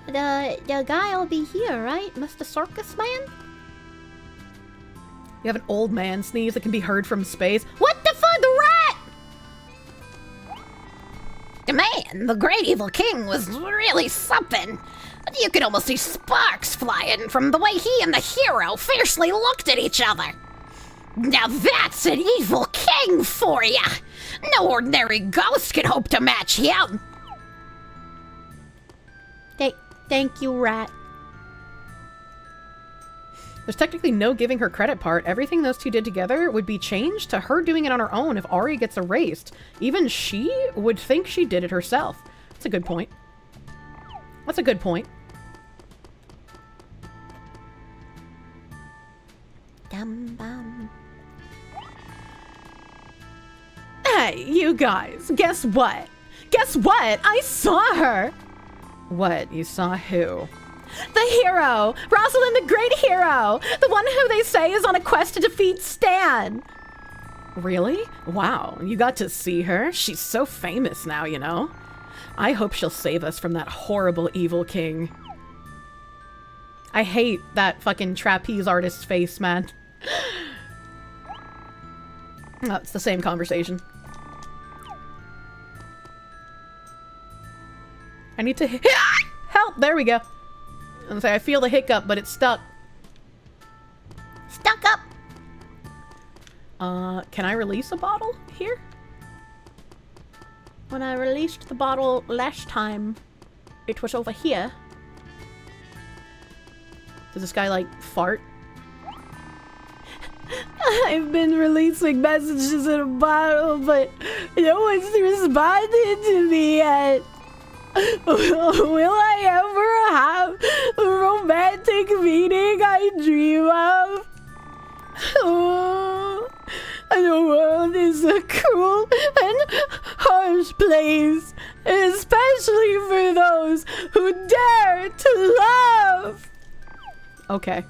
The guy will be here, right? Mr. Circus Man? You have an old man sneeze that can be heard from space. What the fuck, the rat? Man, the great evil king was really something. You could almost see sparks flying from the way he and the hero fiercely looked at each other. Now that's an evil king for ya! No ordinary ghost can hope to match him! Thank you, rat. There's technically no giving her credit part. Everything those two did together would be changed to her doing it on her own if Ari gets erased. Even she would think she did it herself. That's a good point. That's a good point. Dum bum. Hey, you guys, guess what? Guess what? I saw her! What? You saw who? The hero! Rosalind the great hero! The one who they say is on a quest to defeat Stan! Really? Wow, you got to see her? She's so famous now, you know? I hope she'll save us from that horrible evil king. I hate that fucking trapeze artist's face, man. Oh, it's the same conversation. I need to help! There we go. I'm say I feel the hiccup, but it's stuck. Stuck up! Can I release a bottle here? When I released the bottle last time, it was over here. Does this guy, like, fart? I've been releasing messages in a bottle, but no one's responded to me yet. Will I ever have the romantic meeting I dream of? Oh, the world is a cruel and harsh place, especially for those who dare to love. Okay.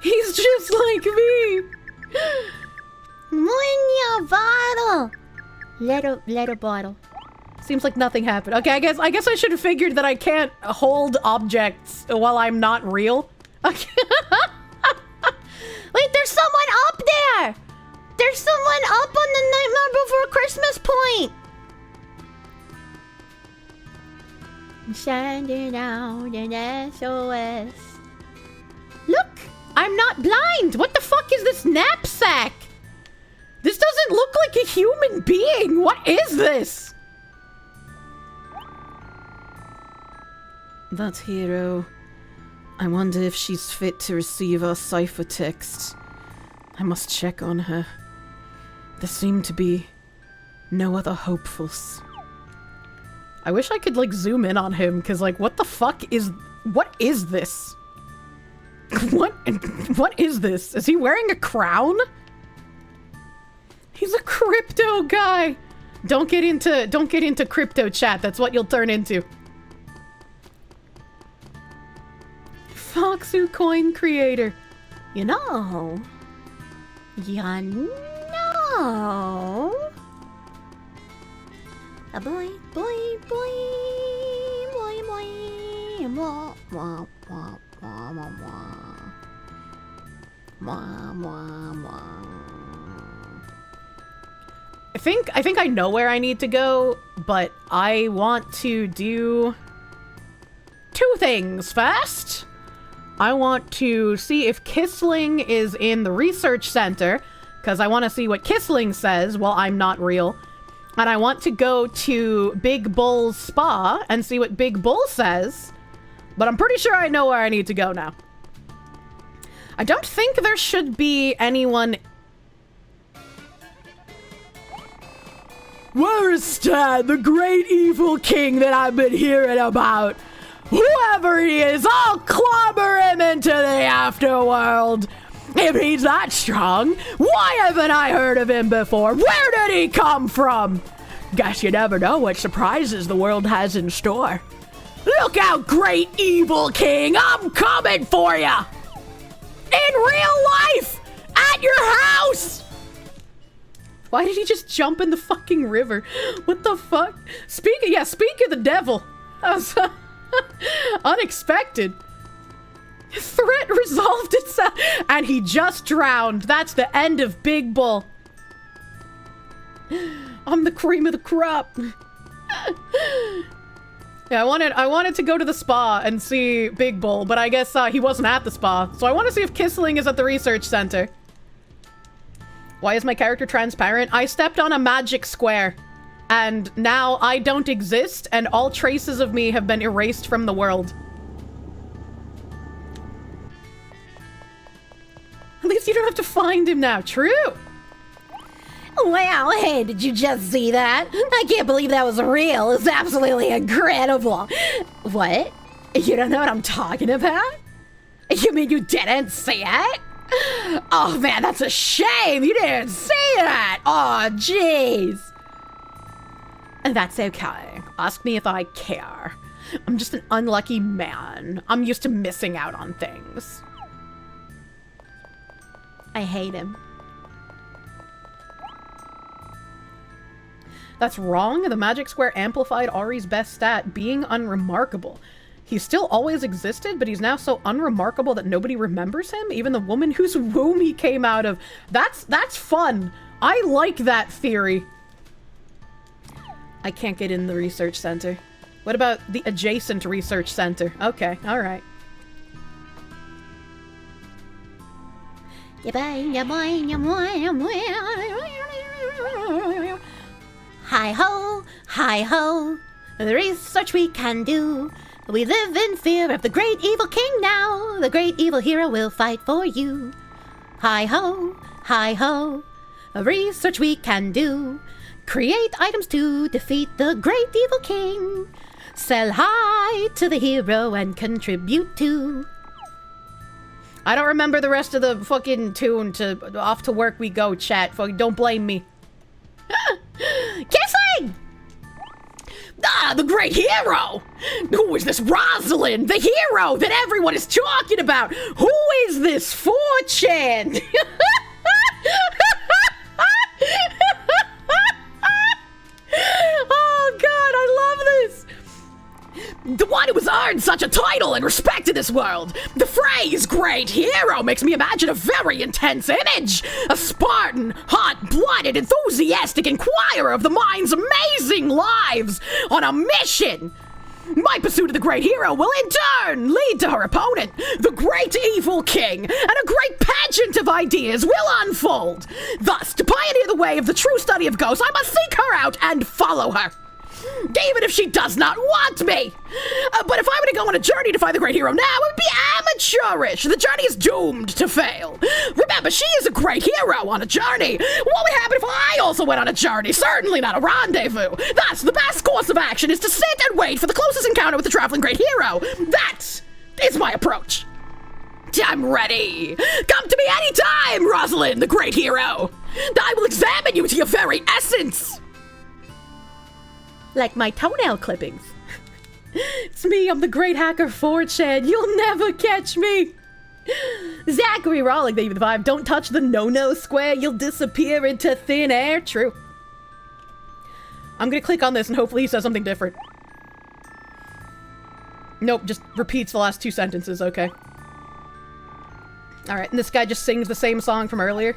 He's just like me. Munya bottle. Little bottle. Seems like nothing happened. Okay, I guess I should have figured that I can't hold objects while I'm not real. Okay. Wait, there's someone up there! There's someone up on the Nightmare Before Christmas point! Sending out an SOS. Look! I'm not blind! What the fuck is this knapsack? This doesn't look like a human being! What is this? That hero. I wonder if she's fit to receive our ciphertext. I must check on her. There seem to be no other hopefuls. I wish I could, like, zoom in on him, because, like, what the fuck is... What is this? What is this? Is he wearing a crown? He's a crypto guy! Don't get into crypto chat, that's what you'll turn into. Foxu coin creator. You know. A boy, boy, boy, boy, boy, wah, wah, wah, wah, wah, wah, wah, wah. I think I know where I need to go, but I want to do two things first. I want to see if Kissling is in the research center, because I want to see what Kissling says while I'm not real. And I want to go to Big Bull's spa and see what Big Bull says But I'm pretty sure I know where I need to go now. I don't think there should be anyone... Where is Stan, the great evil king that I've been hearing about? Whoever he is, I'll clobber him into the afterworld. If he's that strong, why haven't I heard of him before? Where did he come from? Guess you never know what surprises the world has in store. Look out, great evil king, I'm coming for ya! In real life! At your house! Why did he just jump in the fucking river? What the fuck? Speak of the devil. That was unexpected. Threat resolved itself. And he just drowned. That's the end of Big Bull. I'm the cream of the crop. Yeah, I wanted to go to the spa and see Big Bull, but I guess he wasn't at the spa. So I want to see if Kissling is at the research center. Why is my character transparent? I stepped on a magic square, and now I don't exist, and all traces of me have been erased from the world. At least you don't have to find him now. True. Wow, hey, did you just see that? I can't believe that was real. It's absolutely incredible. What? You don't know what I'm talking about? You mean you didn't see it? Oh man, that's a shame. You didn't see that. Oh, jeez. That's okay. Ask me if I care. I'm just an unlucky man. I'm used to missing out on things. I hate him. That's wrong. The magic square amplified Ari's best stat, being unremarkable. He still always existed, but he's now so unremarkable that nobody remembers him, even the woman whose womb he came out of. That's fun. I like that theory. I can't get in the research center. What about the adjacent research center? Okay, all right. Hi ho, hi ho, there is such we can do. We live in fear of the great evil king now. The great evil hero will fight for you. Hi ho, research we can do. Create items to defeat the great evil king. Sell high to the hero and contribute to. I don't remember the rest of the fucking tune to Off to Work We Go, chat. Fucking don't blame me. Kissling! Ah, the great hero! Who is this Rosalind, the hero that everyone is talking about? Who is this 4chan? Oh god, I love this! The one who has earned such a title and respect in this world. The phrase great hero makes me imagine a very intense image. A Spartan, hot-blooded, enthusiastic inquirer of the mind's amazing lives on a mission. My pursuit of the great hero will in turn lead to her opponent, the great evil king, and a great pageant of ideas will unfold. Thus, to pioneer the way of the true study of ghosts, I must seek her out and follow her. Even if she does not want me. But if I were to go on a journey to find the great hero now, it would be amateurish. The journey is doomed to fail. Remember, she is a great hero on a journey. What would happen if I also went on a journey? Certainly not a rendezvous. Thus, the best course of action is to sit and wait for the closest encounter with the traveling great hero. That is my approach. I'm ready. Come to me anytime, Rosalind, the great hero. I will examine you to your very essence. Like my toenail clippings. It's me, I'm the great hacker 4chan. You'll never catch me. Zachary Rawling, thank you for the 5. Don't touch the no-no square. You'll disappear into thin air. True. I'm gonna click on this and hopefully he says something different. Nope, just repeats the last 2 sentences. Okay. Alright, and this guy just sings the same song from earlier.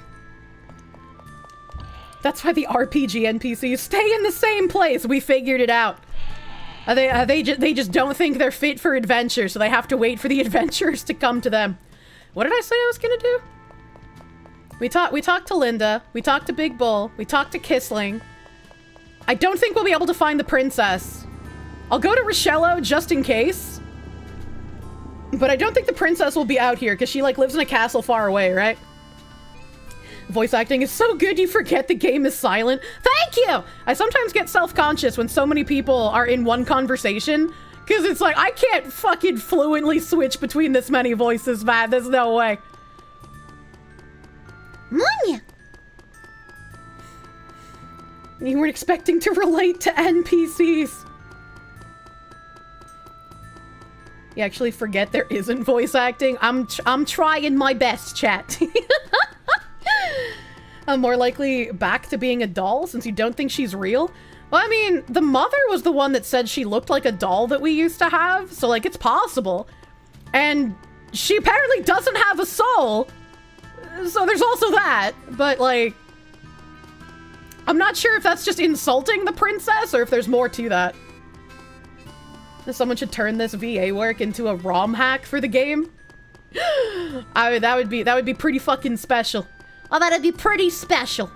That's why the RPG NPCs stay in the same place. We figured it out. They just don't think they're fit for adventure, so they have to wait for the adventurers to come to them. What did I say I was gonna do? We talked to Linda. We talked to Big Bull. We talked to Kissling. I don't think we'll be able to find the princess. I'll go to Richello just in case. But I don't think the princess will be out here, because she, like, lives in a castle far away, right? Voice acting is so good you forget the game is silent. Thank you! I sometimes get self-conscious when so many people are in one conversation, because it's like, I can't fucking fluently switch between this many voices, man. There's no way. Munya. You weren't expecting to relate to NPCs. You actually forget there isn't voice acting? I'm trying my best, chat. I'm more likely back to being a doll since you don't think she's real? Well, I mean, the mother was the one that said she looked like a doll that we used to have, so, like, it's possible. And she apparently doesn't have a soul, so there's also that. But, like, I'm not sure if that's just insulting the princess or if there's more to that. Someone should turn this VA work into a ROM hack for the game. That would be pretty fucking special. Oh, that'd be pretty special.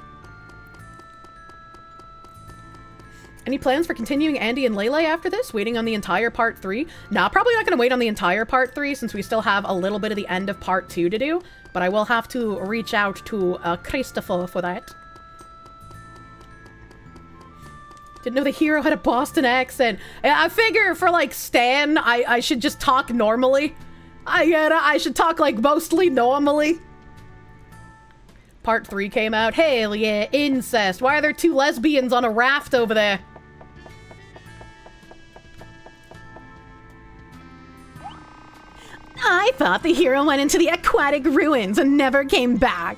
Any plans for continuing Andy and Lele after this? Waiting on the entire part 3? Nah, probably not gonna wait on the entire part 3 since we still have a little bit of the end of part 2 to do. But I will have to reach out to Christopher for that. Didn't know the hero had a Boston accent. I figure for, like, Stan, I should just talk normally. I should talk, like, mostly normally. Part 3 came out. Hell yeah, incest. Why are there 2 lesbians on a raft over there? I thought the hero went into the aquatic ruins and never came back.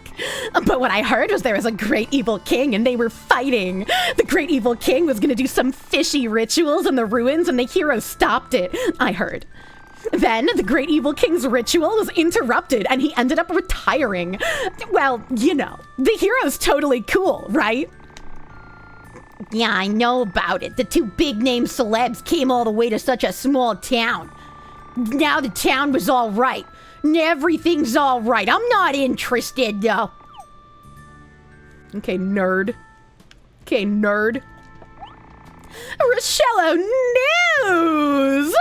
But what I heard was there was a great evil king and they were fighting. The great evil king was gonna do some fishy rituals in the ruins and the hero stopped it, I heard. Then the great evil king's ritual was interrupted and he ended up retiring. Well, you know, the hero's totally cool, right? Yeah, I know about it. The 2 big-name celebs came all the way to such a small town. Now the town was all right. Everything's all right. I'm not interested, though. Okay, nerd. Okay, nerd. Rochello News!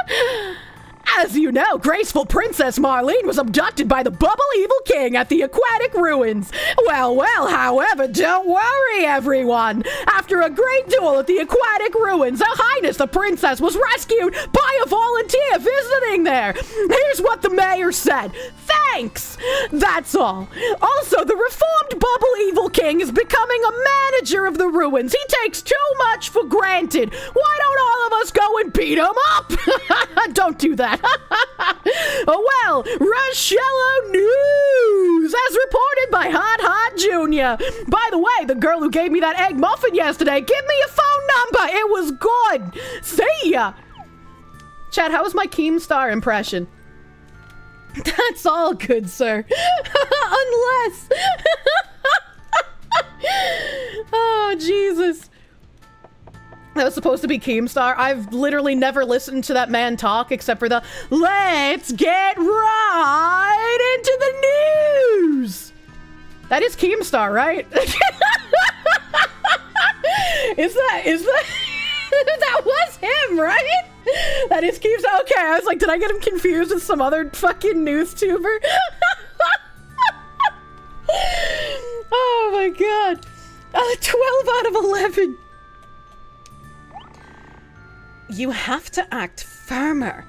As you know, graceful Princess Marlene was abducted by the Bubble Evil King at the aquatic ruins. Well, however, don't worry, everyone. After a great duel at the aquatic ruins, Her Highness the Princess was rescued by a volunteer visiting there. Here's what the mayor said. Thanks! That's all. Also, the reformed Bubble Evil King is becoming a manager of the ruins. He takes too much for granted. Why don't all of us go and beat him up? Don't do that. Well, Rochello News, as reported by Hot Jr. By the way, the girl who gave me that egg muffin yesterday, give me a phone number. It was good. See ya. Chad, how was my Keemstar impression? That's all good, sir. Unless... Oh, Jesus. That was supposed to be Keemstar. I've literally never listened to that man talk except for the let's get right into the news. That is Keemstar, right? Is that that was him, right? That is Keemstar. Okay, I was like, did I get him confused with some other fucking news tuber? Oh my god. 12 out of 11. You have to act firmer.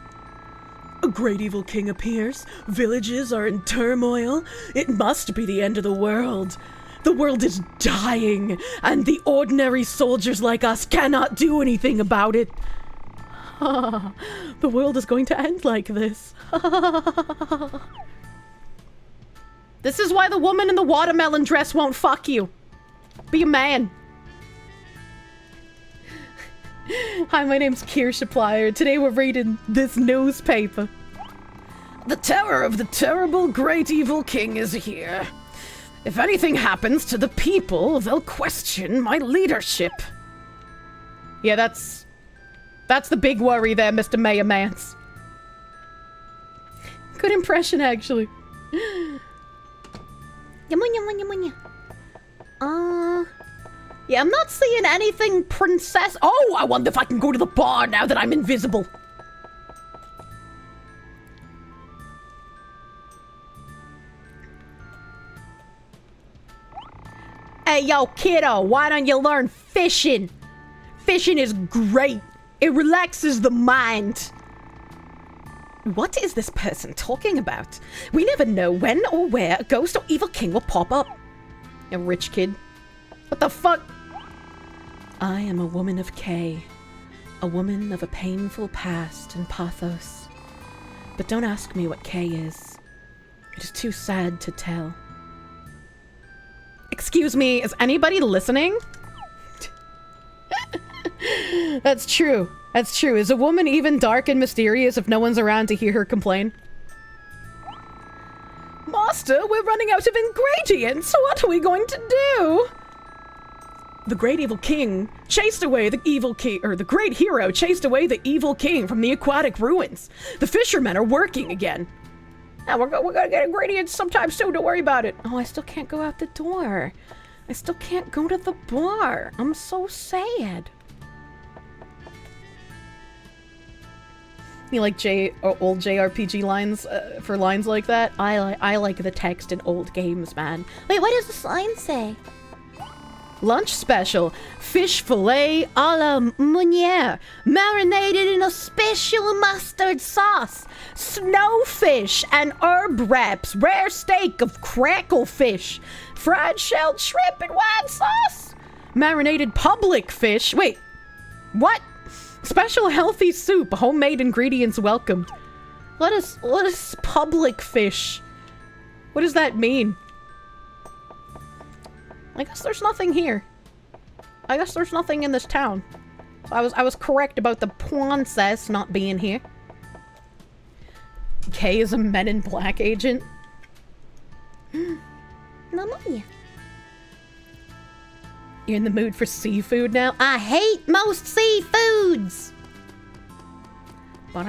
A great evil king appears. Villages are in turmoil. It must be the end of the world. The world is dying, and the ordinary soldiers like us cannot do anything about it. The world is going to end like this. This is why the woman in the watermelon dress won't fuck you. Be a man. Hi, my name's Kirsche. Today we're reading this newspaper. The terror of the terrible great evil king is here. If anything happens to the people, they'll question my leadership. Yeah, that's the big worry there, Mr. Mayor Mance. Good impression, actually. Yeah, I'm not seeing anything princess. Oh, I wonder if I can go to the bar now that I'm invisible. Hey, yo, kiddo, why don't you learn fishing? Fishing is great. It relaxes the mind. What is this person talking about? We never know when or where a ghost or evil king will pop up. A rich kid. What the fuck? I am a woman of K. A woman of a painful past and pathos. But don't ask me what K is. It is too sad to tell. Excuse me, is anybody listening? That's true. That's true. Is a woman even dark and mysterious if no one's around to hear her complain? Master, we're running out of ingredients. What are we going to do? The great evil king chased away the evil king, or the great hero chased away the evil king from the aquatic ruins. The fishermen are working again. Now we're gonna get ingredients sometime soon, don't worry about it. Oh, I still can't go out the door. I still can't go to the bar. I'm so sad. You like old JRPG lines for lines like that? I like the text in old games, man. Wait, what does the sign say? Lunch special. Fish fillet a la Meunier. Marinated in a special mustard sauce. Snowfish and herb wraps. Rare steak of cracklefish. Fried shelled shrimp and wine sauce. Marinated public fish. Wait. What? Special healthy soup. Homemade ingredients welcomed. What is public fish? What does that mean? I guess there's nothing here. I guess there's nothing in this town. So I was correct about the princess not being here. Kay is a Men in Black agent. Pneumonia. You're in the mood for seafood now? I hate most seafoods. Well,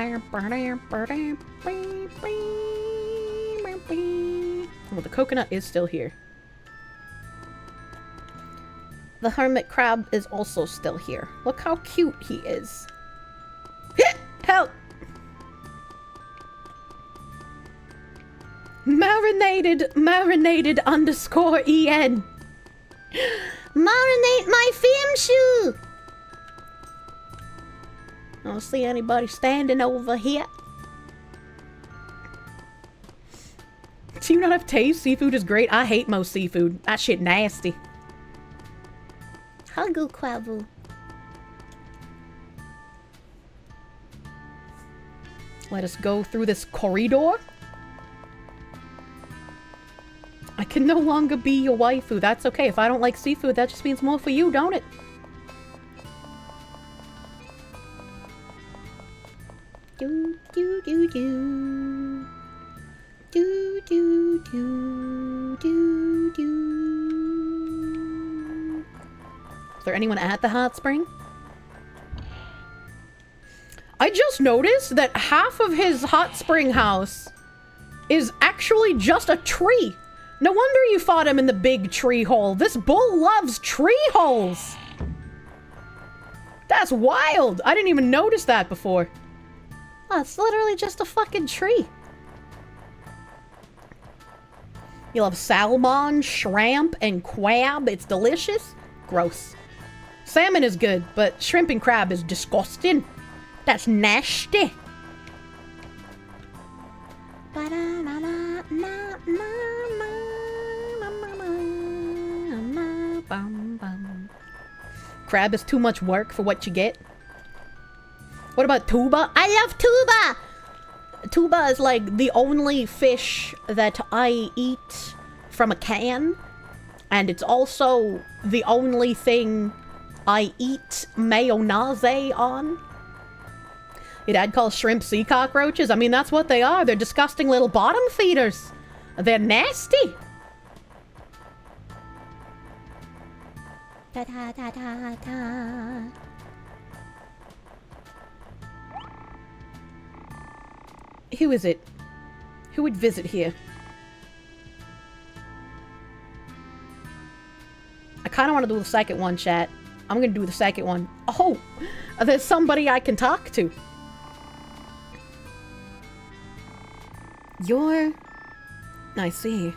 the coconut is still here. The hermit crab is also still here. Look how cute he is. Help! Marinated underscore EN. Marinate my film shoe. I don't see anybody standing over here. Do you not have taste? Seafood is great. I hate most seafood. That shit nasty. Hagu Kwabu. Let us go through this corridor. I can no longer be your waifu. That's okay. If I don't like seafood, that just means more for you, don't it? Do do do do. Do do do do do. Is there anyone at the hot spring? I just noticed that half of his hot spring house is actually just a tree. No wonder you fought him in the big tree hole. This bull loves tree holes. That's wild. I didn't even notice that before. Oh, it's literally just a fucking tree. You'll have salmon, shrimp, and crab. It's delicious. Gross. Salmon is good, but shrimp and crab is disgusting. That's nasty. Crab is too much work for what you get. What about tuba? I love tuba! Tuba is like the only fish that I eat from a can. And it's also the only thing I eat mayonnaise on. Your dad calls shrimp sea cockroaches? I mean, that's what they are. They're disgusting little bottom feeders. They're nasty. Da da da da da. Who is it? Who would visit here? I kind of want to do the second one, chat. I'm going to do the second one. Oh, there's somebody I can talk to. I see.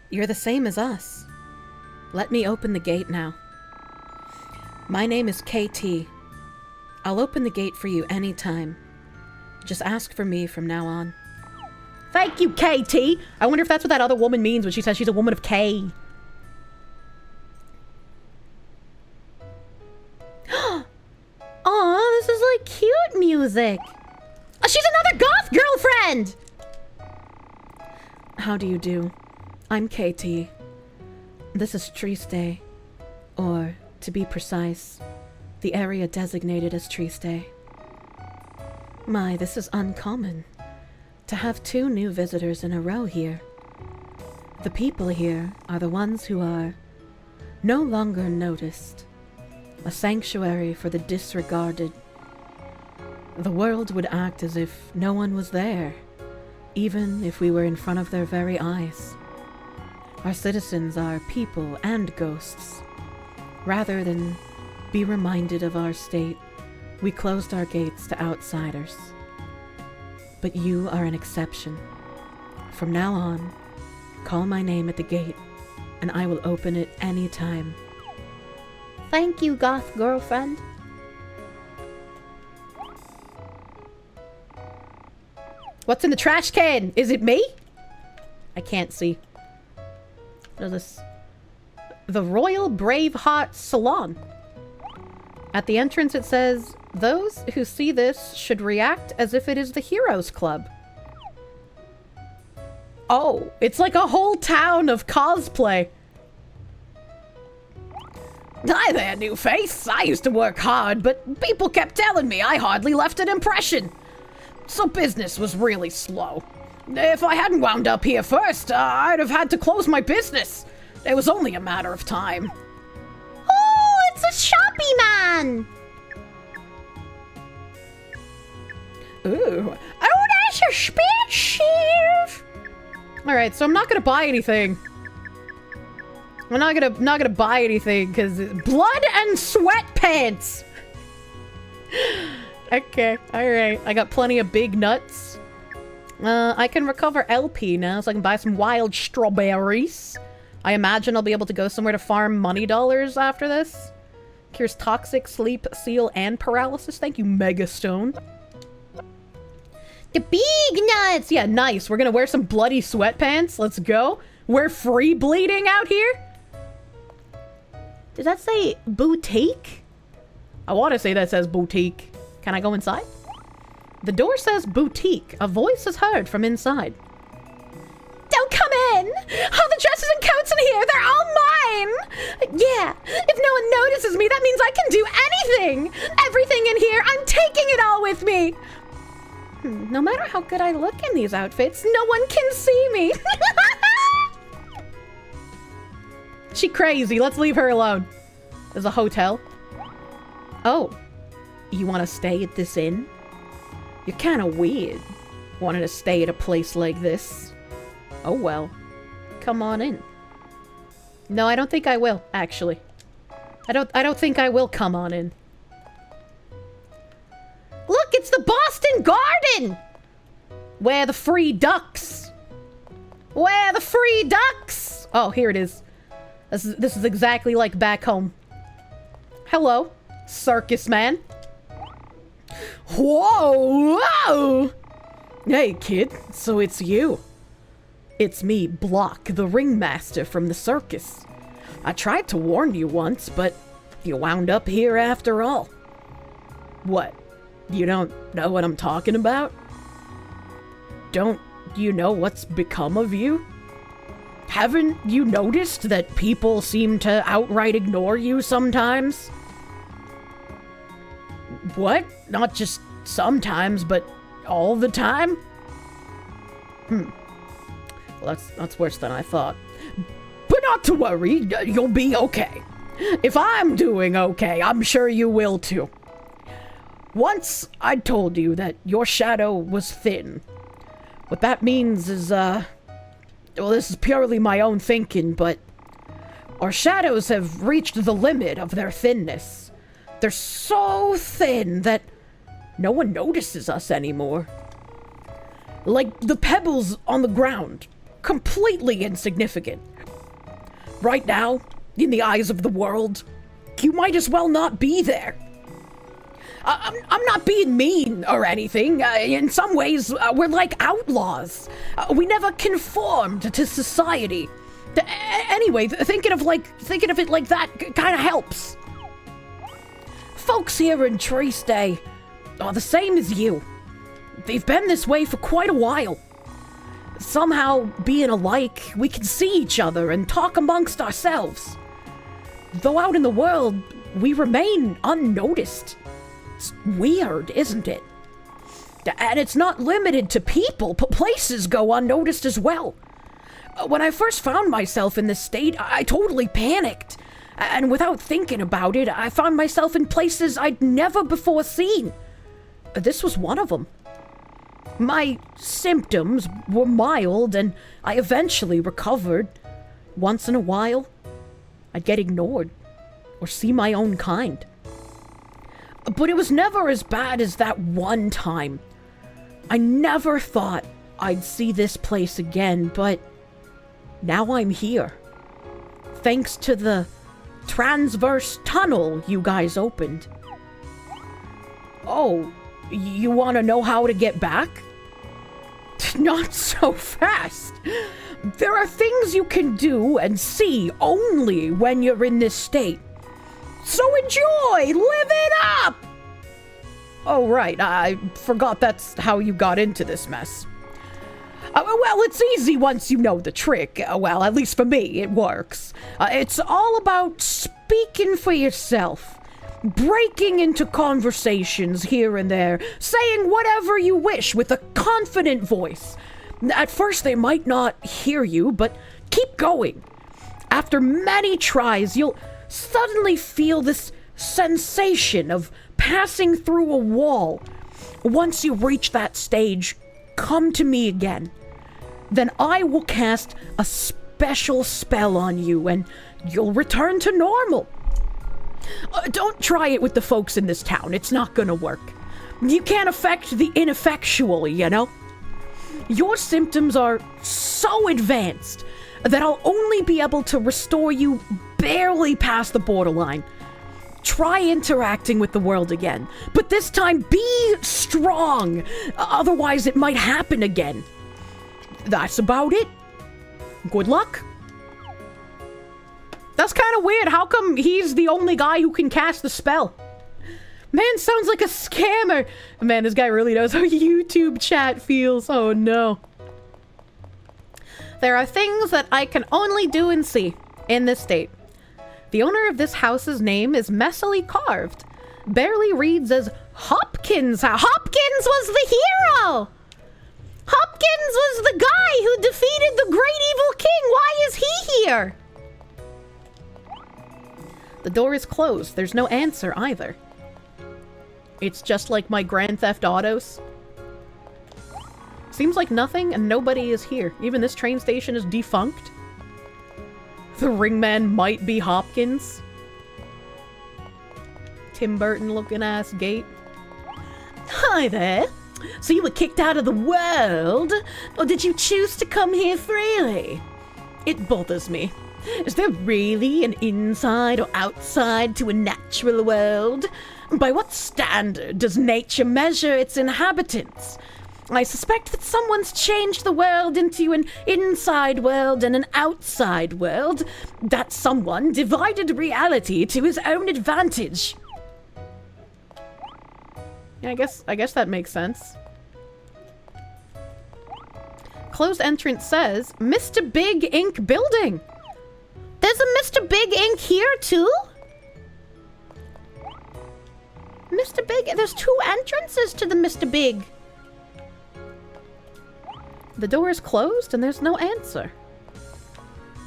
You're the same as us. Let me open the gate now. My name is KT. I'll open the gate for you anytime. Just ask for me from now on. Thank you, KT! I wonder if that's what that other woman means when she says she's a woman of K. Aw, this is like cute music. Oh, she's another goth girlfriend! How do you do? I'm KT. This is Triste. Or, to be precise, the area designated as Triste. My, this is uncommon. To have 2 new visitors in a row here. The people here are the ones who are no longer noticed. A sanctuary for the disregarded. The world would act as if no one was there, even if we were in front of their very eyes. Our citizens are people and ghosts. Rather than be reminded of our state, we closed our gates to outsiders. But you are an exception. From now on, call my name at the gate, and I will open it any time. Thank you, goth girlfriend. What's in the trash can? Is it me? I can't see. What is this? The Royal Braveheart Salon. At the entrance it says, those who see this should react as if it is the Heroes Club. Oh, it's like a whole town of cosplay. Hi there, new face. I used to work hard, but people kept telling me I hardly left an impression. So business was really slow. If I hadn't wound up here first, I'd have had to close my business. It was only a matter of time. Oh, it's a shoppy man! Ooh. Oh, that's expensive! Alright, so I'm not gonna buy anything. I'm not gonna buy anything, because blood and sweatpants! Okay, alright. I got plenty of big nuts. I can recover LP now, so I can buy some wild strawberries. I imagine I'll be able to go somewhere to farm money dollars after this. Cures toxic, sleep, seal, and paralysis. Thank you, Megastone. The big nuts! Yeah, nice. We're gonna wear some bloody sweatpants. Let's go. We're free bleeding out here. Does that say boutique? I want to say that says boutique. Can I go inside? The door says boutique. A voice is heard from inside. Don't come in! All the dresses and coats in here, they're all mine! Yeah, if no one notices me, that means I can do anything! Everything in here, I'm taking it all with me! No matter how good I look in these outfits, no one can see me! She crazy, let's leave her alone. There's a hotel. Oh, you want to stay at this inn? You're kind of weird, wanting to stay at a place like this. Oh well, come on in. No, I don't think I will, actually. I don't think I will come on in. Look, it's the Boston Garden! Where the free ducks? Where the free ducks? Oh, here it is. This is exactly like back home. Hello, circus man. Whoa, whoa! Hey, kid, so it's you. It's me, Block, the ringmaster from the circus. I tried to warn you once, but you wound up here after all. What? You don't know what I'm talking about? Don't you know what's become of you? Haven't you noticed that people seem to outright ignore you sometimes? What? Not just sometimes, but all the time? Well, that's worse than I thought. But not to worry, you'll be okay. If I'm doing okay, I'm sure you will too. Once I told you that your shadow was thin. What that means is, well, this is purely my own thinking, but our shadows have reached the limit of their thinness. They're so thin that no one notices us anymore. Like the pebbles on the ground. Completely insignificant. Right now, in the eyes of the world. You might as well not be there. I'm not being mean or anything. In some ways, we're like outlaws. We never conformed to society. Anyway, thinking of it like that kind of helps. Folks here in Trace Day are the same as you. They've been this way for quite a while. Somehow, being alike, we can see each other and talk amongst ourselves. Though out in the world, we remain unnoticed. It's weird, isn't it? And it's not limited to people. Places go unnoticed as well. When I first found myself in this state, I totally panicked. And without thinking about it, I found myself in places I'd never before seen. This was one of them. My symptoms were mild, and I eventually recovered. Once in a while, I'd get ignored, or see my own kind. But it was never as bad as that one time. I never thought I'd see this place again, but now I'm here. Thanks to the transverse tunnel you guys opened. Oh, you want to know how to get back? Not so fast. There are things you can do and see only when you're in this state. So enjoy! Live it up! Oh, right. I forgot that's how you got into this mess. Well, it's easy once you know the trick. Well, at least for me, it works. It's all about speaking for yourself. Breaking into conversations here and there, saying whatever you wish with a confident voice. At first they might not hear you, but keep going. After many tries, you'll suddenly feel this sensation of passing through a wall. Once you reach that stage, come to me again. Then I will cast a special spell on you and you'll return to normal. Don't try it with the folks in this town. It's not gonna work. You can't affect the ineffectual, you know? Your symptoms are so advanced that I'll only be able to restore you barely past the borderline. Try interacting with the world again, but this time be strong. Otherwise, it might happen again. That's about it. Good luck. That's kind of weird. How come he's the only guy who can cast the spell? Man, sounds like a scammer. Man, this guy really knows how YouTube chat feels. Oh no. There are things that I can only do and see in this state. The owner of this house's name is messily carved. Barely reads as Hopkins. Hopkins was the hero! Hopkins was the guy who defeated the great evil king. Why is he here? The door is closed. There's no answer either. It's just like my Grand Theft Autos. Seems like nothing and nobody is here. Even this train station is defunct. The ringman might be Hopkins. Tim Burton looking ass gate. Hi there. So you were kicked out of the world? Or did you choose to come here freely? It bothers me. Is there really an inside or outside to a natural world? By what standard does nature measure its inhabitants? I suspect that someone's changed the world into an inside world and an outside world. That someone divided reality to his own advantage. Yeah, I guess that makes sense. Closed entrance says, Mr. Big Ink Building. There's a Mr. Big Ink here too? Mr. Big, there's two entrances to the Mr. Big. The door is closed and there's no answer.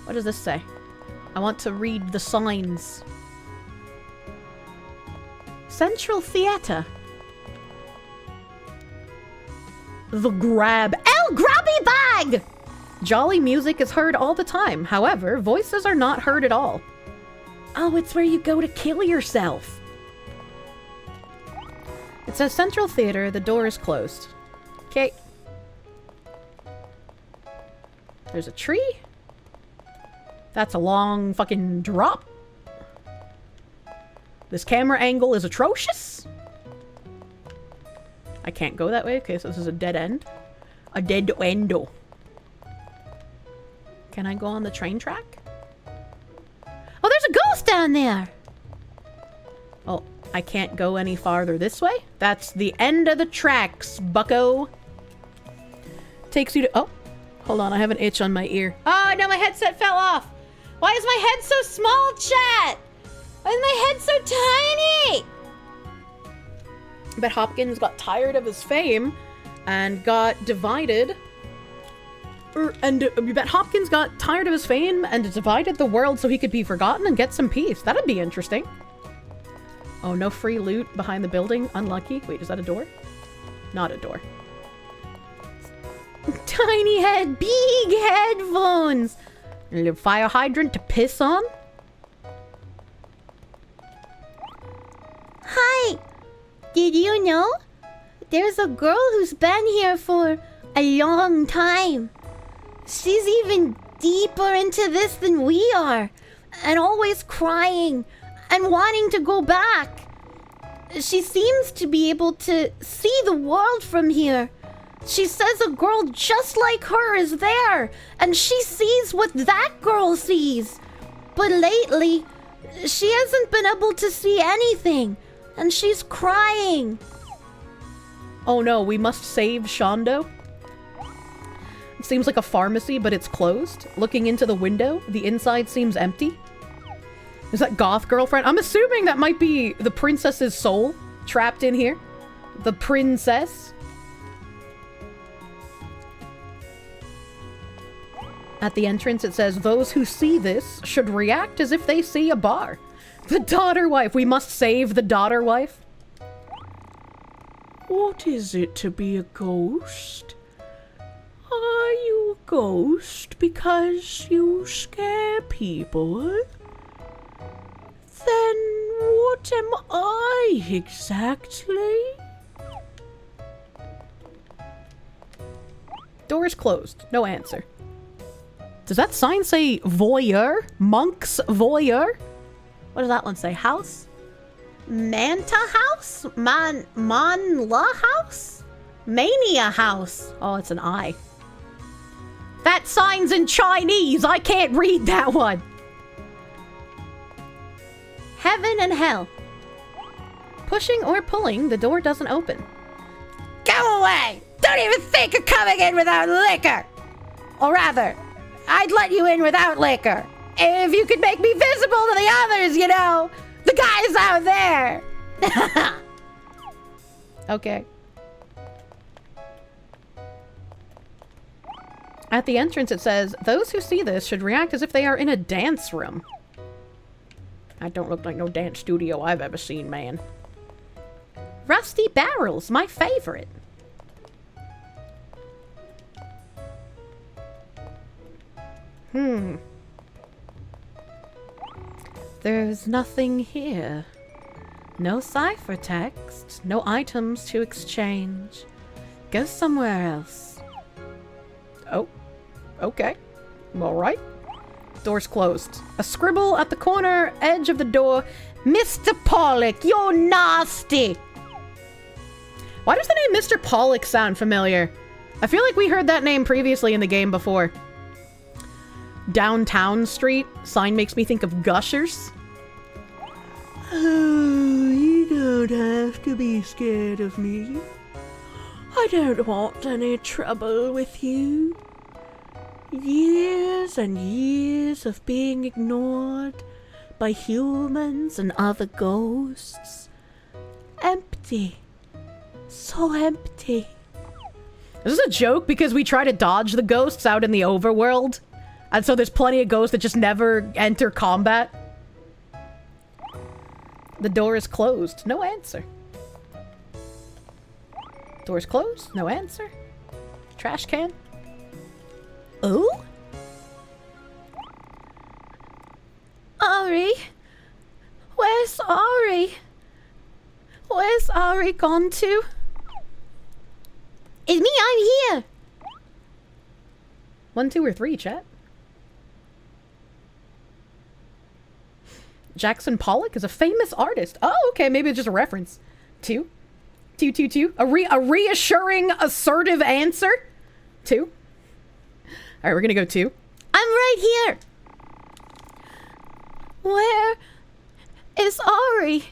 What does this say? I want to read the signs. Central Theater. The Grab. El Grabby Bag! Jolly music is heard all the time. However, voices are not heard at all. Oh, it's where you go to kill yourself. It says Central Theater. The door is closed. Okay. There's a tree. That's a long fucking drop. This camera angle is atrocious. I can't go that way. Okay, so this is a dead end. A dead endo. Can I go on the train track? Oh, there's a ghost down there. Oh, I can't go any farther this way. That's the end of the tracks, bucko. Takes you to... Oh, hold on. I have an itch on my ear. Oh, no, my headset fell off. Why is my head so small, chat? Why is my head so tiny? I bet Hopkins got tired of his fame and got divided. You bet Hopkins got tired of his fame and divided the world so he could be forgotten and get some peace. That'd be interesting. Oh, no free loot behind the building. Unlucky. Wait, is that a door? Not a door. Tiny head, big headphones. A little fire hydrant to piss on. Hi. Did you know? There's a girl who's been here for a long time. She's even deeper into this than we are. And always crying and wanting to go back. She seems to be able to see the world from here. She says a girl just like her is there, and she sees what that girl sees. But lately, she hasn't been able to see anything, and she's crying. Oh no, we must save Shondo. It seems like a pharmacy, but it's closed. Looking into the window, the inside seems empty. Is that goth girlfriend? I'm assuming that might be the princess's soul trapped in here. The princess. At the entrance, it says, those who see this should react as if they see a bar. The daughter wife. We must save the daughter wife. What is it to be a ghost? Are you a ghost because you scare people? Then what am I exactly? Door's closed. No answer. Does that sign say voyeur? Monk's voyeur? What does that one say? House? Manta house? Manla house? Mania house. Oh, it's an I. That sign's in Chinese. I can't read that one. Heaven and hell. Pushing or pulling, the door doesn't open. Go away! Don't even think of coming in without liquor! Or rather, I'd let you in without liquor. If you could make me visible to the others, you know. The guys out there. Okay. At the entrance it says, those who see this should react as if they are in a dance room. That don't look like no dance studio I've ever seen, man. Rusty barrels, my favorite. There's nothing here. No ciphertext, no items to exchange. Go somewhere else. Oh, okay. All right. Door's closed. A scribble at the corner edge of the door. Mr. Pollock, you're nasty. Why does the name Mr. Pollock sound familiar? I feel like we heard that name previously in the game before. Downtown Street. Sign makes me think of Gushers. Oh, you don't have to be scared of me. I don't want any trouble with you. Years and years of being ignored by humans and other ghosts. Empty. So empty. Is this a joke because we try to dodge the ghosts out in the overworld? And so there's plenty of ghosts that just never enter combat? The door is closed. No answer. Door's closed. No answer. Trash can. Oh? Ari? Where's Ari? Where's Ari gone to? It's me, I'm here. 1, 2, or 3, chat. Jackson Pollock is a famous artist. Oh, okay, maybe it's just a reference. 2. 2, 2, 2. A reassuring, assertive answer. 2. All right, we're gonna go 2. I'm right here. Where is Ari?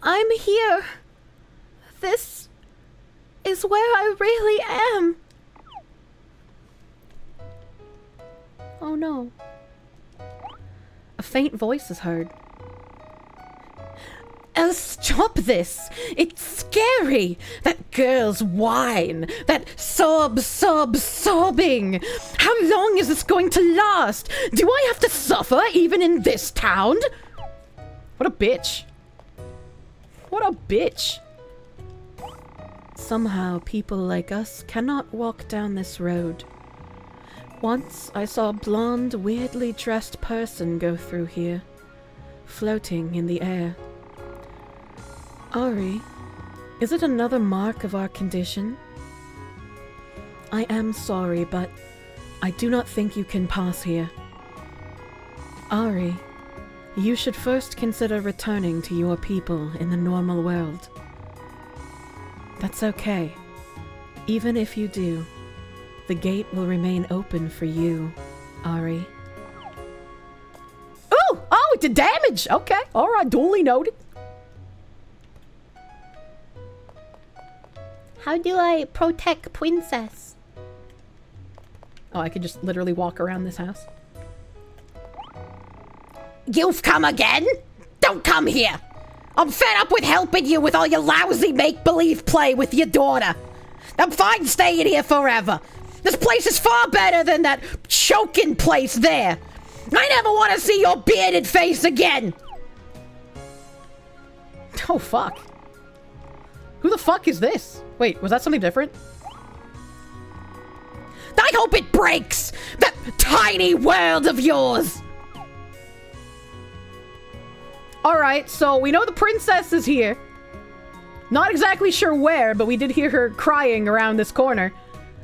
I'm here. This is where I really am. Oh no. A faint voice is heard. Stop this! It's scary! That girl's whine! That sobbing! How long is this going to last? Do I have to suffer even in this town? What a bitch. What a bitch. Somehow people like us cannot walk down this road. Once I saw a blonde, weirdly dressed person go through here, floating in the air. Ari, is it another mark of our condition? I am sorry, but I do not think you can pass here. Ari, you should first consider returning to your people in the normal world. That's okay. Even if you do, the gate will remain open for you, Ari. Ooh! Oh, it did damage! Okay, alright, duly noted. How do I protect Princess? Oh, I could just literally walk around this house. You've come again? Don't come here! I'm fed up with helping you with all your lousy make-believe play with your daughter. I'm fine staying here forever. This place is far better than that choking place there. I never want to see your bearded face again. Oh, fuck. Who the fuck is this? Wait, was that something different? I hope it breaks! That tiny world of yours! Alright, so we know the princess is here. Not exactly sure where, but we did hear her crying around this corner.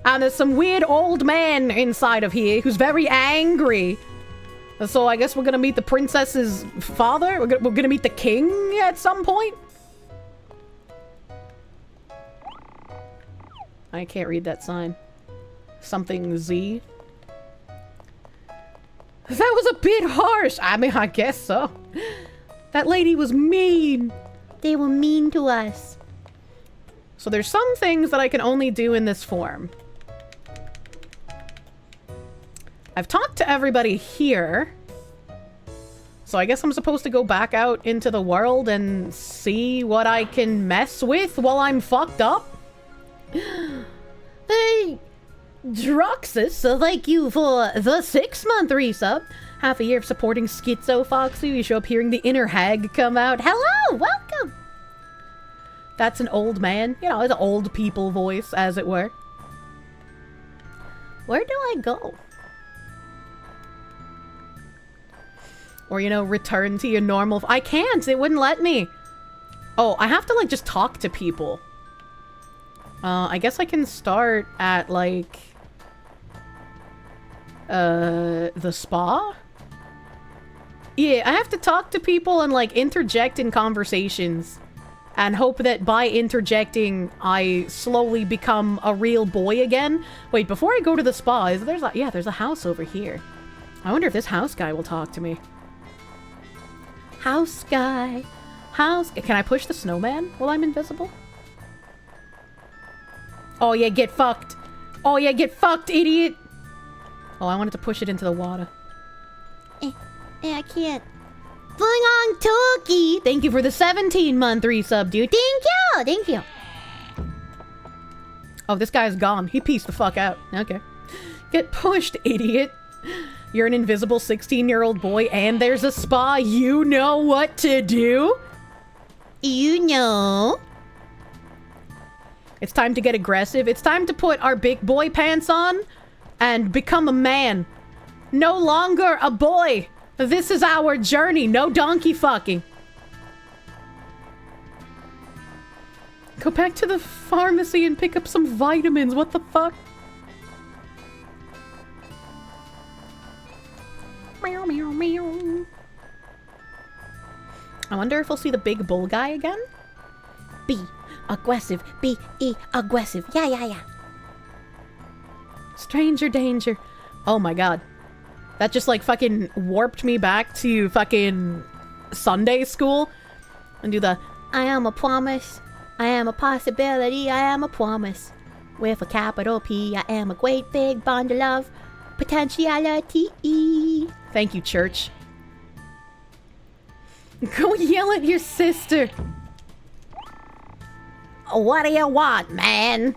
And there's some weird old man inside of here who's very angry. So I guess we're gonna meet the princess's father? We're gonna meet the king at some point? I can't read that sign. Something Z. That was a bit harsh. I mean, I guess so. That lady was mean. They were mean to us. So there's some things that I can only do in this form. I've talked to everybody here. So I guess I'm supposed to go back out into the world and see what I can mess with while I'm fucked up? Hey, Droxus, thank you for the 6-month resub. Half a year of supporting Schizo Foxy. You show up hearing the inner hag come out. Hello, welcome. That's an old man. You know, it's an old people voice, as it were. Where do I go? Or, you know, return to your normal... I can't. It wouldn't let me. Oh, I have to, like, just talk to people. I guess I can start at, like... the spa? Yeah, I have to talk to people and, like, interject in conversations. And hope that by interjecting, I slowly become a real boy again. Wait, before I go to the spa, there's a house over here. I wonder if this house guy will talk to me. House guy. Can I push the snowman while I'm invisible? Oh yeah, get fucked. Oh yeah, get fucked, idiot. Oh, I wanted to push it into the water. I can't. Bring on Turkey. Thank you for the 17-month resub, dude. Thank you. Oh, this guy's gone. He pieced the fuck out. Okay. Get pushed, idiot. You're an invisible 16-year-old boy and there's a spa. You know what to do? You know. It's time to get aggressive. It's time to put our big boy pants on and become a man. No longer a boy. This is our journey. No donkey fucking. Go back to the pharmacy and pick up some vitamins. What the fuck? Meow, meow, meow. I wonder if we'll see the big bull guy again? Be aggressive. Be aggressive. Yeah. Stranger danger. Oh my god. That just like fucking warped me back to fucking Sunday school. And do the I am a promise. I am a possibility. I am a promise. With a capital P, I am a great big bundle of potentiality. Thank you, church. Go yell at your sister. What do you want, man?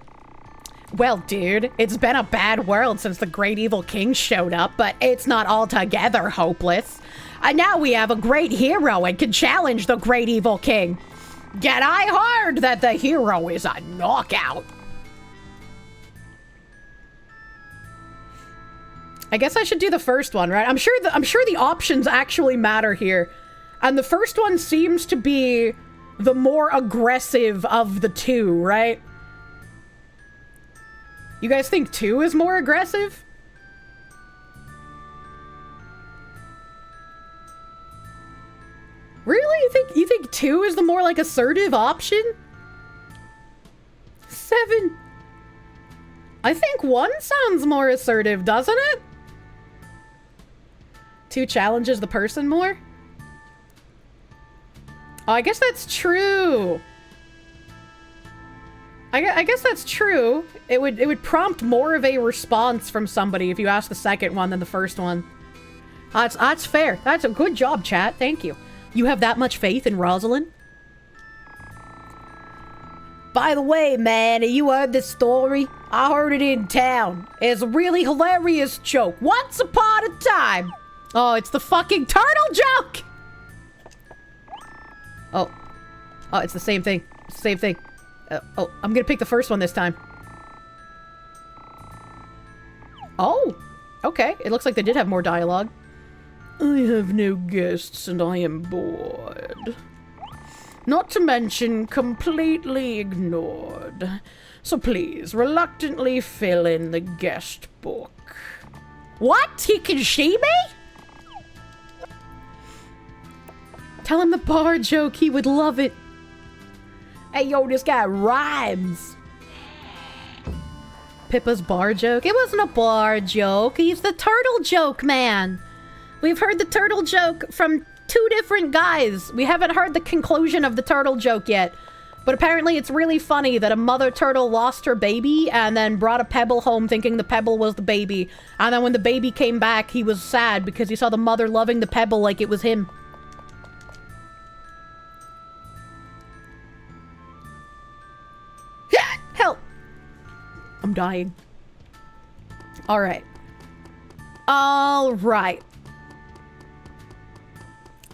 Well, dude, it's been a bad world since the great evil king showed up, but it's not altogether hopeless. And now we have a great hero and can challenge the great evil king. Yet I heard that the hero is a knockout. I guess I should do the first one, right? I'm sure the options actually matter here. And the first one seems to be the more aggressive of the two, right? You guys think 2 is more aggressive? Really? You think 2 is the more like assertive option? 7. I think 1 sounds more assertive, doesn't it? 2 challenges the person more? Oh, I guess that's true. I guess that's true. It would prompt more of a response from somebody if you ask the second one than the first one. That's fair. That's a good job, chat. Thank you. You have that much faith in Rosalind? By the way, man, you heard this story? I heard it in town. It's a really hilarious joke. Once upon a time. Oh, it's the fucking turtle joke! Oh, it's the same thing. It's the same thing. I'm gonna pick the first one this time. Oh, okay. It looks like they did have more dialogue. I have no guests and I am bored. Not to mention completely ignored. So please, reluctantly fill in the guest book. What? He can see me? Tell him the bar joke. He would love it. Hey, yo, this guy rhymes. Pippa's bar joke? It wasn't a bar joke. He's the turtle joke, man. We've heard the turtle joke from 2 different guys. We haven't heard the conclusion of the turtle joke yet. But apparently it's really funny that a mother turtle lost her baby and then brought a pebble home thinking the pebble was the baby. And then when the baby came back, he was sad because he saw the mother loving the pebble like it was him. Help! I'm dying. Alright. Alright.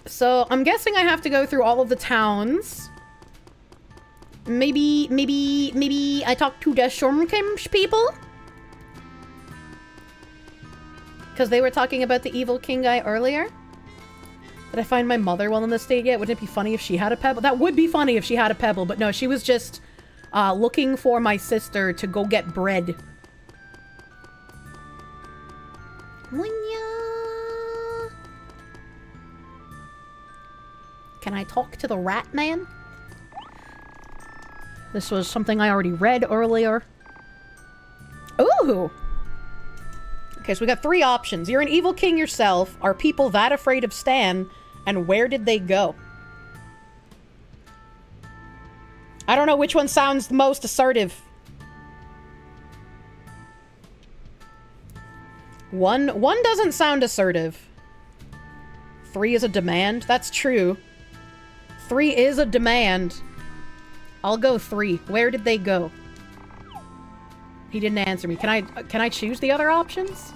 So, I'm guessing I have to go through all of the towns. Maybe I talk to the Shormkimsh people? Because they were talking about the evil king guy earlier. Did I find my mother while in the state yet? Wouldn't it be funny if she had a pebble? That would be funny if she had a pebble, but no, she was just... looking for my sister to go get bread. Can I talk to the rat man? This was something I already read earlier. Ooh! Okay, so we got 3 options. You're an evil king yourself. Are people that afraid of Stan? And where did they go? I don't know which one sounds the most assertive. 1 doesn't sound assertive. 3 is a demand. That's true. 3 is a demand. I'll go 3. Where did they go? He didn't answer me. Can I choose the other options?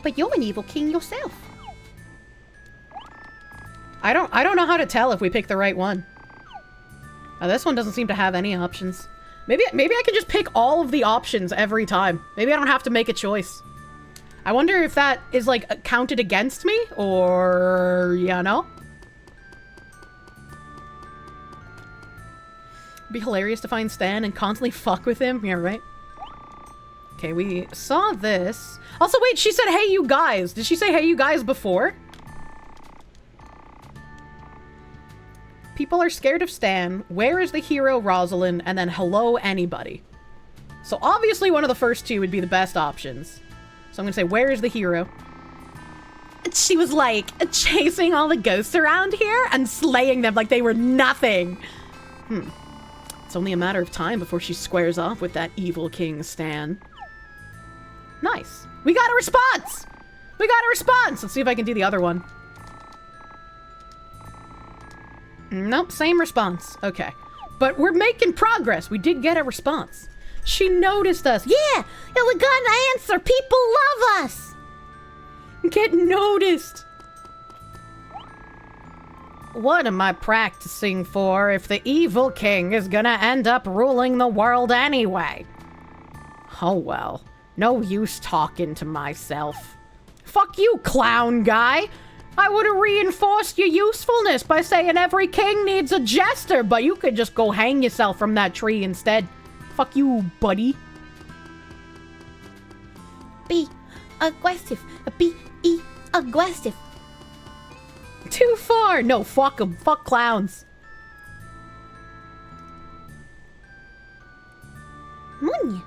But you're an evil king yourself. I don't know how to tell if we pick the right one. Oh, this one doesn't seem to have any options. Maybe I can just pick all of the options every time. Maybe I don't have to make a choice. I wonder if that is, like, counted against me, or... yeah, no? It'd be hilarious to find Stan and constantly fuck with him. Yeah, right? Okay, we saw this. Also, wait, she said, hey, you guys. Did she say, hey, you guys, before? people are scared of Stan, where is the hero Rosalind, and then hello anybody. So obviously one of the first two would be the best options. So I'm gonna say, where is the hero? She was like chasing all the ghosts around here and slaying them like they were nothing. It's only a matter of time before she squares off with that evil King Stan. Nice. We got a response! We got a response! Let's see if I can do the other one. Nope, same response. Okay. But we're making progress. We did get a response. She noticed us. Yeah, we got an answer. People love us. Get noticed. What am I practicing for if the evil king is gonna end up ruling the world anyway? Oh well, no use talking to myself. Fuck you, clown guy. I would have reinforced your usefulness by saying every king needs a jester, but you could just go hang yourself from that tree instead. Fuck you, buddy. Be aggressive. Be aggressive. Too far. No, fuck them. Fuck clowns. Money.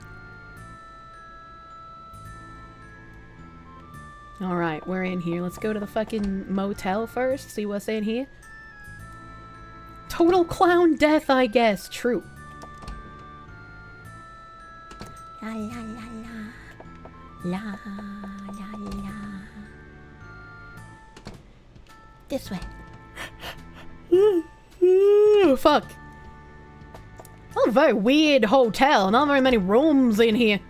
Alright, we're in here. Let's go to the fucking motel first. See what's in here. Total clown death, I guess. True. La la la la. La la la. This way. Fuck. Oh, a very weird hotel. Not very many rooms in here.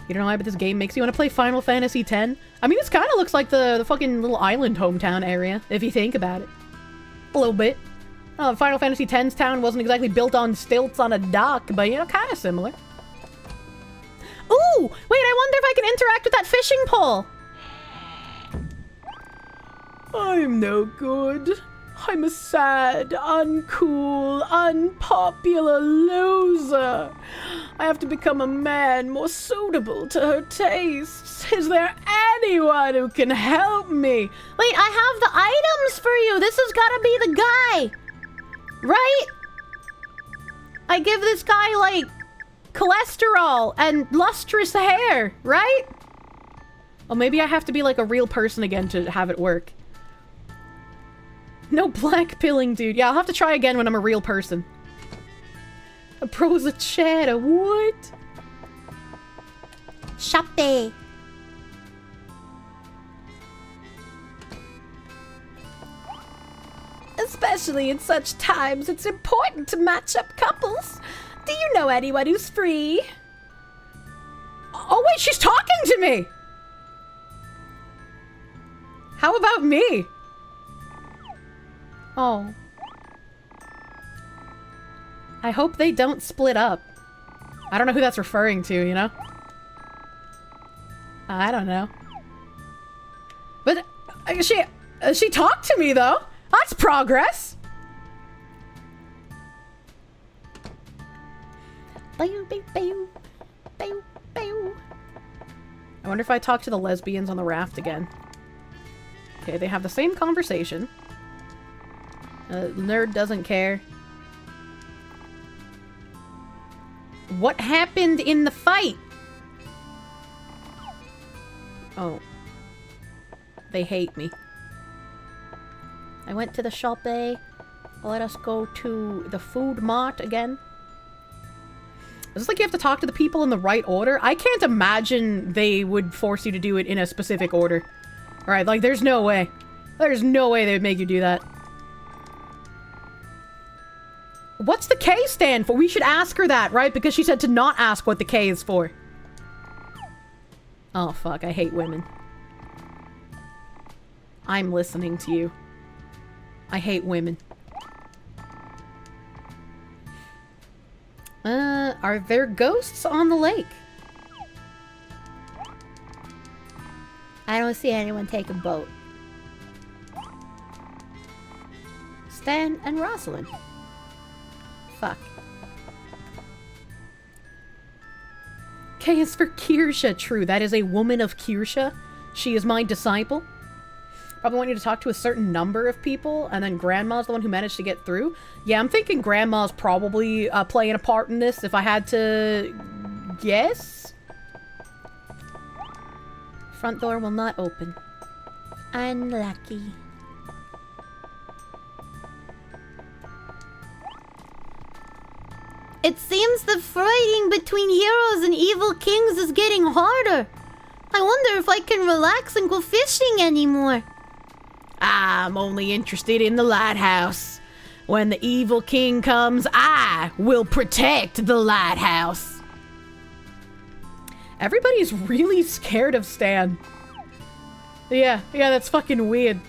You don't know why, but this game makes you want to play Final Fantasy X? I mean, this kind of looks like the fucking little island hometown area, if you think about it. A little bit. Oh, Final Fantasy X's town wasn't exactly built on stilts on a dock, but, you know, kind of similar. Ooh! Wait, I wonder if I can interact with that fishing pole! I'm no good. I'm a sad, uncool, unpopular loser. I have to become a man more suitable to her tastes. Is there anyone who can help me? Wait, I have the items for you. This has got to be the guy. Right? I give this guy, like, cholesterol and lustrous hair, right? Oh, maybe I have to be, like, a real person again to have it work. No black pilling, dude. Yeah, I'll have to try again when I'm a real person. A prosa chatter, what? Shoppe. Especially in such times, it's important to match up couples. Do you know anyone who's free? Oh wait, she's talking to me! How about me? Oh. I hope they don't split up. I don't know who that's referring to, you know? I don't know. But she talked to me though. That's progress. I wonder if I talk to the lesbians on the raft again. Okay, they have the same conversation. Nerd doesn't care. What happened in the fight? Oh. They hate me. I went to the shop. Let us go to the food mart again. Is this like you have to talk to the people in the right order? I can't imagine they would force you to do it in a specific order. Alright, like there's no way. There's no way they would make you do that. What's the K stand for? We should ask her that, right? Because she said to not ask what the K is for. Oh, fuck. I hate women. I'm listening to you. I hate women. Are there ghosts on the lake? I don't see anyone take a boat. Stan and Rosalind. Fuck. K is for Kirsche. True, that is a woman of Kirsche. She is my disciple. Probably want you to talk to a certain number of people, and then Grandma's the one who managed to get through. Yeah, I'm thinking Grandma's probably playing a part in this, if I had to guess. Front door will not open. Unlucky. It seems the fighting between heroes and evil kings is getting harder. I wonder if I can relax and go fishing anymore. I'm only interested in the lighthouse. When the evil king comes, I will protect the lighthouse. Everybody's really scared of Stan. Yeah, that's fucking weird.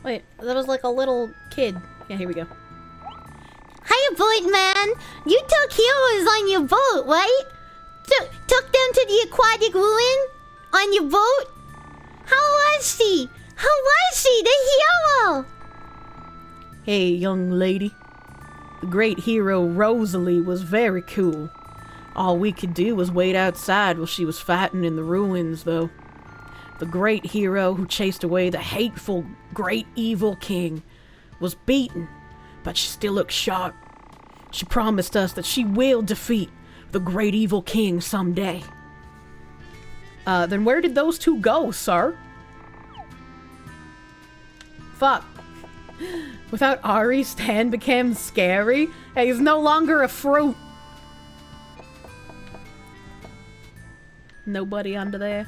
Wait, that was like a little kid. Yeah, here we go. Hiya, boat man. You took heroes on your boat, right? Took them to the aquatic ruin? On your boat? How was she? How was she, the hero? Hey, young lady. The great hero Rosalie was very cool. All we could do was wait outside while she was fighting in the ruins, though. The great hero who chased away the hateful great evil king was beaten, but she still looks sharp. She promised us that she will defeat the great evil king someday. Then where did those two go, sir? Fuck. Without Ari, Stan became scary. Hey, he's no longer a fruit. Nobody under there.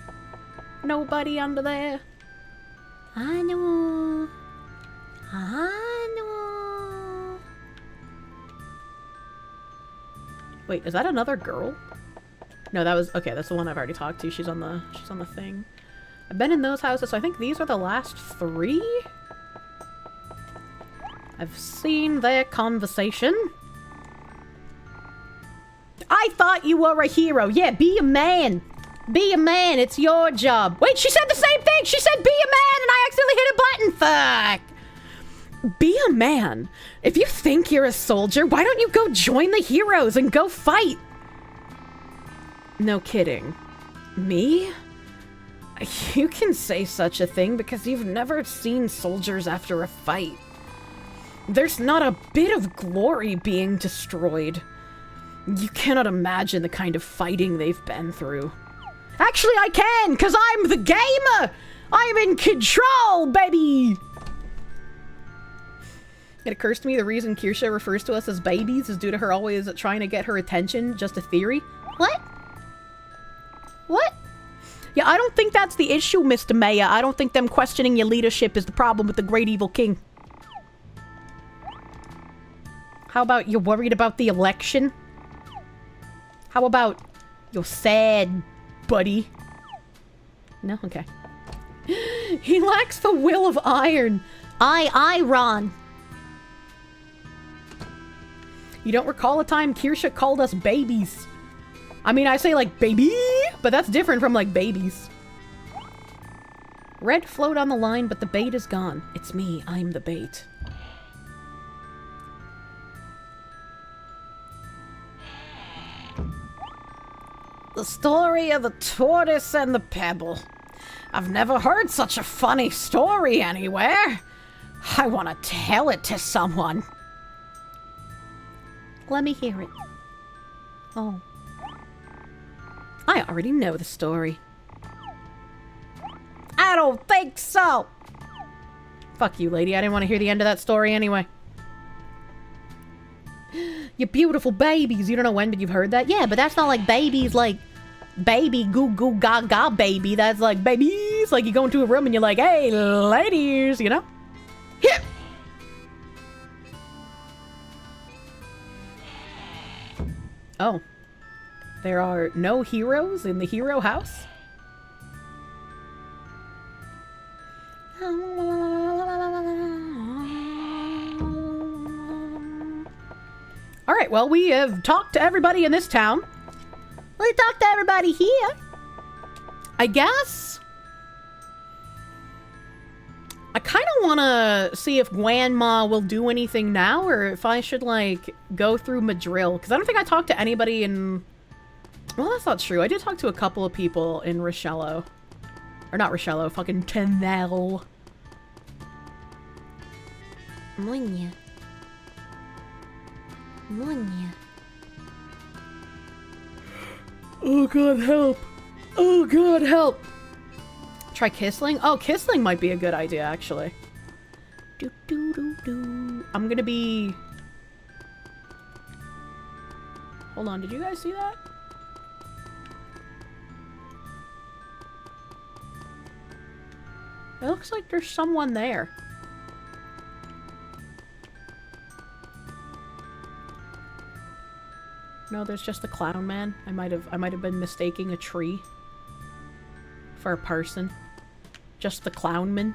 Nobody under there. I know. I know. Wait, is that another girl? No, that was okay. That's the one I've already talked to. She's on the thing. I've been in those houses, so I think these are the last 3. I've seen their conversation. I thought you were a hero. Yeah, be a man. Be a man. It's your job. Wait, she said the same thing. She said be a man, and I accidentally hit a button. Fuck. Be a man. If you think you're a soldier, why don't you go join the heroes and go fight? No kidding. Me? You can say such a thing because you've never seen soldiers after a fight. There's not a bit of glory being destroyed. You cannot imagine the kind of fighting they've been through. Actually, I can, because I'm the gamer! I'm in control, baby! It occurs to me the reason Kirsche refers to us as babies is due to her always trying to get her attention. Just a theory. What? What? Yeah, I don't think that's the issue, Mr. Mayor. I don't think them questioning your leadership is the problem with the great evil king. How about you're worried about the election? How about you're sad, buddy? No? Okay. He lacks the will of iron. I, Ron. You don't recall a time Kirsche called us babies. I mean, I say like baby, but that's different from like babies. Red float on the line, but the bait is gone. It's me. I'm the bait. The story of the tortoise and the pebble. I've never heard such a funny story anywhere. I want to tell it to someone. Let me hear it. Oh. I already know the story. I don't think so. Fuck you, lady. I didn't want to hear the end of that story anyway. You beautiful babies. You don't know when, but you've heard that? Yeah, but that's not like babies like baby goo goo gaga baby. That's like babies. Like you go into a room and you're like, hey, ladies, you know? Hip! Oh. There are no heroes in the hero house? Alright, well, we have talked to everybody in this town. We talked to everybody here. I guess. I kind of want to see if Grandma will do anything now, or if I should, like, go through Madril. Because I don't think I talked to anybody in... Well, that's not true. I did talk to a couple of people in Richello. Or not Richello, fucking Tenel. Munya. Munya. Oh god, help! Oh god, help! Try Kissling? Oh, Kissling might be a good idea, actually. Do, do, do, do. I'm gonna be... Hold on, did you guys see that? It looks like there's someone there. No, there's just the clown man. I might have been mistaking a tree for a person. Just the clown man.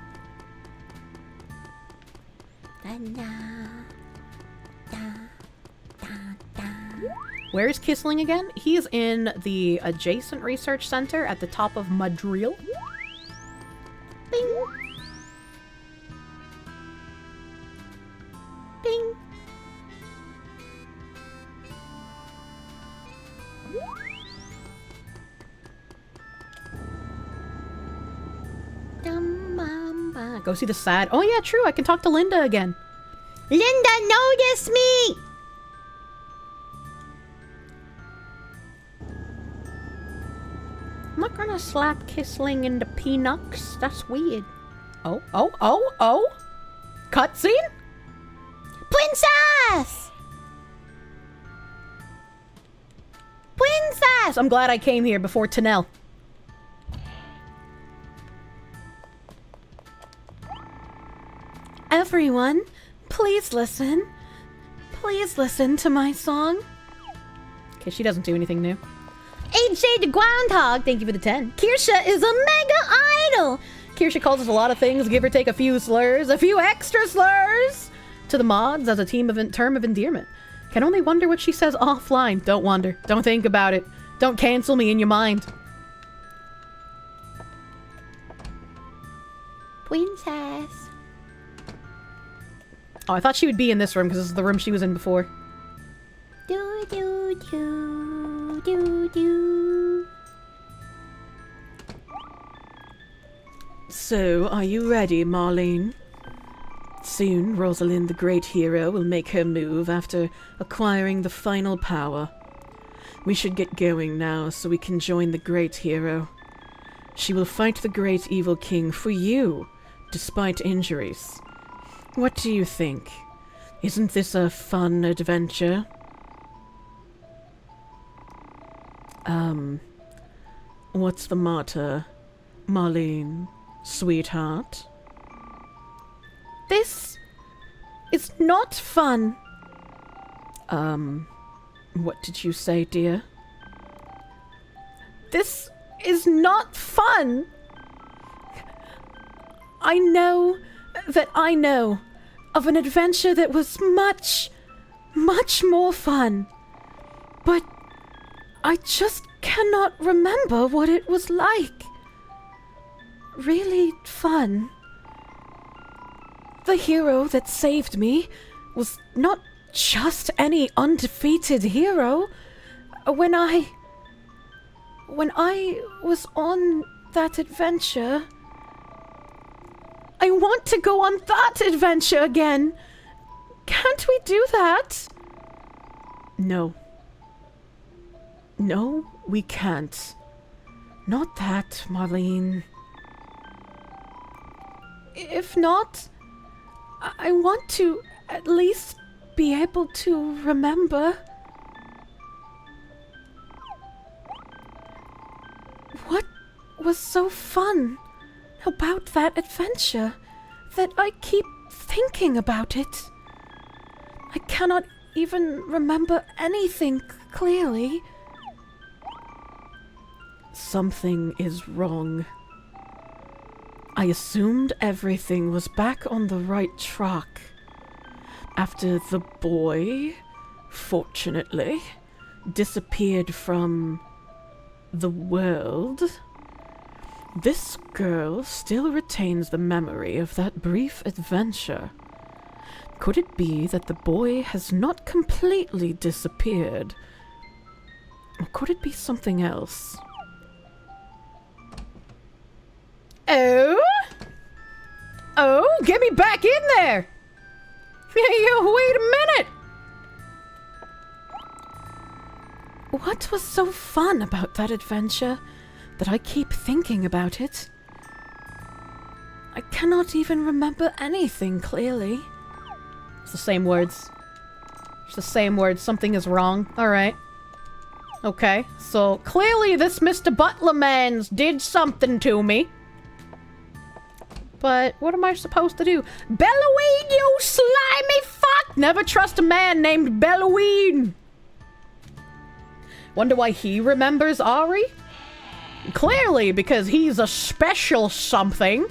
Where's Kissling again? He is in the adjacent research center at the top of Madril. Bing. Bing. Go see the sad. Oh yeah, true. I can talk to Linda again. Linda, notice me! I'm not gonna slap Kissling into peanuts. That's weird. Oh. Cutscene? Princess! Princess! I'm glad I came here before Tanel. Everyone, please listen. Please listen to my song. Okay, she doesn't do anything new. AJ the Groundhog, thank you for the 10. Kirsche is a mega idol! Kirsche calls us a lot of things, give or take a few slurs, a few extra slurs to the mods as a term of endearment. Can only wonder what she says offline. Don't wonder. Don't think about it. Don't cancel me in your mind. Princess. Oh, I thought she would be in this room because this is the room she was in before. Do do do do do. So, are you ready, Marlene? Soon, Rosalind the Great Hero will make her move after acquiring the final power. We should get going now so we can join the Great Hero. She will fight the Great Evil King for you, despite injuries. What do you think? Isn't this a fun adventure? What's the matter, Marlene, sweetheart? This is not fun. What did you say, dear? This is not fun. I know that I know of an adventure that was much, much more fun. But I just cannot remember what it was like. Really fun. The hero that saved me was not just any undefeated hero. When I was on that adventure, I want to go on that adventure again. Can't we do that? No. No, we can't. Not that, Marlene. If not, I want to at least be able to remember. What was so fun about that adventure that I keep thinking about it? I cannot even remember anything clearly. Something is wrong. I assumed everything was back on the right track. After the boy, fortunately, disappeared from the world, this girl still retains the memory of that brief adventure. Could it be that the boy has not completely disappeared? Or could it be something else? Oh? Oh, get me back in there! Wait a minute! What was so fun about that adventure that I keep thinking about it? I cannot even remember anything clearly. It's the same words. It's the same words. Something is wrong. Alright. Okay, so clearly this Mr. Butler man's did something to me. But what am I supposed to do? Belloween, you slimy fuck! Never trust a man named Belloween! Wonder why he remembers Ari? Clearly, because he's a special something.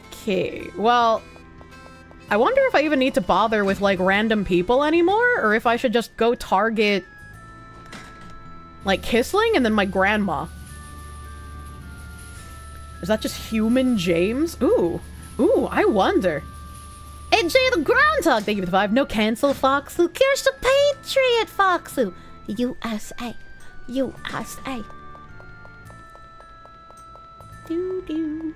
Okay, well... I wonder if I even need to bother with, like, random people anymore, or if I should just go target, like, Kissling and then my grandma. Is that just human James? Ooh, I wonder. AJ the Groundhog, thank you for the 5. No cancel, Foxu. Kirsche Patriot, Foxu. USA. USA. Doo-doo.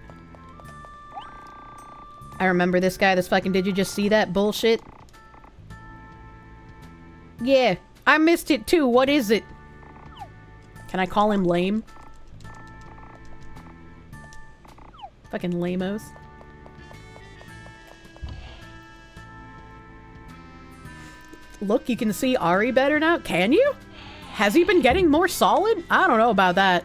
I remember this guy, this fucking did you just see that bullshit? Yeah, I missed it too. What is it? Can I call him lame? Fucking lamos. Look, you can see Ari better now. Can you? Has he been getting more solid? I don't know about that.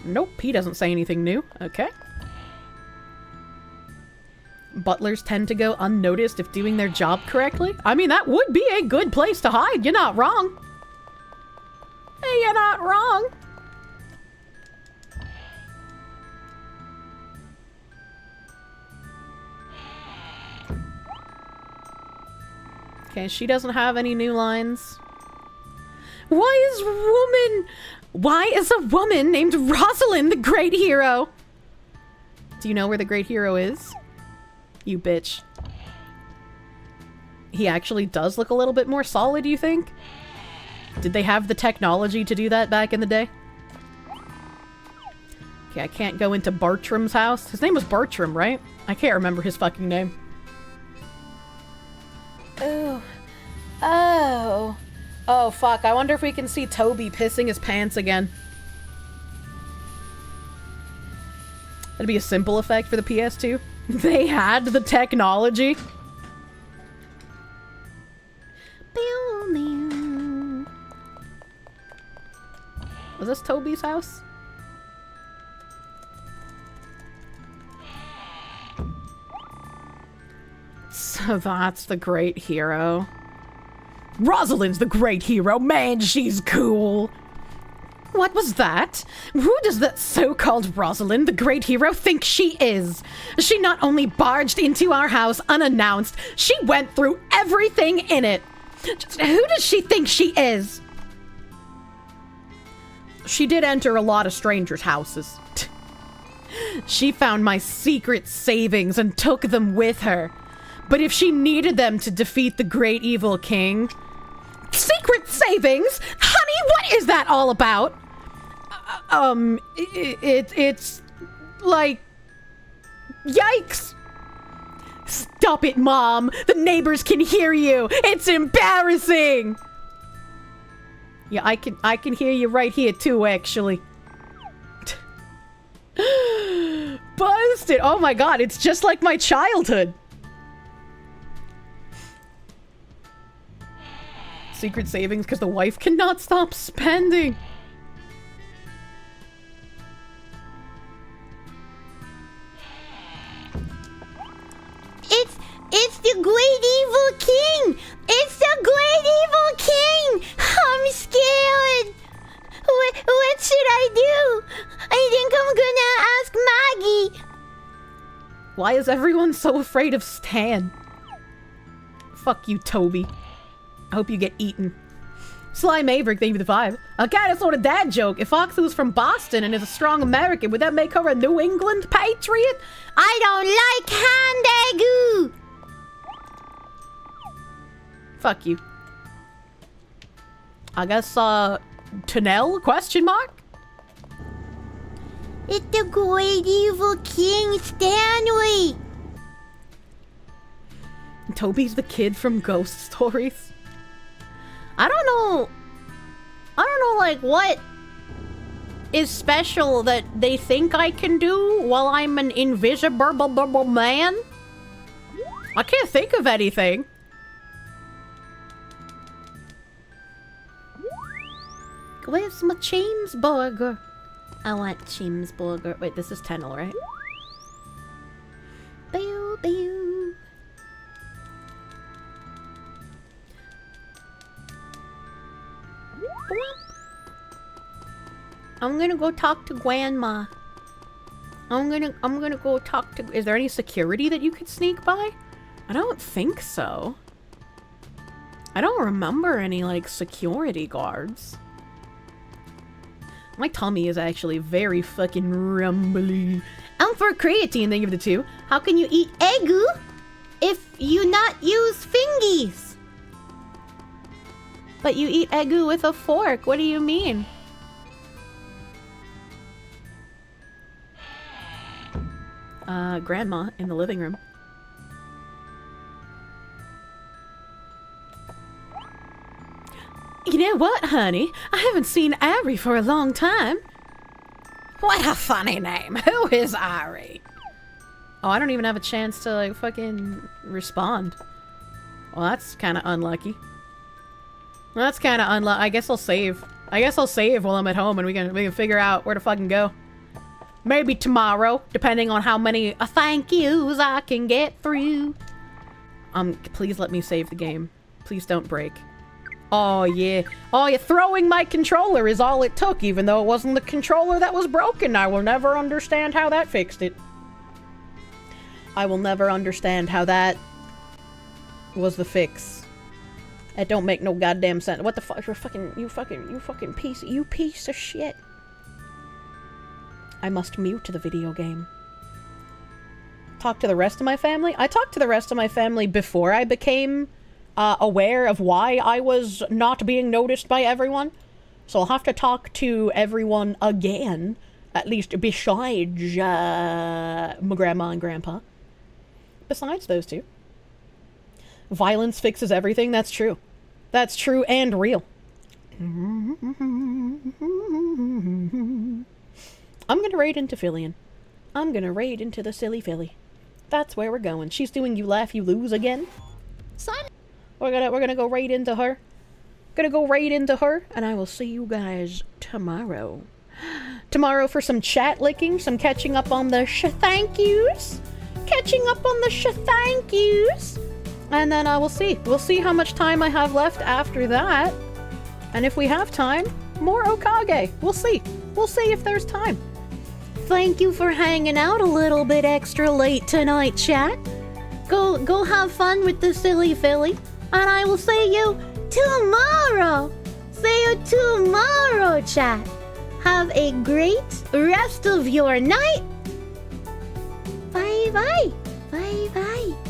Nope, he doesn't say anything new. Okay. Butlers tend to go unnoticed if doing their job correctly. I mean, that would be a good place to hide. You're not wrong. Hey, you're not wrong. Okay, she doesn't have any new lines. Why is a woman named Rosalind the great hero? Do you know where the great hero is? You bitch. He actually does look a little bit more solid, you think? Did they have the technology to do that back in the day? Okay, I can't go into Bartram's house. His name was Bartram, right? I can't remember his fucking name. Ooh. Oh. Oh, fuck. I wonder if we can see Toby pissing his pants again. That'd be a simple effect for the PS2. They had the technology. Was this Toby's house? So that's the great hero. Rosalind's the great hero. Man, she's cool. What was that? Who does that so-called Rosalind, the great hero, think she is? She not only barged into our house unannounced, she went through everything in it. Just who does she think she is? She did enter a lot of strangers' houses. She found my secret savings and took them with her. But if she needed them to defeat the great evil king... Secret savings? Honey, what is that all about? It's... like... Yikes! Stop it, Mom! The neighbors can hear you! It's embarrassing! Yeah, I can hear you right here too, actually. Busted! Oh my god, it's just like my childhood! Secret savings because the wife cannot stop spending. It's the great evil king! It's the great evil king! I'm scared! What should I do? I think I'm gonna ask Maggie. Why is everyone so afraid of Stan? Fuck you, Toby. I hope you get eaten. Sly Maverick, thank you for the 5. Okay, that's not a dad joke. If Foxy was from Boston and is a strong American, would that make her a New England patriot? I don't like Handagoo! Fuck you. I guess, Tunnel? Question mark? It's the great evil king, Stanley! Toby's the kid from Ghost Stories. I don't know, like, what is special that they think I can do while I'm an invisible man? I can't think of anything. Where's my cheeseburger? I want cheeseburger. Wait, this is Tennel, right? Boo, boo. I'm gonna go talk to Grandma. I'm gonna go talk to... Is there any security that you could sneak by? I don't think so. I don't remember any, like, security guards. My tummy is actually very fucking rumbly. I'm for creatine, think of the two. How can you eat egu if you not use fingies? But you eat egu with a fork. What do you mean? Grandma in the living room. You know what, honey? I haven't seen Ari for a long time. What a funny name. Who is Ari? Oh, I don't even have a chance to, like, fucking respond. Well, that's kind of unlucky. That's kind of unlucky. I guess I'll save. I guess I'll save while I'm at home and we can figure out where to fucking go. Maybe tomorrow, depending on how many thank yous I can get through. Please let me save the game. Please don't break. Oh, yeah. Oh, yeah. Throwing my controller is all it took, even though it wasn't the controller that was broken. I will never understand how that fixed it. I will never understand how that was the fix. It don't make no goddamn sense. What the fuck? You fucking piece of shit. I must mute the video game. Talk to the rest of my family? I talked to the rest of my family before I became aware of why I was not being noticed by everyone. So I'll have to talk to everyone again, at least besides my grandma and grandpa. Besides those two. Violence fixes everything, that's true. That's true and real. I'm gonna raid into Fillion. I'm gonna raid into the silly filly. That's where we're going. She's doing you laugh, you lose again. Son. We're gonna go raid into her. Gonna go raid into her, and I will see you guys tomorrow. Tomorrow for some chat licking, some catching up on the thank yous. Catching up on the thank yous. And then we'll see. We'll see how much time I have left after that. And if we have time, more Okage. We'll see. We'll see if there's time. Thank you for hanging out a little bit extra late tonight, chat. Go have fun with the silly filly, and I will see you tomorrow. See you tomorrow, chat. Have a great rest of your night. Bye bye. Bye bye.